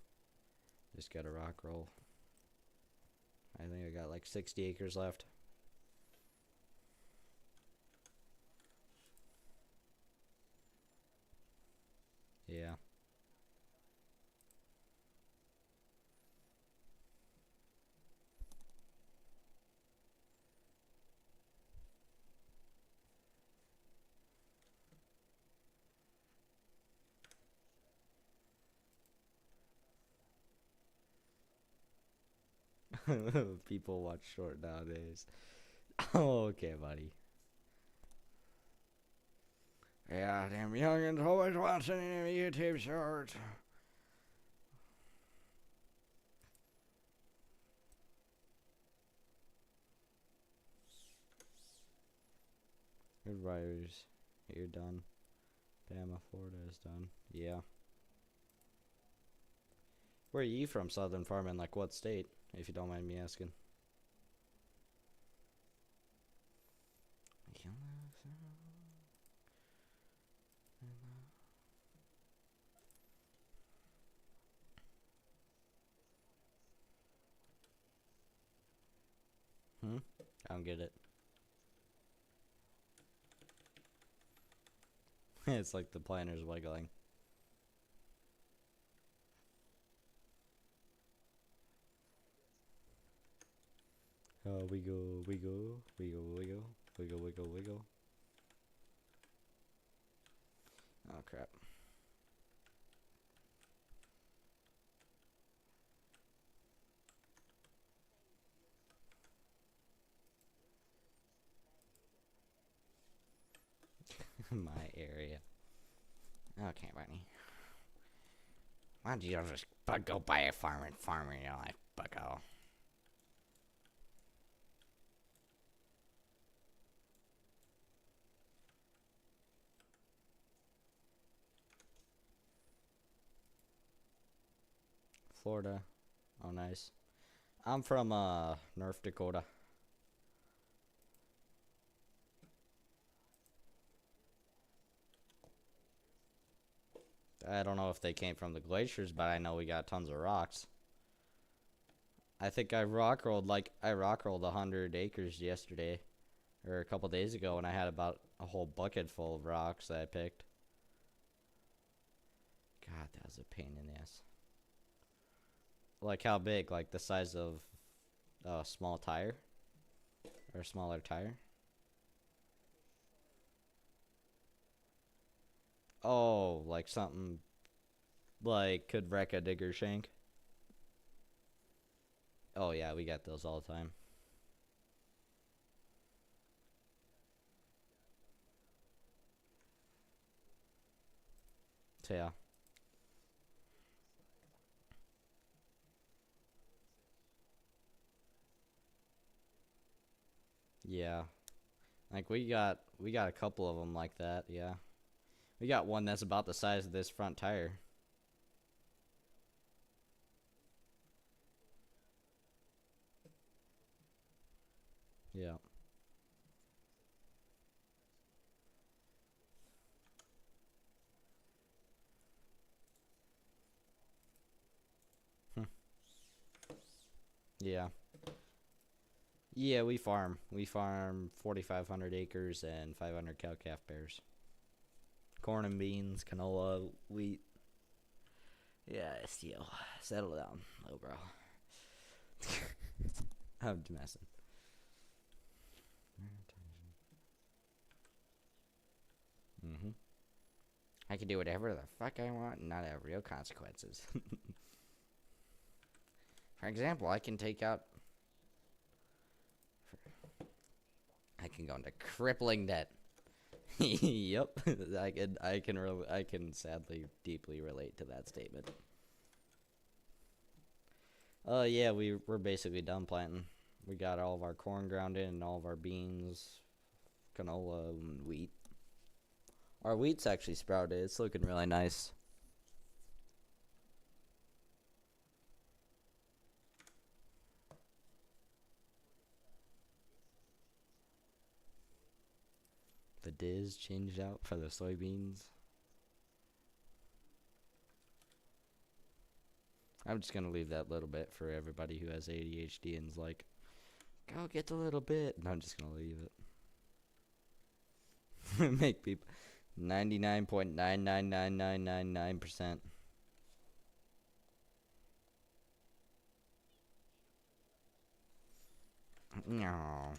Just got a rock roll. I think I got like 60 acres left. Yeah. People watch short nowadays. Oh, okay, buddy. Yeah, them youngins always watching them YouTube shorts. Good riders. You're done. Bama, Florida is done. Yeah. Where are you from, Southern Farming? Like what state, if you don't mind me asking? Hmm? I don't get it. It's like the planner's wiggling. Wiggle, wiggle, wiggle, wiggle, wiggle, wiggle, wiggle. Oh, crap. My area. Okay, buddy. Why don't you just go buy a farm and farm in your life, bucko? Florida. Oh, nice. I'm from North Dakota. I don't know if they came from the glaciers, but I know we got tons of rocks. I think I rock rolled 100 acres yesterday, or a couple days ago, and I had about a whole bucket full of rocks that I picked. God, that was a pain in the ass. Like how big? Like the size of a small tire, or a smaller tire? Oh, like something like could wreck a digger shank. Oh yeah, we got those all the time. So yeah. Yeah. Like we got a couple of them like that, yeah. We got one that's about the size of this front tire. Yeah. Hmm. Yeah. Yeah, we farm. We farm 4,500 acres and 500 cow-calf pairs. Corn and beans, canola, wheat. Yeah, STL. Settle down, little bro. I'm messing. Mm-hmm. I can do whatever the fuck I want and not have real consequences. For example, I can take out... I can go into crippling debt. Yep, I can sadly deeply relate to that statement. Yeah, we're basically done planting. We got all of our corn ground in and all of our beans, canola, and wheat. Our wheat's actually sprouted. It's looking really nice. The Diz changed out for the soybeans. I'm just gonna leave that little bit for everybody who has ADHD and is like, go get the little bit. And I'm just gonna leave it. Make people 99.999999%. No.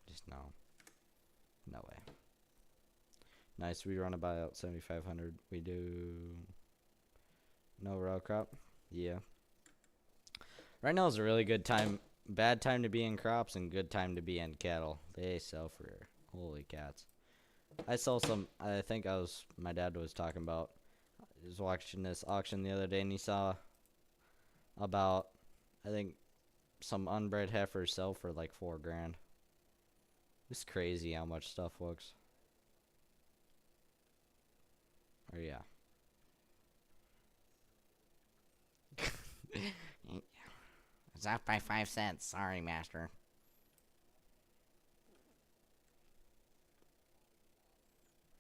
Just no. No way. Nice, we run about 7,500. We do no row crop. Yeah. Right now is a really good time. Bad time to be in crops and good time to be in cattle. They sell for holy cats. I saw some. I think my dad was talking about. He was watching this auction the other day and he saw about, I think, some unbred heifers sell for like $4,000. It's crazy how much stuff looks. Or yeah. It's off by 5 cents. Sorry, master.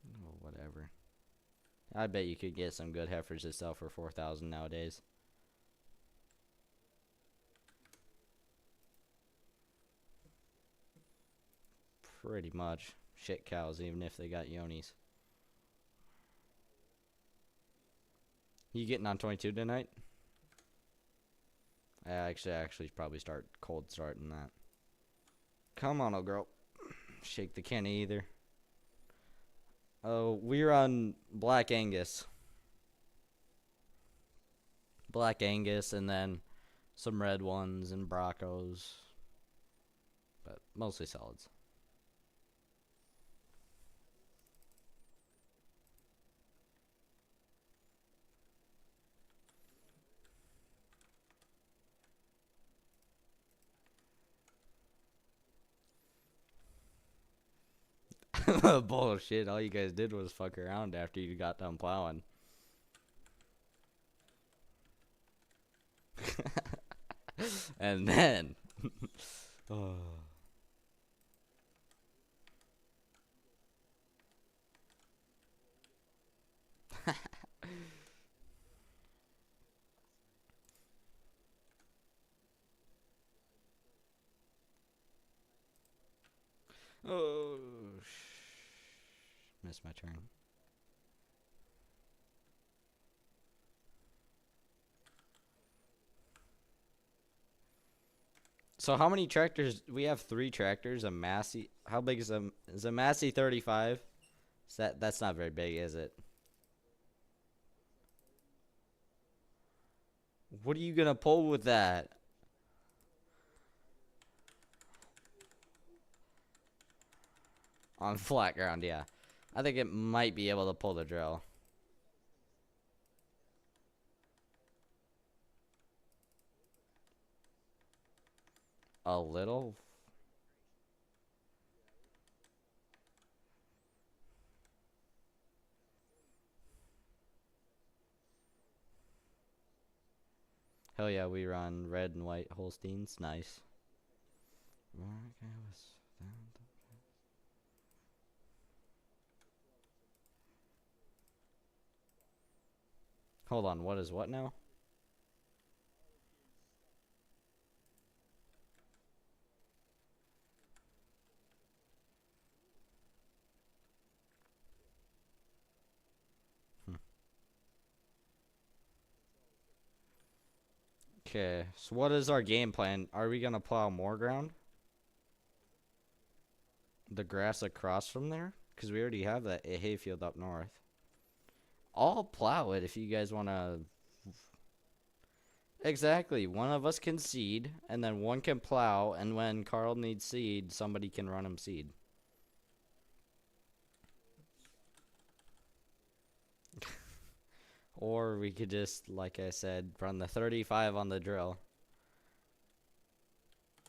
Oh, whatever. I bet you could get some good heifers to sell for 4,000 nowadays. Pretty much. Shit cows, even if they got yonis. You getting on 22 tonight? I actually probably start cold starting that. Come on, old girl. Shake the can either. Oh, we're on Black Angus. Black Angus and then some red ones and Broncos. But mostly solids. Bullshit. All you guys did was fuck around after you got done plowing. And then. Oh. Oh. Missed my turn. So how many tractors? We have 3 tractors. A Massey. How big is a Massey 35? That's not very big, is it? What are you gonna pull with that? On flat ground, yeah. I think it might be able to pull the drill. A little? Hell yeah, we run red and white Holsteins. Nice. Hold on, what is what now? Okay, so what is our game plan? Are we gonna plow more ground? The grass across from there? Because we already have that hayfield up north. I'll plow it if you guys wanna. Exactly. One of us can seed, and then one can plow, and when Carl needs seed, somebody can run him seed. Or we could just, like I said, run the 35 on the drill.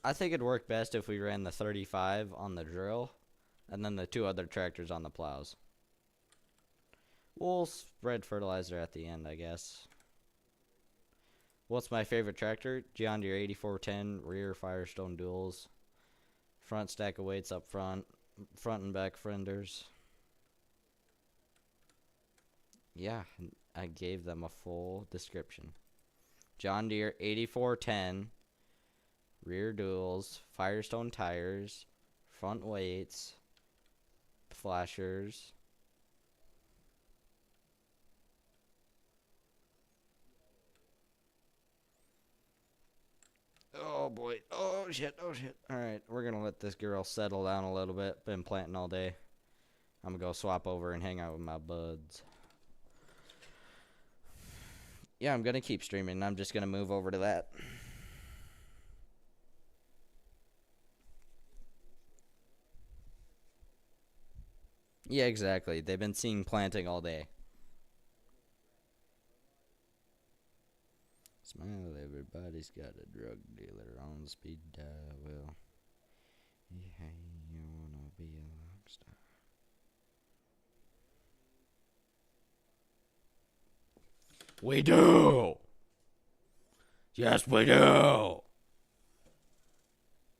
I think it'd work best if we ran the 35 on the drill, and then the 2 other tractors on the plows. We'll spread fertilizer at the end, I guess. What's my favorite tractor? John Deere 8410, rear Firestone duals, front stack of weights up front and back fenders. Yeah, I gave them a full description. John Deere 8410, rear duals, Firestone tires, front weights, flashers. Oh boy. Oh shit. Oh shit. Alright, we're gonna let this girl settle down a little bit. Been planting all day. I'm gonna go swap over and hang out with my buds. Yeah, I'm gonna keep streaming. I'm just gonna move over to that. Yeah, exactly. They've been seeing planting all day. Smile, everybody's got a drug dealer on speed dial. Well, yeah, you wanna be a rock star. We do! Yes, we do!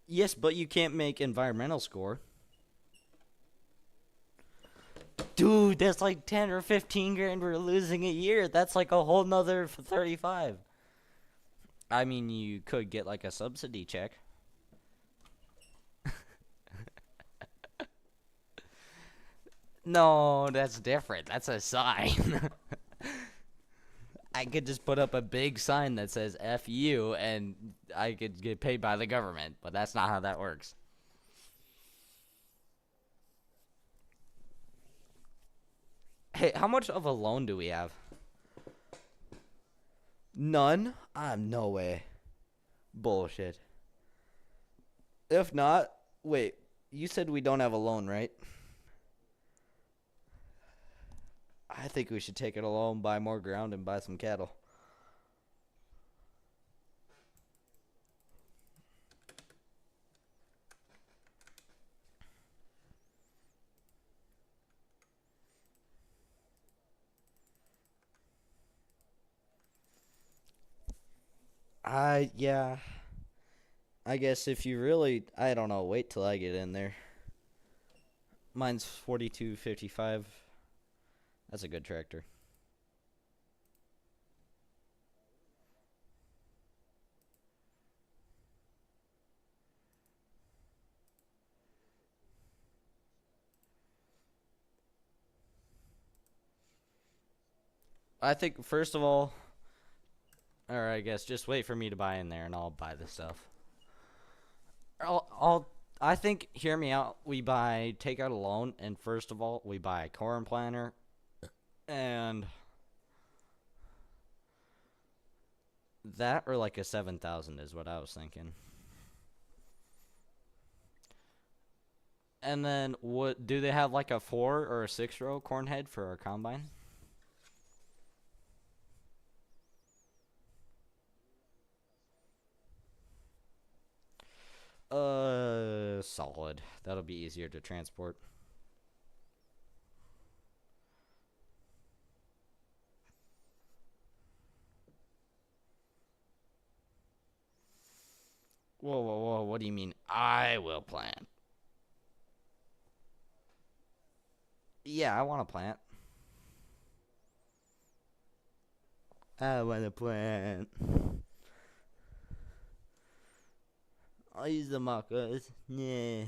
Yes, but you can't make environmental score. Dude, that's like 10 or 15 grand we're losing a year. That's like a whole nother 35. I mean, you could get like a subsidy check. No, that's different. That's a sign. I could just put up a big sign that says F you and I could get paid by the government, but that's not how that works. Hey, how much of a loan do we have? None? No way. Bullshit. If not, wait, you said we don't have a loan, right? I think we should take it a loan, buy more ground, and buy some cattle. Yeah. I guess if you really, I don't know, wait till I get in there. Mine's 4255. That's a good tractor. I think, first of all, or I guess just wait for me to buy in there and I'll buy the stuff. I think, hear me out. We take out a loan, and first of all, we buy a corn planter, and that or like a 7,000 is what I was thinking. And then, what do they have like a 4 or a 6 row corn head for our combine? Solid. That'll be easier to transport. Whoa, whoa, whoa. What do you mean I will plant? Yeah, I want to plant. I want to plant. I'll use the markers. Yeah.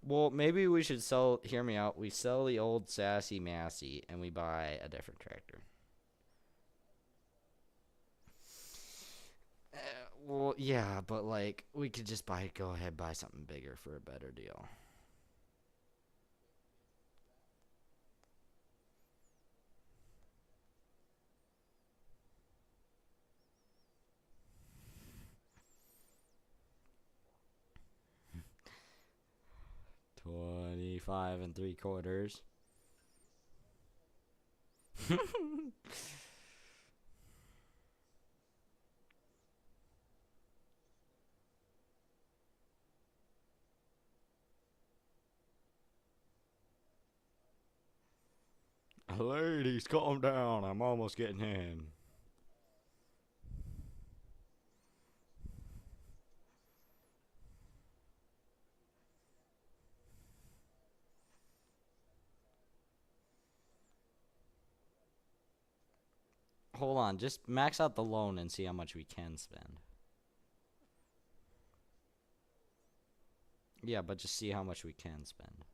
Well, maybe we should sell. Hear me out. We sell the old Sassy Massey and we buy a different tractor. Uh, well, yeah, but like we could just go ahead, buy something bigger for a better deal. 25 3/4. Ladies, calm down. I'm almost getting in. Hold on, just max out the loan and see how much we can spend. Yeah, but just see how much we can spend.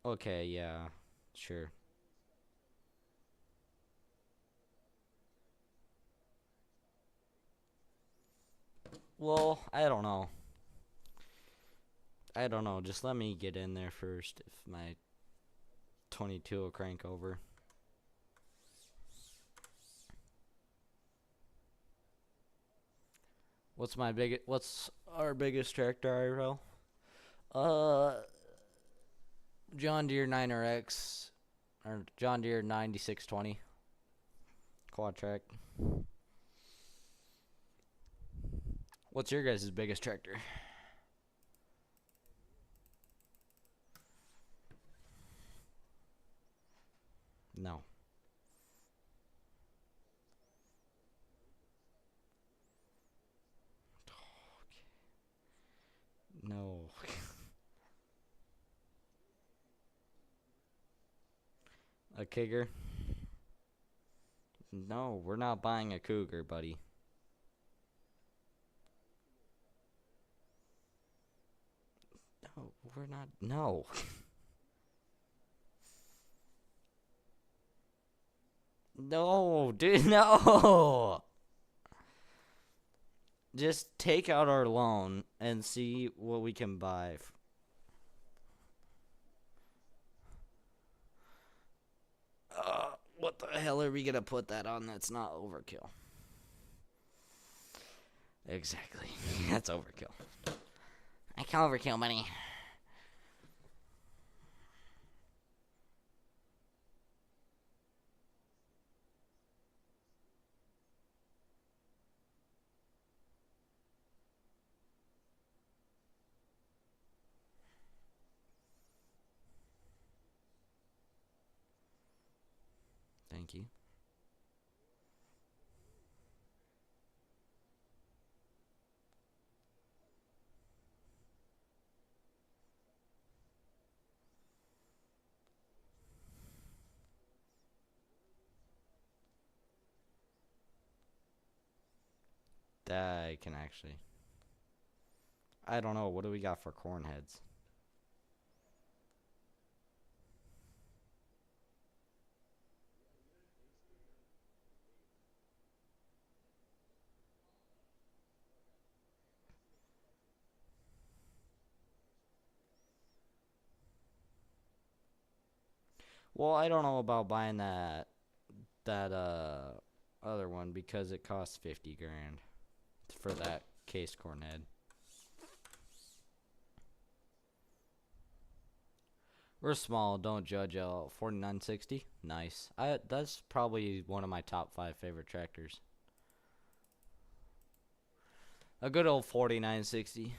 Okay, yeah, sure. Well, I don't know. I don't know. Just let me get in there first if my 22 will crank over. What's our biggest tractor, IRL? John Deere 9RX or John Deere 9620 quad track. What's your guys' biggest tractor? No. No. A Kigger? No, we're not buying a Cougar, buddy. No, we're not. No. No, dude, no. Just take out our loan and see what we can buy. What the hell are we gonna put that on that's not overkill? Exactly. That's overkill. I can overkill money. Thank you. That I can actually. I don't know. What do we got for corn heads? Well, I don't know about buying that other one because it costs 50 grand for that case corn head. We're small, don't judge. 4960, nice. That's probably one of my top 5 favorite tractors. A good old 4960.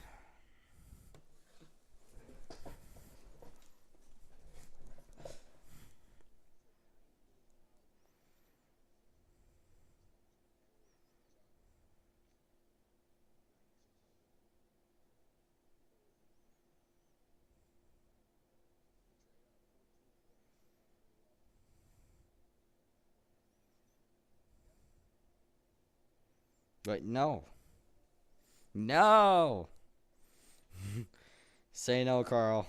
Wait, no. No. Say no, Carl.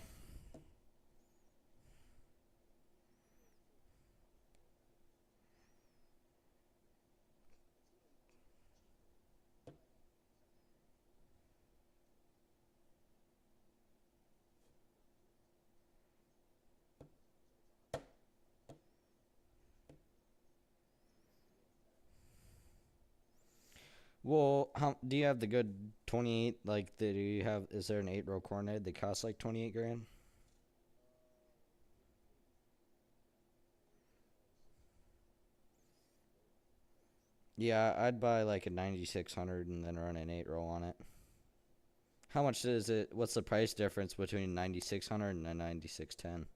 Well, how do you have the good 28? Like, do you have? Is there an 8-row Cornet that costs like 28 grand? Yeah, I'd buy like a 9600 and then run an 8-row on it. How much is it? What's the price difference between 9600 and a 9610?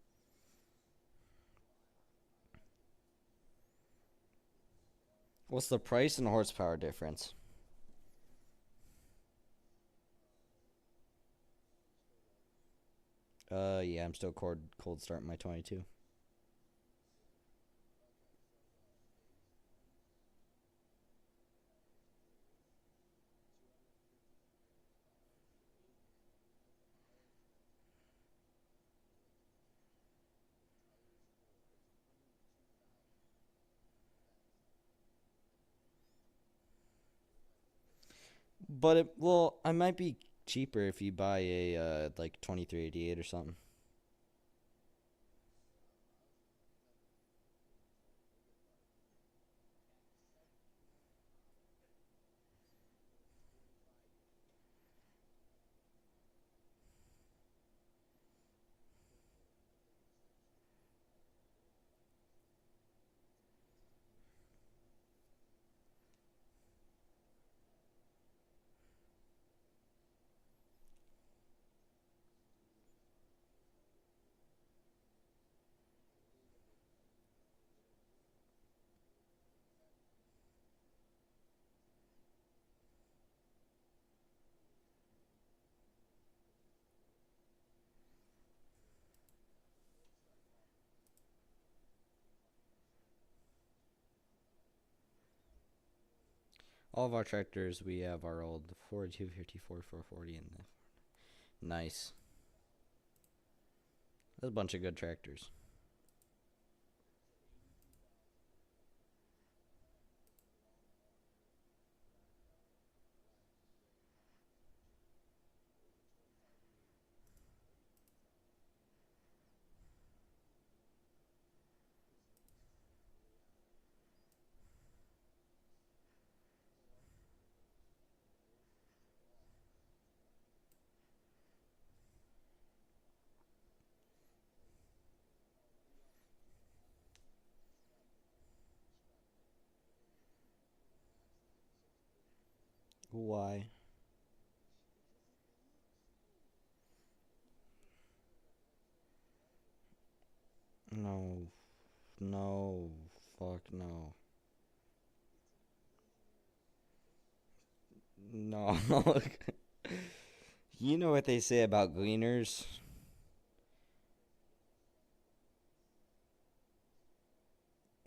What's the price and horsepower difference? Yeah, I'm still cold starting my 22. But well, I might be cheaper if you buy a like 2388 or something. All of our tractors, we have our old 4250, 4440, and the nice. There's a bunch of good tractors. Why? No, no, fuck no. No, you know what they say about gleaners?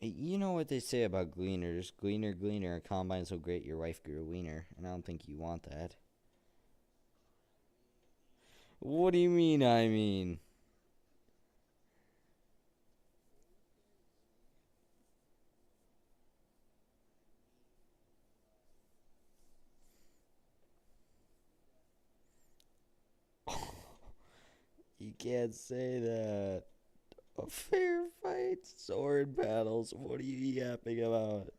You know what they say about gleaners? Gleaner, gleaner, a combine so great your wife grew a wiener. And I don't think you want that. What do you mean, I mean? You can't say that. A fair fight, sword battles. What are you yapping about?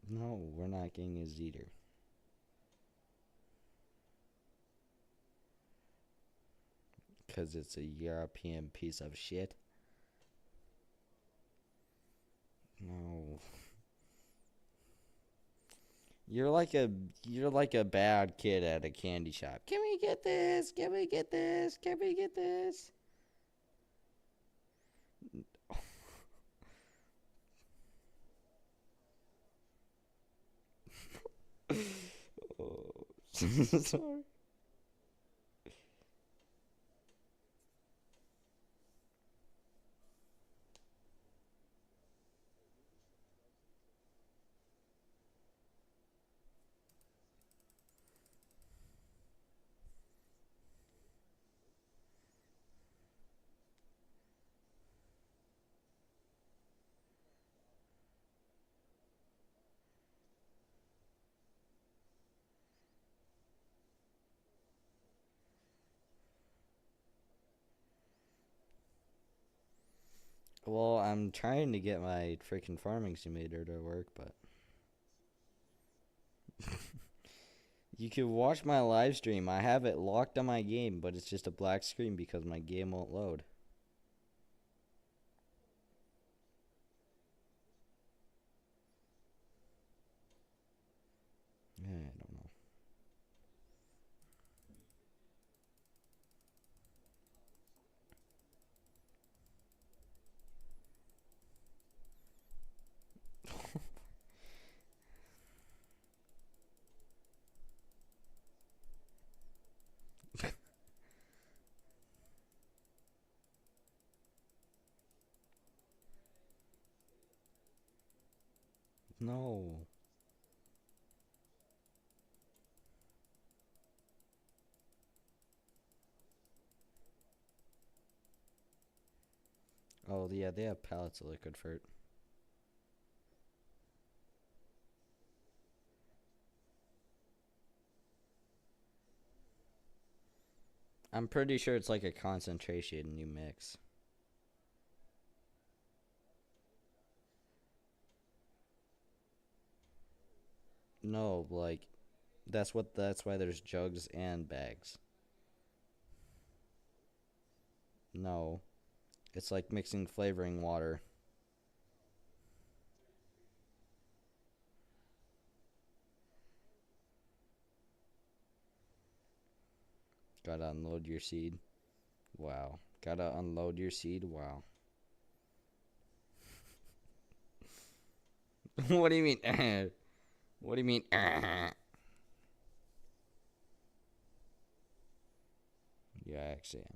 No, we're not getting a Zeter. Because it's a European piece of shit. No. You're like a you're like a bad kid at a candy shop. Can we get this? Can we get this? Can we get this? Oh, sorry. I'm trying to get my freaking farming simulator to work, but you can watch my live stream. I have it locked on my game, but it's just a black screen because my game won't load. I don't know. No. Oh, yeah, they have pallets of liquid fruit. I'm pretty sure it's like a concentration you mix. No, like that's why there's jugs and bags. No. It's like mixing flavoring water. Gotta unload your seed. Wow. Gotta unload your seed. Wow. What do you mean? What do you mean? Yeah, I actually am.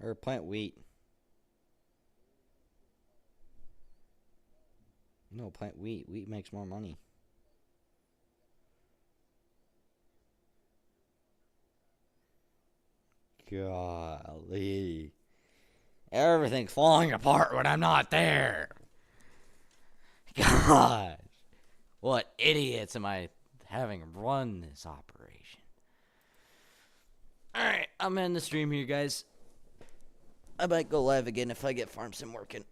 Or plant wheat. No, plant wheat. Wheat makes more money. Golly. Everything's falling apart when I'm not there. Gosh. What idiots am I having run this operation? Alright, I'm in the stream here, guys. I might go live again if I get farm sim working.